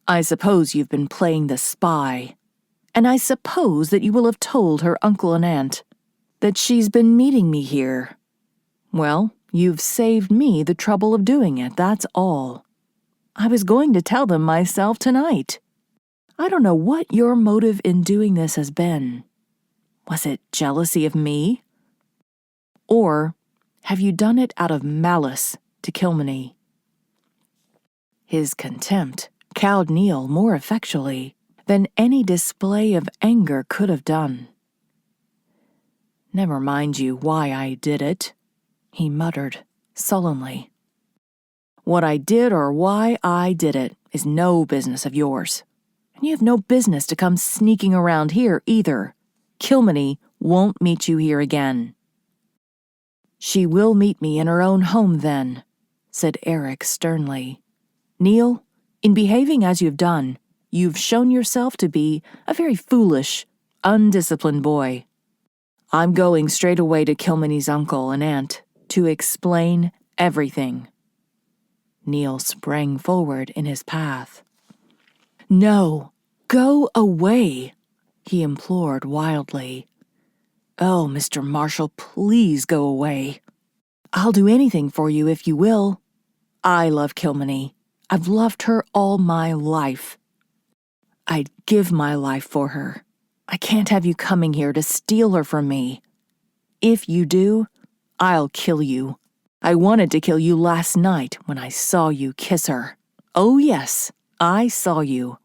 "I suppose you've been playing the spy, and I suppose that you will have told her uncle and aunt that she's been meeting me here. Well, you've saved me the trouble of doing it, that's all. I was going to tell them myself tonight. I don't know what your motive in doing this has been. Was it jealousy of me? Or have you done it out of malice to Kilmeny?" His contempt cowed Neil more effectually than any display of anger could have done. "Never mind you why I did it," he muttered sullenly. "What I did or why I did it is no business of yours. And you have no business to come sneaking around here either. Kilmeny won't meet you here again." "She will meet me in her own home then," said Eric sternly. "Neil, in behaving as you've done, you've shown yourself to be a very foolish, undisciplined boy. I'm going straight away to Kilmeny's uncle and aunt to explain everything." Neil sprang forward in his path. "No, go away," he implored wildly. "Oh, Mr. Marshall, please go away. I'll do anything for you if you will. I love Kilmeny. I've loved her all my life. I'd give my life for her. I can't have you coming here to steal her from me. If you do, I'll kill you. I wanted to kill you last night when I saw you kiss her. Oh yes, I saw you.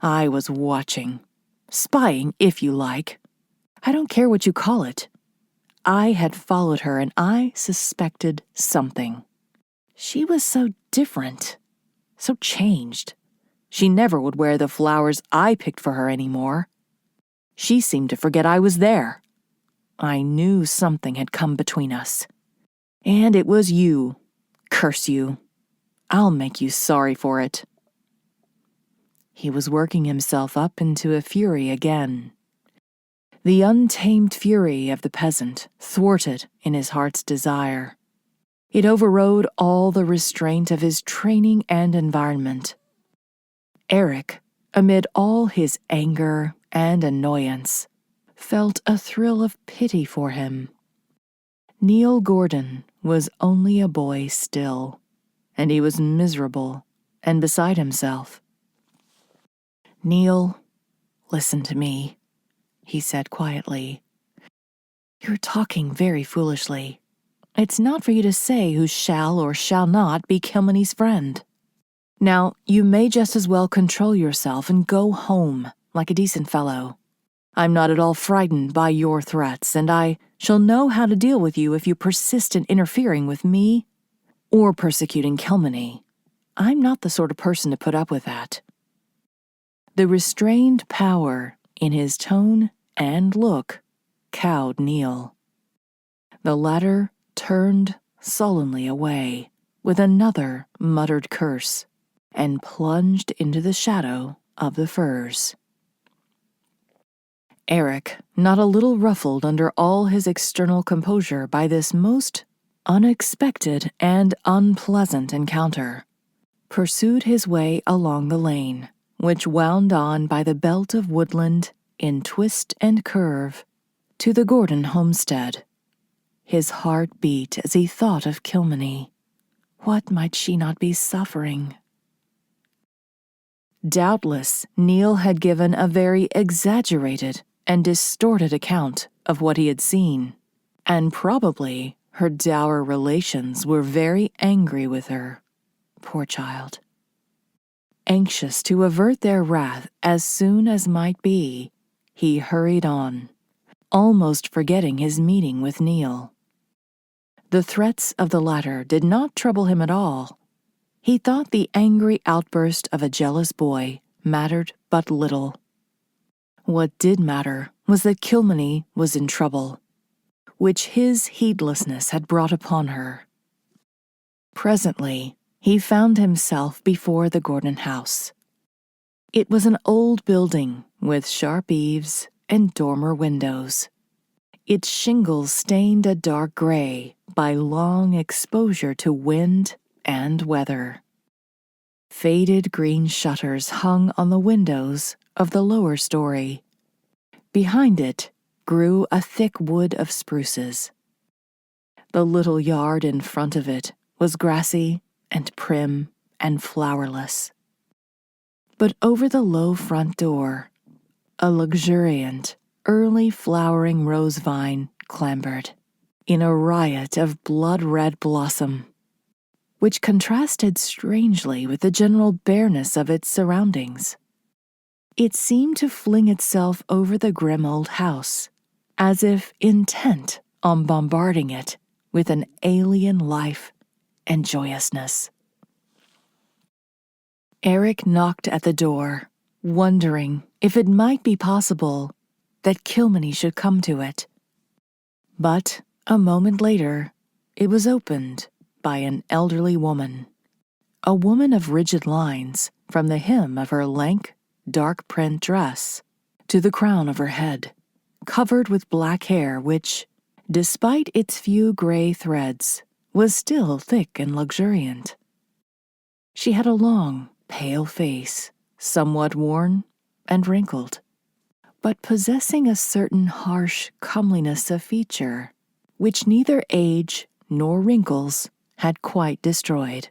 I was watching. Spying, if you like. I don't care what you call it. I had followed her and I suspected something. She was so different. so changed. She never would wear the flowers I picked for her anymore. She seemed to forget I was there. I knew something had come between us. And it was you. Curse you. I'll make you sorry for it." He was working himself up into a fury again. The untamed fury of the peasant thwarted in his heart's desire. It overrode all the restraint of his training and environment. Eric, amid all his anger and annoyance, felt a thrill of pity for him. Neil Gordon was only a boy still, and he was miserable and beside himself. "Neil, listen to me," he said quietly. "You're talking very foolishly. It's not for you to say who shall or shall not be Kilmeny's friend. Now, you may just as well control yourself and go home like a decent fellow. I'm not at all frightened by your threats, and I shall know how to deal with you if you persist in interfering with me or persecuting Kilmeny. I'm not the sort of person to put up with that." The restrained power in his tone and look cowed Neil. The latter turned sullenly away with another muttered curse and plunged into the shadow of the firs. Eric, not a little ruffled under all his external composure by this most unexpected and unpleasant encounter, pursued his way along the lane, which wound on by the belt of woodland in twist and curve to the Gordon homestead. His heart beat as he thought of Kilmeny. What might she not be suffering? Doubtless, Neil had given a very exaggerated and distorted account of what he had seen, and probably her dour relations were very angry with her. Poor child. Anxious to avert their wrath as soon as might be, he hurried on, almost forgetting his meeting with Neil. The threats of the latter did not trouble him at all. He thought the angry outburst of a jealous boy mattered but little. What did matter was that Kilmeny was in trouble, which his heedlessness had brought upon her. Presently, he found himself before the Gordon house. It was an old building with sharp eaves and dormer windows, its shingles stained a dark gray by long exposure to wind and weather. Faded green shutters hung on the windows of the lower story. Behind it grew a thick wood of spruces. The little yard in front of it was grassy and prim and flowerless. But over the low front door, a luxuriant, early flowering rose vine clambered, in a riot of blood-red blossom, which contrasted strangely with the general bareness of its surroundings. It seemed to fling itself over the grim old house, as if intent on bombarding it with an alien life and joyousness. Eric knocked at the door, wondering if it might be possible that Kilmeny should come to it. But a moment later, it was opened by an elderly woman, a woman of rigid lines from the hem of her lank, dark print dress to the crown of her head, covered with black hair which, despite its few gray threads, was still thick and luxuriant. She had a long, pale face, somewhat worn and wrinkled, but possessing a certain harsh comeliness of feature, which neither age nor wrinkles had quite destroyed.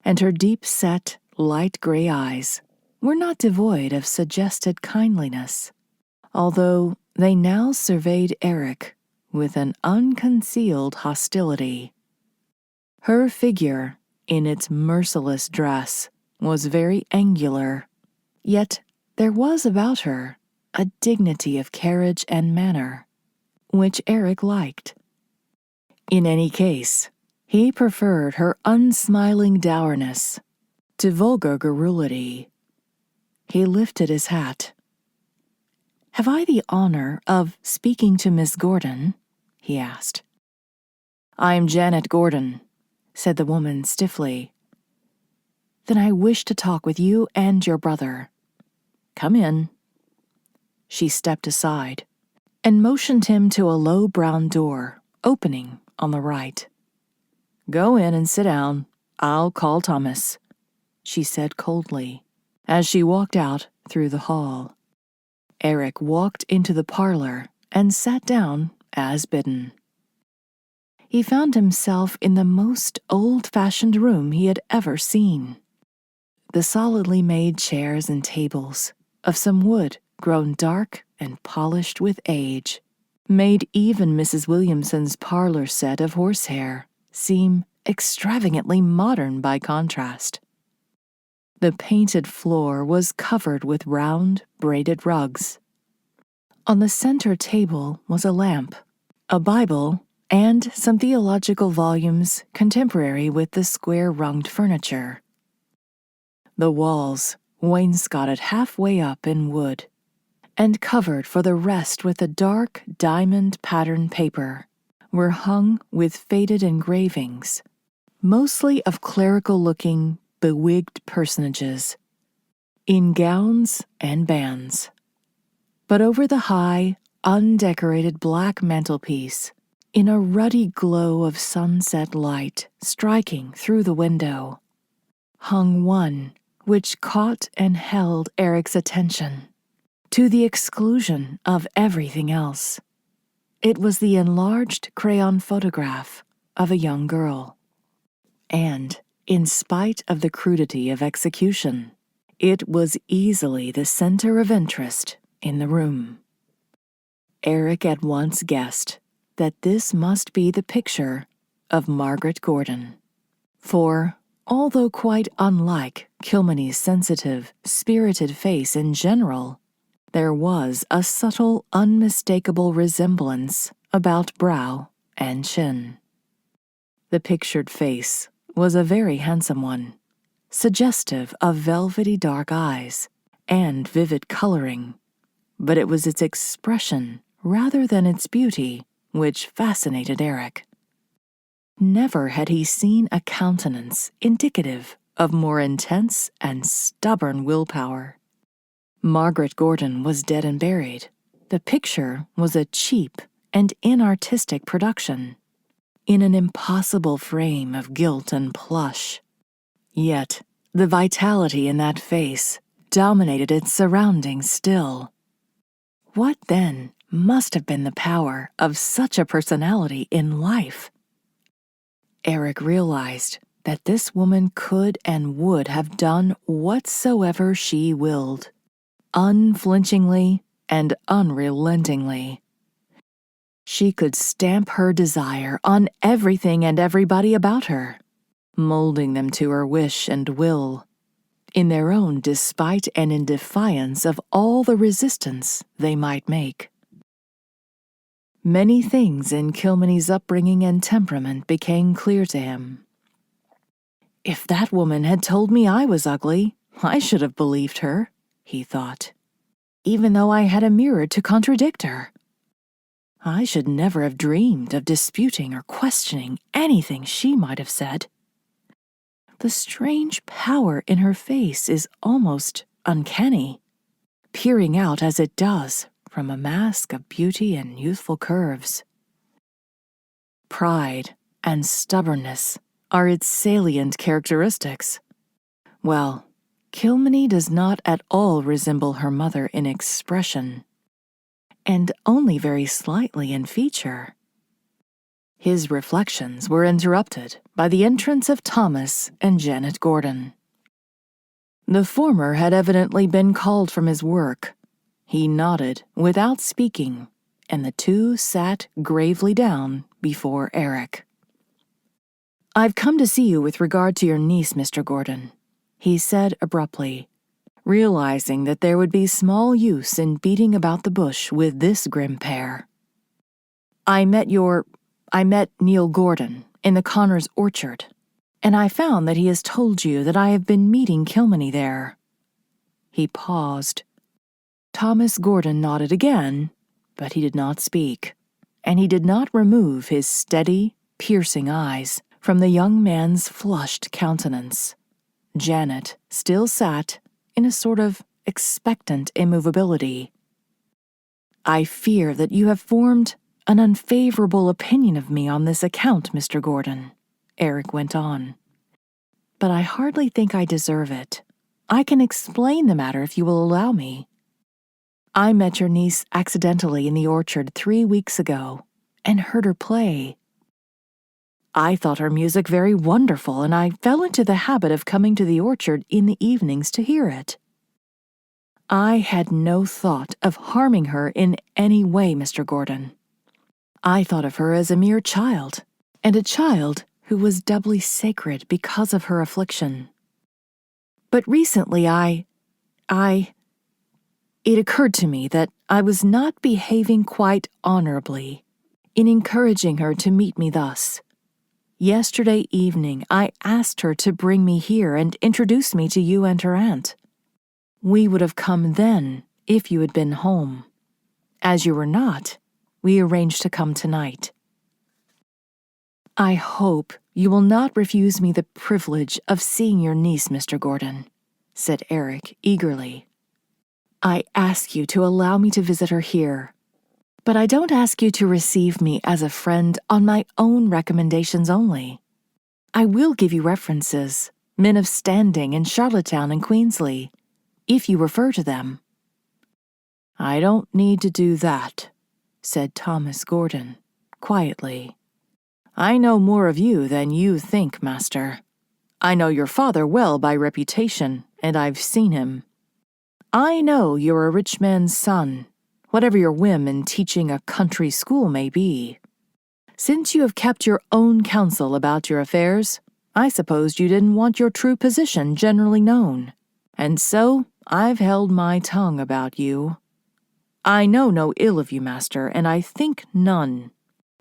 And her deep-set, light gray eyes were not devoid of suggested kindliness, although they now surveyed Eric with an unconcealed hostility. Her figure, in its merciless dress, was very angular, yet there was about her a dignity of carriage and manner, which Eric liked. In any case, he preferred her unsmiling dourness, to vulgar garrulity. He lifted his hat. "Have I the honor of speaking to Miss Gordon?" he asked. "I'm Janet Gordon," said the woman stiffly. "Then I wish to talk with you and your brother. Come in." She stepped aside and motioned him to a low brown door opening on the right. "Go in and sit down. I'll call Thomas," she said coldly, as she walked out through the hall. Eric walked into the parlor and sat down as bidden. He found himself in the most old-fashioned room he had ever seen. The solidly made chairs and tables, of some wood grown dark and polished with age, made even Mrs. Williamson's parlor set of horsehair seem extravagantly modern by contrast. The painted floor was covered with round, braided rugs. On the center table was a lamp, a Bible, and some theological volumes contemporary with the square-runged furniture. The walls, wainscoted halfway up in wood, and covered for the rest with a dark diamond-patterned paper, were hung with faded engravings, mostly of clerical-looking, bewigged personages, in gowns and bands. But over the high, undecorated black mantelpiece, in a ruddy glow of sunset light striking through the window, hung one which caught and held Eric's attention, to the exclusion of everything else. It was the enlarged crayon photograph of a young girl. And, in spite of the crudity of execution, it was easily the center of interest in the room. Eric at once guessed that this must be the picture of Margaret Gordon. For, although quite unlike Kilmeny's sensitive, spirited face in general, there was a subtle, unmistakable resemblance about brow and chin. The pictured face was a very handsome one, suggestive of velvety dark eyes and vivid coloring, but it was its expression rather than its beauty which fascinated Eric. Never had he seen a countenance indicative of more intense and stubborn willpower. Margaret Gordon was dead and buried. The picture was a cheap and inartistic production, in an impossible frame of gilt and plush. Yet, the vitality in that face dominated its surroundings still. What, then, must have been the power of such a personality in life? Eric realized that this woman could and would have done whatsoever she willed, unflinchingly and unrelentingly. She could stamp her desire on everything and everybody about her, molding them to her wish and will, in their own despite and in defiance of all the resistance they might make. Many things in Kilmeny's upbringing and temperament became clear to him. If that woman had told me I was ugly, I should have believed her, he thought, even though I had a mirror to contradict her. I should never have dreamed of disputing or questioning anything she might have said. The strange power in her face is almost uncanny, peering out as it does from a mask of beauty and youthful curves. Pride and stubbornness are its salient characteristics. Well, Kilmeny does not at all resemble her mother in expression, and only very slightly in feature. His reflections were interrupted by the entrance of Thomas and Janet Gordon. The former had evidently been called from his work. He nodded without speaking, and the two sat gravely down before Eric. "I've come to see you with regard to your niece, Mr. Gordon," he said abruptly, realizing that there would be small use in beating about the bush with this grim pair. I met Neil Gordon in the Connors orchard, and I found that he has told you that I have been meeting Kilmeny there." He paused. Thomas Gordon nodded again, but he did not speak, and he did not remove his steady, piercing eyes from the young man's flushed countenance. Janet still sat in a sort of expectant immovability. "I fear that you have formed an unfavorable opinion of me on this account, Mr. Gordon," Eric went on. "But I hardly think I deserve it. I can explain the matter if you will allow me. I met your niece accidentally in the orchard 3 weeks ago and heard her play. I thought her music very wonderful, and I fell into the habit of coming to the orchard in the evenings to hear it. I had no thought of harming her in any way, Mr. Gordon. I thought of her as a mere child, and a child who was doubly sacred because of her affliction. But recently it occurred to me that I was not behaving quite honorably in encouraging her to meet me thus. Yesterday evening, I asked her to bring me here and introduce me to you and her aunt. We would have come then if you had been home. As you were not, we arranged to come tonight. I hope you will not refuse me the privilege of seeing your niece, Mr. Gordon," said Eric eagerly. "I ask you to allow me to visit her here, but I don't ask you to receive me as a friend on my own recommendations only. I will give you references, men of standing in Charlottetown and Queensley, if you refer to them." "I don't need to do that," said Thomas Gordon, quietly. "I know more of you than you think, master. I know your father well by reputation, and I've seen him. I know you're a rich man's son, whatever your whim in teaching a country school may be. Since you have kept your own counsel about your affairs, I supposed you didn't want your true position generally known, and so I've held my tongue about you. I know no ill of you, master, and I think none,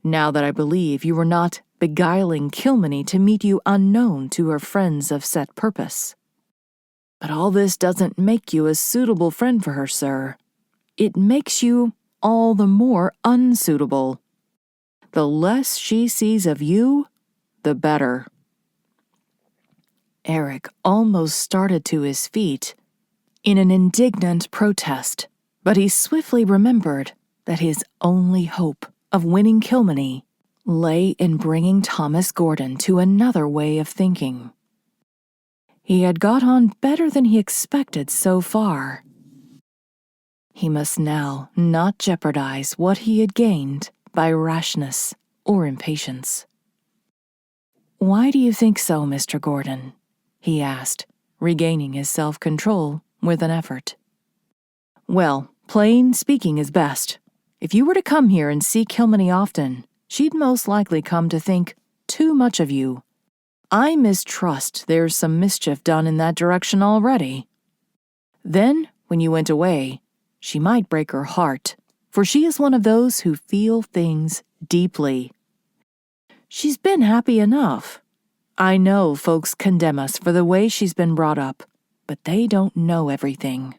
now that I believe you were not beguiling Kilmeny to meet you unknown to her friends of set purpose. But all this doesn't make you a suitable friend for her, sir. It makes you all the more unsuitable. The less she sees of you, the better." Eric almost started to his feet in an indignant protest, but he swiftly remembered that his only hope of winning Kilmeny lay in bringing Thomas Gordon to another way of thinking. He had got on better than he expected so far. He must now not jeopardize what he had gained by rashness or impatience. "Why do you think so, Mr. Gordon?" he asked, regaining his self-control with an effort. "Well, plain speaking is best. If you were to come here and see Kilmeny often, she'd most likely come to think too much of you. I mistrust there's some mischief done in that direction already. Then, when you went away, she might break her heart, for she is one of those who feel things deeply. She's been happy enough. I know folks condemn us for the way she's been brought up, but they don't know everything.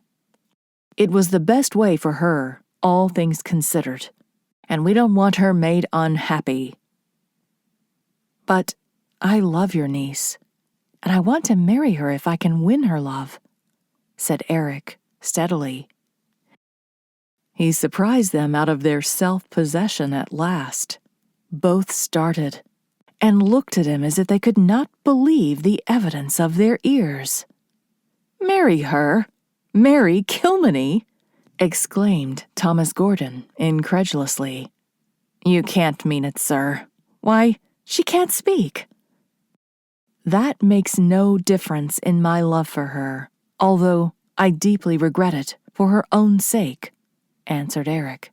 It was the best way for her, all things considered, and we don't want her made unhappy. But I love your niece, and I want to marry her if I can win her love," said Eric steadily. He surprised them out of their self-possession at last. Both started and looked at him as if they could not believe the evidence of their ears. "Marry her? Marry Kilmeny?" exclaimed Thomas Gordon incredulously. "You can't mean it, sir. Why, she can't speak." "That makes no difference in my love for her, although I deeply regret it for her own sake," answered Eric.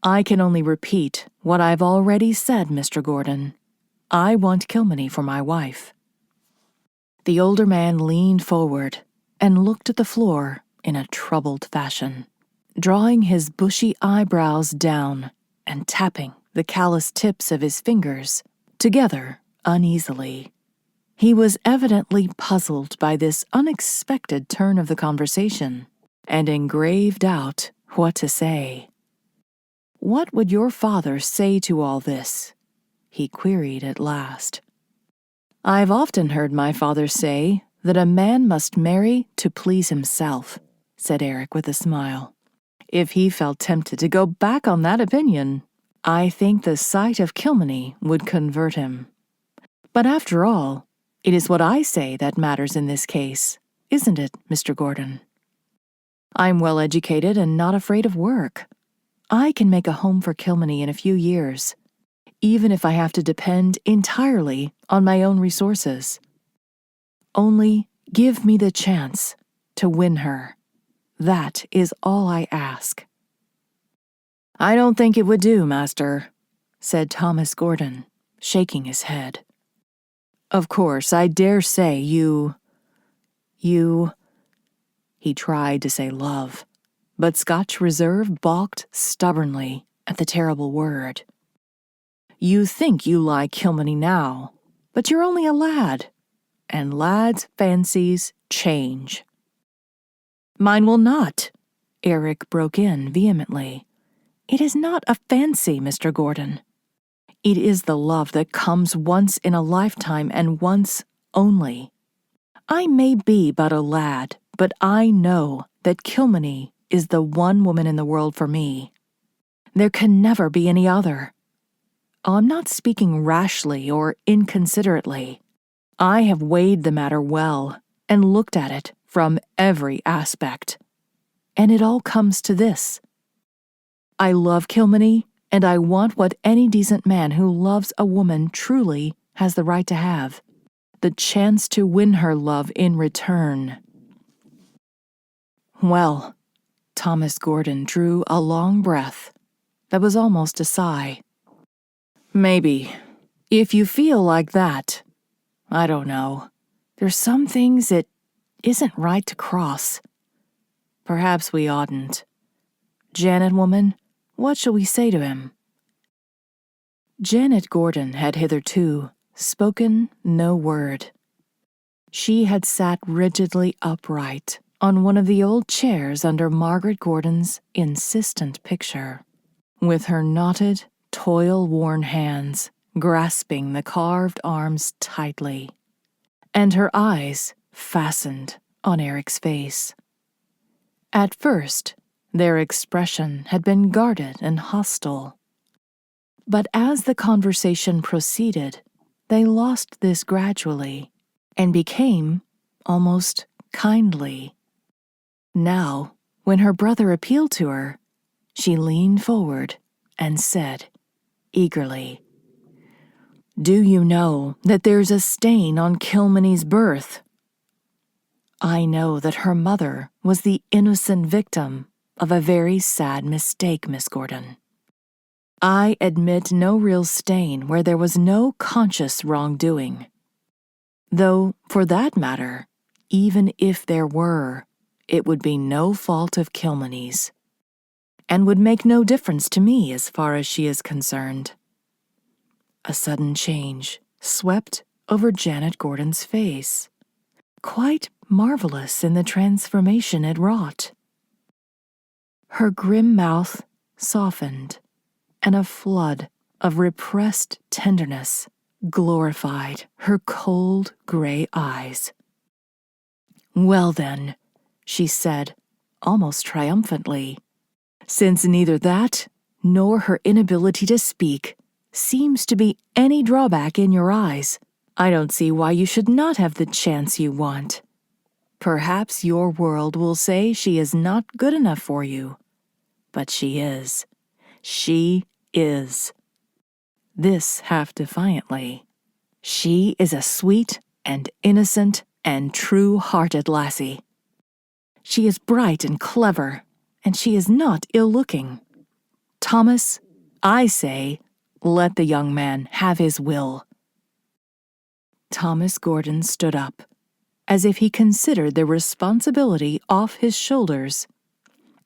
"I can only repeat what I've already said, Mr. Gordon. I want Kilmeny for my wife." The older man leaned forward and looked at the floor in a troubled fashion, drawing his bushy eyebrows down and tapping the callous tips of his fingers together uneasily. He was evidently puzzled by this unexpected turn of the conversation, and in grave doubt what to say. "What would your father say to all this?" he queried at last. "I've often heard my father say that a man must marry to please himself," said Eric with a smile. If he felt tempted to go back on that opinion, I think the sight of Kilmeny would convert him. But after all, it is what I say that matters in this case, isn't it, Mr. Gordon? I'm well educated and not afraid of work. I can make a home for Kilmeny in a few years, even if I have to depend entirely on my own resources. Only give me the chance to win her. That is all I ask." "I don't think it would do, master," said Thomas Gordon, shaking his head. "Of course, I dare say you... He tried to say love, but Scotch reserve balked stubbornly at the terrible word. "You think you like Kilmeny now, but you're only a lad, and lads' fancies change." "Mine will not," Eric broke in vehemently. "It is not a fancy, Mr. Gordon. It is the love that comes once in a lifetime and once only. I may be but a lad, but I know that Kilmeny is the one woman in the world for me. There can never be any other. I'm not speaking rashly or inconsiderately. I have weighed the matter well and looked at it from every aspect. And it all comes to this. I love Kilmeny, and I want what any decent man who loves a woman truly has the right to have, the chance to win her love in return." "Well," Thomas Gordon drew a long breath that was almost a sigh. "Maybe, if you feel like that, I don't know. There's some things it isn't right to cross. Perhaps we oughtn't. Janet, woman, what shall we say to him?" Janet Gordon had hitherto spoken no word. She had sat rigidly upright on one of the old chairs under Margaret Gordon's insistent picture, with her knotted, toil-worn hands grasping the carved arms tightly, and her eyes fastened on Eric's face. At first, their expression had been guarded and hostile. But as the conversation proceeded, they lost this gradually and became almost kindly. Now, when her brother appealed to her, she leaned forward and said, eagerly, "Do you know that there's a stain on Kilmeny's birth? I know that her mother was the innocent victim of a very sad mistake, Miss Gordon. I admit no real stain where there was no conscious wrongdoing. Though, for that matter, even if there were, it would be no fault of Kilmeny's, and would make no difference to me as far as she is concerned." A sudden change swept over Janet Gordon's face, quite marvelous in the transformation it wrought. Her grim mouth softened, and a flood of repressed tenderness glorified her cold gray eyes. "Well then," she said, almost triumphantly, "since neither that nor her inability to speak seems to be any drawback in your eyes, I don't see why you should not have the chance you want. Perhaps your world will say she is not good enough for you, but she is. She is." This half defiantly. "She is a sweet and innocent and true-hearted lassie. She is bright and clever, and she is not ill-looking. Thomas, I say, let the young man have his will." Thomas Gordon stood up, as if he considered the responsibility off his shoulders,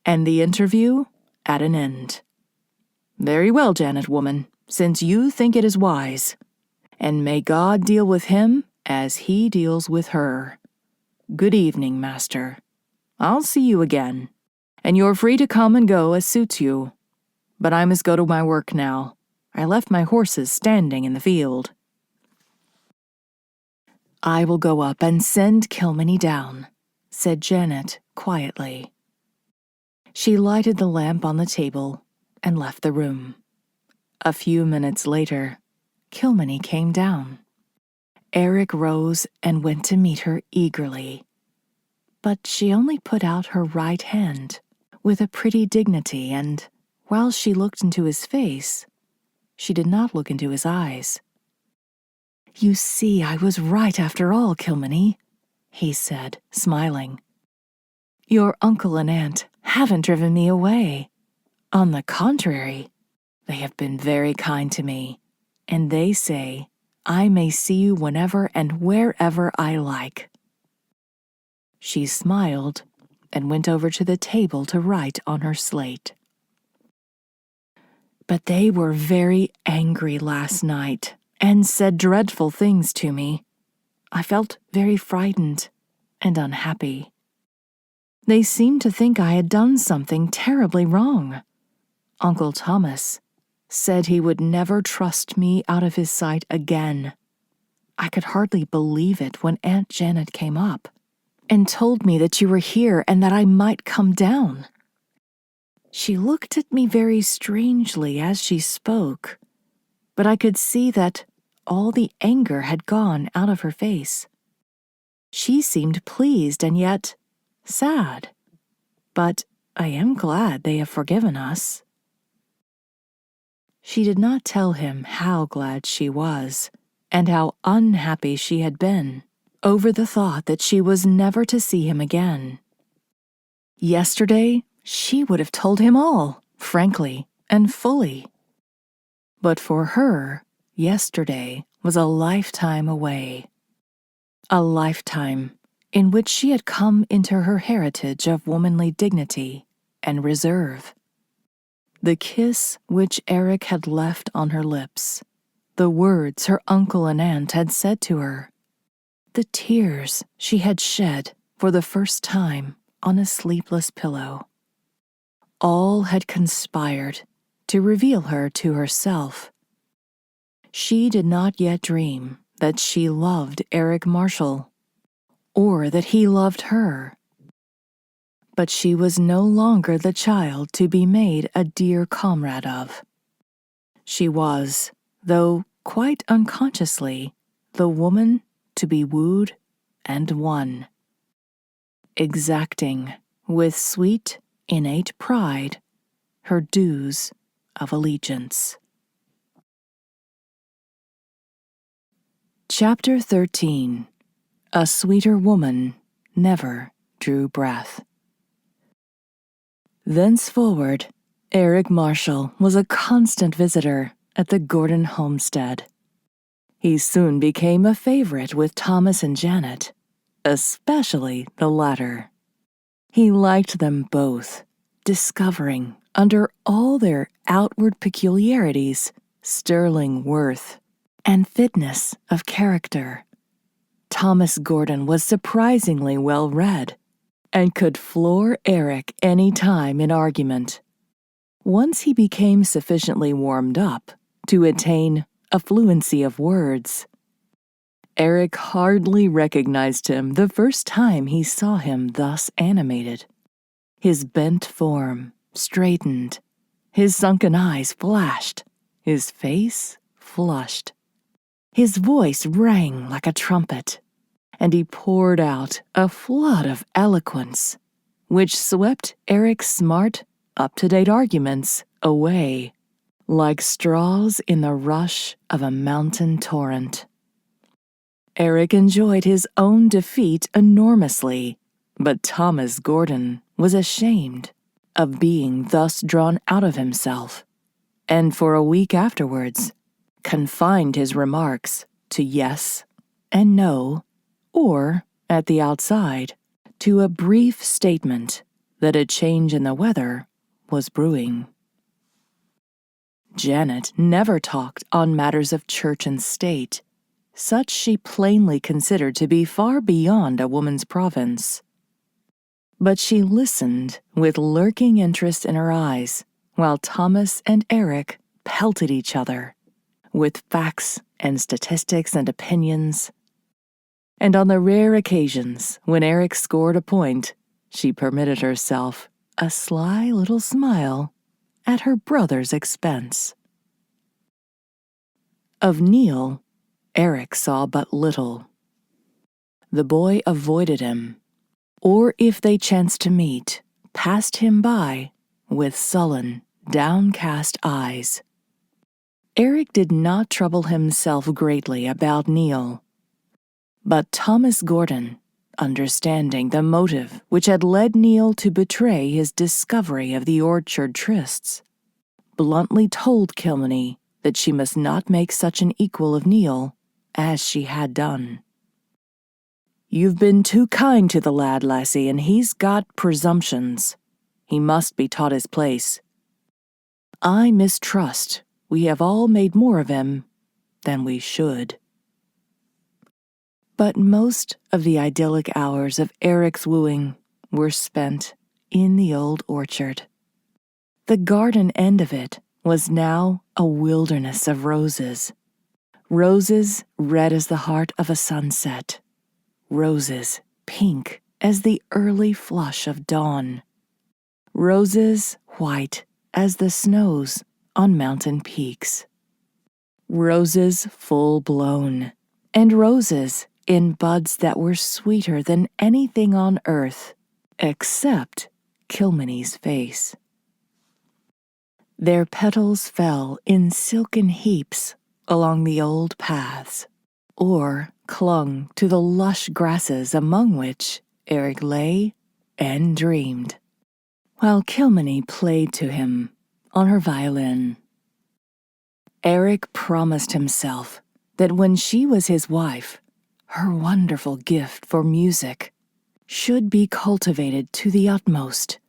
and the interview at an end. "Very well, Janet, woman, since you think it is wise, and may God deal with him as he deals with her. Good evening, master. I'll see you again, and you're free to come and go as suits you. But I must go to my work now. I left my horses standing in the field." "I will go up and send Kilmeny down," said Janet quietly. She lighted the lamp on the table and left the room. A few minutes later, Kilmeny came down. Eric rose and went to meet her eagerly. But she only put out her right hand with a pretty dignity, and while she looked into his face, she did not look into his eyes. "You see, I was right after all, Kilmeny," he said, smiling. "Your uncle and aunt haven't driven me away. On the contrary, they have been very kind to me, and they say I may see you whenever and wherever I like." She smiled and went over to the table to write on her slate. "But they were very angry last night and said dreadful things to me. I felt very frightened and unhappy. They seemed to think I had done something terribly wrong. Uncle Thomas said he would never trust me out of his sight again. I could hardly believe it when Aunt Janet came up and told me that you were here and that I might come down. She looked at me very strangely as she spoke, but I could see that all the anger had gone out of her face. She seemed pleased and yet sad, but I am glad they have forgiven us." She did not tell him how glad she was, and how unhappy she had been over the thought that she was never to see him again. Yesterday, she would have told him all, frankly and fully. But for her, yesterday was a lifetime away. A lifetime in which she had come into her heritage of womanly dignity and reserve. The kiss which Eric had left on her lips, the words her uncle and aunt had said to her, the tears she had shed for the first time on a sleepless pillow, all had conspired to reveal her to herself. She did not yet dream that she loved Eric Marshall, or that he loved her. But she was no longer the child to be made a dear comrade of. She was, though quite unconsciously, the woman to be wooed and won, exacting, with sweet, innate pride, her dues of allegiance. Chapter 13. A Sweeter Woman Never Drew Breath. Thenceforward, Eric Marshall was a constant visitor at the Gordon homestead. He soon became a favorite with Thomas and Janet, especially the latter. He liked them both, discovering, under all their outward peculiarities, sterling worth and fitness of character. Thomas Gordon was surprisingly well read, and could floor Eric any time in argument. Once he became sufficiently warmed up to attain a fluency of words. Eric hardly recognized him the first time he saw him thus animated. His bent form straightened, his sunken eyes flashed, his face flushed. His voice rang like a trumpet, and he poured out a flood of eloquence, which swept Eric's smart, up-to-date arguments away, like straws in the rush of a mountain torrent. Eric enjoyed his own defeat enormously, but Thomas Gordon was ashamed of being thus drawn out of himself, and for a week afterwards confined his remarks to yes and no, or, at the outside, to a brief statement that a change in the weather was brewing. Janet never talked on matters of church and state, such she plainly considered to be far beyond a woman's province. But she listened with lurking interest in her eyes, while Thomas and Eric pelted each other with facts and statistics and opinions. And on the rare occasions when Eric scored a point, she permitted herself a sly little smile at her brother's expense. Of Neil, Eric saw but little. The boy avoided him, or if they chanced to meet, passed him by with sullen, downcast eyes. Eric did not trouble himself greatly about Neil, but Thomas Gordon, understanding the motive which had led Neil to betray his discovery of the orchard trysts, bluntly told Kilmeny that she must not make such an equal of Neil as she had done. "You've been too kind to the lad, lassie, and he's got presumptions. He must be taught his place. I mistrust we have all made more of him than we should." But most of the idyllic hours of Eric's wooing were spent in the old orchard. The garden end of it was now a wilderness of roses. Roses red as the heart of a sunset. Roses pink as the early flush of dawn. Roses white as the snows on mountain peaks. Roses full blown, and roses in buds that were sweeter than anything on earth, except Kilmeny's face. Their petals fell in silken heaps along the old paths, or clung to the lush grasses among which Eric lay and dreamed, while Kilmeny played to him on her violin. Eric promised himself that when she was his wife, her wonderful gift for music should be cultivated to the utmost.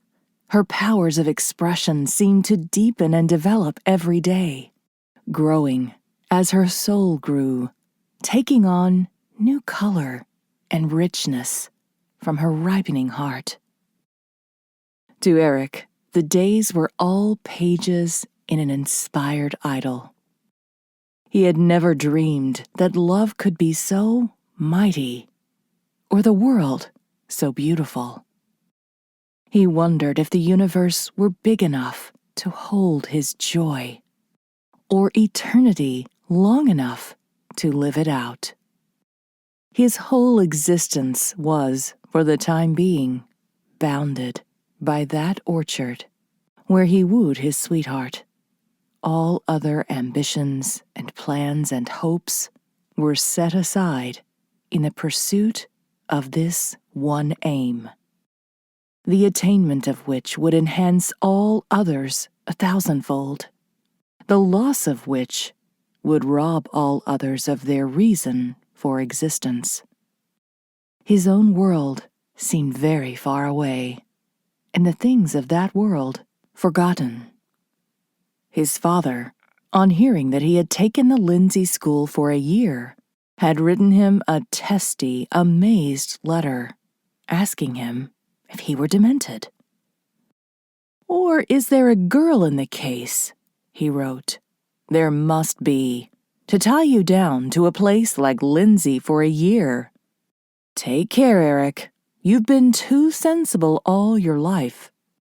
Her powers of expression seemed to deepen and develop every day, growing as her soul grew, taking on new color and richness from her ripening heart. To Eric, the days were all pages in an inspired idyll. He had never dreamed that love could be so mighty, or the world so beautiful. He wondered if the universe were big enough to hold his joy, or eternity long enough to live it out. His whole existence was, for the time being, bounded by that orchard where he wooed his sweetheart. All other ambitions and plans and hopes were set aside in the pursuit of this one aim, the attainment of which would enhance all others 1,000-fold, the loss of which would rob all others of their reason for existence. His own world seemed very far away, and the things of that world forgotten. His father, on hearing that he had taken the Lindsay school for a year, had written him a testy, amazed letter, asking him if he were demented. "Or is there a girl in the case?" he wrote. "There must be, to tie you down to a place like Lindsay for a year. Take care, Eric. You've been too sensible all your life.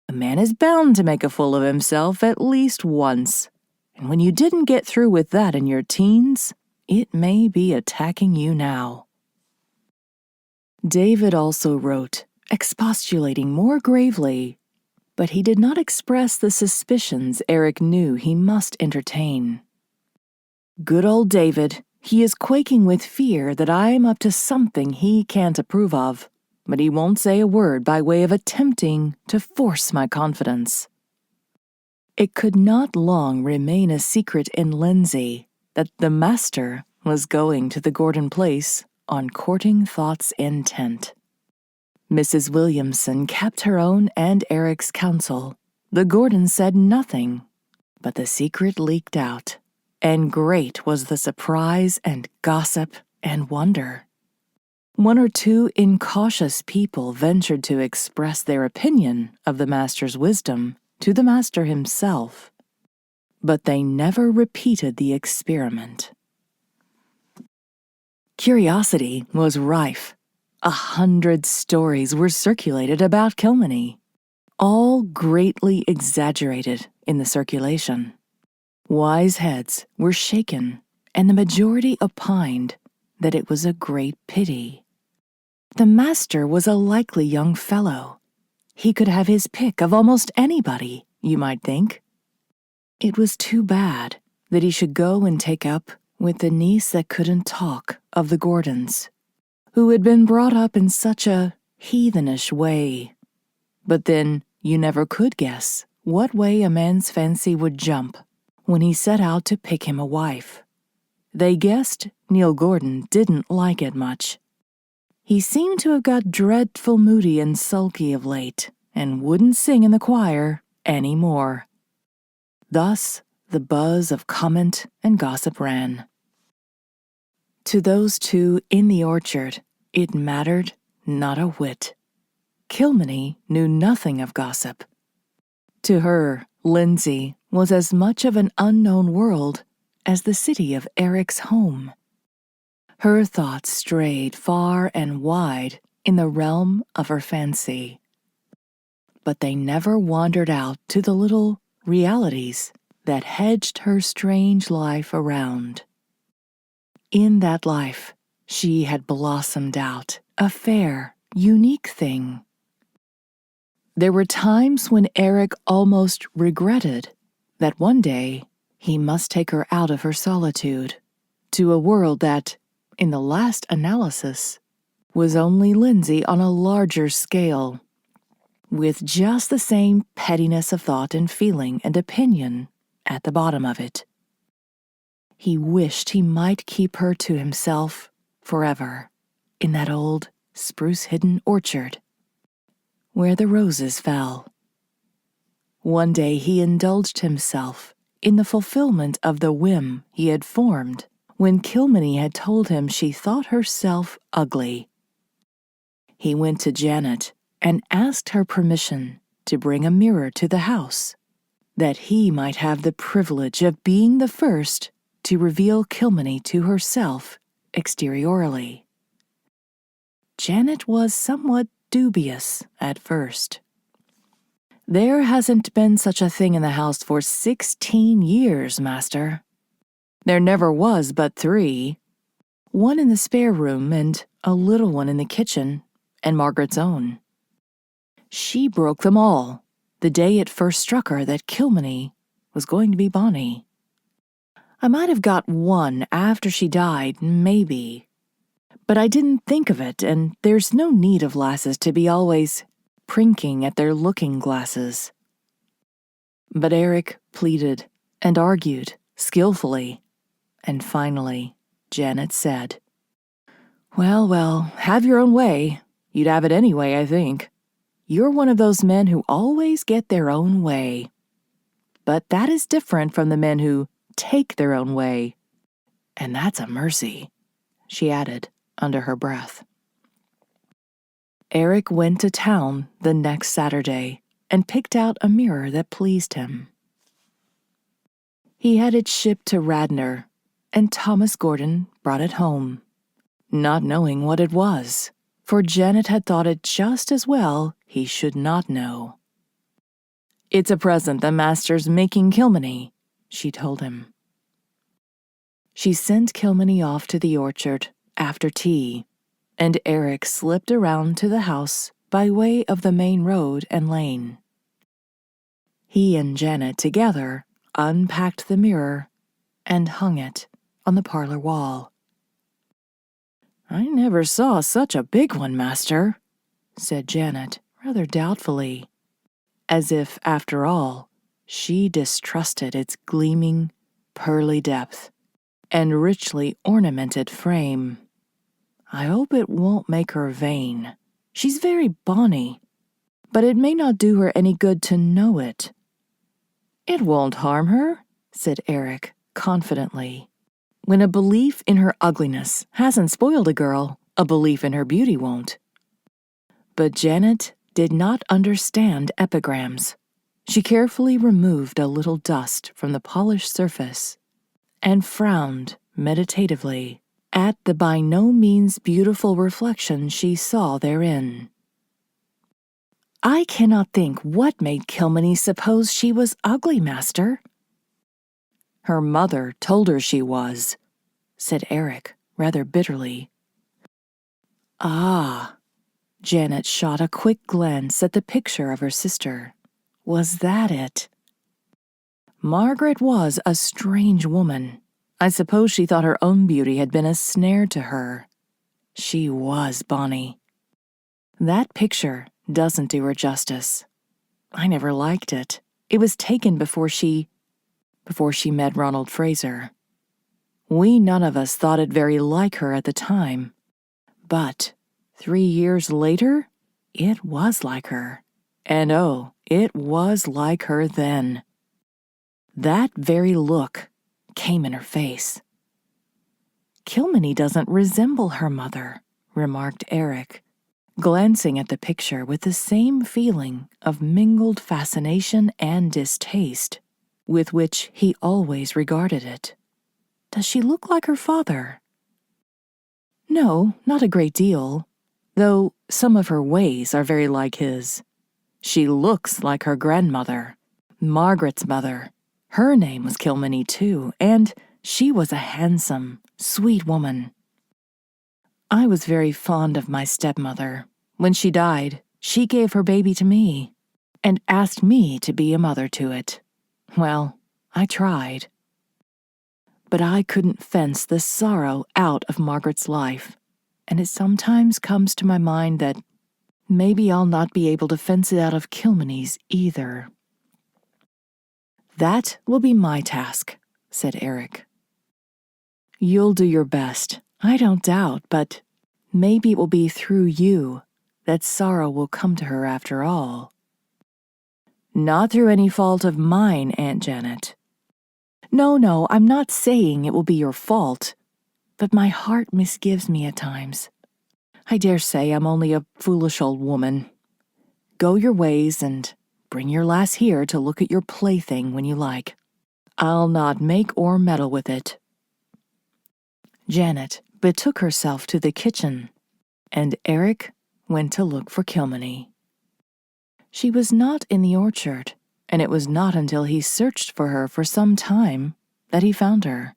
A man is bound to make a fool of himself at least once, and when you didn't get through with that in your teens, it may be attacking you now." David also wrote, expostulating more gravely, but he did not express the suspicions Eric knew he must entertain. "Good old David, he is quaking with fear that I am up to something he can't approve of, but he won't say a word by way of attempting to force my confidence." It could not long remain a secret in Lindsay that the master was going to the Gordon place on courting thoughts intent. Mrs. Williamson kept her own and Eric's counsel. The Gordons said nothing, but the secret leaked out, and great was the surprise and gossip and wonder. One or two incautious people ventured to express their opinion of the master's wisdom to the master himself, but they never repeated the experiment. Curiosity was rife. 100 stories were circulated about Kilmeny, all greatly exaggerated in the circulation. Wise heads were shaken, and the majority opined that it was a great pity. The master was a likely young fellow. He could have his pick of almost anybody, you might think. It was too bad that he should go and take up with the niece that couldn't talk of the Gordons, who had been brought up in such a heathenish way. But then you never could guess what way a man's fancy would jump when he set out to pick him a wife. They guessed Neil Gordon didn't like it much. He seemed to have got dreadful moody and sulky of late, and wouldn't sing in the choir any more. Thus the buzz of comment and gossip ran. To those two in the orchard, it mattered not a whit. Kilmeny knew nothing of gossip. To her, Lindsay was as much of an unknown world as the city of Eric's home. Her thoughts strayed far and wide in the realm of her fancy, but they never wandered out to the little realities that hedged her strange life around. In that life, she had blossomed out, a fair, unique thing. There were times when Eric almost regretted that one day he must take her out of her solitude to a world that, in the last analysis, was only Lindsay on a larger scale, with just the same pettiness of thought and feeling and opinion at the bottom of it. He wished he might keep her to himself forever in that old spruce-hidden orchard where the roses fell. One day he indulged himself in the fulfillment of the whim he had formed when Kilmeny had told him she thought herself ugly. He went to Janet and asked her permission to bring a mirror to the house, that he might have the privilege of being the first to reveal Kilmeny to herself exteriorly. Janet was somewhat dubious at first. "There hasn't been such a thing in the house for 16 years, master. There never was but 3. One in the spare room and a little one in the kitchen, and Margaret's own. She broke them all the day it first struck her that Kilmeny was going to be bonny. I might have got one after she died, maybe. But I didn't think of it, and there's no need of lasses to be always prinking at their looking-glasses." But Eric pleaded and argued skillfully, and finally Janet said, "Well, well, have your own way. You'd have it anyway, I think. You're one of those men who always get their own way. But that is different from the men who take their own way. And that's a mercy," she added under her breath. Eric went to town the next Saturday and picked out a mirror that pleased him. He had it shipped to Radnor, and Thomas Gordon brought it home, not knowing what it was, for Janet had thought it just as well he should not know. "It's a present the master's making Kilmeny," she told him. She sent Kilmeny off to the orchard after tea, and Eric slipped around to the house by way of the main road and lane. He and Janet together unpacked the mirror and hung it on the parlor wall. "I never saw such a big one, master," said Janet rather doubtfully, as if, after all, she distrusted its gleaming, pearly depth and richly ornamented frame. "I hope it won't make her vain. She's very bonny, but it may not do her any good to know it." "It won't harm her," said Eric confidently. When a belief in her ugliness hasn't spoiled a girl, a belief in her beauty won't. But Janet did not understand epigrams. She carefully removed a little dust from the polished surface and frowned meditatively at the by no means beautiful reflection she saw therein. "I cannot think what made Kilmeny suppose she was ugly, master." "Her mother told her she was," said Eric, rather bitterly. "Ah." Janet shot a quick glance at the picture of her sister. Was that it? Margaret was a strange woman. I suppose she thought her own beauty had been a snare to her. She was bonny. That picture doesn't do her justice. I never liked it. It was taken before she met Ronald Fraser. We none of us thought it very like her at the time. But 3 years later, it was like her. And oh, it was like her then. That very look came in her face. "Kilmeny doesn't resemble her mother," remarked Eric, glancing at the picture with the same feeling of mingled fascination and distaste with which he always regarded it. "Does she look like her father?" "No, not a great deal, though some of her ways are very like his. She looks like her grandmother, Margaret's mother. Her name was Kilmeny, too, and she was a handsome, sweet woman. I was very fond of my stepmother. When she died, she gave her baby to me and asked me to be a mother to it. Well, I tried. But I couldn't fence the sorrow out of Margaret's life, and it sometimes comes to my mind that maybe I'll not be able to fence it out of Kilmeny's either." "That will be my task," said Eric. "You'll do your best, I don't doubt, but maybe it will be through you that sorrow will come to her after all." "Not through any fault of mine, Aunt Janet." No, I'm not saying it will be your fault, but my heart misgives me at times. I dare say I'm only a foolish old woman. Go your ways and bring your lass here to look at your plaything when you like. I'll not make or meddle with it." Janet betook herself to the kitchen, and Eric went to look for Kilmeny. She was not in the orchard, and it was not until he searched for her for some time that he found her.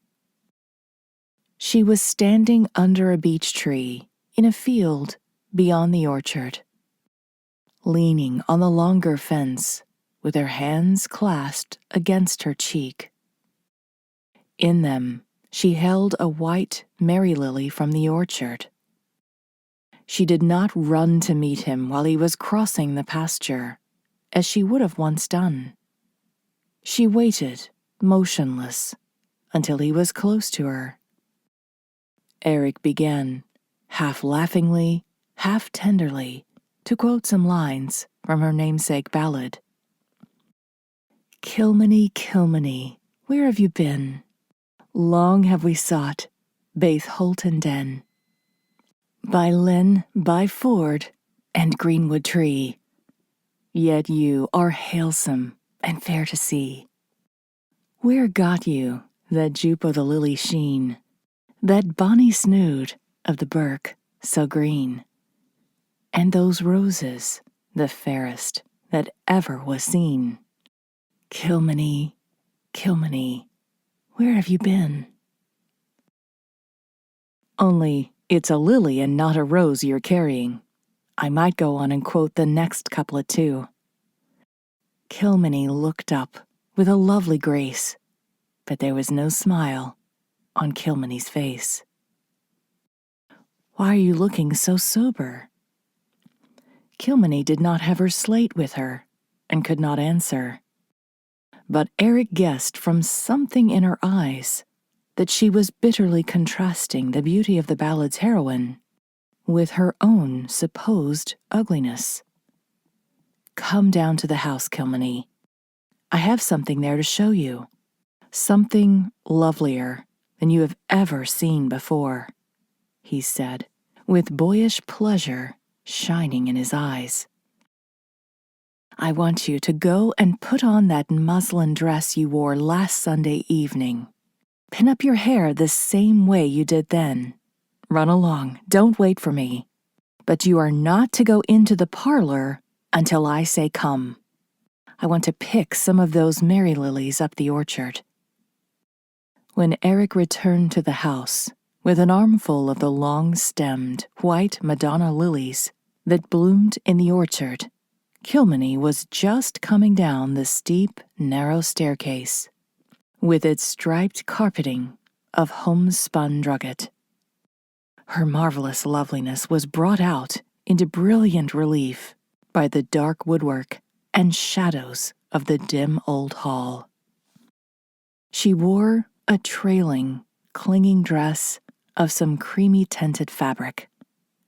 She was standing under a beech tree in a field beyond the orchard, leaning on the longer fence with her hands clasped against her cheek. In them, she held a white Mary lily from the orchard. She did not run to meet him while he was crossing the pasture, as she would have once done. She waited, motionless, until he was close to her. Eric began, half laughingly, half tenderly, to quote some lines from her namesake ballad. "Kilmeny, Kilmeny, where have you been? Long have we sought baith holt and den, by linn, by ford, and greenwood tree. Yet you are halesome and fair to see. Where got you that jupe o' the lily sheen, that bonny snood of the birk so green, and those roses, the fairest that ever was seen? Kilmeny, Kilmeny, where have you been?" Only it's a lily and not a rose you're carrying. I might go on and quote the next couplet too. Kilmeny looked up with a lovely grace, but there was no smile on Kilmeny's face. "Why are you looking so sober?" Kilmeny did not have her slate with her and could not answer. But Eric guessed from something in her eyes that she was bitterly contrasting the beauty of the ballad's heroine with her own supposed ugliness. "Come down to the house, Kilmeny. I have something there to show you. "Something lovelier than you have ever seen before," he said, with boyish pleasure shining in his eyes. "I want you to go and put on that muslin dress you wore last Sunday evening. Pin up your hair the same way you did then. Run along, don't wait for me. But you are not to go into the parlor until I say come. I want to pick some of those Mary lilies up the orchard." When Eric returned to the house with an armful of the long-stemmed white Madonna lilies that bloomed in the orchard, Kilmeny was just coming down the steep, narrow staircase with its striped carpeting of homespun drugget. Her marvelous loveliness was brought out into brilliant relief by the dark woodwork and shadows of the dim old hall. She wore a trailing, clinging dress of some creamy-tinted fabric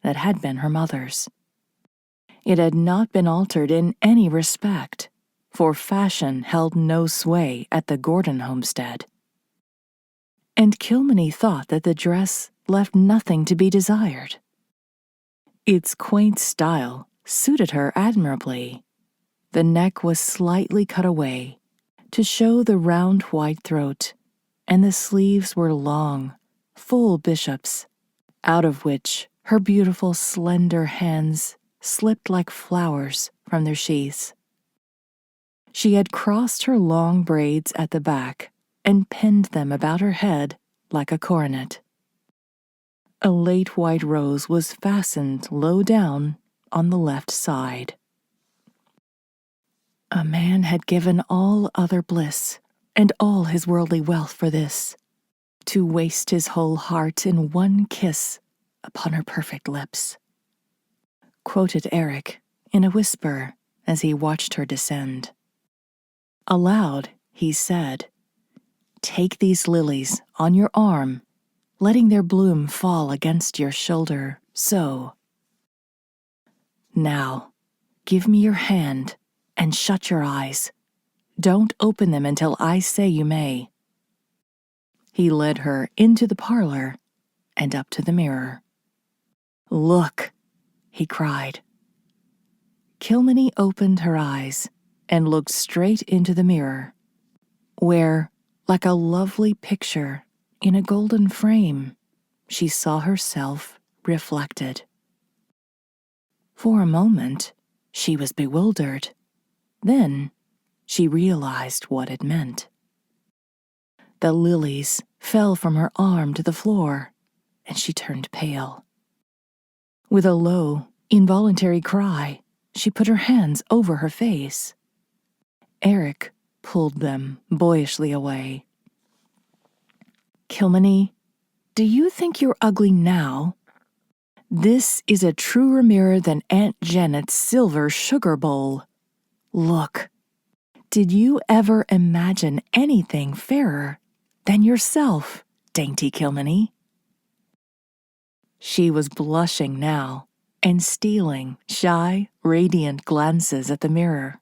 that had been her mother's. It had not been altered in any respect, for fashion held no sway at the Gordon homestead. And Kilmeny thought that the dress left nothing to be desired. Its quaint style suited her admirably. The neck was slightly cut away to show the round white throat, and the sleeves were long, full bishops, out of which her beautiful slender hands slipped like flowers from their sheaths. She had crossed her long braids at the back and pinned them about her head like a coronet. A late white rose was fastened low down on the left side. A man had given all other bliss and all his worldly wealth for this, to waste his whole heart in one kiss upon her perfect lips, quoted Eric in a whisper as he watched her descend. Aloud, he said, "Take these lilies on your arm, letting their bloom fall against your shoulder, so. Now, give me your hand and shut your eyes. Don't open them until I say you may." He led her into the parlor and up to the mirror. "Look," he cried. Kilmeny opened her eyes and looked straight into the mirror, where, like a lovely picture in a golden frame, she saw herself reflected. For a moment, she was bewildered. Then she realized what it meant. The lilies fell from her arm to the floor, and she turned pale. With a low, involuntary cry, she put her hands over her face. Eric pulled them boyishly away. "Kilmeny, do you think you're ugly now? This is a truer mirror than Aunt Janet's silver sugar bowl. Look, did you ever imagine anything fairer than yourself, dainty Kilmeny?" She was blushing now and stealing shy, radiant glances at the mirror.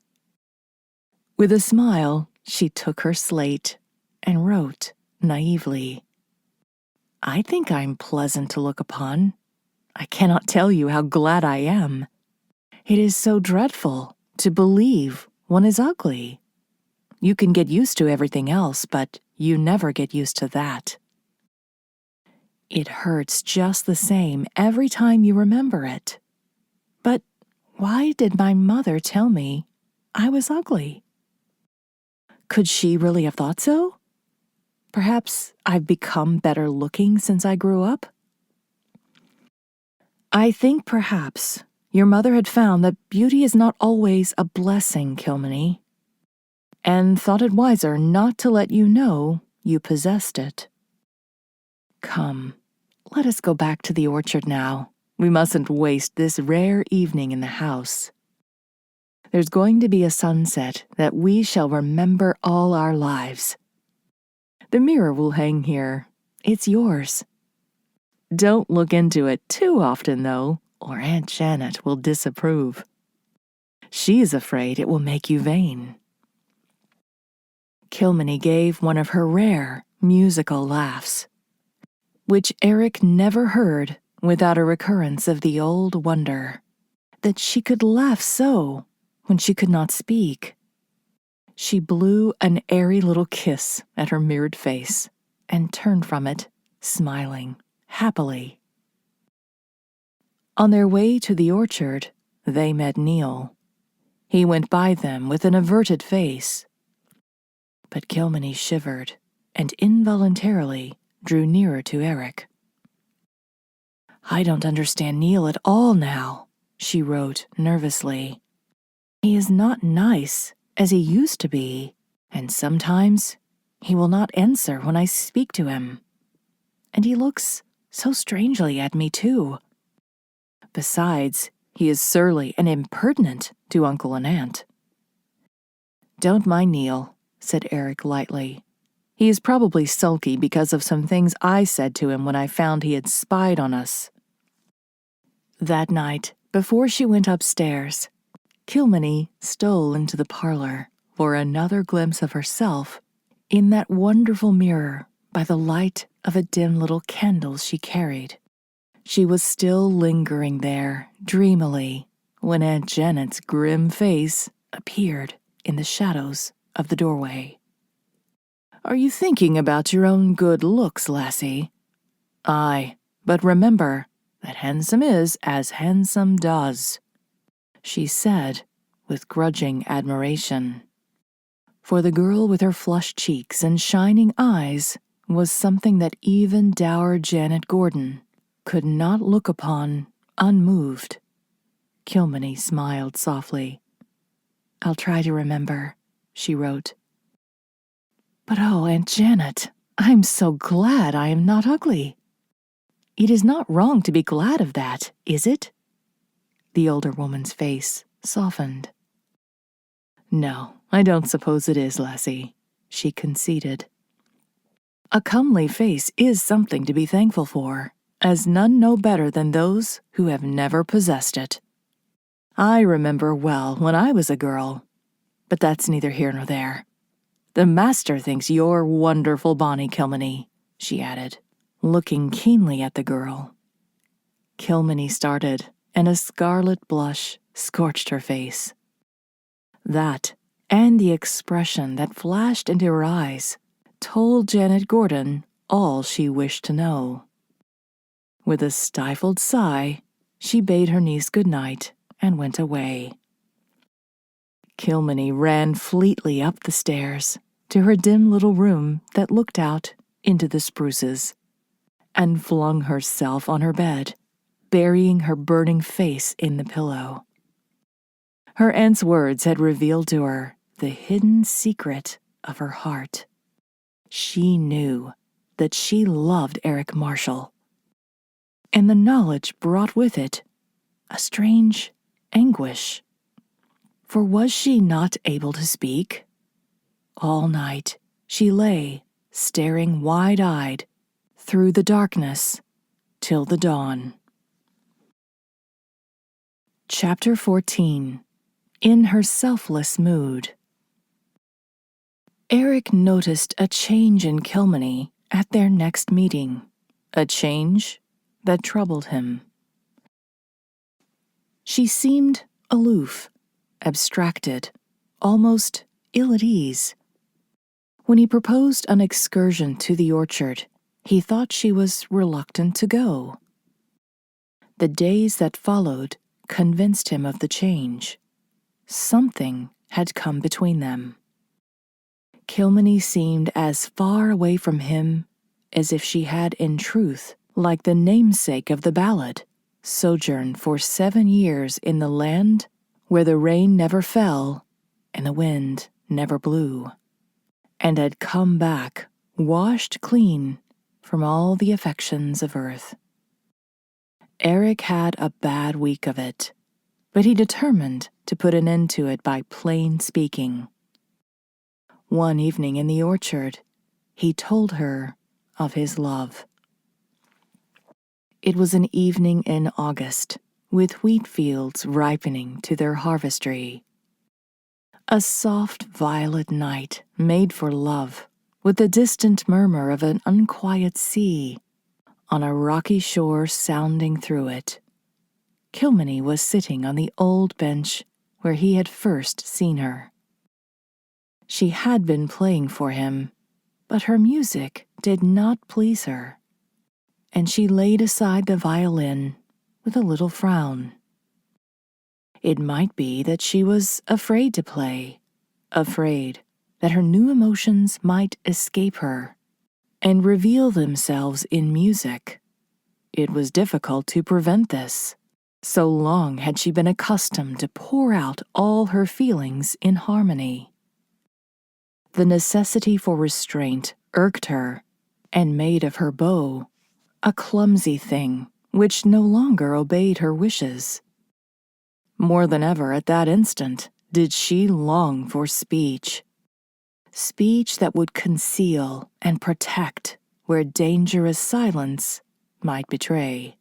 With a smile, she took her slate and wrote naively, "I think I'm pleasant to look upon. I cannot tell you how glad I am. It is so dreadful to believe one is ugly. You can get used to everything else, but you never get used to that. It hurts just the same every time you remember it. But why did my mother tell me I was ugly? Could she really have thought so? Perhaps I've become better looking since I grew up? I think perhaps your mother had found that beauty is not always a blessing, Kilmeny, and thought it wiser not to let you know you possessed it. Come, let us go back to the orchard now. We mustn't waste this rare evening in the house. There's going to be a sunset that we shall remember all our lives. The mirror will hang here. It's yours. Don't look into it too often, though, or Aunt Janet will disapprove. She is afraid it will make you vain." Kilmeny gave one of her rare musical laughs, which Eric never heard without a recurrence of the old wonder that she could laugh so when she could not speak. She blew an airy little kiss at her mirrored face and turned from it, smiling happily. On their way to the orchard, they met Neil. He went by them with an averted face. But Kilmeny shivered and involuntarily drew nearer to Eric. "I don't understand Neil at all now," she wrote nervously. "He is not nice as he used to be, and sometimes he will not answer when I speak to him. And he looks so strangely at me, too. Besides, he is surly and impertinent to Uncle and Aunt." "Don't mind Neil," said Eric lightly. "He is probably sulky because of some things I said to him when I found he had spied on us." That night, before she went upstairs, Kilmeny stole into the parlor for another glimpse of herself in that wonderful mirror by the light of a dim little candle she carried. She was still lingering there dreamily when Aunt Janet's grim face appeared in the shadows of the doorway. "Are you thinking about your own good looks, lassie?" "Aye, but remember that handsome is as handsome does," she said with grudging admiration. For the girl with her flushed cheeks and shining eyes was something that even dour Janet Gordon could not look upon unmoved. Kilmeny smiled softly. "I'll try to remember," she wrote. "But oh, Aunt Janet, I'm so glad I am not ugly." "It is not wrong to be glad of that, is it?" The older woman's face softened. "No, I don't suppose it is, lassie," she conceded. "A comely face is something to be thankful for, as none know better than those who have never possessed it. I remember well when I was a girl, but that's neither here nor there. The master thinks you're wonderful bonny, Kilmeny," she added, looking keenly at the girl. Kilmeny started, and a scarlet blush scorched her face. That, and the expression that flashed into her eyes, told Janet Gordon all she wished to know. With a stifled sigh, she bade her niece good night and went away. Kilmeny ran fleetly up the stairs to her dim little room that looked out into the spruces, and flung herself on her bed, burying her burning face in the pillow. Her aunt's words had revealed to her the hidden secret of her heart. She knew that she loved Eric Marshall, and the knowledge brought with it a strange anguish. For was she not able to speak? All night she lay, staring wide-eyed through the darkness till the dawn. Chapter 14. In her selfless mood. Eric noticed a change in Kilmeny at their next meeting, a change that troubled him. She seemed aloof, abstracted, almost ill at ease. When he proposed an excursion to the orchard, he thought she was reluctant to go. The days that followed convinced him of the change. Something had come between them. Kilmeny seemed as far away from him as if she had in truth, like the namesake of the ballad, sojourned for 7 years in the land where the rain never fell and the wind never blew, and had come back washed clean from all the affections of earth. Eric had a bad week of it, but he determined to put an end to it by plain speaking. One evening in the orchard, he told her of his love. It was an evening in August, with wheat fields ripening to their harvestry. A soft violet night made for love, with the distant murmur of an unquiet sea, on a rocky shore sounding through it. Kilmeny was sitting on the old bench where he had first seen her. She had been playing for him, but her music did not please her, and she laid aside the violin with a little frown. It might be that she was afraid to play, afraid that her new emotions might escape her and reveal themselves in music. It was difficult to prevent this. So long had she been accustomed to pour out all her feelings in harmony. The necessity for restraint irked her and made of her bow a clumsy thing which no longer obeyed her wishes. More than ever at that instant did she long for speech, speech that would conceal and protect where dangerous silence might betray.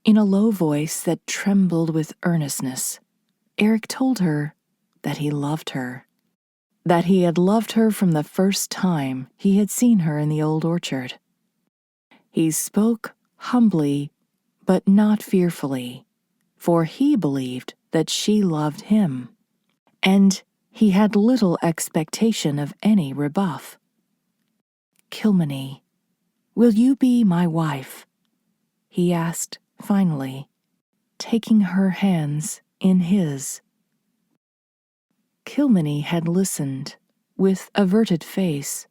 In a low voice that trembled with earnestness, Eric told her that he loved her, that he had loved her from the first time he had seen her in the old orchard. He spoke humbly, but not fearfully, for he believed that she loved him, and he had little expectation of any rebuff. "Kilmeny, will you be my wife?" he asked finally, taking her hands in his. Kilmeny had listened with averted face.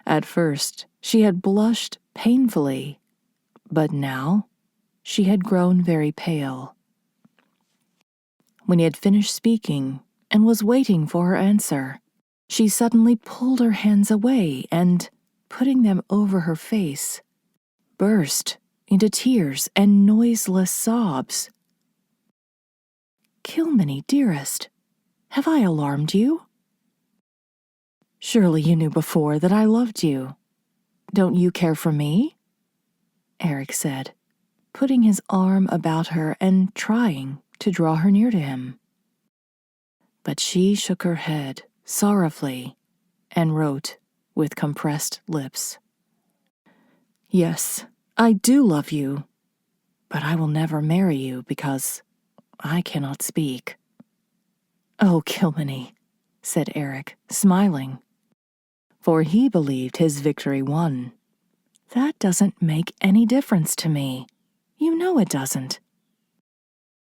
At first, she had blushed painfully, but now she had grown very pale. When he had finished speaking and was waiting for her answer, she suddenly pulled her hands away and, putting them over her face, burst into tears and noiseless sobs. "Kilmeny, dearest, have I alarmed you? Surely you knew before that I loved you. Don't you care for me?" Eric said, putting his arm about her and trying to draw her near to him. But she shook her head sorrowfully and wrote with compressed lips, "Yes, I do love you, but I will never marry you because I cannot speak." "Oh, Kilmeny," said Eric, smiling, for he believed his victory won. "That doesn't make any difference to me. You know it doesn't.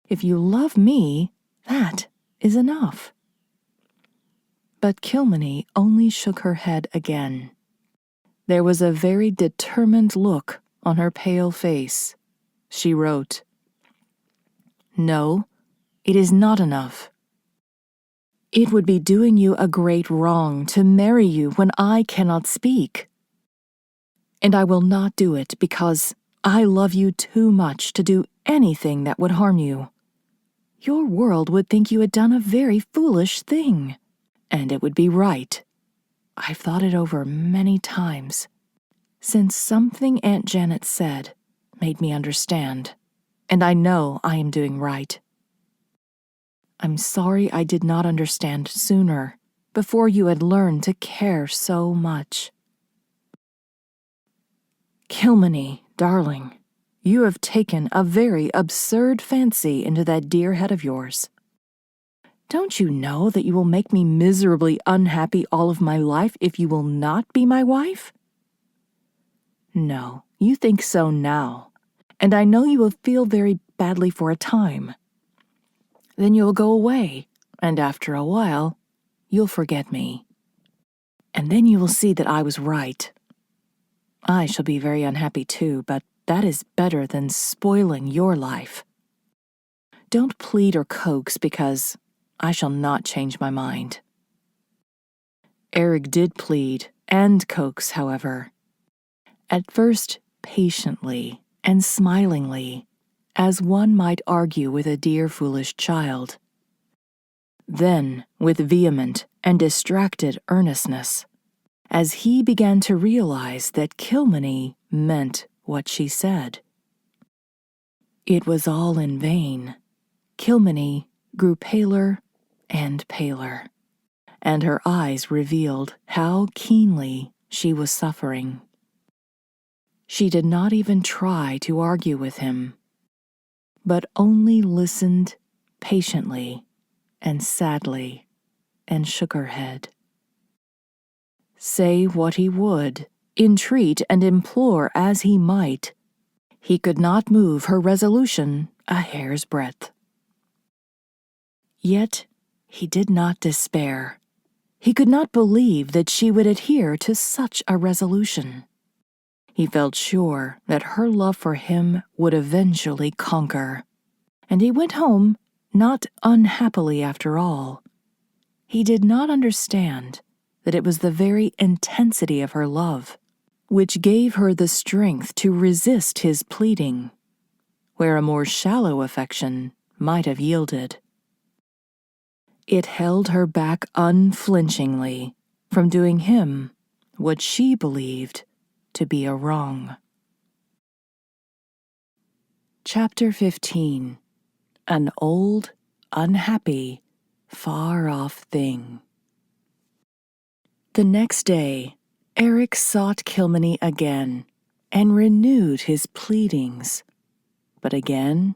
If you love me, that is enough." But Kilmeny only shook her head again. There was a very determined look on her pale face. She wrote, "No, it is not enough. It would be doing you a great wrong to marry you when I cannot speak. And I will not do it because I love you too much to do anything that would harm you. Your world would think you had done a very foolish thing, and it would be right. I've thought it over many times, since something Aunt Janet said made me understand, and I know I am doing right. I'm sorry I did not understand sooner, before you had learned to care so much. Kilmeny, darling, you have taken a very absurd fancy into that dear head of yours. Don't you know that you will make me miserably unhappy all of my life if you will not be my wife? No, you think so now, and I know you will feel very badly for a time. Then you'll go away, and after a while, you'll forget me. And then you will see that I was right. I shall be very unhappy too, but that is better than spoiling your life. Don't plead or coax, because I shall not change my mind." Eric did plead and coax, however. At first patiently and smilingly, as one might argue with a dear foolish child. Then with vehement and distracted earnestness, as he began to realize that Kilmeny meant what she said. It was all in vain. Kilmeny grew paler and paler, and her eyes revealed how keenly she was suffering. She did not even try to argue with him, but only listened patiently and sadly and shook her head. Say what he would, entreat and implore as he might, he could not move her resolution a hair's breadth. Yet he did not despair. He could not believe that she would adhere to such a resolution. He felt sure that her love for him would eventually conquer, and he went home not unhappily after all. He did not understand that it was the very intensity of her love which gave her the strength to resist his pleading, where a more shallow affection might have yielded. It held her back unflinchingly from doing him what she believed to be a wrong. Chapter 15. An old, unhappy, far-off thing. The next day, Eric sought Kilmeny again and renewed his pleadings, but again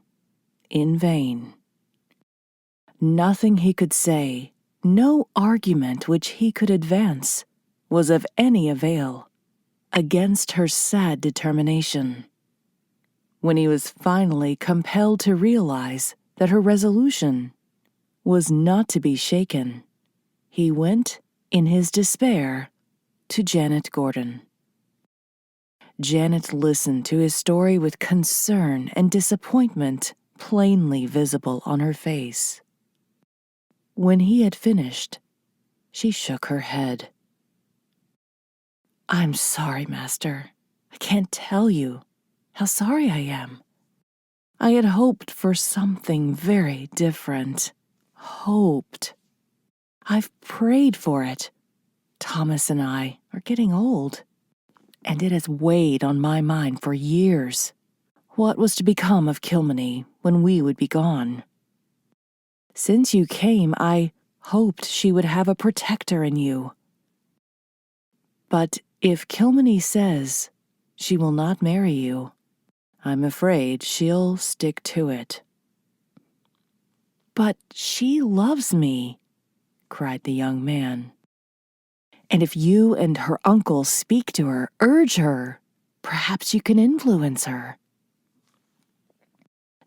in vain. Nothing he could say, no argument which he could advance, was of any avail against her sad determination. When he was finally compelled to realize that her resolution was not to be shaken, he went, in his despair, to Janet Gordon. Janet listened to his story with concern and disappointment plainly visible on her face. When he had finished, she shook her head. "I'm sorry, Master. I can't tell you how sorry I am. I had hoped for something very different. Hoped. I've prayed for it. Thomas and I are getting old, and it has weighed on my mind for years. What was to become of Kilmeny when we would be gone? Since you came, I hoped she would have a protector in you. But if Kilmeny says she will not marry you, I'm afraid she'll stick to it." "But she loves me," cried the young man. "And if you and her uncle speak to her, urge her, perhaps you can influence her."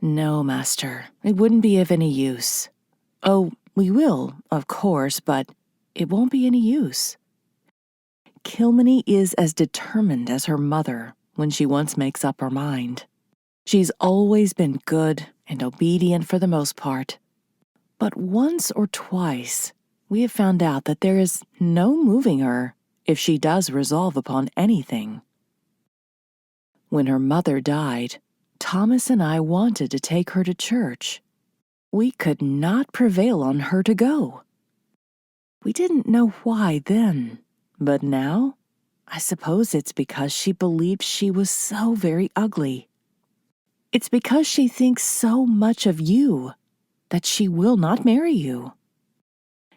"No, Master, it wouldn't be of any use. Oh, we will, of course, but it won't be any use. Kilmeny is as determined as her mother when she once makes up her mind. She's always been good and obedient for the most part. But once or twice we have found out that there is no moving her if she does resolve upon anything. When her mother died, Thomas and I wanted to take her to church. We could not prevail on her to go. We didn't know why then, but now I suppose it's because she believed she was so very ugly. It's because she thinks so much of you that she will not marry you.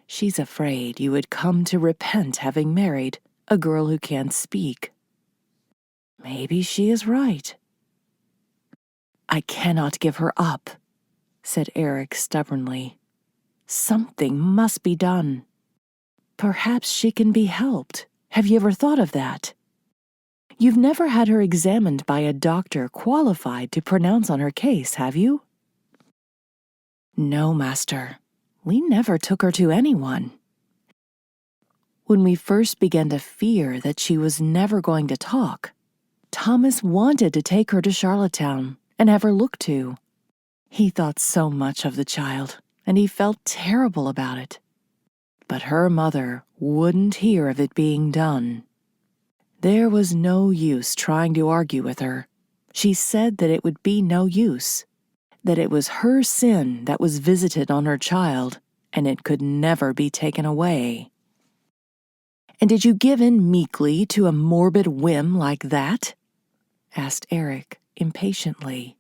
She's afraid you would come to repent having married a girl who can't speak. Maybe she is right." "I cannot give her up," said Eric stubbornly. "Something must be done. Perhaps she can be helped. Have you ever thought of that? You've never had her examined by a doctor qualified to pronounce on her case, have you?" "No, Master. We never took her to anyone. When we first began to fear that she was never going to talk, Thomas wanted to take her to Charlottetown and have her looked to. He thought so much of the child, and he felt terrible about it. But her mother wouldn't hear of it being done. There was no use trying to argue with her. She said that it would be no use, that it was her sin that was visited on her child, and it could never be taken away." "And did you give in meekly to a morbid whim like that?" asked Eric impatiently.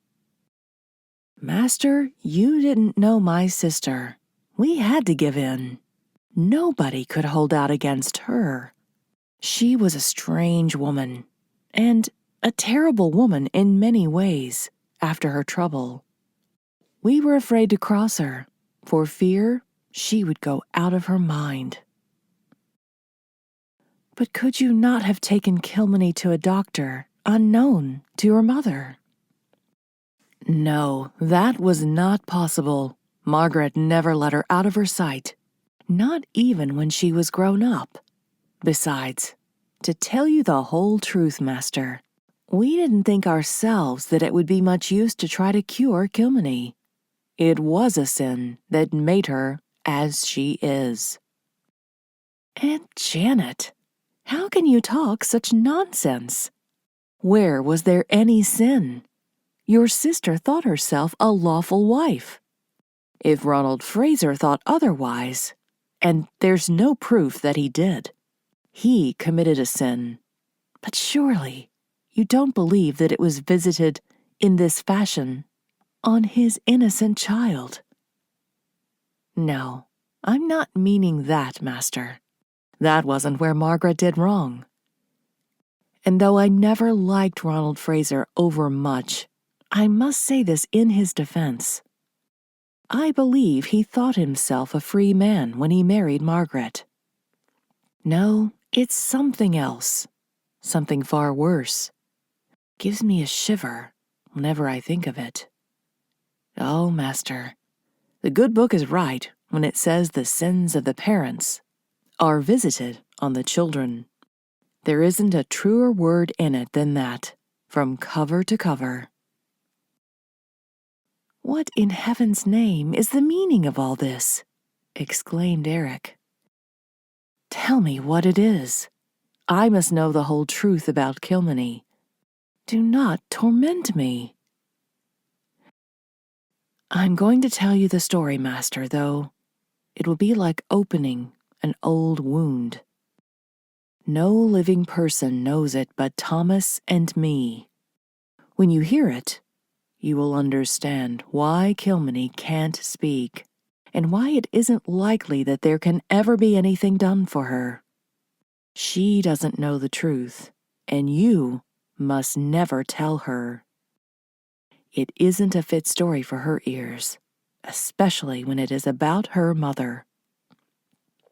"Master, you didn't know my sister. We had to give in. Nobody could hold out against her. She was a strange woman, and a terrible woman in many ways, after her trouble. We were afraid to cross her, for fear she would go out of her mind. But could you not have taken Kilmeny to a doctor, unknown to your mother? No, that was not possible. Margaret never let her out of her sight, not even when she was grown up. Besides, to tell you the whole truth, Master, we didn't think ourselves that it would be much use to try to cure Kilmeny. It was a sin that made her as she is. Aunt Janet, how can you talk such nonsense? Where was there any sin? Your sister thought herself a lawful wife. If Ronald Fraser thought otherwise, and there's no proof that he did, he committed a sin. But surely you don't believe that it was visited in this fashion on his innocent child? No, I'm not meaning that, Master. That wasn't where Margaret did wrong. And though I never liked Ronald Fraser overmuch, I must say this in his defense. I believe he thought himself a free man when he married Margaret. No, it's something else, something far worse. Gives me a shiver whenever I think of it. Oh, Master, the good book is right when it says the sins of the parents are visited on the children. There isn't a truer word in it than that, from cover to cover. What in heaven's name is the meaning of all this? Exclaimed Eric. Tell me what it is. I must know the whole truth about Kilmeny. Do not torment me. I'm going to tell you the story, Master, though it will be like opening an old wound. No living person knows it but Thomas and me. When you hear it, you will understand why Kilmeny can't speak, and why it isn't likely that there can ever be anything done for her. She doesn't know the truth, and you must never tell her. It isn't a fit story for her ears, especially when it is about her mother.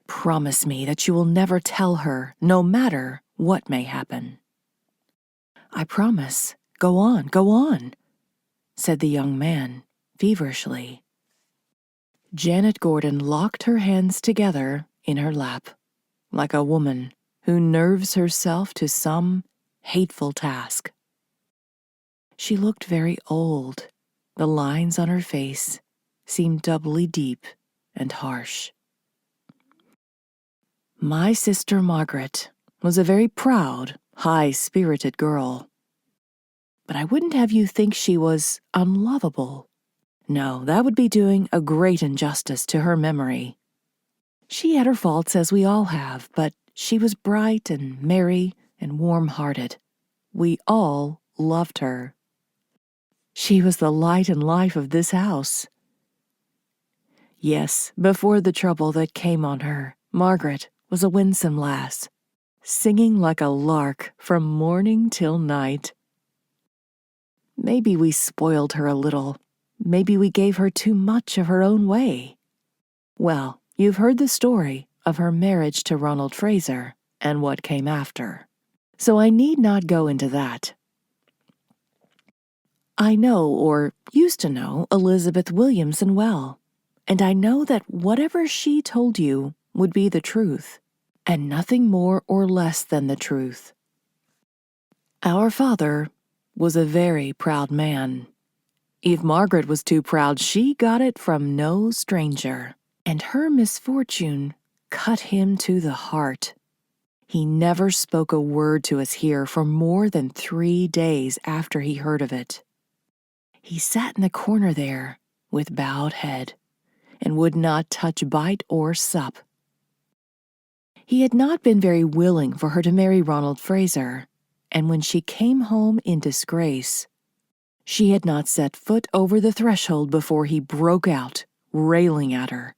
Promise me that you will never tell her, no matter what may happen. I promise. Go on, said the young man feverishly. Janet Gordon locked her hands together in her lap, like a woman who nerves herself to some hateful task. She looked very old. The lines on her face seemed doubly deep and harsh. My sister Margaret was a very proud, high-spirited girl. But I wouldn't have you think she was unlovable. No, that would be doing a great injustice to her memory. She had her faults, as we all have, but she was bright and merry and warm-hearted. We all loved her. She was the light and life of this house. Yes, before the trouble that came on her, Margaret was a winsome lass, singing like a lark from morning till night. Maybe we spoiled her a little. Maybe we gave her too much of her own way. Well, you've heard the story of her marriage to Ronald Fraser and what came after, so I need not go into that. I know, or used to know, Elizabeth Williamson well, and I know that whatever she told you would be the truth, and nothing more or less than the truth. Our father was a very proud man. If Margaret was too proud, she got it from no stranger, and her misfortune cut him to the heart. He never spoke a word to us here for more than 3 days after he heard of it. He sat in the corner there, with bowed head, and would not touch bite or sup. He had not been very willing for her to marry Ronald Fraser, and when she came home in disgrace, she had not set foot over the threshold before he broke out, railing at her.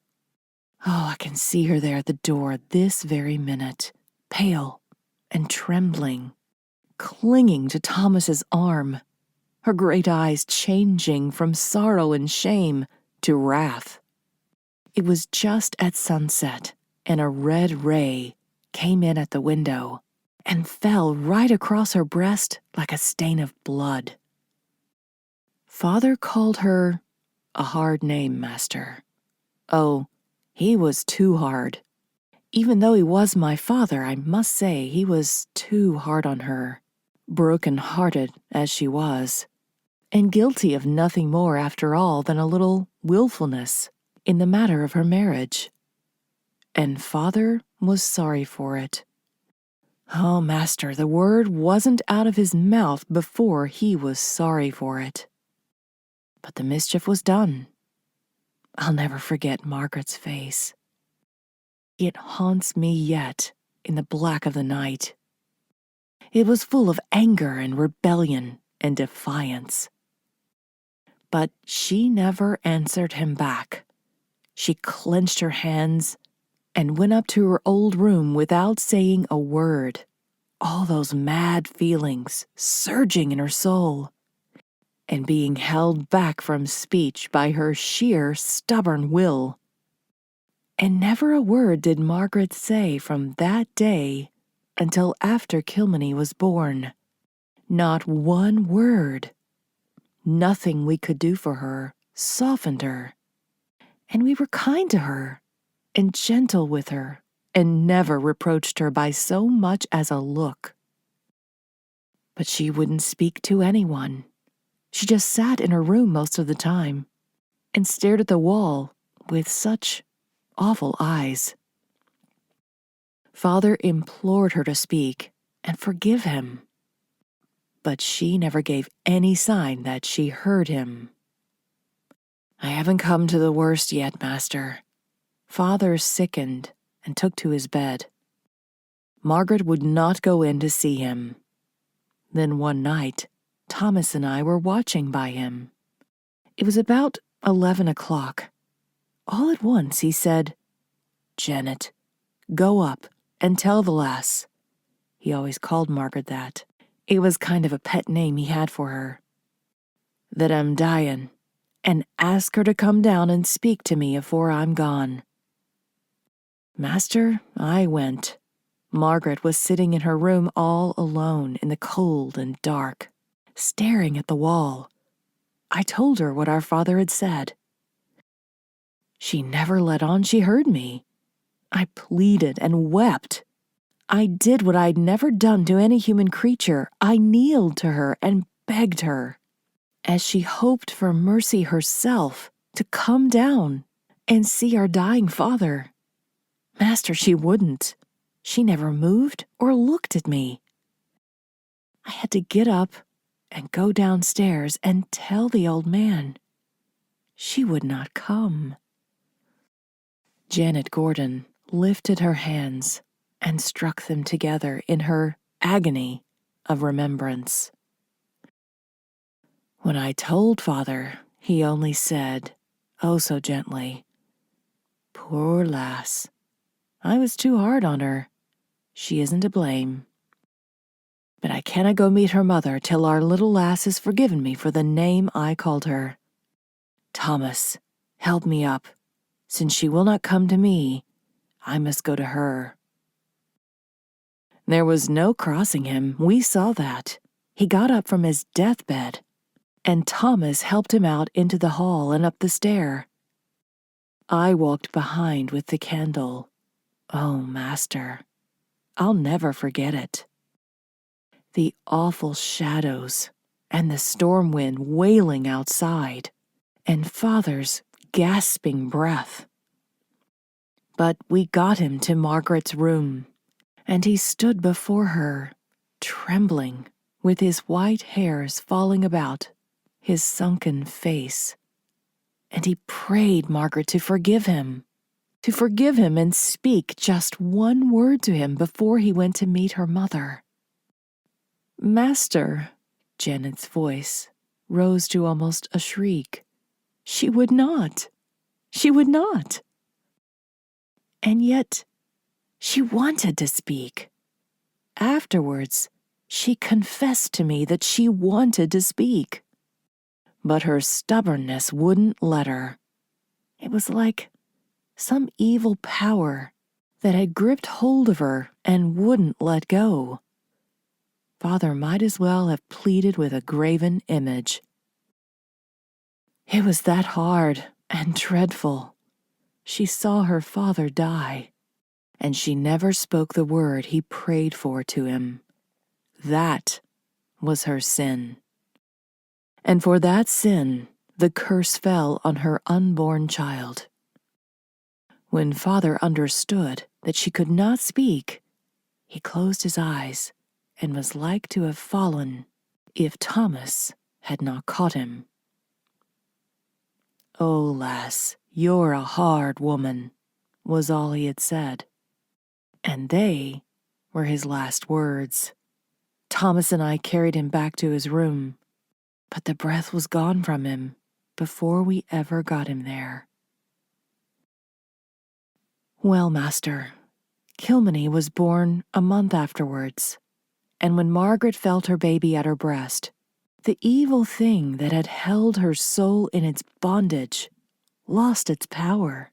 Oh, I can see her there at the door this very minute, pale and trembling, clinging to Thomas's arm, her great eyes changing from sorrow and shame to wrath. It was just at sunset, and a red ray came in at the window and fell right across her breast like a stain of blood. Father called her a hard name, Master. Oh, he was too hard. Even though he was my father, I must say he was too hard on her, broken-hearted as she was, and guilty of nothing more after all than a little willfulness in the matter of her marriage. And Father was sorry for it. Oh, Master, the word wasn't out of his mouth before he was sorry for it. But the mischief was done. I'll never forget Margaret's face. It haunts me yet in the black of the night. It was full of anger and rebellion and defiance. But she never answered him back. She clenched her hands and went up to her old room without saying a word, all those mad feelings surging in her soul, and being held back from speech by her sheer stubborn will. And never a word did Margaret say from that day until after Kilmeny was born. Not one word. Nothing we could do for her softened her. And we were kind to her and gentle with her and never reproached her by so much as a look. But she wouldn't speak to anyone. She just sat in her room most of the time and stared at the wall with such awful eyes. Father implored her to speak and forgive him, but she never gave any sign that she heard him. I haven't come to the worst yet, Master. Father sickened and took to his bed. Margaret would not go in to see him. Then one night, Thomas and I were watching by him. It was about 11 o'clock. All at once he said, "Janet, go up and tell the lass." He always called Margaret that. It was kind of a pet name he had for her. "That I'm dying, and ask her to come down and speak to me afore I'm gone." Master, I went. Margaret was sitting in her room all alone in the cold and dark, staring at the wall. I told her what our father had said. She never let on she heard me. I pleaded and wept. I did what I'd never done to any human creature. I kneeled to her and begged her, as she hoped for mercy herself, to come down and see our dying father. Master, she wouldn't. She never moved or looked at me. I had to get up and go downstairs and tell the old man. She would not come. Janet Gordon lifted her hands and struck them together in her agony of remembrance. When I told Father, he only said, oh so gently, "Poor lass, I was too hard on her. She isn't to blame. But I canna go meet her mother till our little lass has forgiven me for the name I called her. Thomas, help me up. Since she will not come to me, I must go to her." There was no crossing him, we saw that. He got up from his deathbed, and Thomas helped him out into the hall and up the stair. I walked behind with the candle. Oh, Master, I'll never forget it. The awful shadows, and the storm wind wailing outside, and Father's gasping breath. But we got him to Margaret's room, and he stood before her, trembling, with his white hairs falling about his sunken face. And he prayed Margaret to forgive him and speak just one word to him before he went to meet her mother. "Master," Janet's voice rose to almost a shriek. She would not. She would not. And yet, she wanted to speak. Afterwards, she confessed to me that she wanted to speak. But her stubbornness wouldn't let her. It was like some evil power that had gripped hold of her and wouldn't let go. Father might as well have pleaded with a graven image. It was that hard and dreadful. She saw her father die, and she never spoke the word he prayed for to him. That was her sin. And for that sin, the curse fell on her unborn child. When Father understood that she could not speak, he closed his eyes and was like to have fallen if Thomas had not caught him. "Oh, lass, you're a hard woman," was all he had said. And they were his last words. Thomas and I carried him back to his room, but the breath was gone from him before we ever got him there. Well, master, Kilmeny was born a month afterwards, and when Margaret felt her baby at her breast, the evil thing that had held her soul in its bondage lost its power.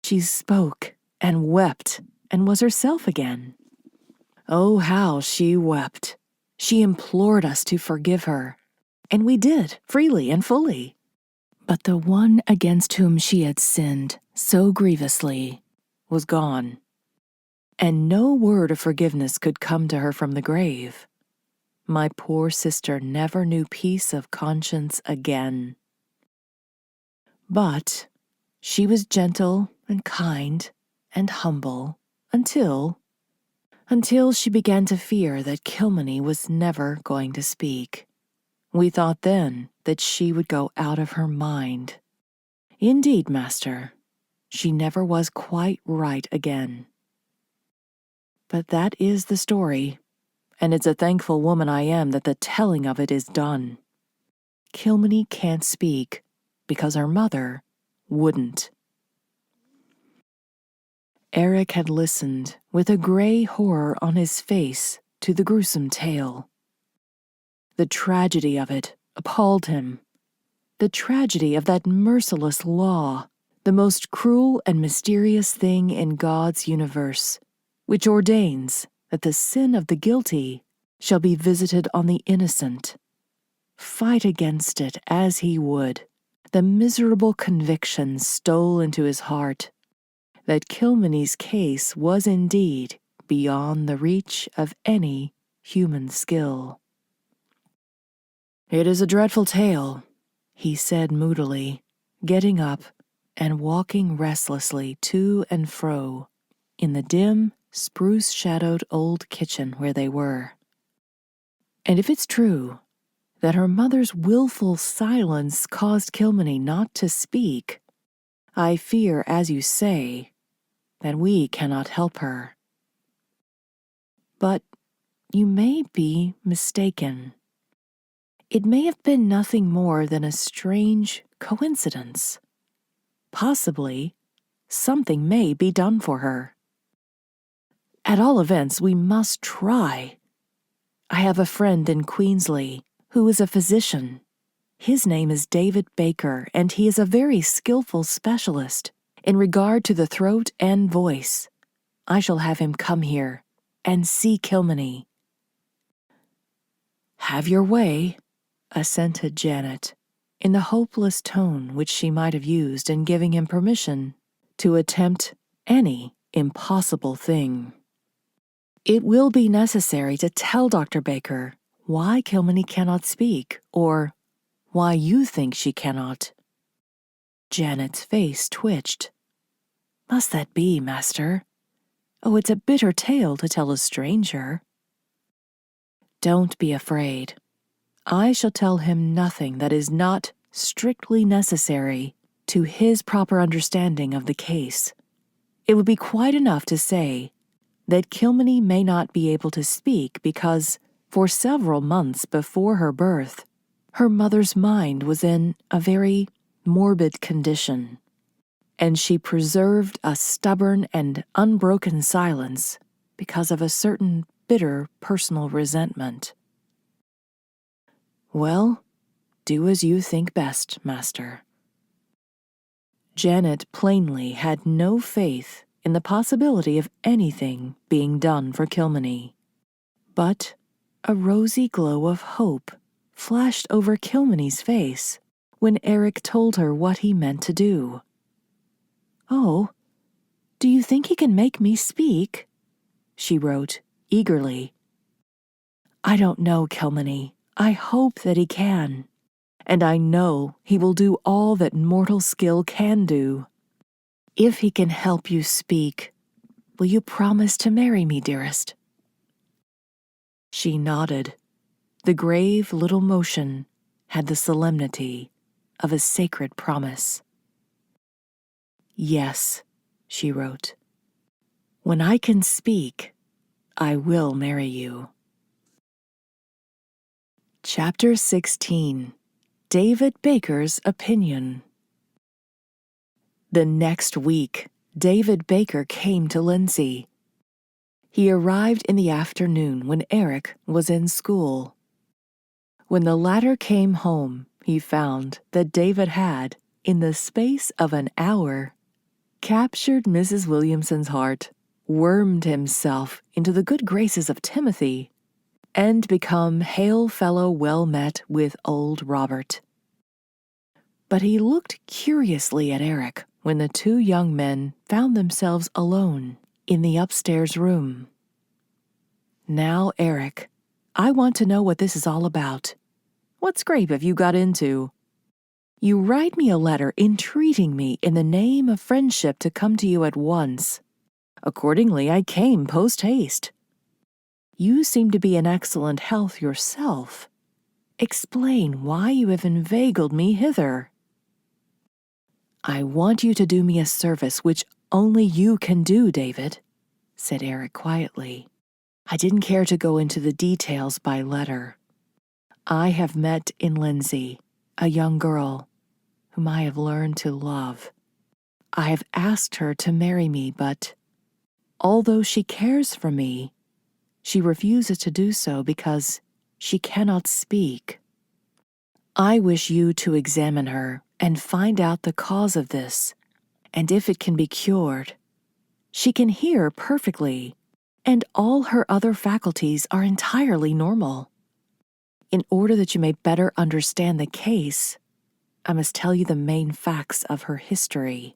She spoke and wept and was herself again. Oh, how she wept! She implored us to forgive her, and we did, freely and fully. But the one against whom she had sinned so grievously was gone, and no word of forgiveness could come to her from the grave. My poor sister never knew peace of conscience again. But she was gentle and kind and humble until she began to fear that Kilmeny was never going to speak. We thought then that she would go out of her mind. Indeed, master, she never was quite right again. But that is the story, and it's a thankful woman I am that the telling of it is done. Kilmeny can't speak because her mother wouldn't. Eric had listened with a gray horror on his face to the gruesome tale. The tragedy of it appalled him. The tragedy of that merciless law, the most cruel and mysterious thing in God's universe, which ordains that the sin of the guilty shall be visited on the innocent. Fight against it as he would, the miserable conviction stole into his heart that Kilmeny's case was indeed beyond the reach of any human skill. "It is a dreadful tale," he said moodily, getting up and walking restlessly to and fro in the dim, spruce-shadowed old kitchen where they were. "And if it's true that her mother's willful silence caused Kilmeny not to speak, I fear, as you say, that we cannot help her. But you may be mistaken. It may have been nothing more than a strange coincidence. Possibly, something may be done for her. At all events, we must try. I have a friend in Queensley who is a physician. His name is David Baker, and he is a very skillful specialist in regard to the throat and voice. I shall have him come here and see Kilmeny." "Have your way," assented Janet, in the hopeless tone which she might have used in giving him permission to attempt any impossible thing. "It will be necessary to tell Dr. Baker why Kilmeny cannot speak, or why you think she cannot." Janet's face twitched. "Must that be, master? Oh, it's a bitter tale to tell a stranger." "Don't be afraid. I shall tell him nothing that is not strictly necessary to his proper understanding of the case. It would be quite enough to say that Kilmeny may not be able to speak because, for several months before her birth, her mother's mind was in a very morbid condition. and she preserved a stubborn and unbroken silence because of a certain bitter personal resentment. "Well, do as you think best, master." Janet plainly had no faith in the possibility of anything being done for Kilmeny. But a rosy glow of hope flashed over Kilmeny's face when Eric told her what he meant to do. "Oh, do you think he can make me speak?" she wrote eagerly. "I don't know, Kilmeny. I hope that he can. And I know he will do all that mortal skill can do. If he can help you speak, will you promise to marry me, dearest?" She nodded. The grave little motion had the solemnity of a sacred promise. "Yes," she wrote. "When I can speak, I will marry you." Chapter 16. David Baker's Opinion. The next week, David Baker came to Lindsay. He arrived in the afternoon when Eric was in school. When the latter came home, he found that David had, in the space of an hour, captured Mrs. Williamson's heart, wormed himself into the good graces of Timothy, and become hail fellow well met with old Robert. But he looked curiously at Eric when the two young men found themselves alone in the upstairs room. "Now, Eric, I want to know what this is all about. What scrape have you got into? You write me a letter entreating me in the name of friendship to come to you at once. Accordingly, I came post-haste. You seem to be in excellent health yourself. Explain why you have inveigled me hither." "I want you to do me a service which only you can do, David," said Eric quietly. "I didn't care to go into the details by letter. I have met in Lindsay a young girl whom I have learned to love. I have asked her to marry me, but although she cares for me, she refuses to do so because she cannot speak. I wish you to examine her and find out the cause of this, and if it can be cured. She can hear perfectly, and all her other faculties are entirely normal. In order that you may better understand the case, I must tell you the main facts of her history."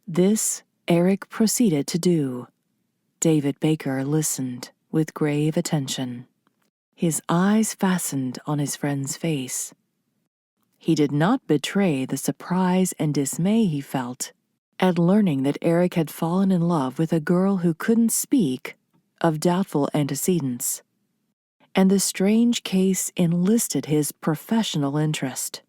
This Eric proceeded to do. David Baker listened with grave attention, his eyes fastened on his friend's face. He did not betray the surprise and dismay he felt at learning that Eric had fallen in love with a girl who couldn't speak, of doubtful antecedents, and the strange case enlisted his professional interest.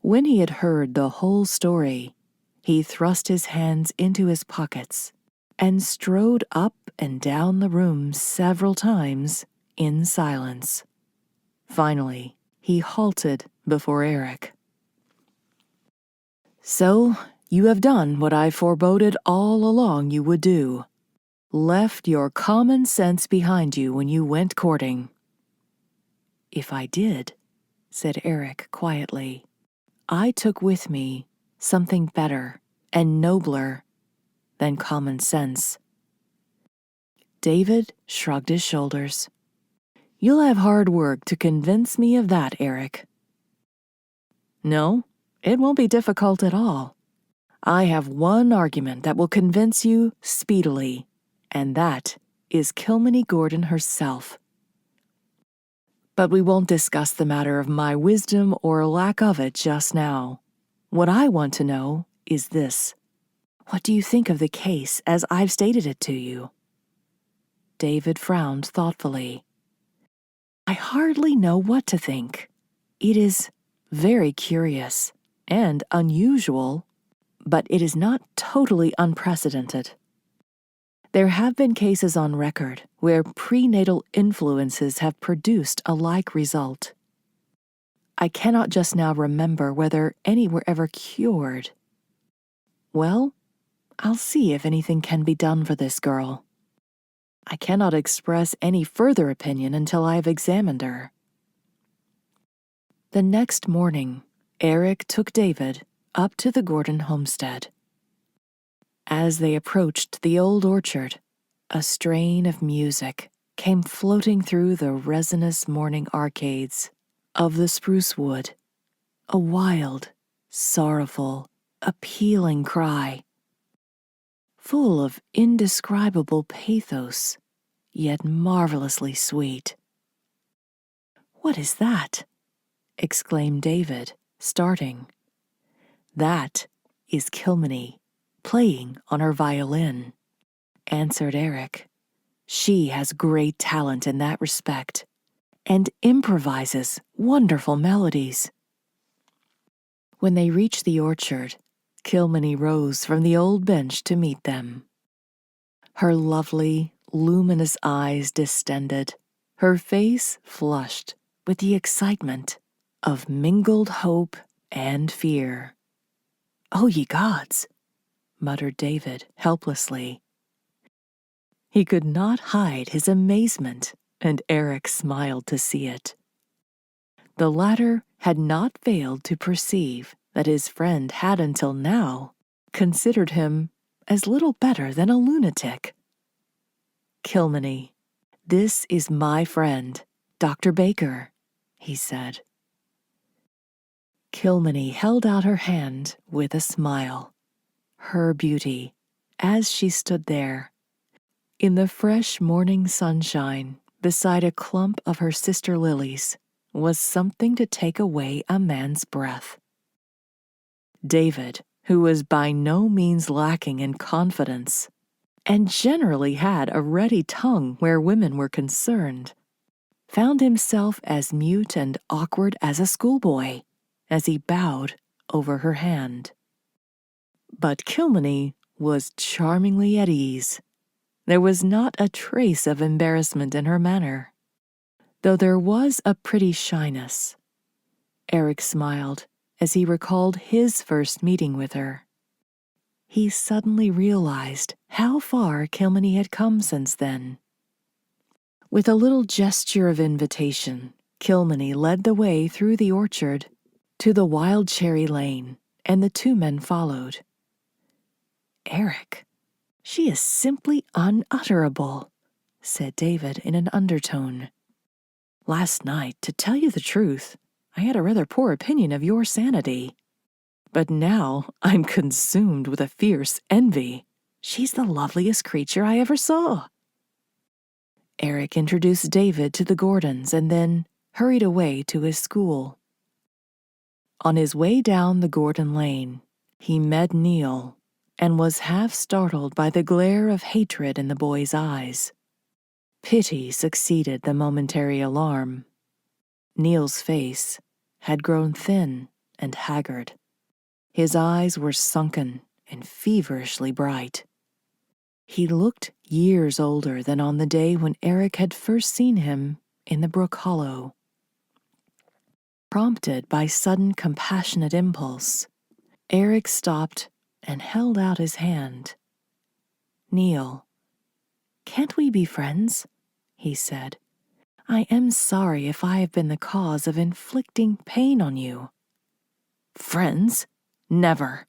When he had heard the whole story, he thrust his hands into his pockets and strode up and down the room several times in silence. Finally, he halted before Eric. "So, you have done what I foreboded all along you would do. Left your common sense behind you when you went courting." "If I did," said Eric quietly, "I took with me something better and nobler than common sense." David shrugged his shoulders. "You'll have hard work to convince me of that, Eric." "No, it won't be difficult at all. I have one argument that will convince you speedily, and that is Kilmeny Gordon herself. But we won't discuss the matter of my wisdom or lack of it just now. What I want to know is this. What do you think of the case as I've stated it to you?" David frowned thoughtfully. "I hardly know what to think. It is very curious and unusual, but it is not totally unprecedented. There have been cases on record where prenatal influences have produced a like result. I cannot just now remember whether any were ever cured. Well, I'll see if anything can be done for this girl. I cannot express any further opinion until I have examined her." The next morning, Eric took David up to the Gordon homestead. As they approached the old orchard, a strain of music came floating through the resinous morning arcades of the spruce wood, a wild, sorrowful, appealing cry, full of indescribable pathos, yet marvelously sweet. "What is that?" exclaimed David, starting. "That is Kilmeny, playing on her violin," answered Eric. "She has great talent in that respect, and improvises wonderful melodies." When they reached the orchard, Kilmeny rose from the old bench to meet them. Her lovely, luminous eyes distended, her face flushed with the excitement of mingled hope and fear. "Oh, ye gods!" muttered David helplessly. He could not hide his amazement, and Eric smiled to see it. The latter had not failed to perceive that his friend had until now considered him as little better than a lunatic. "Kilmeny, this is my friend, Dr. Baker," he said. Kilmeny held out her hand with a smile. Her beauty, as she stood there, in the fresh morning sunshine beside a clump of her sister lilies, was something to take away a man's breath. David, who was by no means lacking in confidence, and generally had a ready tongue where women were concerned, found himself as mute and awkward as a schoolboy as he bowed over her hand. But Kilmeny was charmingly at ease. There was not a trace of embarrassment in her manner, though there was a pretty shyness. Eric smiled as he recalled his first meeting with her. He suddenly realized how far Kilmeny had come since then. With a little gesture of invitation, Kilmeny led the way through the orchard to the wild cherry lane, and the two men followed. "Eric, she is simply unutterable," said David in an undertone. "Last night, to tell you the truth, I had a rather poor opinion of your sanity. But now I'm consumed with a fierce envy. She's the loveliest creature I ever saw." Eric introduced David to the Gordons and then hurried away to his school. On his way down the Gordon lane, he met Neil and was half startled by the glare of hatred in the boy's eyes. Pity succeeded the momentary alarm. Neil's face had grown thin and haggard. His eyes were sunken and feverishly bright. He looked years older than on the day when Eric had first seen him in the brook hollow. Prompted by sudden compassionate impulse, Eric stopped and held out his hand. "Neil, can't we be friends?" he said. "I am sorry if I have been the cause of inflicting pain on you." "Friends? Never,"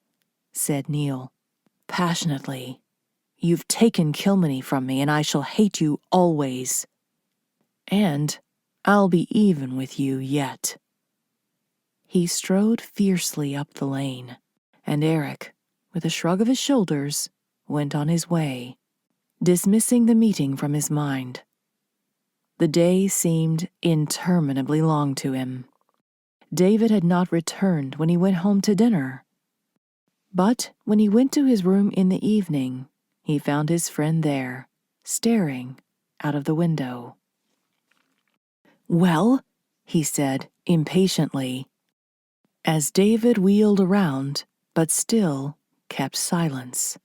said Neil, passionately. "You've taken Kilmeny from me, and I shall hate you always. And I'll be even with you yet." He strode fiercely up the lane, and Eric, with a shrug of his shoulders, went on his way, dismissing the meeting from his mind. The day seemed interminably long to him. David had not returned when he went home to dinner. But when he went to his room in the evening, he found his friend there, staring out of the window. "Well?" he said impatiently, as David wheeled around, but still kept silence.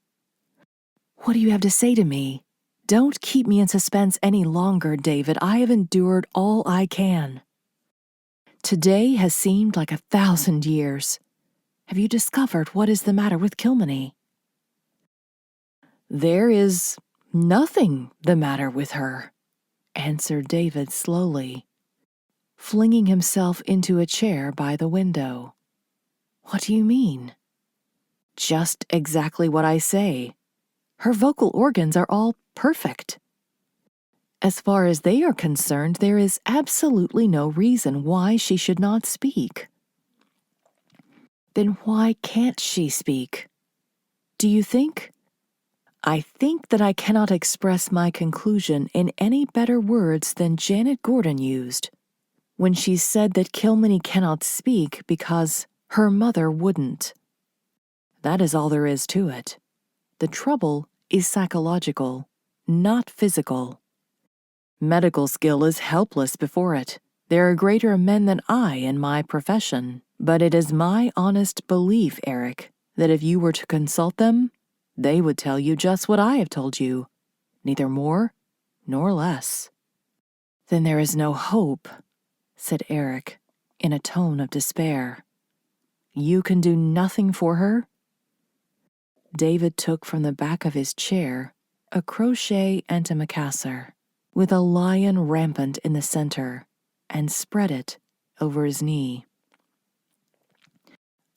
"What do you have to say to me? Don't keep me in suspense any longer, David. I have endured all I can." Today has seemed like 1,000 years. Have you discovered what is the matter with Kilmeny?" "There is nothing the matter with her," answered David slowly, flinging himself into a chair by the window. "What do you mean?" "Just exactly what I say. Her vocal organs are all perfect. As far as they are concerned, there is absolutely no reason why she should not speak." "Then why can't she speak? Do you think?" "I think that I cannot express my conclusion in any better words than Janet Gordon used when she said that Kilmeny cannot speak because her mother wouldn't. That is all there is to it. The trouble is psychological, not physical. Medical skill is helpless before it. There are greater men than I in my profession, but it is my honest belief, Eric, that if you were to consult them, they would tell you just what I have told you, neither more nor less." "Then there is no hope," said Eric, in a tone of despair. "You can do nothing for her?" David took from the back of his chair a crochet antimacassar, with a lion rampant in the center, and spread it over his knee.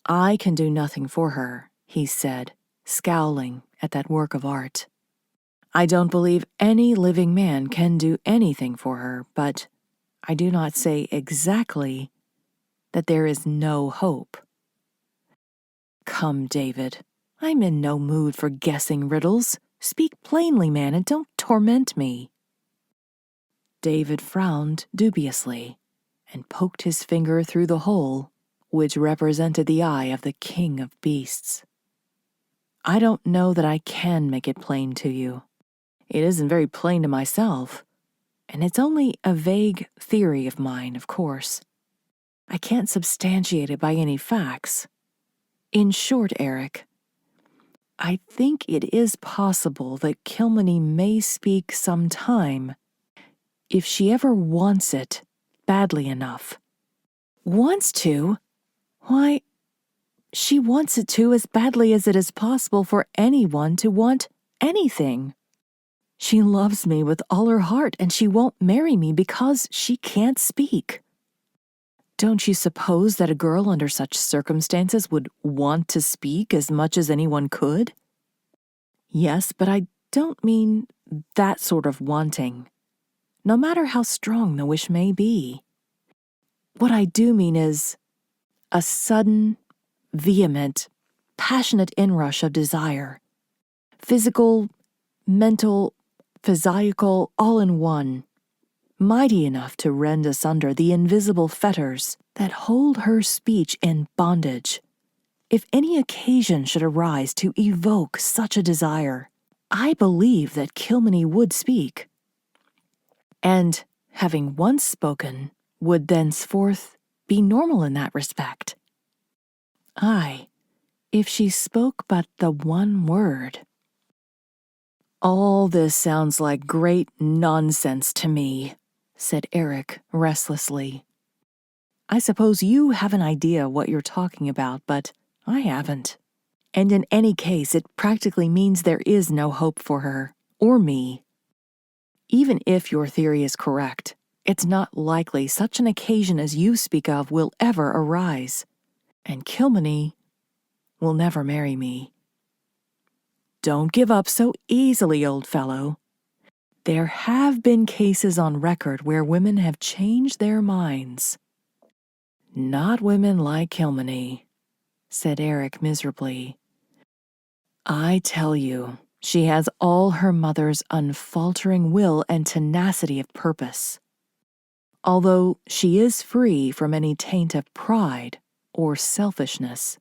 "I can do nothing for her," he said, scowling at that work of art. "I don't believe any living man can do anything for her, but I do not say exactly that there is no hope." "Come, David, I'm in no mood for guessing riddles. Speak plainly, man, and don't torment me." David frowned dubiously and poked his finger through the hole which represented the eye of the king of beasts. "I don't know that I can make it plain to you. It isn't very plain to myself, and it's only a vague theory of mine, of course. I can't substantiate it by any facts. In short, Eric, I think it is possible that Kilmeny may speak sometime if she ever wants it badly enough." "Wants to? Why, she wants it to as badly as it is possible for anyone to want anything. She loves me with all her heart, and she won't marry me because she can't speak. Don't you suppose that a girl under such circumstances would want to speak as much as anyone could?" "Yes, but I don't mean that sort of wanting, no matter how strong the wish may be. What I do mean is a sudden, vehement, passionate inrush of desire. Physical, mental, physical, all in one. Mighty enough to rend asunder the invisible fetters that hold her speech in bondage. If any occasion should arise to evoke such a desire, I believe that Kilmeny would speak. And, having once spoken, would thenceforth be normal in that respect. Aye, if she spoke but the one word." "All this sounds like great nonsense to me," said Eric restlessly. "I suppose you have an idea what you're talking about, but I haven't. And in any case, it practically means there is no hope for her, or me. Even if your theory is correct, it's not likely such an occasion as you speak of will ever arise, and Kilmeny will never marry me." "Don't give up so easily, old fellow. There have been cases on record where women have changed their minds." "Not women like Kilmeny," said Eric miserably. "I tell you, she has all her mother's unfaltering will and tenacity of purpose, although she is free from any taint of pride or selfishness.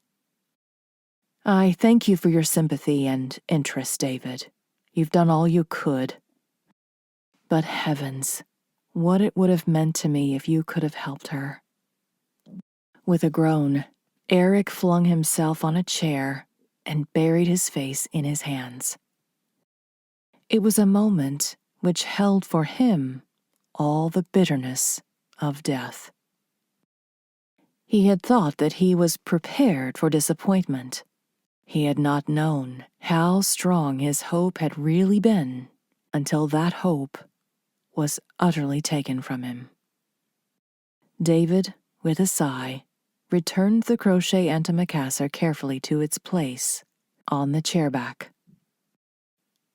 I thank you for your sympathy and interest, David. You've done all you could. But heavens, what it would have meant to me if you could have helped her." With a groan, Eric flung himself on a chair and buried his face in his hands. It was a moment which held for him all the bitterness of death. He had thought that he was prepared for disappointment. He had not known how strong his hope had really been until that hope was utterly taken from him. David, with a sigh, returned the crochet antimacassar carefully to its place on the chairback.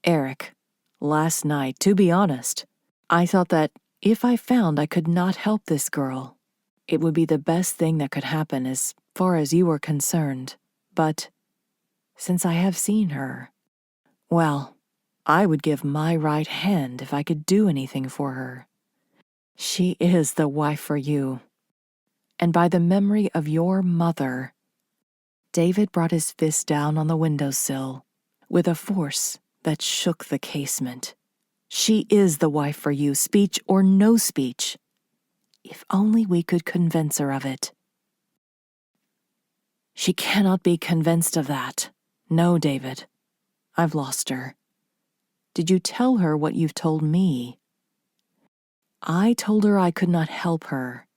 Eric, last night, to be honest, I thought that if I found I could not help this girl, it would be the best thing that could happen as far as you were concerned. But since I have seen her, well, I would give my right hand if I could do anything for her. She is the wife for you. And by the memory of your mother, David brought his fist down on the windowsill with a force that shook the casement. She is the wife for you, speech or no speech. If only we could convince her of it. She cannot be convinced of that. No, David. I've lost her. Did you tell her what you've told me? I told her I could not help her.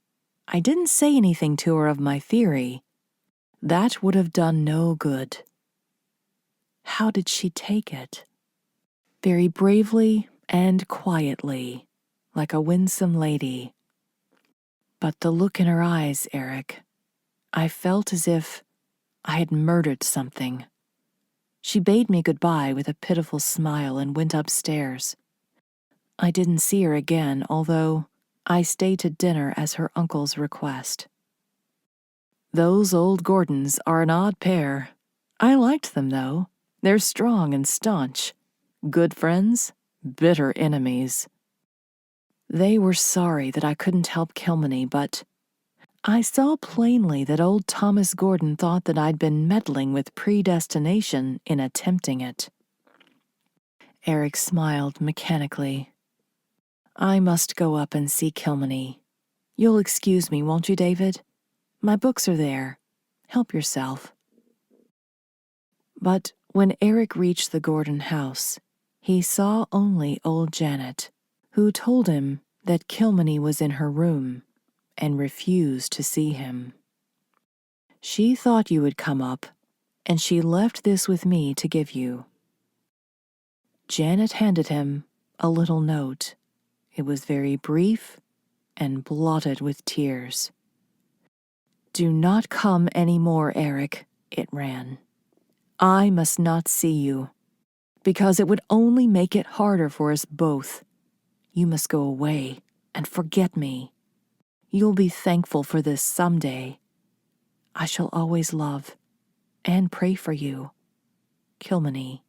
I didn't say anything to her of my theory. That would have done no good. How did she take it? Very bravely and quietly, like a winsome lady. But the look in her eyes, Eric, I felt as if I had murdered something. She bade me goodbye with a pitiful smile and went upstairs. I didn't see her again, although I stayed to dinner as her uncle's request. Those old Gordons are an odd pair. I liked them, though. They're strong and staunch. Good friends, bitter enemies. They were sorry that I couldn't help Kilmeny, but I saw plainly that old Thomas Gordon thought that I'd been meddling with predestination in attempting it. Eric smiled mechanically. I must go up and see Kilmeny. You'll excuse me, won't you, David? My books are there. Help yourself. But when Eric reached the Gordon house, he saw only old Janet, who told him that Kilmeny was in her room and refused to see him. She thought you would come up, and she left this with me to give you. Janet handed him a little note. It was very brief and blotted with tears. Do not come any more, Eric, it ran. I must not see you, because it would only make it harder for us both. You must go away and forget me. You'll be thankful for this someday. I shall always love and pray for you. Kilmeny.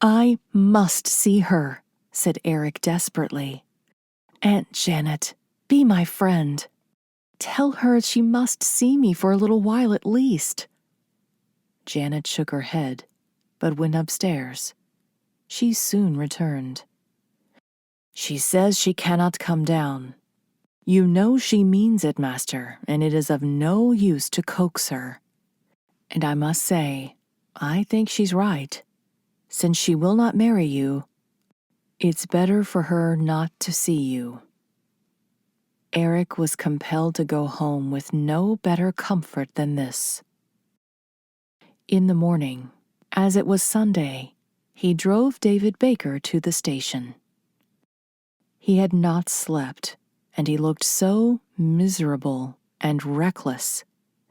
I must see her, said Eric desperately. Aunt Janet, be my friend. Tell her she must see me for a little while at least. Janet shook her head, but went upstairs. She soon returned. She says she cannot come down. You know she means it, master, and it is of no use to coax her. And I must say, I think she's right. Since she will not marry you, it's better for her not to see you. Eric was compelled to go home with no better comfort than this. In the morning, as it was Sunday, he drove David Baker to the station. He had not slept, and he looked so miserable and reckless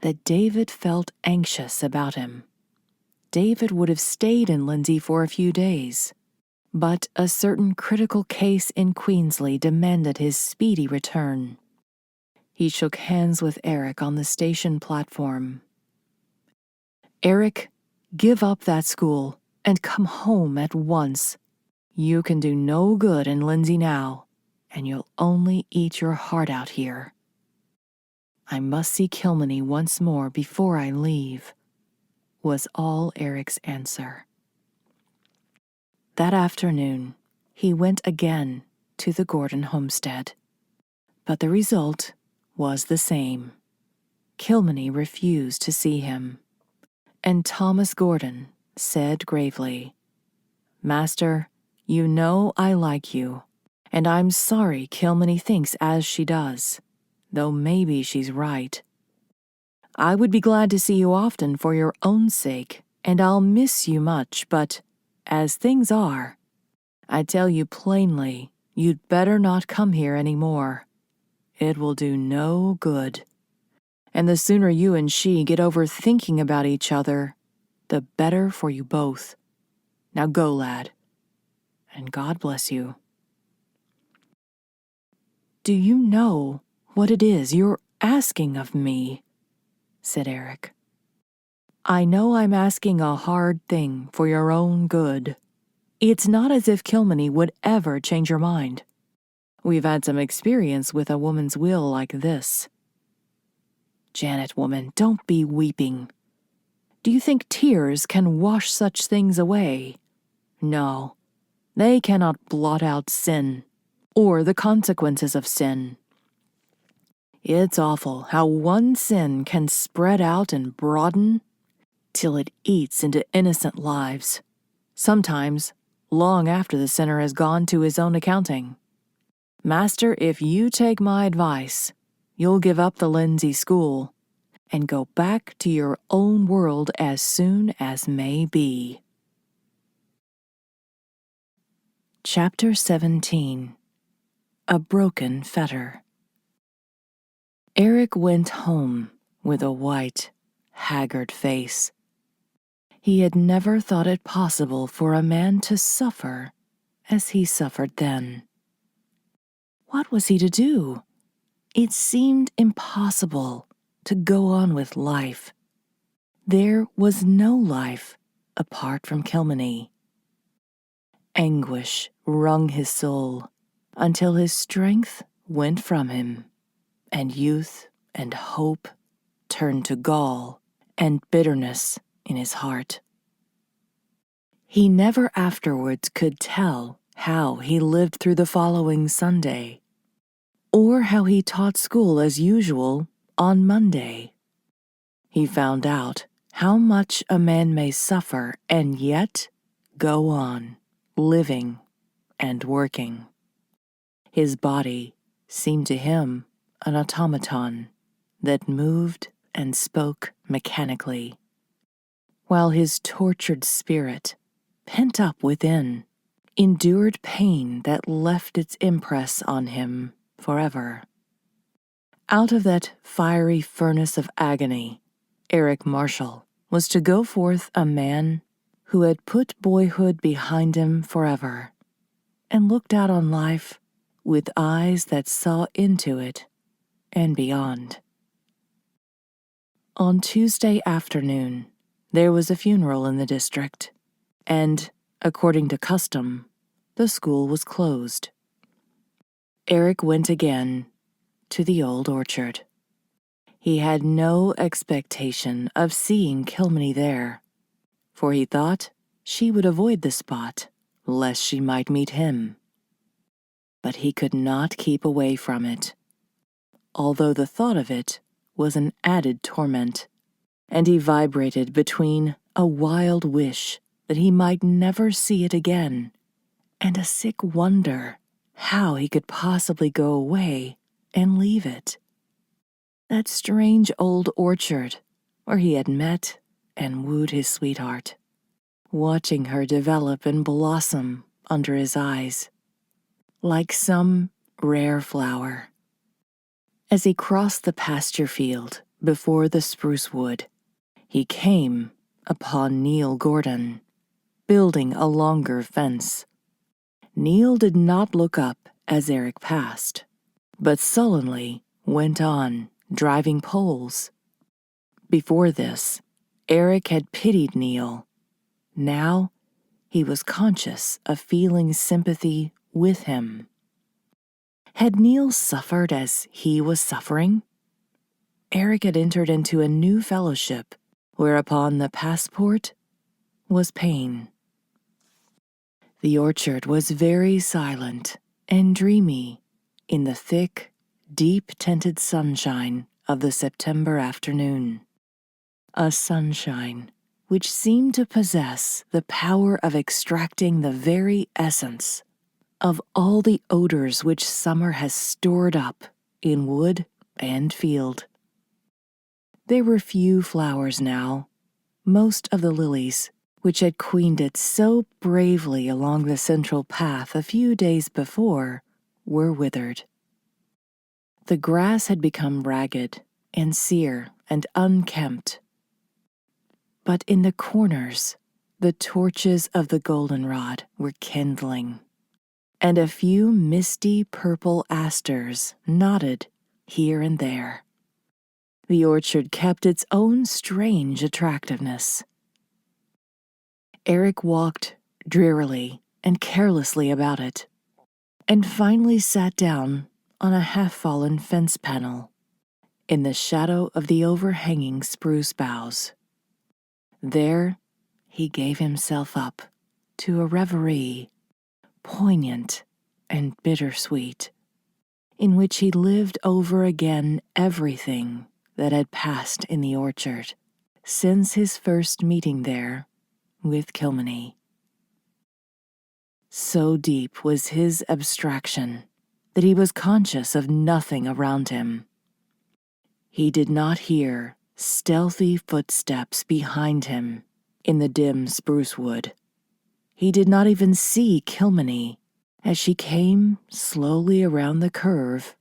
that David felt anxious about him. David would have stayed in Lindsay for a few days, but a certain critical case in Queensly demanded his speedy return. He shook hands with Eric on the station platform. Eric, give up that school and come home at once. You can do no good in Lindsay now, and you'll only eat your heart out here. I must see Kilmeny once more before I leave, was all Eric's answer. That afternoon, he went again to the Gordon homestead, but the result was the same. Kilmeny refused to see him, and Thomas Gordon said gravely, Master, you know I like you, and I'm sorry Kilmeny thinks as she does. though maybe she's right. I would be glad to see you often for your own sake, and I'll miss you much, but as things are, I tell you plainly, you'd better not come here any more. It will do no good. And the sooner you and she get over thinking about each other, the better for you both. Now go, lad, and God bless you. Do you know what it is you're asking of me? Said Eric. I know I'm asking a hard thing for your own good. It's not as if Kilmeny would ever change your mind. We've had some experience with a woman's will like this. Janet, woman, don't be weeping. Do you think tears can wash such things away? No, they cannot blot out sin, or the consequences of sin. It's awful how one sin can spread out and broaden till it eats into innocent lives, sometimes long after the sinner has gone to his own accounting. Master, if you take my advice, you'll give up the Lindsay school and go back to your own world as soon as may be. Chapter 17. A Broken Fetter. Eric went home with a white, haggard face. He had never thought it possible for a man to suffer as he suffered then. What was he to do? It seemed impossible to go on with life. There was no life apart from Kilmeny. Anguish wrung his soul until his strength went from him, and youth and hope turned to gall and bitterness in his heart. He never afterwards could tell how he lived through the following Sunday, or how he taught school as usual on Monday. He found out how much a man may suffer and yet go on, living and working. His body seemed to him an automaton that moved and spoke mechanically, while his tortured spirit, pent up within, endured pain that left its impress on him forever. Out of that fiery furnace of agony, Eric Marshall was to go forth a man who had put boyhood behind him forever and looked out on life with eyes that saw into it and beyond. On Tuesday afternoon, there was a funeral in the district, and, according to custom, the school was closed. Eric went again to the old orchard. He had no expectation of seeing Kilmeny there, for he thought she would avoid the spot lest she might meet him. But he could not keep away from it, although the thought of it was an added torment, and he vibrated between a wild wish that he might never see it again and a sick wonder how he could possibly go away and leave it. That strange old orchard where he had met and wooed his sweetheart, watching her develop and blossom under his eyes, like some rare flower. As he crossed the pasture field before the spruce wood, he came upon Neil Gordon, building a longer fence. Neil did not look up as Eric passed, but sullenly went on, driving poles. Before this, Eric had pitied Neil. Now, he was conscious of feeling sympathy with him. Had Neil suffered as he was suffering? Eric had entered into a new fellowship, whereupon the passport was pain. The orchard was very silent and dreamy in the thick, deep-tinted sunshine of the September afternoon. A sunshine which seemed to possess the power of extracting the very essence of all the odors which summer has stored up in wood and field. There were few flowers now. Most of the lilies, which had queened it so bravely along the central path a few days before, were withered. The grass had become ragged and sere and unkempt. But in the corners, the torches of the goldenrod were kindling, and a few misty purple asters nodded here and there. The orchard kept its own strange attractiveness. Eric walked drearily and carelessly about it, and finally sat down on a half-fallen fence panel in the shadow of the overhanging spruce boughs. There he gave himself up to a reverie, poignant and bittersweet, in which he lived over again everything that had passed in the orchard since his first meeting there with Kilmeny. So deep was his abstraction that he was conscious of nothing around him. He did not hear stealthy footsteps behind him in the dim spruce wood. He did not even see Kilmeny as she came slowly around the curve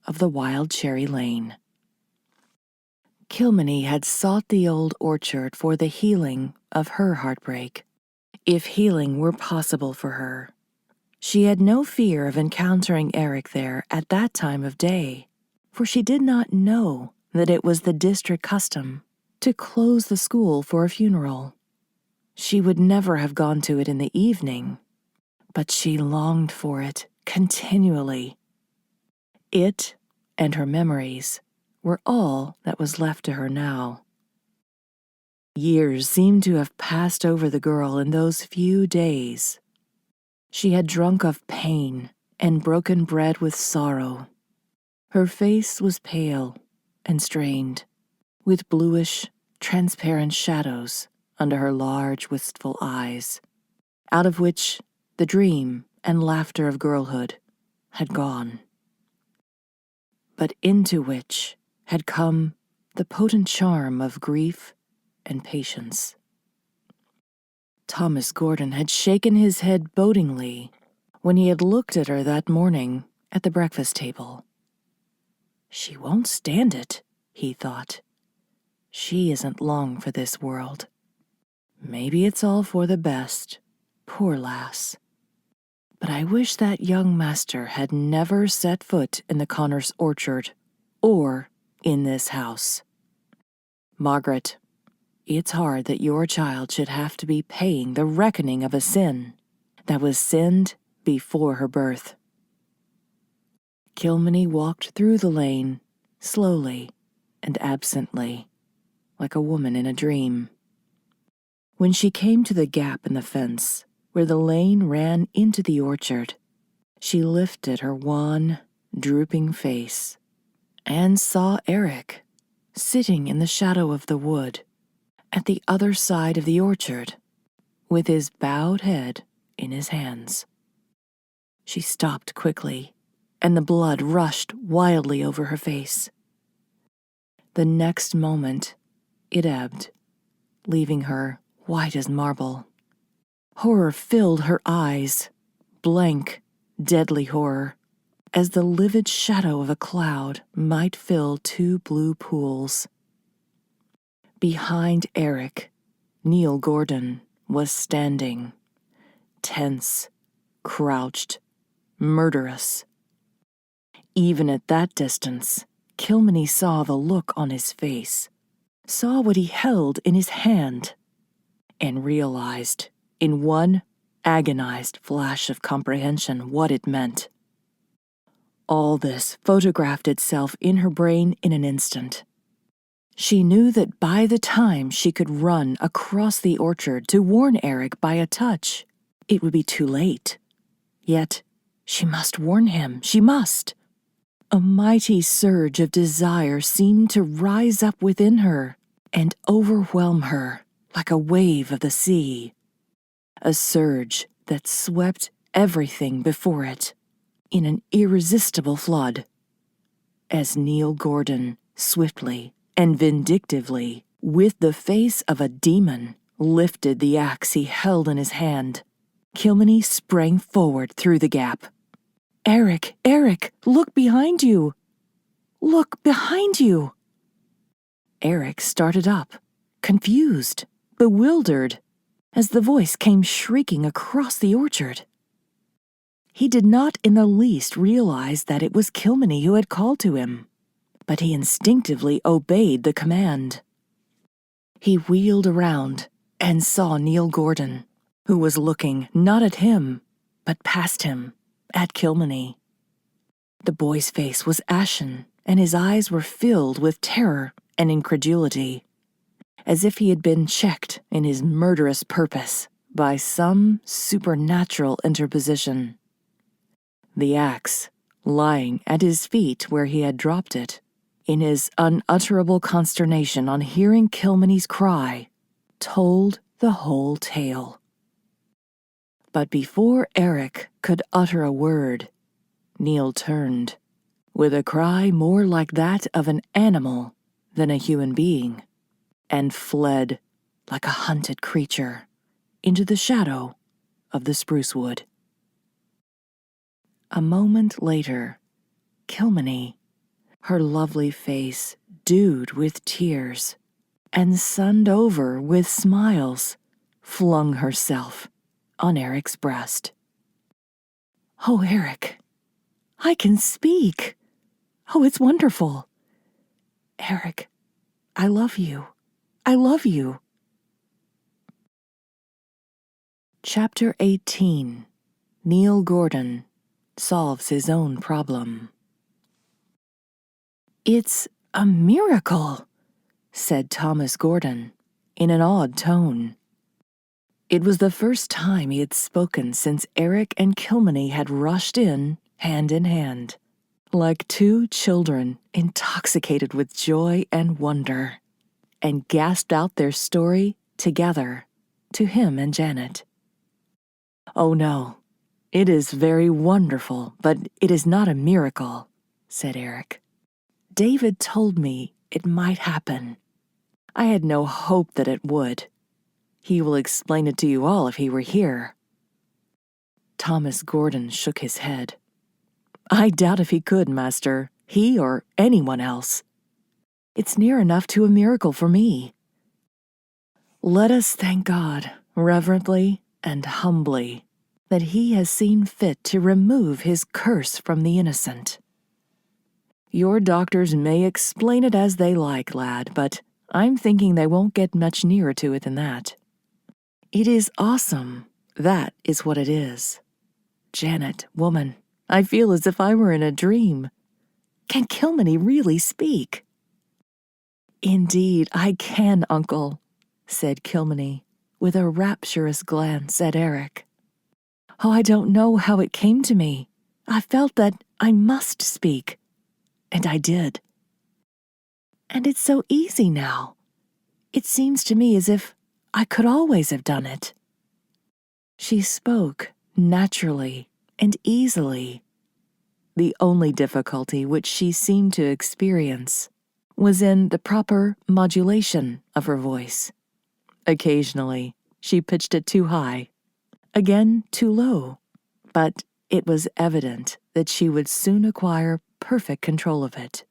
of the wild cherry lane. Kilmeny had sought the old orchard for the healing of her heartbreak, if healing were possible for her. She had no fear of encountering Eric there at that time of day, for she did not know that it was the district custom to close the school for a funeral. She would never have gone to it in the evening, but she longed for it continually. It and her memories were all that was left to her now. Years seemed to have passed over the girl in those few days. She had drunk of pain and broken bread with sorrow. Her face was pale and strained, with bluish, transparent shadows under her large, wistful eyes, out of which the dream and laughter of girlhood had gone, but into which had come the potent charm of grief and patience. Thomas Gordon had shaken his head bodingly when he had looked at her that morning at the breakfast table. She won't stand it, he thought. She isn't long for this world. Maybe it's all for the best, poor lass. But I wish that young master had never set foot in the Connors orchard or in this house. Margaret, it's hard that your child should have to be paying the reckoning of a sin that was sinned before her birth. Kilmeny walked through the lane, slowly and absently, like a woman in a dream. When she came to the gap in the fence where the lane ran into the orchard, she lifted her wan, drooping face and saw Eric sitting in the shadow of the wood at the other side of the orchard, with his bowed head in his hands. She stopped quickly, and the blood rushed wildly over her face. The next moment, it ebbed, leaving her white as marble. Horror filled her eyes, blank, deadly horror, as the livid shadow of a cloud might fill two blue pools. Behind Eric, Neil Gordon was standing, tense, crouched, murderous. Even at that distance, Kilmeny saw the look on his face, saw what he held in his hand, and realized, in one agonized flash of comprehension, what it meant. All this photographed itself in her brain in an instant. She knew that by the time she could run across the orchard to warn Eric by a touch, it would be too late. Yet, she must warn him. She must. A mighty surge of desire seemed to rise up within her and overwhelm her like a wave of the sea. A surge that swept everything before it in an irresistible flood. as Neil Gordon, swiftly and vindictively, with the face of a demon, lifted the axe he held in his hand. Kilmeny sprang forward through the gap. "Eric, Eric, look behind you! Look behind you!" Eric started up, confused, bewildered, as the voice came shrieking across the orchard. He did not in the least realize that it was Kilmeny who had called to him, but he instinctively obeyed the command. He wheeled around and saw Neil Gordon, who was looking not at him, but past him, at Kilmeny. The boy's face was ashen, and his eyes were filled with terror and incredulity, as if he had been checked in his murderous purpose by some supernatural interposition. The axe, lying at his feet where he had dropped it, in his unutterable consternation on hearing Kilmeny's cry, told the whole tale. But before Eric could utter a word, Neil turned, with a cry more like that of an animal than a human being, and fled like a hunted creature into the shadow of the spruce wood. A moment later, Kilmeny, her lovely face dewed with tears and sunned over with smiles, flung herself on Eric's breast. "Oh, Eric, I can speak! Oh, it's wonderful! Eric, I love you. I love you." Chapter 18. Neil Gordon solves his own problem. "It's a miracle," said Thomas Gordon, in an awed tone. It was the first time he had spoken since Eric and Kilmeny had rushed in hand, like two children intoxicated with joy and wonder, and gasped out their story together to him and Janet. "Oh no, it is very wonderful, but it is not a miracle," said Eric. "David told me it might happen. I had no hope that it would. He will explain it to you all if he were here." Thomas Gordon shook his head. "I doubt if he could, master, he or anyone else. It's near enough to a miracle for me. Let us thank God, reverently and humbly, that he has seen fit to remove his curse from the innocent. Your doctors may explain it as they like, lad, but I'm thinking they won't get much nearer to it than that. It is awesome, that is what it is. Janet, woman, I feel as if I were in a dream. Can Kilmeny really speak?" "Indeed, I can, uncle," said Kilmeny, with a rapturous glance at Eric. "Oh, I don't know how it came to me. I felt that I must speak, and I did. And it's so easy now. It seems to me as if I could always have done it." She spoke naturally and easily. The only difficulty which she seemed to experience was in the proper modulation of her voice. Occasionally, she pitched it too high, again too low, but it was evident that she would soon acquire perfect control of it.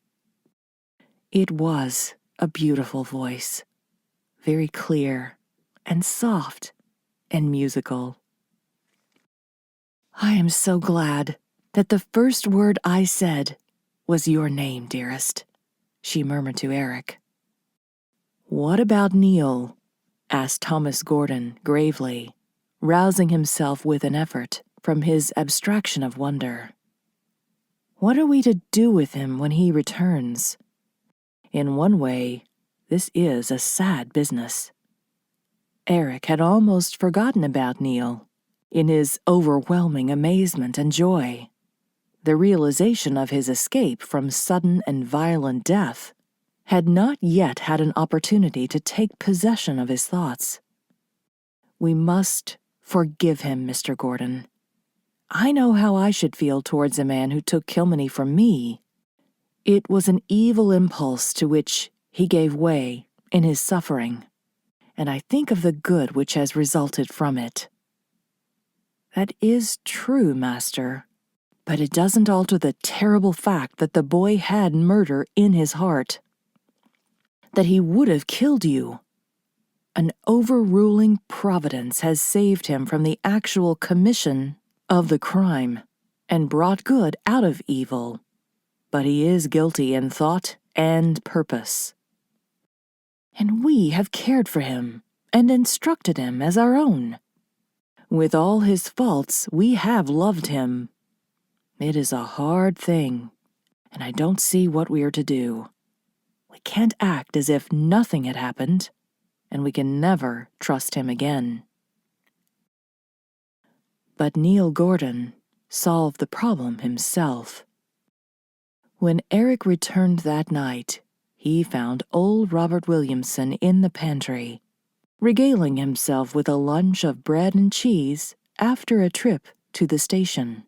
It was a beautiful voice, very clear and soft and musical. "I am so glad that the first word I said was your name, dearest," she murmured to Eric. "What about Neil?" asked Thomas Gordon gravely, rousing himself with an effort from his abstraction of wonder. "What are we to do with him when he returns? In one way, this is a sad business." Eric had almost forgotten about Neil in his overwhelming amazement and joy. The realization of his escape from sudden and violent death had not yet had an opportunity to take possession of his thoughts. "We must forgive him, Mr. Gordon. I know how I should feel towards a man who took Kilmeny from me. It was an evil impulse to which he gave way in his suffering, and I think of the good which has resulted from it. That is true, Master, but it doesn't alter the terrible fact that the boy had murder in his heart, that he would have killed you. An overruling providence has saved him from the actual commission of the crime and brought good out of evil, but he is guilty in thought and purpose. And we have cared for him and instructed him as our own. With all his faults, we have loved him. It is a hard thing, and I don't see what we are to do. We can't act as if nothing had happened, and we can never trust him again. But Neil Gordon solved the problem himself. When Eric returned that night, he found old Robert Williamson in the pantry, regaling himself with a lunch of bread and cheese after a trip to the station.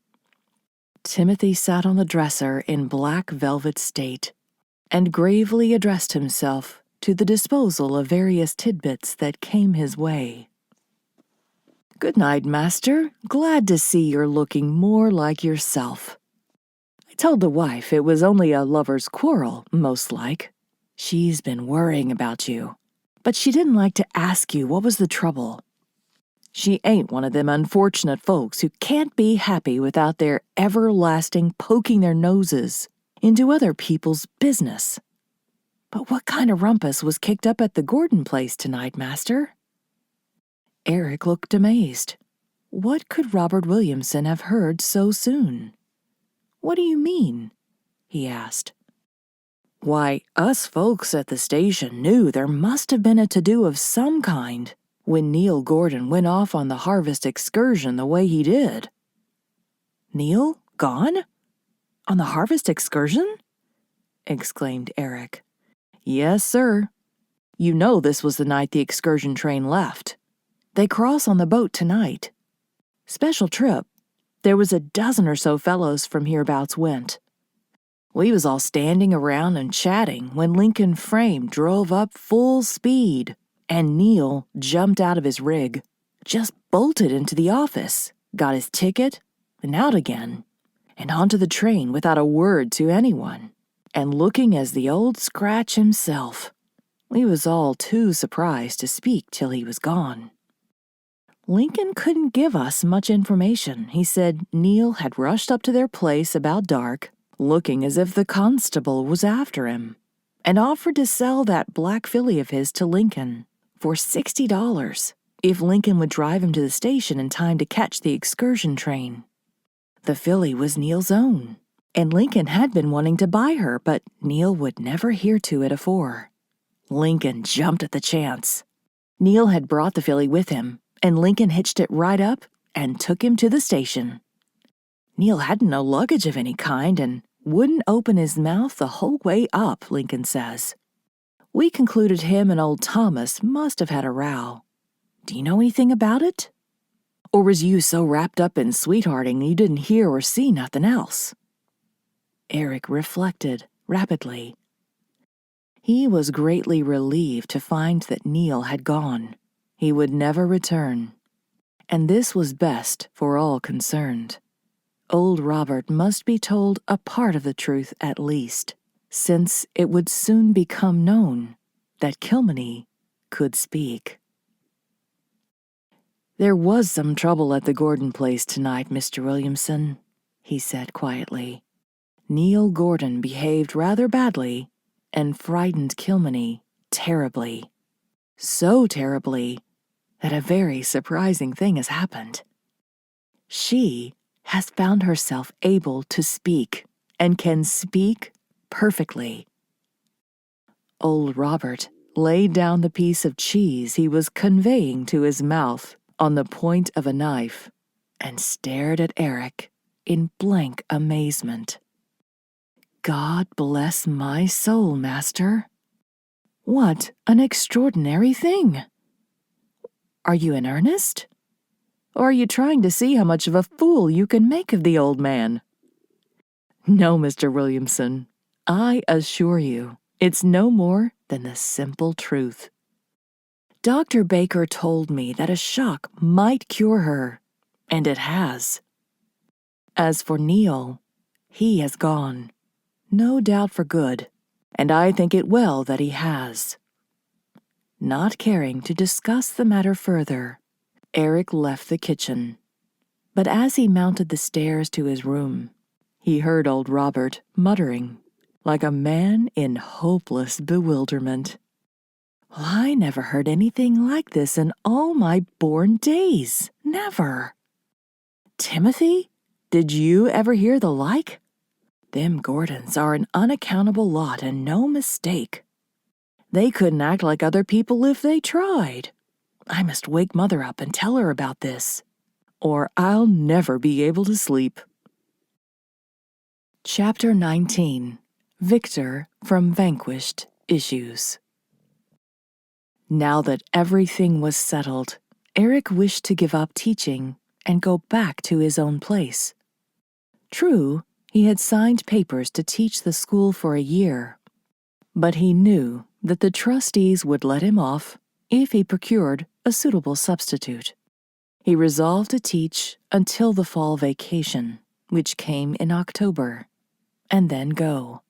Timothy sat on the dresser in black velvet state and gravely addressed himself to the disposal of various tidbits that came his way. "Good night, Master. Glad to see you're looking more like yourself. I told the wife it was only a lover's quarrel, most like. She's been worrying about you, but she didn't like to ask you what was the trouble. She ain't one of them unfortunate folks who can't be happy without their everlasting poking their noses into other people's business. But what kind of rumpus was kicked up at the Gordon place tonight, Master?" Eric looked amazed. What could Robert Williamson have heard so soon? "What do you mean?" he asked. "Why, us folks at the station knew there must have been a to-do of some kind when Neil Gordon went off on the harvest excursion the way he did." "Neil? Gone? On the harvest excursion?" exclaimed Eric. "Yes, sir. You know this was the night the excursion train left. They cross on the boat tonight. Special trip. There was a dozen or so fellows from hereabouts went. We was all standing around and chatting when Lincoln Frame drove up full speed, and Neil jumped out of his rig, just bolted into the office, got his ticket, and out again, and onto the train without a word to anyone, and looking as the old scratch himself. We was all too surprised to speak till he was gone. Lincoln couldn't give us much information. He said Neil had rushed up to their place about dark, looking as if the constable was after him, and offered to sell that black filly of his to Lincoln for $60 if Lincoln would drive him to the station in time to catch the excursion train. The filly was Neil's own, and Lincoln had been wanting to buy her, but Neil would never hear to it afore. Lincoln jumped at the chance. Neil had brought the filly with him, and Lincoln hitched it right up and took him to the station. Neil hadn't no luggage of any kind and wouldn't open his mouth the whole way up, Lincoln says. We concluded him and old Thomas must have had a row. Do you know anything about it? Or was you so wrapped up in sweethearting you didn't hear or see nothing else?" Eric reflected rapidly. He was greatly relieved to find that Neil had gone. He would never return, and this was best for all concerned. Old Robert must be told a part of the truth at least, since it would soon become known that Kilmeny could speak. "There was some trouble at the Gordon place tonight, Mr. Williamson," he said quietly. "Neil Gordon behaved rather badly and frightened Kilmeny terribly. So terribly that a very surprising thing has happened. She has found herself able to speak, and can speak perfectly." Old Robert laid down the piece of cheese he was conveying to his mouth on the point of a knife, and stared at Eric in blank amazement. "God bless my soul, Master. What an extraordinary thing! Are you in earnest? Or are you trying to see how much of a fool you can make of the old man?" "No, Mr. Williamson. I assure you, it's no more than the simple truth. Dr. Baker told me that a shock might cure her, and it has. As for Neil, he has gone, no doubt for good, and I think it well that he has. Not caring to discuss the matter further, Eric left the kitchen. But as he mounted the stairs to his room, he heard old Robert muttering, like a man in hopeless bewilderment. "Well, I never heard anything like this in all my born days. Never. Timothy, did you ever hear the like? Them Gordons are an unaccountable lot and no mistake. They couldn't act like other people if they tried. I must wake Mother up and tell her about this, or I'll never be able to sleep." Chapter 19. Victor from Vanquished Issues. Now that everything was settled, Eric wished to give up teaching and go back to his own place. True, he had signed papers to teach the school for a year, but he knew that the trustees would let him off if he procured a suitable substitute. He resolved to teach until the fall vacation, which came in October, and then go.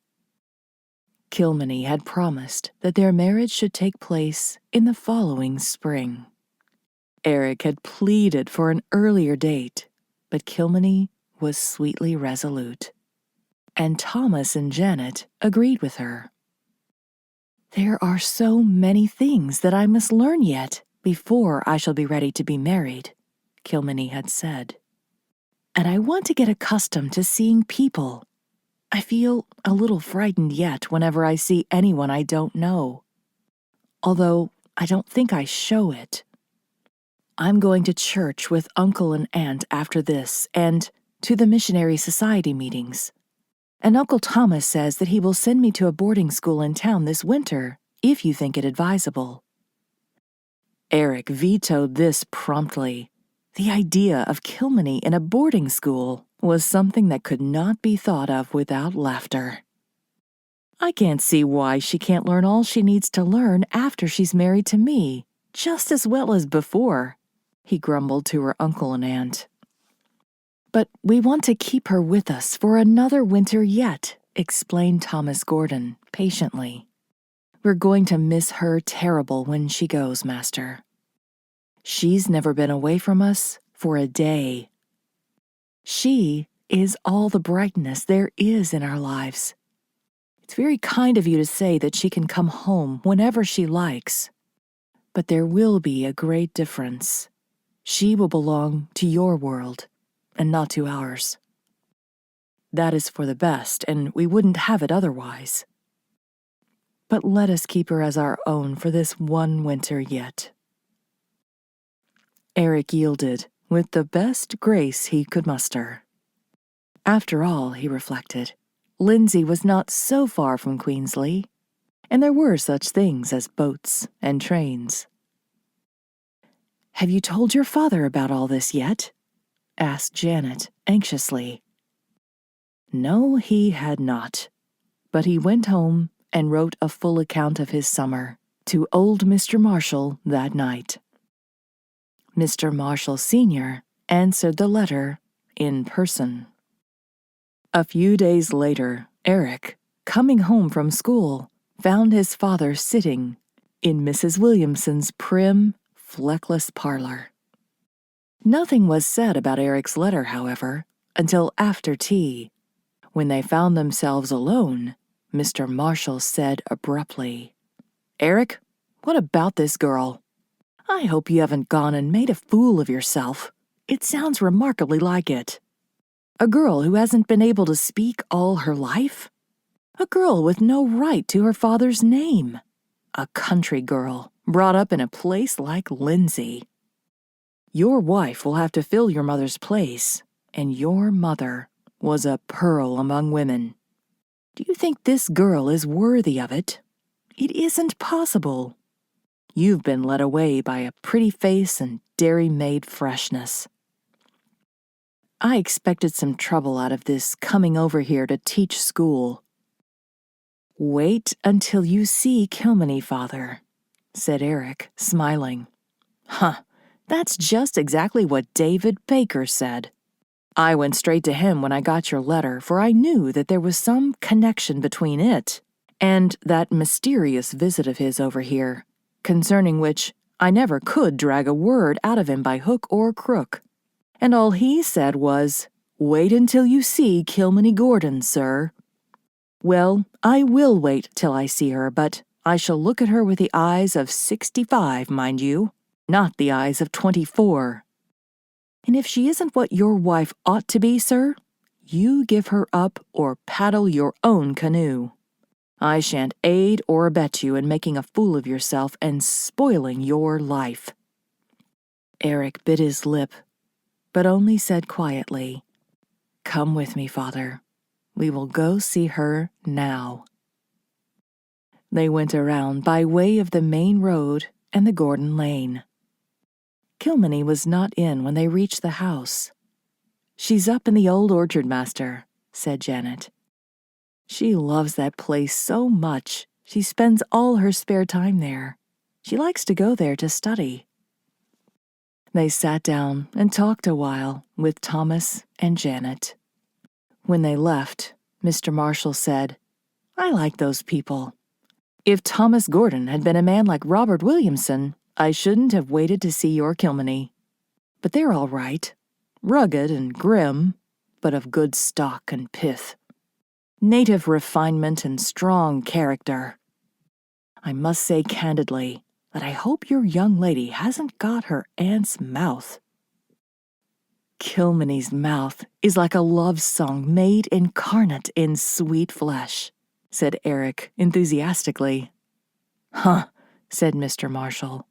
Kilmeny had promised that their marriage should take place in the following spring. Eric had pleaded for an earlier date, but Kilmeny was sweetly resolute, and Thomas and Janet agreed with her. "There are so many things that I must learn yet before I shall be ready to be married," Kilmeny had said. "And I want to get accustomed to seeing people. I feel a little frightened yet whenever I see anyone I don't know, although I don't think I show it. I'm going to church with Uncle and Aunt after this, and to the Missionary Society meetings. And Uncle Thomas says that he will send me to a boarding school in town this winter, if you think it advisable." Eric vetoed this promptly. The idea of Kilmeny in a boarding school was something that could not be thought of without laughter. "I can't see why she can't learn all she needs to learn after she's married to me, just as well as before," he grumbled to her uncle and aunt. "But we want to keep her with us for another winter yet," explained Thomas Gordon patiently. "We're going to miss her terrible when she goes, Master. She's never been away from us for a day. She is all the brightness there is in our lives. It's very kind of you to say that she can come home whenever she likes. But there will be a great difference. She will belong to your world, and not to ours. That is for the best, and we wouldn't have it otherwise. But let us keep her as our own for this one winter yet." Eric yielded with the best grace he could muster. After all, he reflected, Lindsay was not so far from Queensly, and there were such things as boats and trains. "Have you told your father about all this yet?" asked Janet anxiously. No, he had not, but he went home and wrote a full account of his summer to old Mr. Marshall that night. Mr. Marshall Sr. answered the letter in person. A few days later, Eric, coming home from school, found his father sitting in Mrs. Williamson's prim, fleckless parlor. Nothing was said about Eric's letter, however, until after tea. When they found themselves alone, Mr. Marshall said abruptly, "Eric, what about this girl? I hope you haven't gone and made a fool of yourself. It sounds remarkably like it. A girl who hasn't been able to speak all her life? A girl with no right to her father's name? A country girl brought up in a place like Lindsay. Your wife will have to fill your mother's place, and your mother was a pearl among women. Do you think this girl is worthy of it? It isn't possible. You've been led away by a pretty face and dairy-maid freshness. I expected some trouble out of this coming over here to teach school. "Wait until you see Kilmeny, father," said Eric, smiling. "Huh, that's just exactly what David Baker said. I went straight to him when I got your letter, for I knew that there was some connection between it and that mysterious visit of his over here, concerning which I never could drag a word out of him by hook or crook. And all he said was, 'Wait until you see Kilmeny Gordon, sir.' Well, I will wait till I see her, but I shall look at her with the eyes of 65, mind you, not the eyes of 24. And if she isn't what your wife ought to be, sir, you give her up or paddle your own canoe. I shan't aid or abet you in making a fool of yourself and spoiling your life." Eric bit his lip, but only said quietly, "Come with me, father. We will go see her now." They went around by way of the main road and the Gordon Lane. Kilmeny was not in when they reached the house. "She's up in the old orchard, master," said Janet. "She loves that place so much, she spends all her spare time there. She likes to go there to study." They sat down and talked a while with Thomas and Janet. When they left, Mr. Marshall said, "I like those people. If Thomas Gordon had been a man like Robert Williamson, I shouldn't have waited to see your Kilmeny. But they're all right, rugged and grim, but of good stock and pith. Native refinement and strong character. I must say candidly that I hope your young lady hasn't got her aunt's mouth." "Kilmeny's mouth is like a love song made incarnate in sweet flesh," said Eric enthusiastically. "Huh," said Mr. Marshall.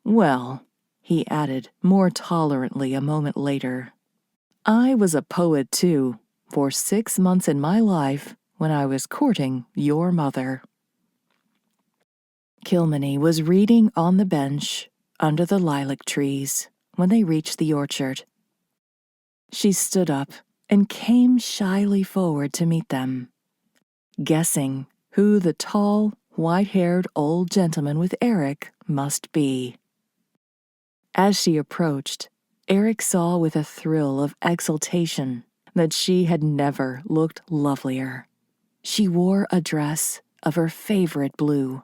"Well," he added more tolerantly a moment later, "I was a poet too, for 6 months in my life when I was courting your mother." Kilmeny was reading on the bench under the lilac trees when they reached the orchard. She stood up and came shyly forward to meet them, guessing who the tall, white-haired old gentleman with Eric must be. As she approached, Eric saw with a thrill of exultation that she had never looked lovelier. She wore a dress of her favorite blue,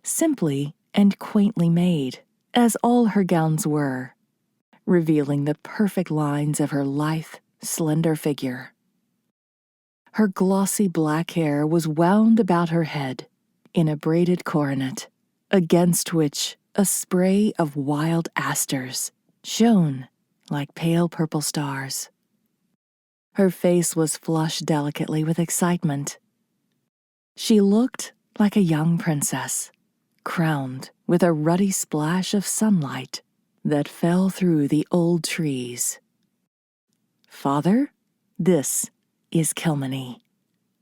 simply and quaintly made, as all her gowns were, revealing the perfect lines of her lithe, slender figure. Her glossy black hair was wound about her head in a braided coronet, against which a spray of wild asters shone like pale purple stars. Her face was flushed delicately with excitement. She looked like a young princess, crowned with a ruddy splash of sunlight that fell through the old trees. "Father, this is Kilmeny,"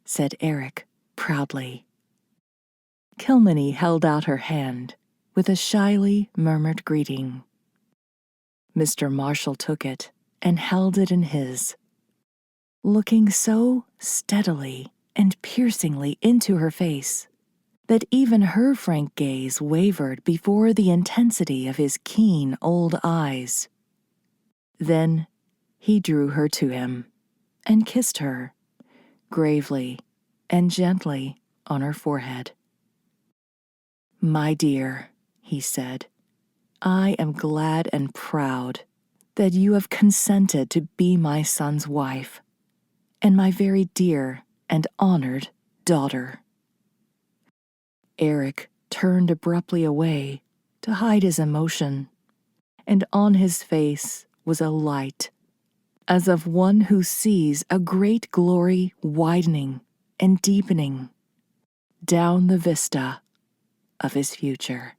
said Eric proudly. Kilmeny held out her hand with a shyly murmured greeting. Mr. Marshall took it and held it in his, looking so steadily and piercingly into her face that even her frank gaze wavered before the intensity of his keen old eyes. Then he drew her to him and kissed her, gravely and gently, on her forehead. "My dear," he said, "I am glad and proud that you have consented to be my son's wife, and my very dear and honored daughter." Eric turned abruptly away to hide his emotion, and on his face was a light, as of one who sees a great glory widening and deepening down the vista of his future.